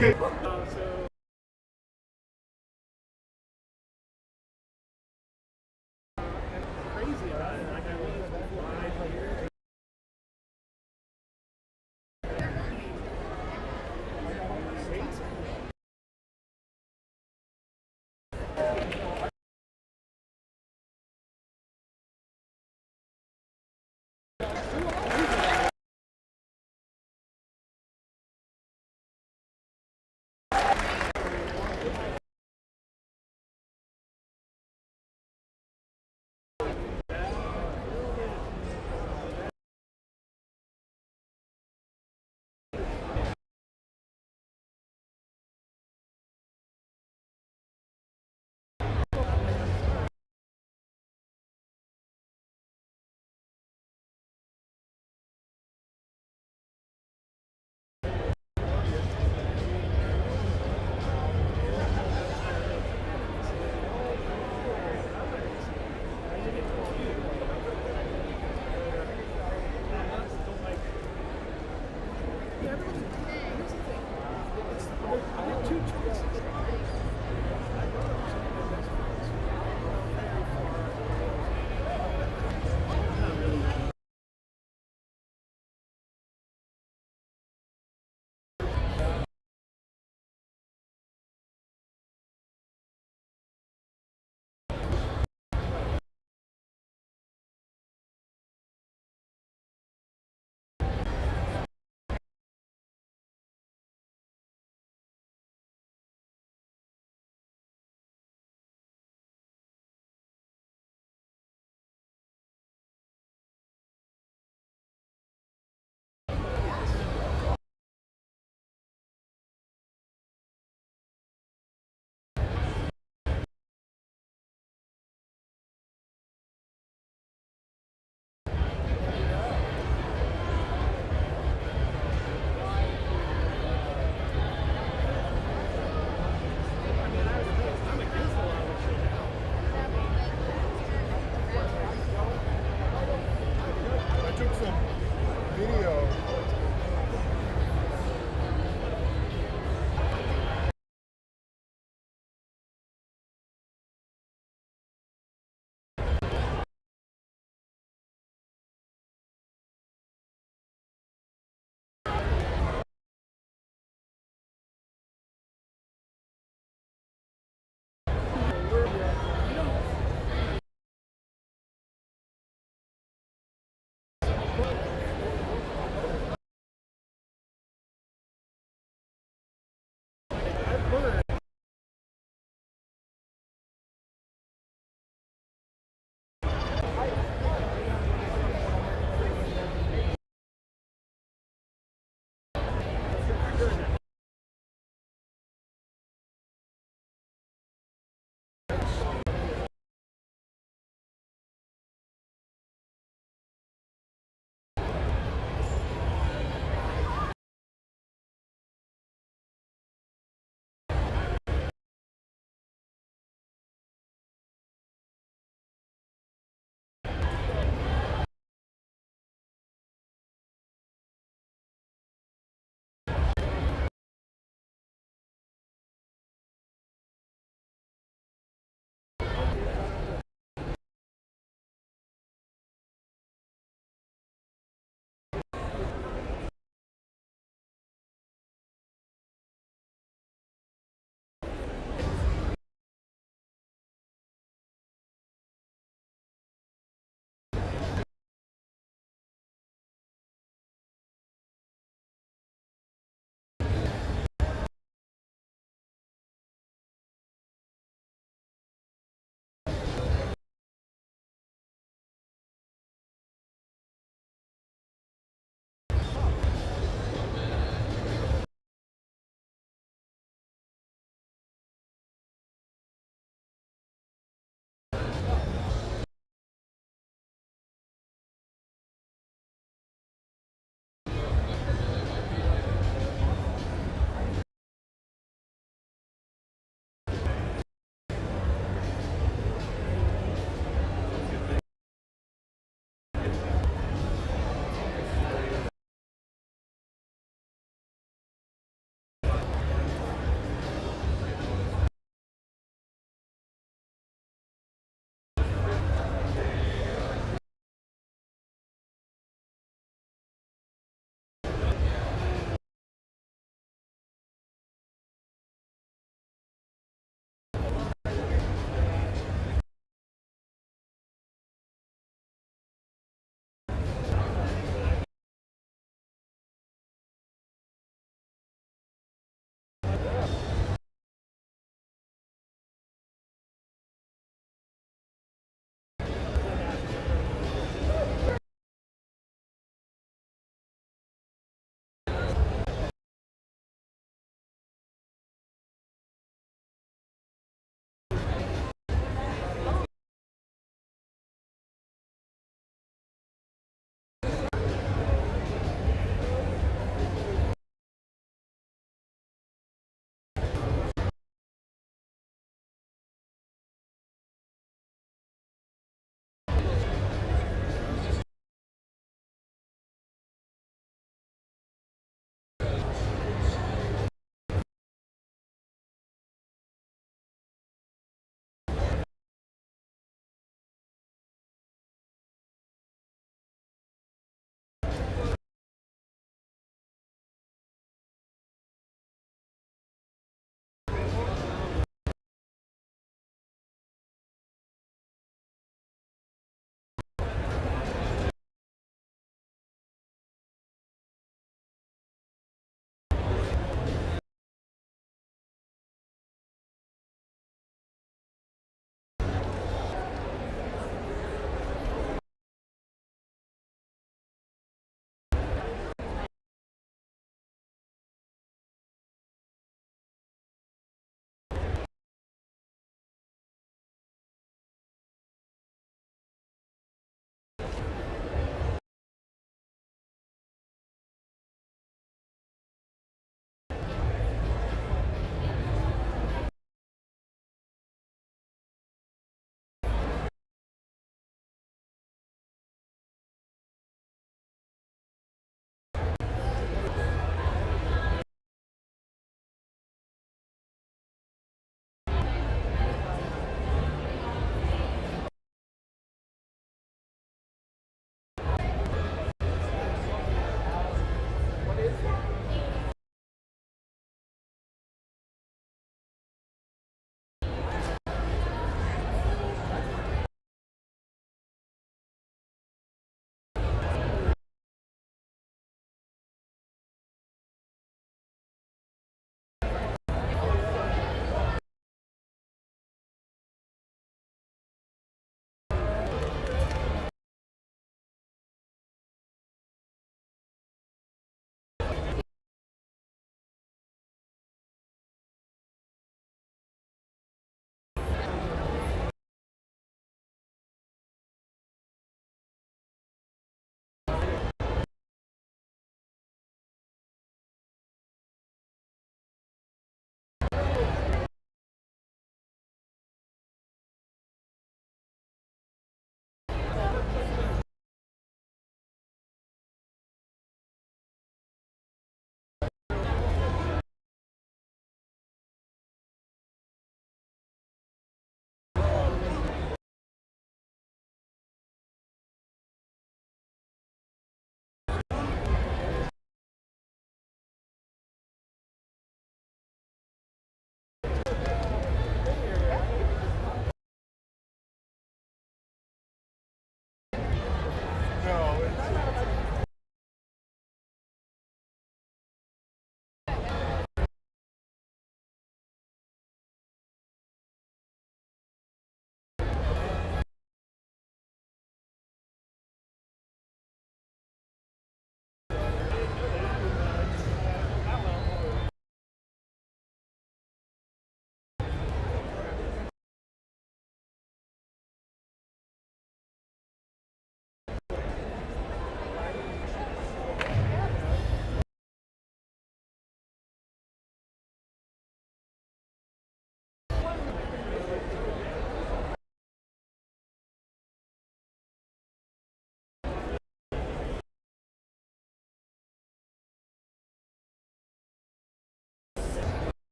Crazy about it. Like I was before.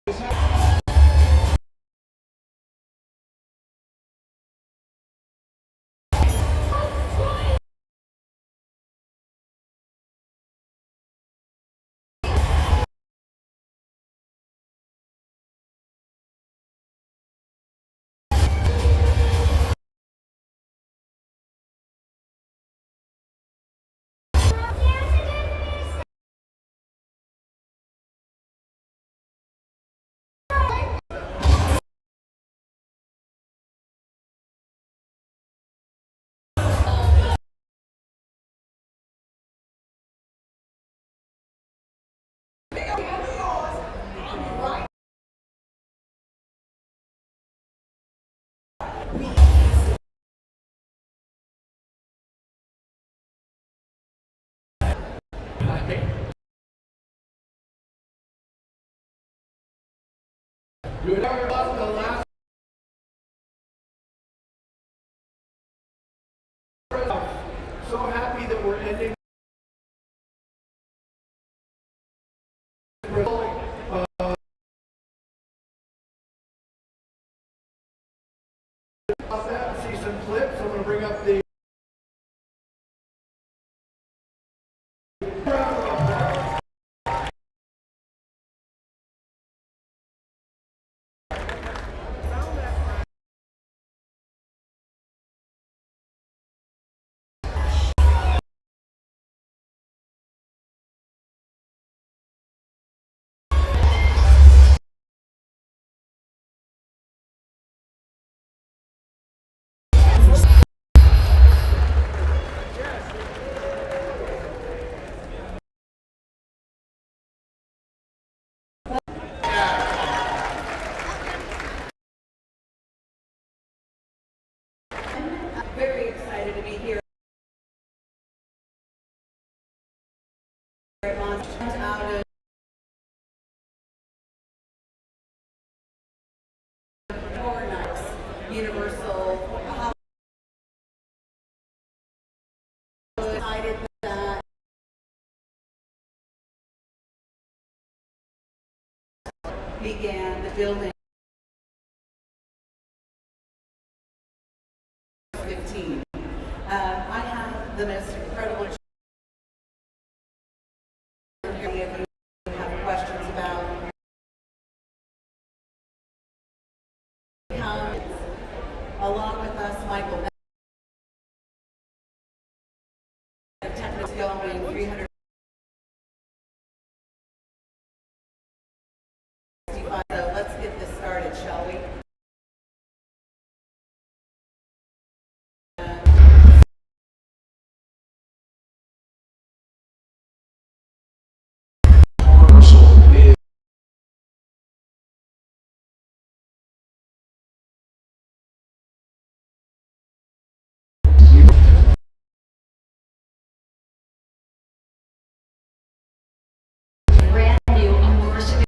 You know about the last. So happy that we're ending. See some clips. I'm going to bring up the. Very excited to be here at Monster out of Horror Nights, Universal. Excited that began the building 15. I have the most incredible if you have questions about comments. Along with us, Michael Technics going 365. So let's get this started, shall we? Brand new immersive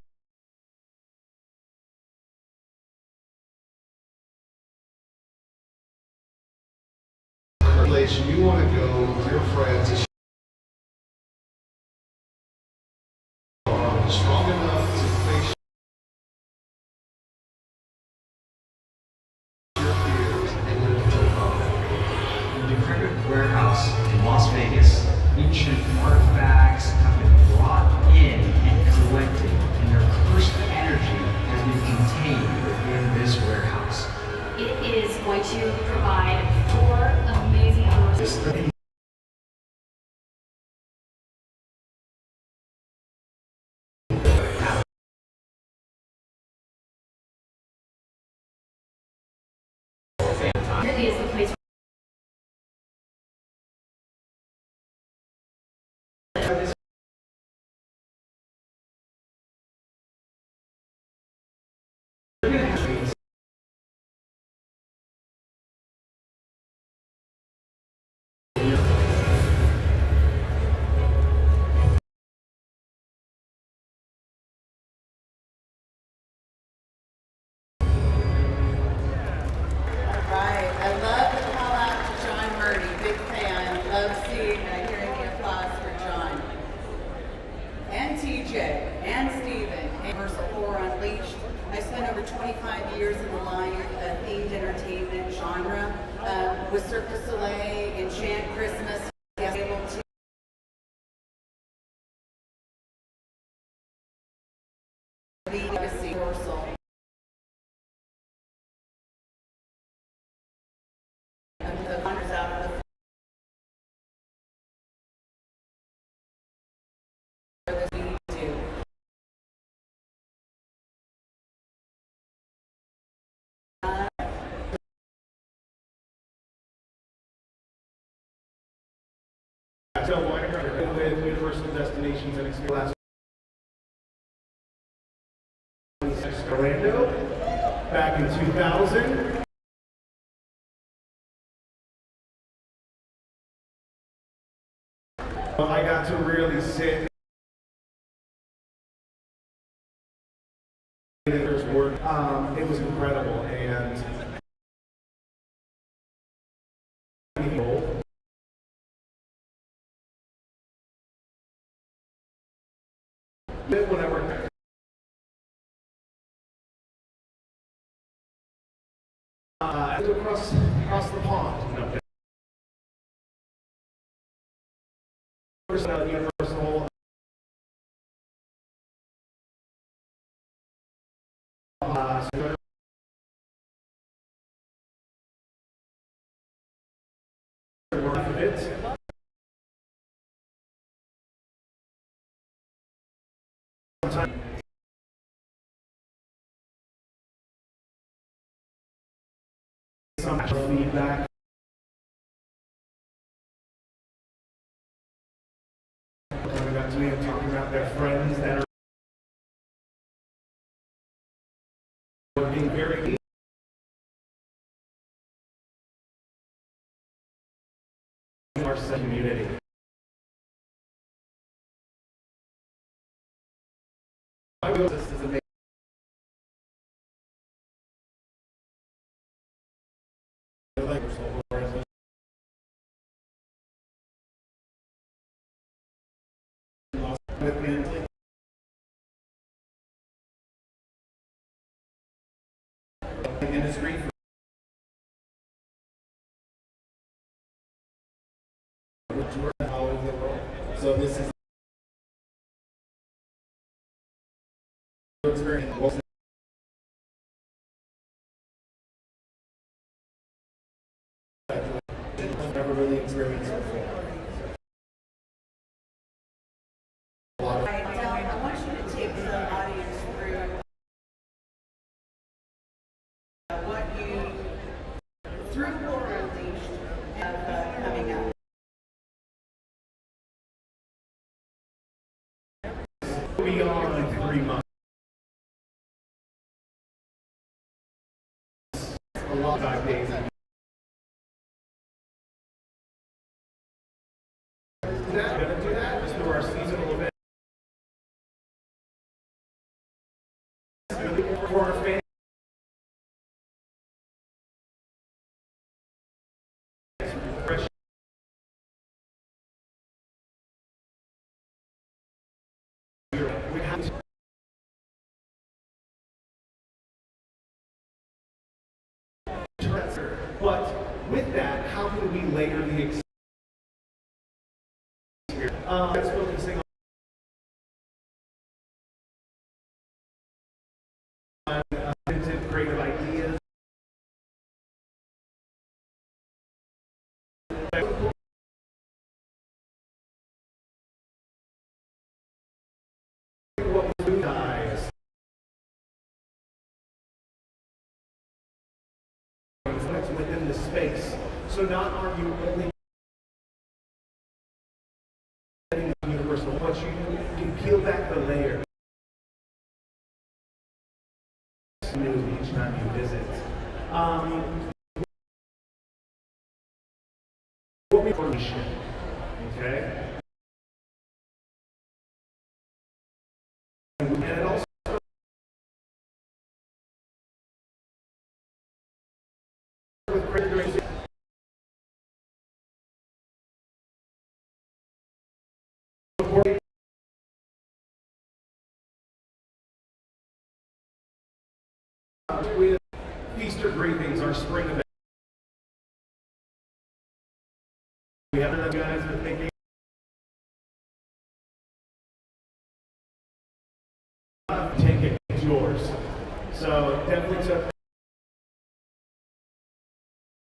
Place you want to go with your friends. Are strong enough to face your fears and live to The Decrepit Warehouse in Las Vegas. Ancient artifacts have been brought in and collected, and their cursed energy has been contained within this warehouse. It is going to provide 4 amazing immersive really is the place Right. I love with Cirque du Soleil, Enchant Christmas, yes, able to be legacy rehearsal. The honors out of the So with Universal Destinations and Experience Orlando back in 2000. I got to really sit. It was incredible, and when I worked there. Across the pond. No. Universal. Some feedback. Coming up to me and talking about their friends that are working very in our community. This is amazing. Industry. All over the world. So this is experience. Never really experienced before. I want you to take the audience through what you, through Horror Unleashed, have coming up. Beyond 3 months. A lot of 5 days. Gonna do that. Let's do our seasonal event. For our fans. But with that, how can we layer the experience? That's focusing on creative ideas. What we guys. Within the space. So not are you only universal, but you can peel back the layer. New each time you visit. What we okay? And it also with Easter greetings, our spring event. you guys are thinking. Take it, it's yours. So definitely took.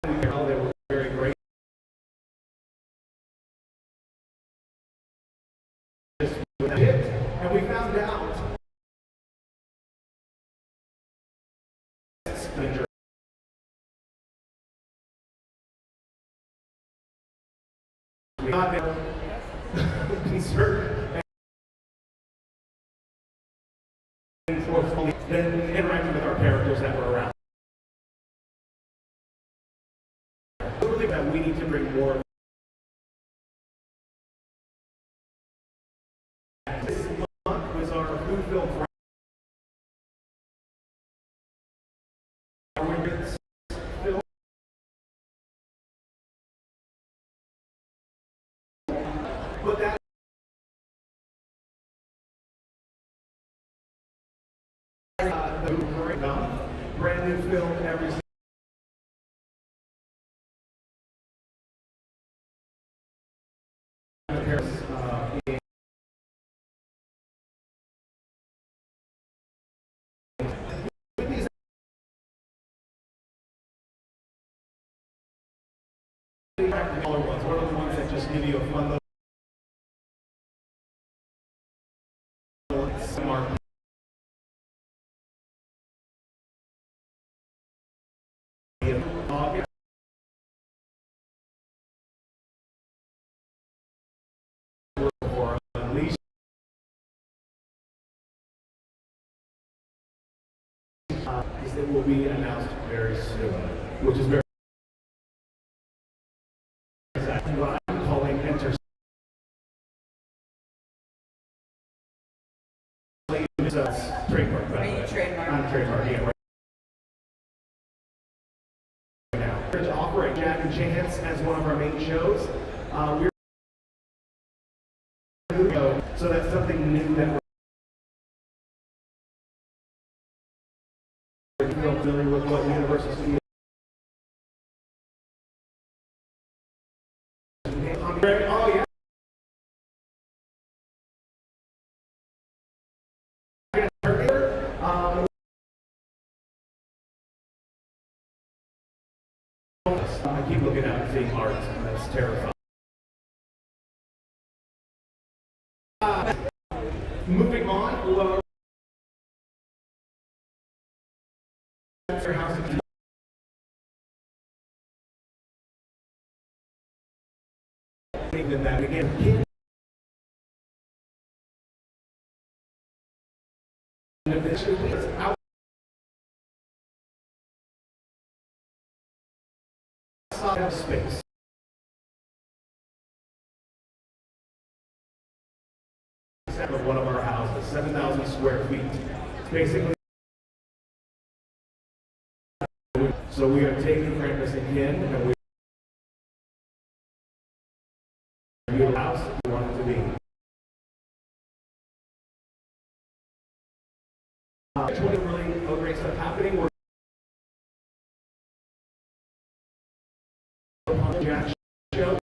They were very great. And we found out we got there concerned and forcefully then interacting with our characters that were around. Really that we need to bring more. This month was our food film. But that the brand new film every smaller ones. What are the ones that just give you a fun little smart? Is that will be announced very soon, which is very exactly what I'm calling enter. Trademark, by the way. I'm trademarking it right now. We're to operate Jack and Chance as one of our main shows. So that's something new that we're familiar with what Universal Studios. Oh yeah. I keep looking out and seeing art, and that's terrifying. Moving on, well, your house of that again. Outside of space. Of one of our houses, 7,000 square feet. It's basically. So we are taking Krampus again, and we the house we want it to be. 20 really great stuff happening. We're on the Jack show.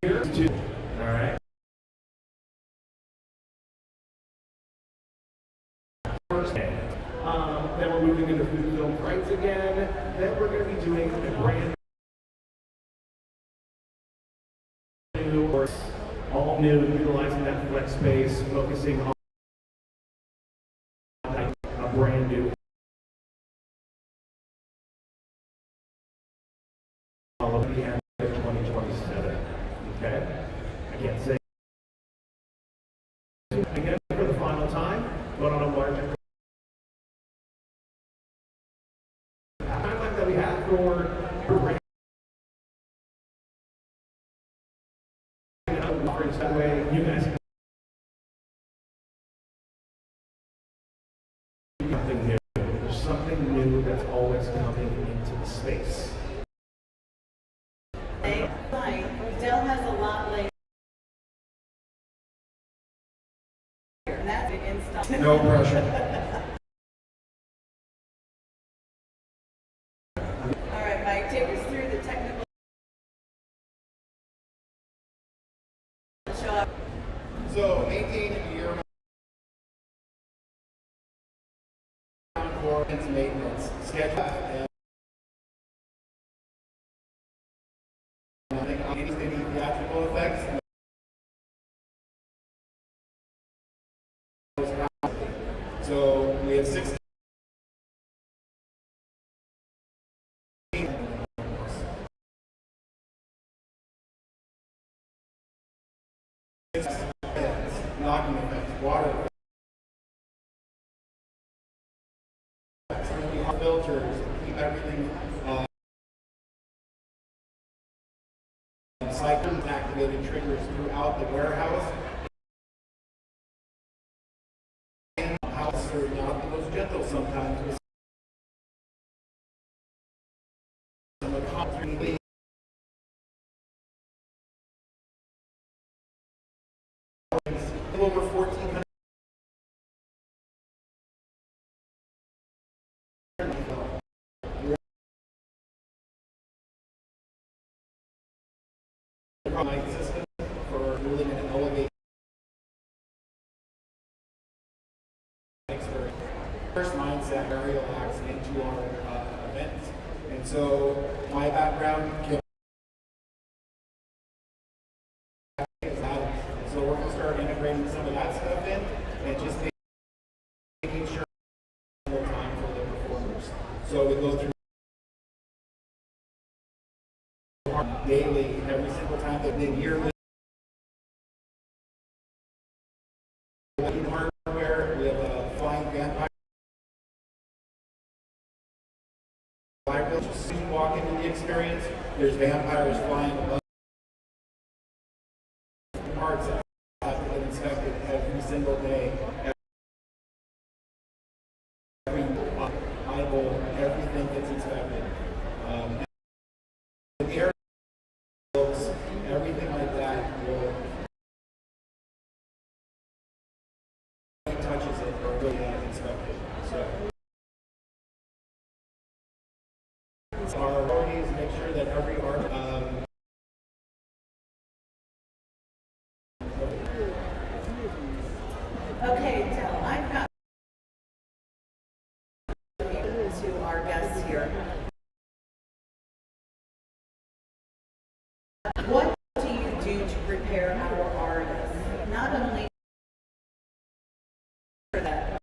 Here too. All right. First day. Then we're moving into food film rights again. Then we're going to be doing a brand new, all new, utilizing that flex space, focusing on a brand new. All of the end of 2027. Okay? I can't say again for the final time, but on a larger timeline that we have for that way you guys can something new. There's something new that's always coming into the space. Dell has a lot later. And that's the install. No pressure. All right. maintenance schedule. And I think any theatrical effects. So we have 16. Knocking effects, water effects, filters, keep everything cycling activated triggers throughout the warehouse. And house are not the most gentle sometimes with some of the over 1,400. System for really going to elevate experience. First mindset, very relaxed into our events. And so my background is Adam. So we're going to start integrating some of that stuff in and just making sure more time for the performers. So we go through daily, every single time that they yearly. Hardware, we have a flying vampire. Just as you walk into the experience, there's vampires flying above. Parts that have to get inspected every single day. Every eyeball, everything gets inspected. The air everything like that will touches it or really inspected. So our priority is to make sure that every art Okay, Del, I've got to our guests here. What do you do to prepare our artists? Not only for that,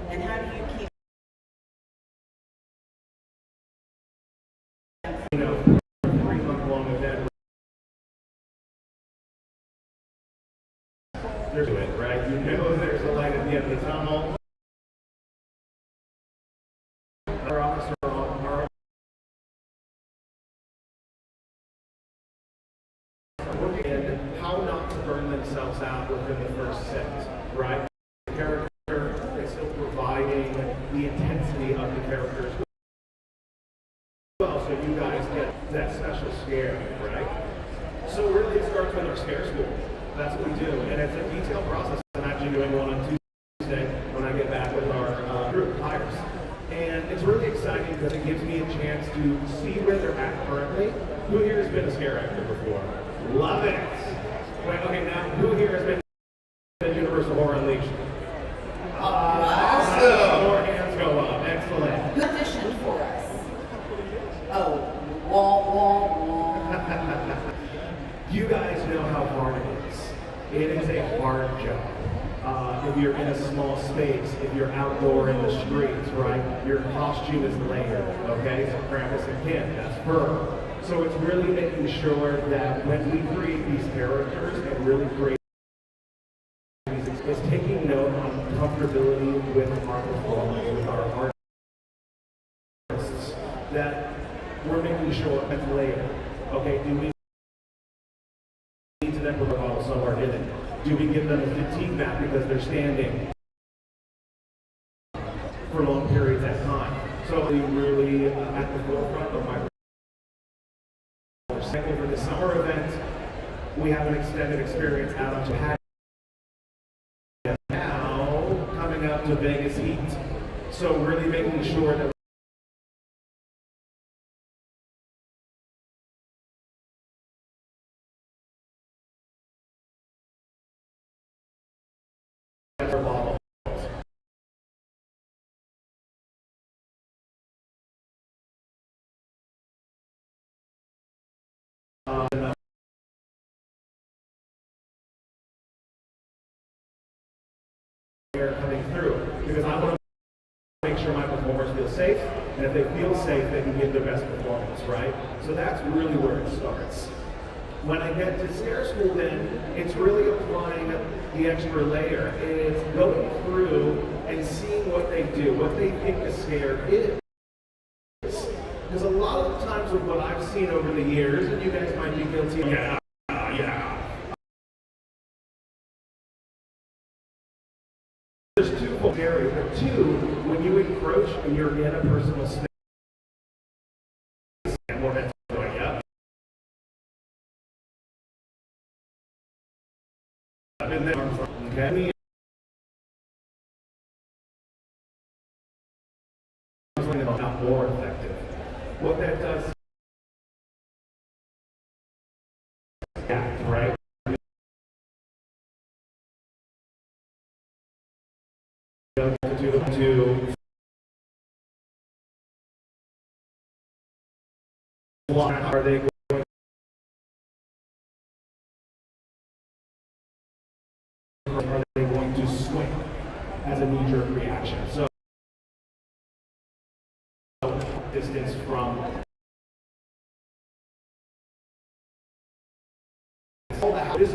and how do you keep 3-month-long event. There's it, right? You know there's a light at the end of the tunnel. Our officer our and how not to burn themselves out within the first set, right? The character is still providing the intensity of the characters. Well, so you guys get that special scare, right? So really it starts with our scare school. That's what we do, and it's a detailed process. I'm actually doing one on Tuesday when I get back with our group of hires. And it's really exciting because it gives me a chance to see where they're at currently. Who here has been a scare actor before? Love it! Wait, okay, now who here has been in Universal Horror Unleashed? Awesome! More hands go up. Excellent. Who auditioned for us? Oh, wah, wah, wah. You guys know how hard it is. It is a hard job. If you're in a small space, if you're outdoor in the streets, right? Your costume is layered, okay? So Krampus and Kid, that's fur. So it's really making sure that when we create these characters and really create these, it's taking note on comfortability with our performance, with our artists, that we're making sure it's layered. Okay, do we need to them put a bottle somewhere hidden? Do we give them a fatigue map because they're standing for long periods at time? So we really at the forefront of my for the summer event, we have an extended experience out on Japan. Now coming up to Vegas Heat. So really making sure that safe, and if they feel safe, they can give their best performance, right? So that's really where it starts. When I get to scare school, then it's really applying the extra layer. It's going through and seeing what they do, what they think a scare is. Because a lot of the times with what I've seen over the years, and you guys might be guilty of, yeah. There's two scary, but two, when you encroach and you're in a personal space, and more that's going up. I've been there, okay? Not more effective. What that does, yeah, right? To are they going? Are they going to swing as a knee-jerk reaction? So distance from all that is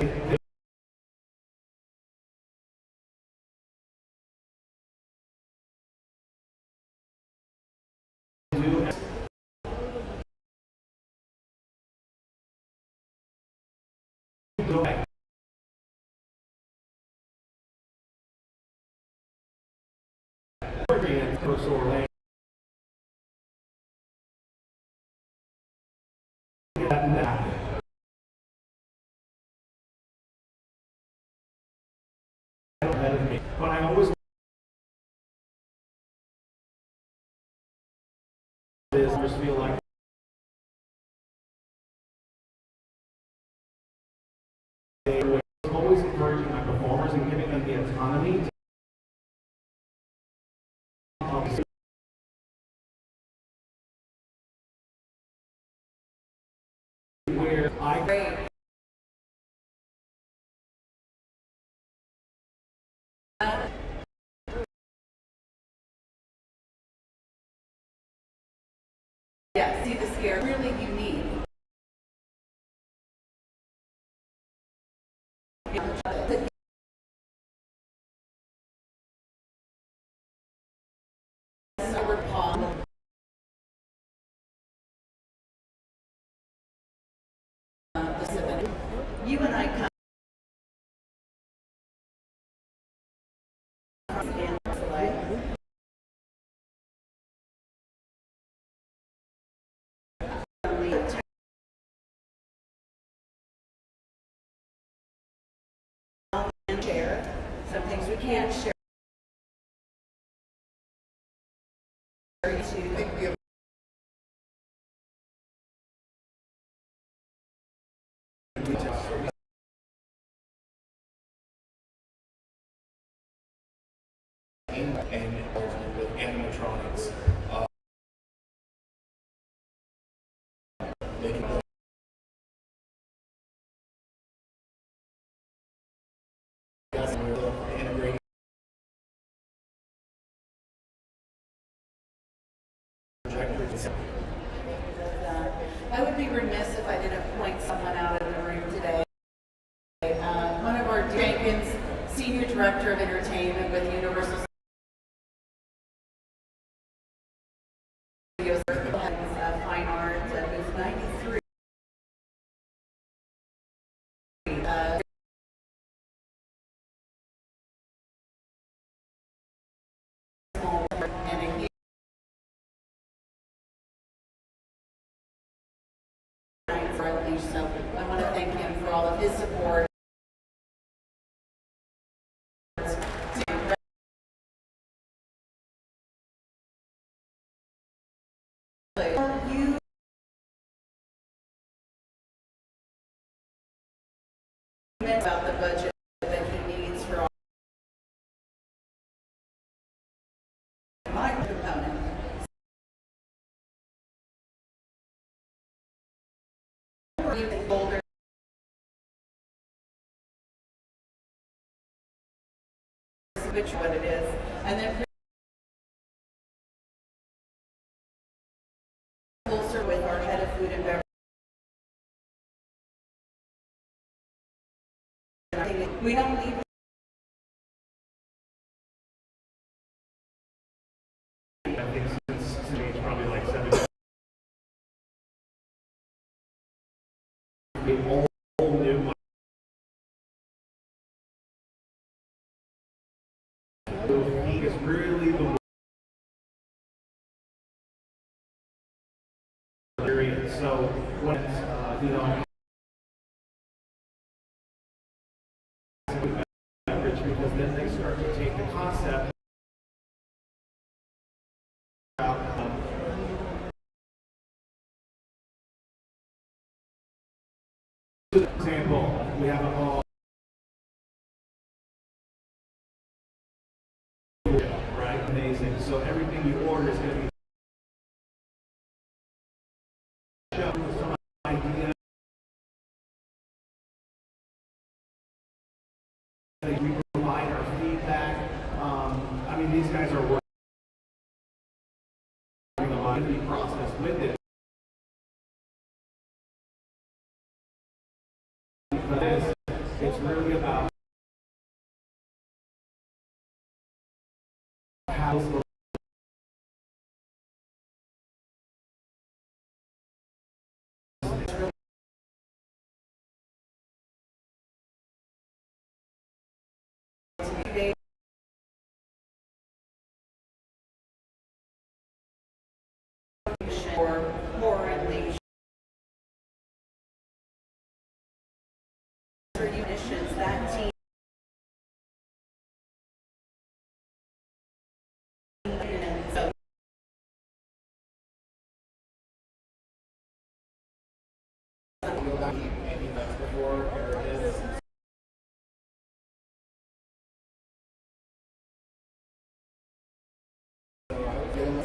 go back. Personal land. But I always just feel like I'm always encouraging my performers and giving them the autonomy to where I Yeah, see the scare, really unique. You and I come share some things we can't share. And with animatronics, they can go integrate. I would be remiss if I didn't point someone out in the room today. One of our Jenkins, Senior Director of Entertainment with Universal Studios, Fine Art, who's 93. So I want to thank him for all of his support. You about the budget that he needs for all my component. Boulder. Which what it is, and then We don't leave. I think since it's probably like 7. The whole new he is really the period. So when beverage, because then they start to take the concept out. For example, we have a whole right, amazing. So everything you order is going to be some idea. We provide our feedback. I mean, these guys are working a lot of the process with it. But it's really about how or horror unleashed. Munitions, that team.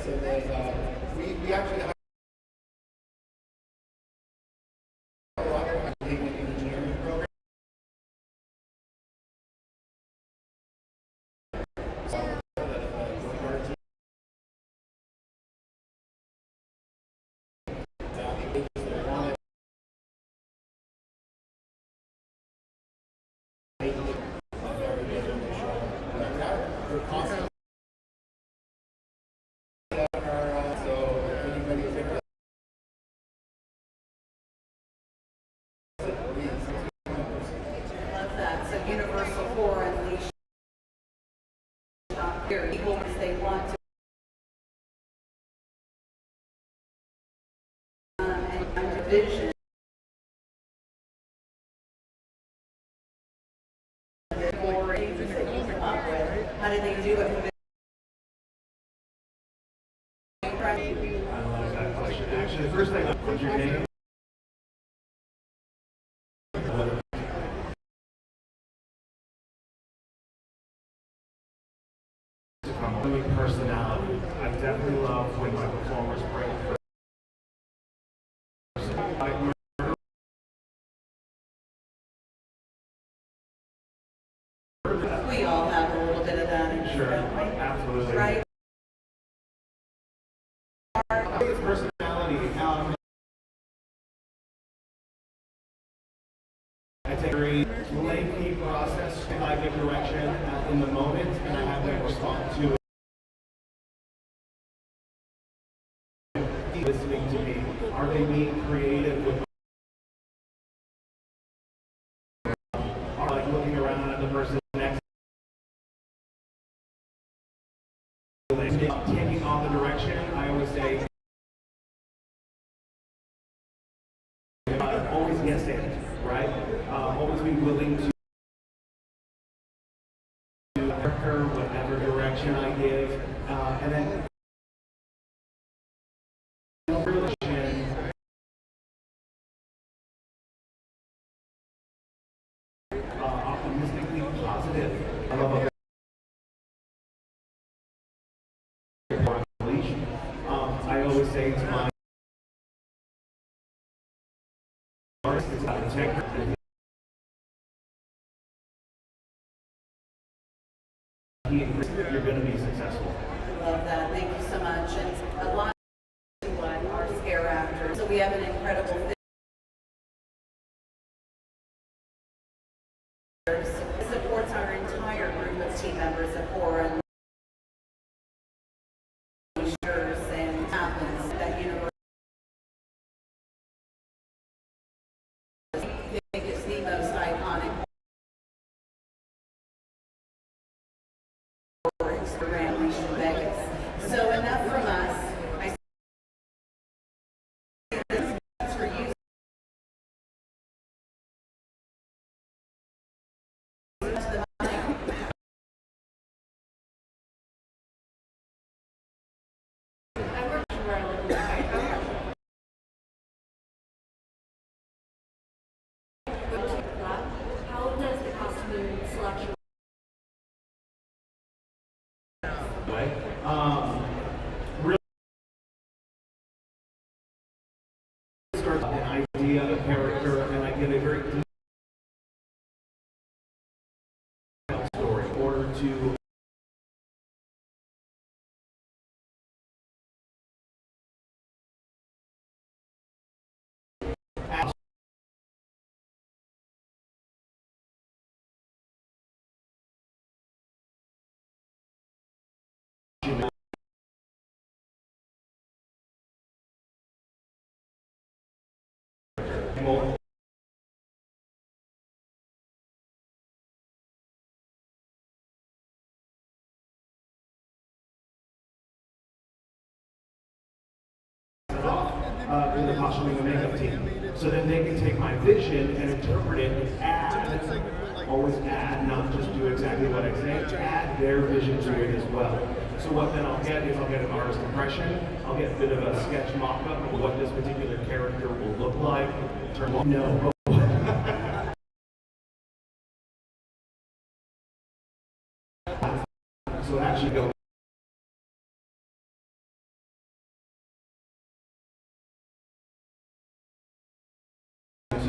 So we actually have engineering program. love that. So universal horror unleashed. People as they want to. And division. Or things that they come up with. How do they do it? I love that question. Actually, the first thing, what's your name? Really personality. I definitely love when my performers break through. We all have a little bit of that in us, Sure, don't we? absolutely. Right? It's personality. I take a very lengthy process and I give direction in the moment, and I have them respond to it. Listening to me. Are they being creative with are like looking around at the person next taking on the direction? I always say always yes and, right? Always be willing to whatever direction I give, and then optimistically positive. I love I always say to my artists, it's about integrity. You're going to be successful. Love that. Thank you so much. And a lot to what our scare actors. So we have an incredible where I live in Ohio. How does the costume selection really starts with an idea, a character, and I get a very detailed story in order to to the costuming and makeup team. So then they can take my vision and interpret it and add, always add, not just do exactly what I say, add their vision to it as well. So what then I'll get is I'll get an artist impression, I'll get a bit of a sketch mock-up of what this particular character will look like. No. So it actually goes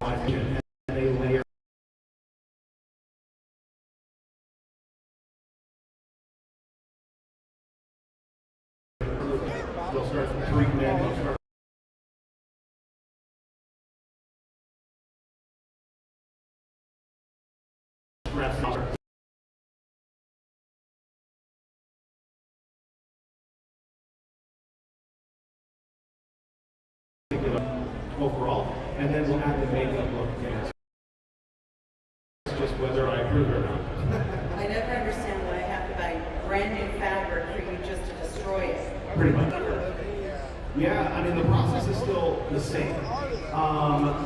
my vision and they layer they'll start from treatment, they'll start stress overall, and then we'll add the makeup look. It's just whether I approve it or not. I never understand why I have to buy brand new fabric for you just to destroy it. Pretty much. Yeah, I mean the process is still the same.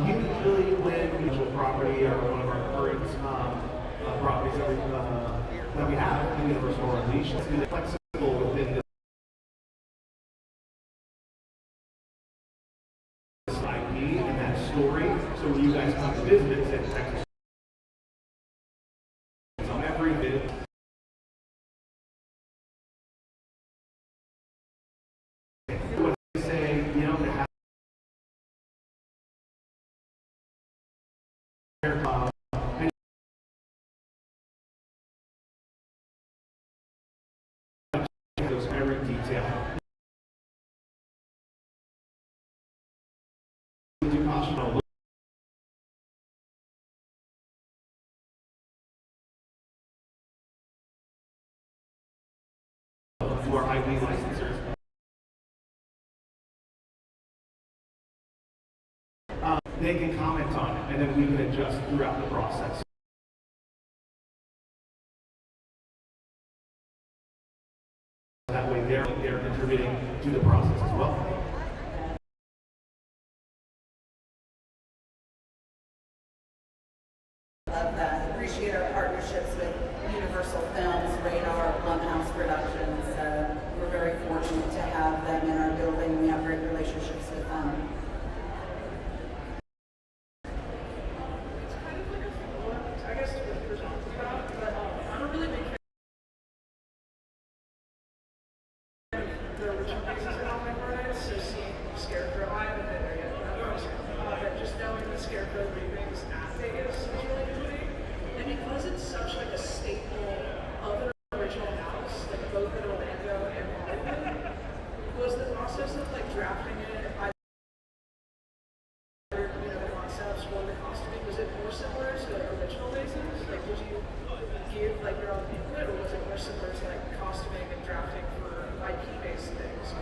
Usually when individual property or one of our current properties that we have in Universal Unleashed, it's flexible within this IP and that story. So when you guys come to visit and Texas, on every bit. What they say, you know, to have and those every detail. Do caution to our IP licensors. They can comment on it, and then we can adjust throughout the process. That way they're contributing to the process as well. Love that. Appreciate our partnerships with Universal Films, Radar, Blumhouse Productions. We're very fortunate to have them in our building. We have great relationships with them. I guess what you're talking about, but I'm a really big fan of the original pieces in all my products, so seeing Scarecrow, I haven't been there yet, but just knowing the Scarecrow briefings at Vegas is really moving, and because it's such like a staple of an original house, like both in Orlando and Hollywood, was the process of like drafting it, the concepts or the costuming, was it more similar to like original bases? Like, did you give like your own input, or was it more similar to like costuming and drafting for IP-based things?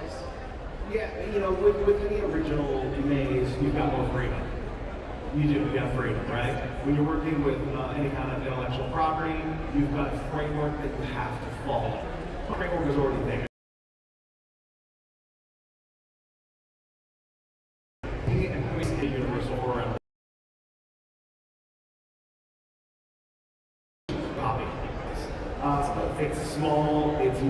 Yeah, you know, with any original maze, you've got more freedom. You do, you have freedom, right? When you're working with any kind of intellectual property, you've got a framework that you have to follow. The framework is already there. Universal around copy. It's small, it's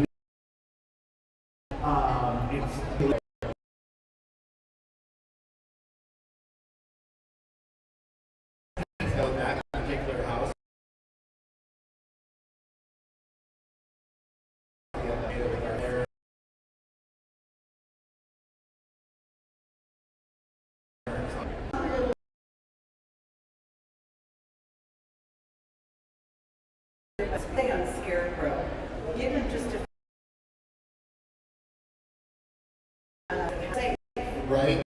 Stay on Scarecrow. Give him just a Right?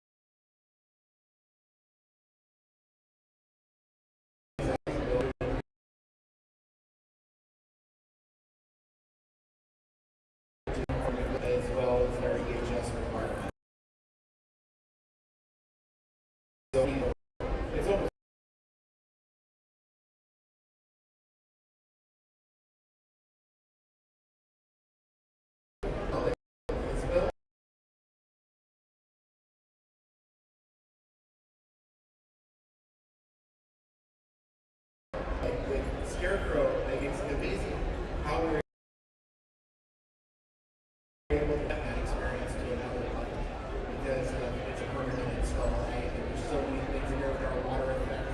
As well as their EHS requirement. So it's almost with Scarecrow, like it's amazing how we're able to get that experience to another level because it's a permanent install, right? And there's so many things in there with our water effect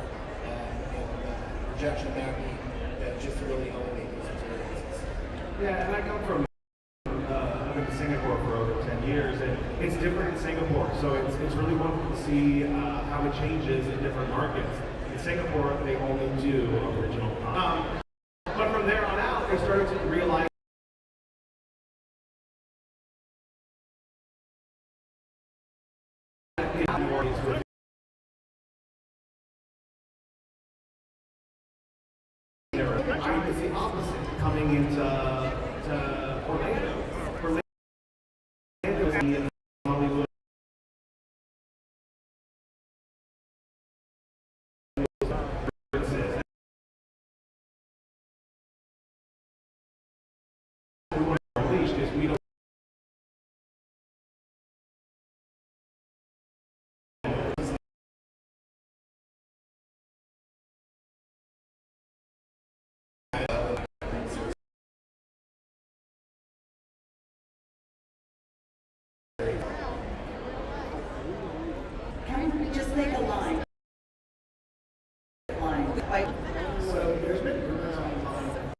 and projection mapping that just really elevate those experiences. Yeah, and I come from I've been in Singapore for over 10 years, and it's different in Singapore. So it's really wonderful to see how it changes in different markets. In Singapore, they only do original content. But from there on out, they started to realize I was the opposite coming into Orlando. Orlando is in Hollywood. We don't. Can we just make a line? So there's been rumors online.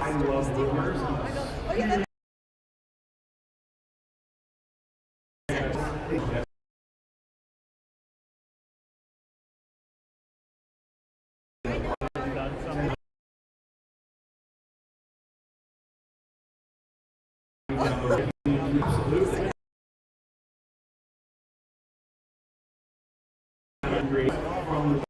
I love rumors. Absolutely. From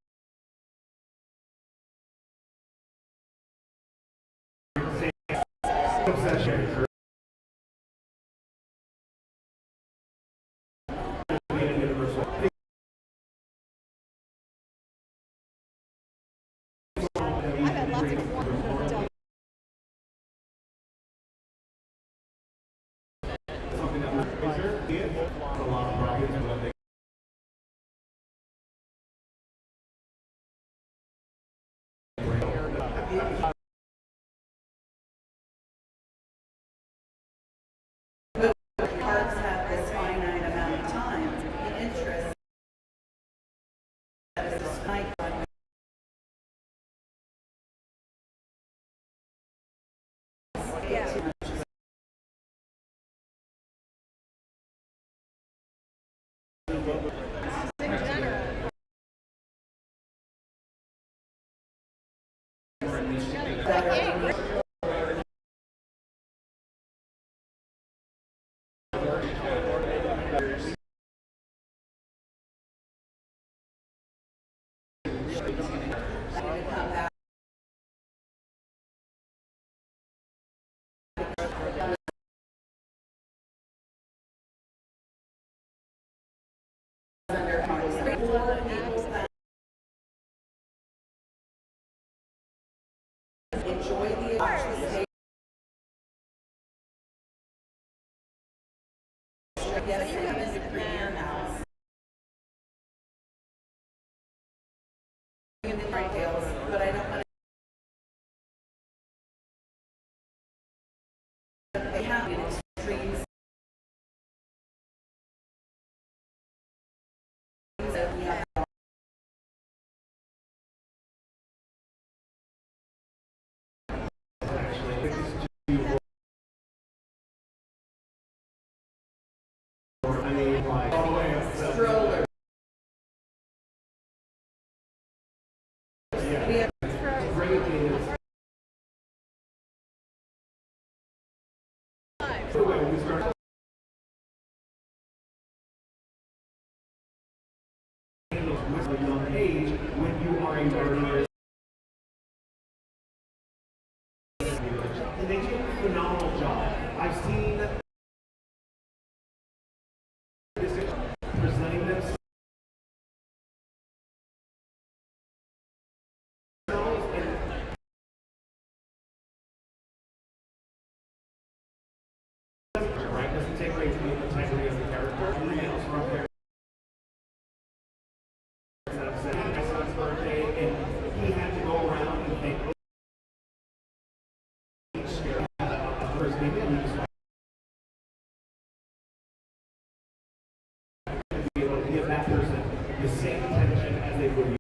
obsession. I've had lots of something that was a lot of problems, but they Parks have this finite amount of time. The interest that is finite. Enjoy the actual yes, you have a premiere house. In the details, but I don't want to. They have relatively young age when you are a very and they do a phenomenal job. I've seen presenting themselves right? Doesn't take away from the integrity of the character. Everything else from there. My son's birthday, and he had to go around and think, first name and be able to give that person the same attention as they would.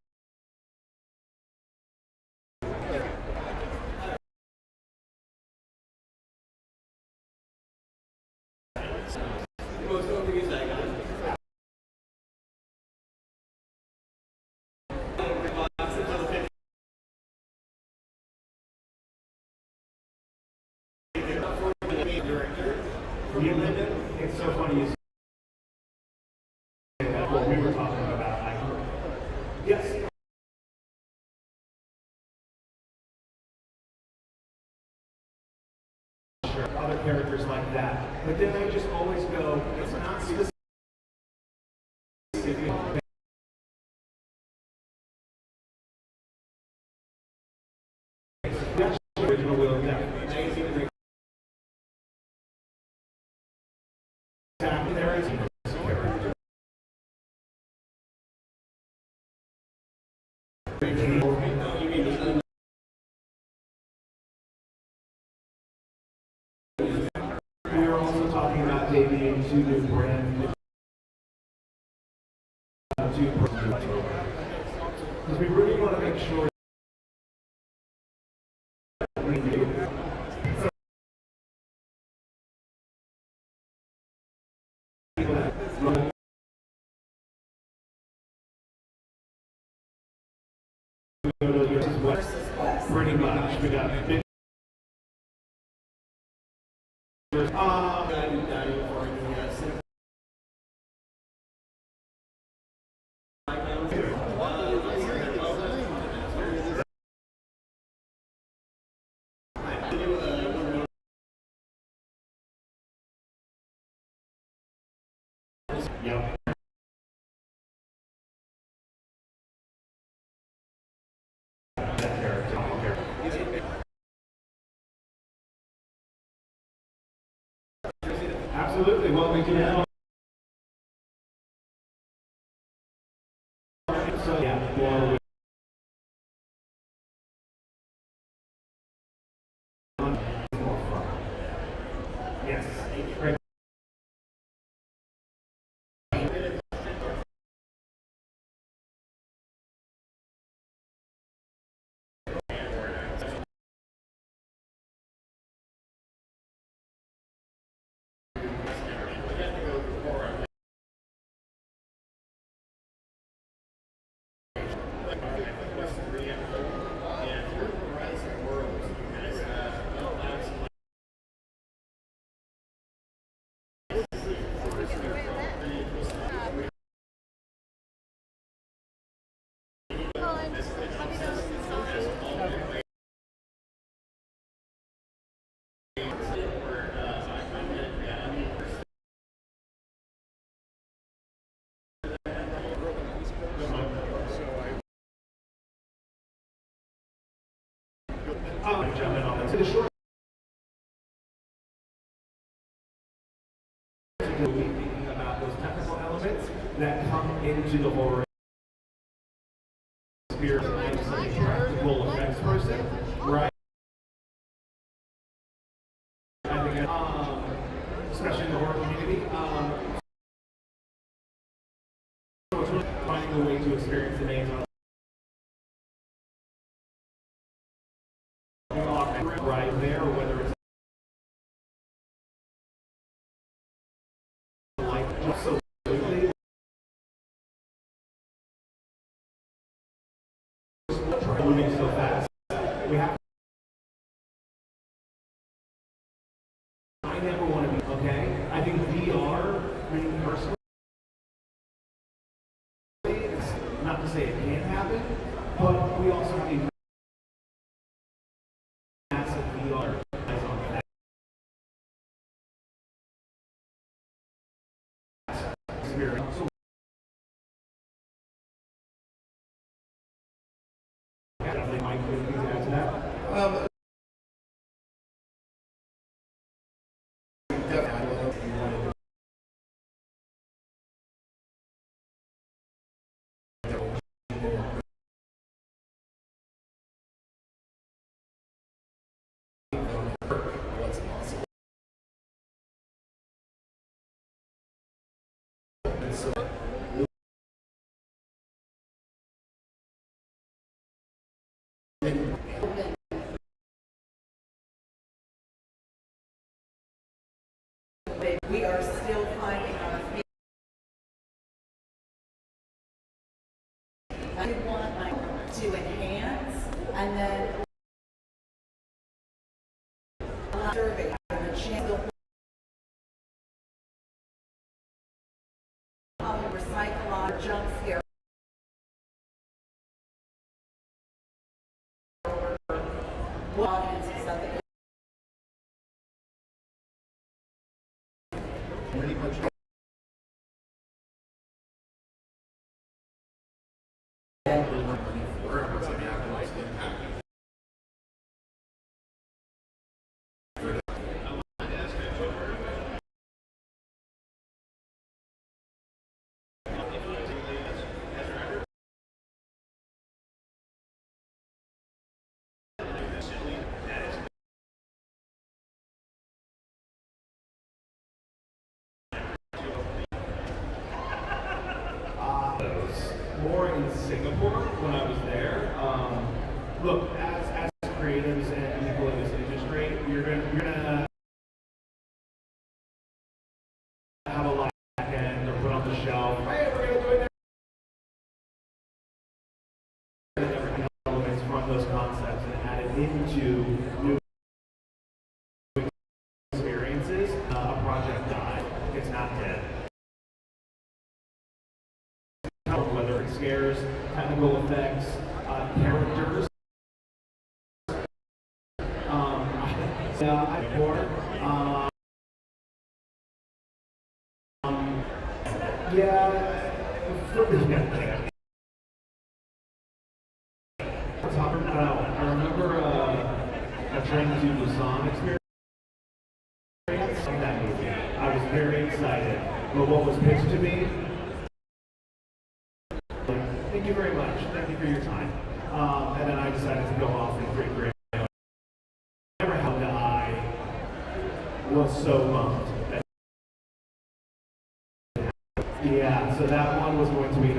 It's so funny you say that. What we were talking about. Yes. Sure, other characters like that. But then I just always go, it's not specific. That's the original Will of Death. There is we are also talking about debuting two new brand new because we really want to make sure we do. Pretty much. We got big. Yep. Absolutely. Well, we can now. So yeah, more. Yes. Great. Jumping on to the short. Thinking about those technical elements that come into the horror experience and such a practical effects person, right? I think, especially in the horror community, so it's really finding a way to experience the maze on right there, or whether it's like just so quickly moving so fast. We have I never want to be okay. I think VR, I mean personally, it's not to say it can't happen, but we also have a massive VR eyes on that experience. So definitely Mike, anything to add to that? We are still finding our feet. I want to enhance and then survey and the chance to recycle our junk scare. Audiences that they Pretty much. More in Singapore when I was there. Look, as creatives and people in this industry, you're gonna have a lot back end or put on the shelf. Hey, we're gonna do it there. And everything elements from those concepts and add it into new experiences. A project died. It's not dead. Whether it scares, technical effects, characters. I remember a train to Busan experience of that movie. I was very excited, but what was pitched to me, thank you very much. Thank you for your time. And then I decided to go off and create great. Never how I was so bummed. Yeah, so that one was going to be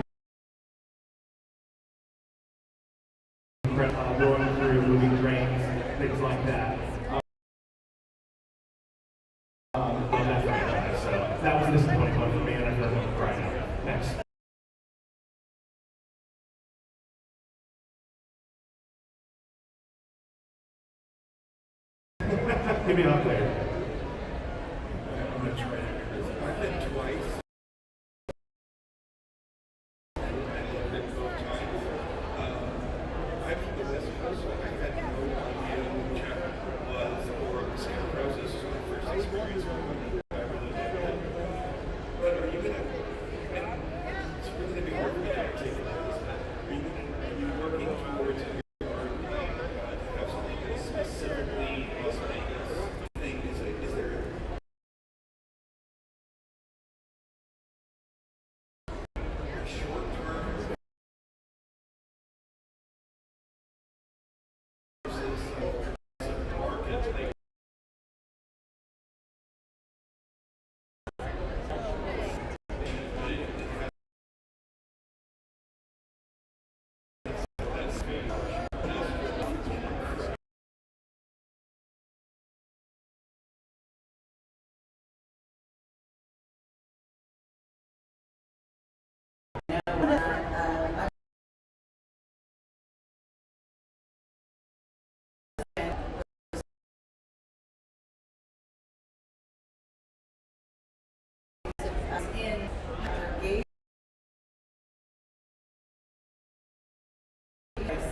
going through moving trains, things like that. So that was a disappointing one for me, and I feel like I'm crying out. Next. Give me an update. I'm going to try it. I've been twice. I've been both times. I'm from the West Coast, so I had no idea who Chapel was or the Scarecrows. This is my first experience with it. I really loved it. But are you going to, and it's really going to be hard for me to articulate this, are you working towards your art to have something that's specifically Las Vegas thing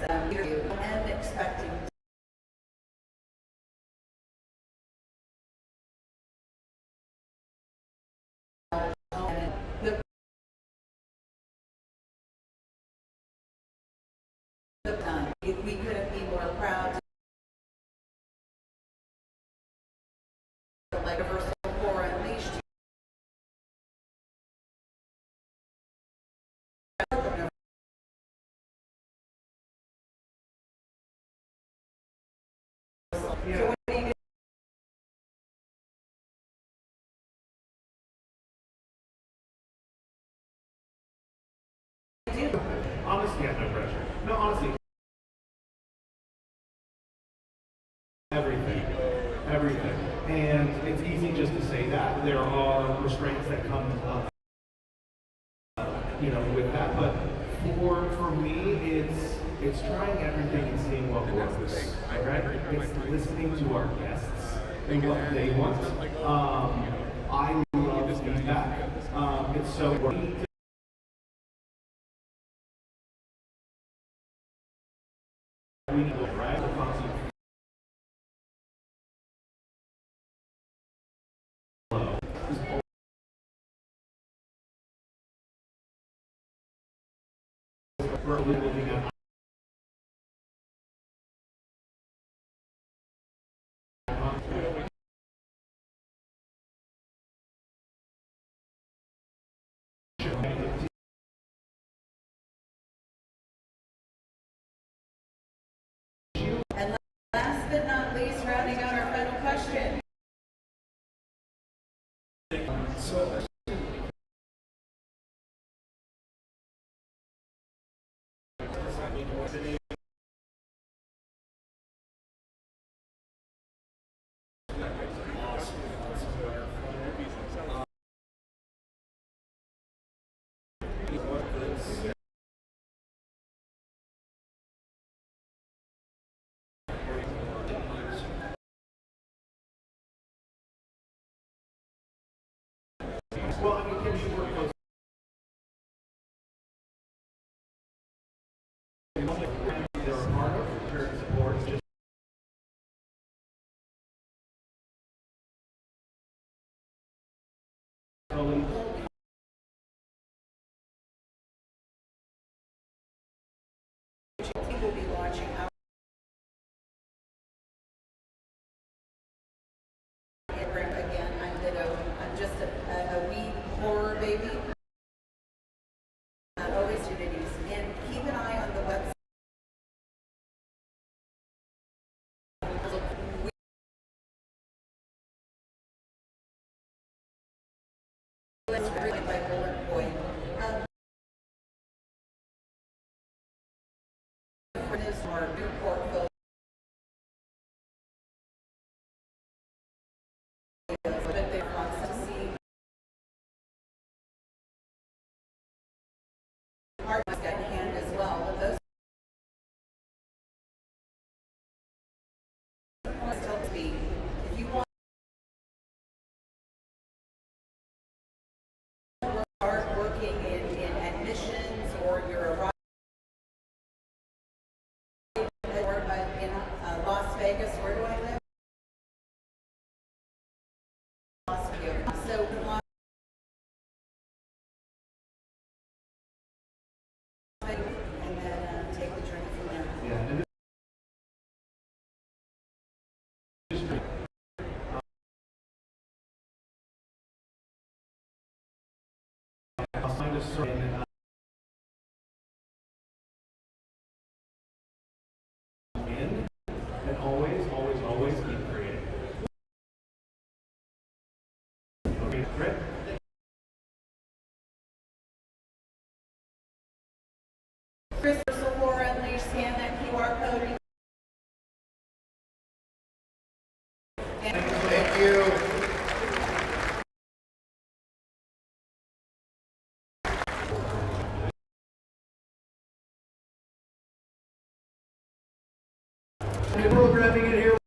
and expecting we couldn't be more proud to like Universal Core Unleashed. Yeah. Honestly, I have no pressure. No, honestly. Everything. Everything. And it's easy just to say that. There are restraints that come up, with that. But for me, it's trying everything and seeing what works. Right? It's listening to our guests and what they want. I love feedback. It's so important. We need to right? The constant flow. We're looking at And last but not least, rounding out our final question. So, well, I mean, can you work those? They're a part of parent support. Just We will be launching our program again. I'm just a wee horror baby. Always opportunities. And keep an eye on the website. Let's really by bullet point. For this or your portfolio. But they want to see art in hand as well. But those still to be. If you want to start working in admissions or you're a or in Las Vegas, where do I live? Las Vegas. So and then take the journey from there. yeah. And I'll find a certain and always keep creating. Okay, Brett? Chris Laura, Unleash, scan that QR code. Thank you. Programming in here.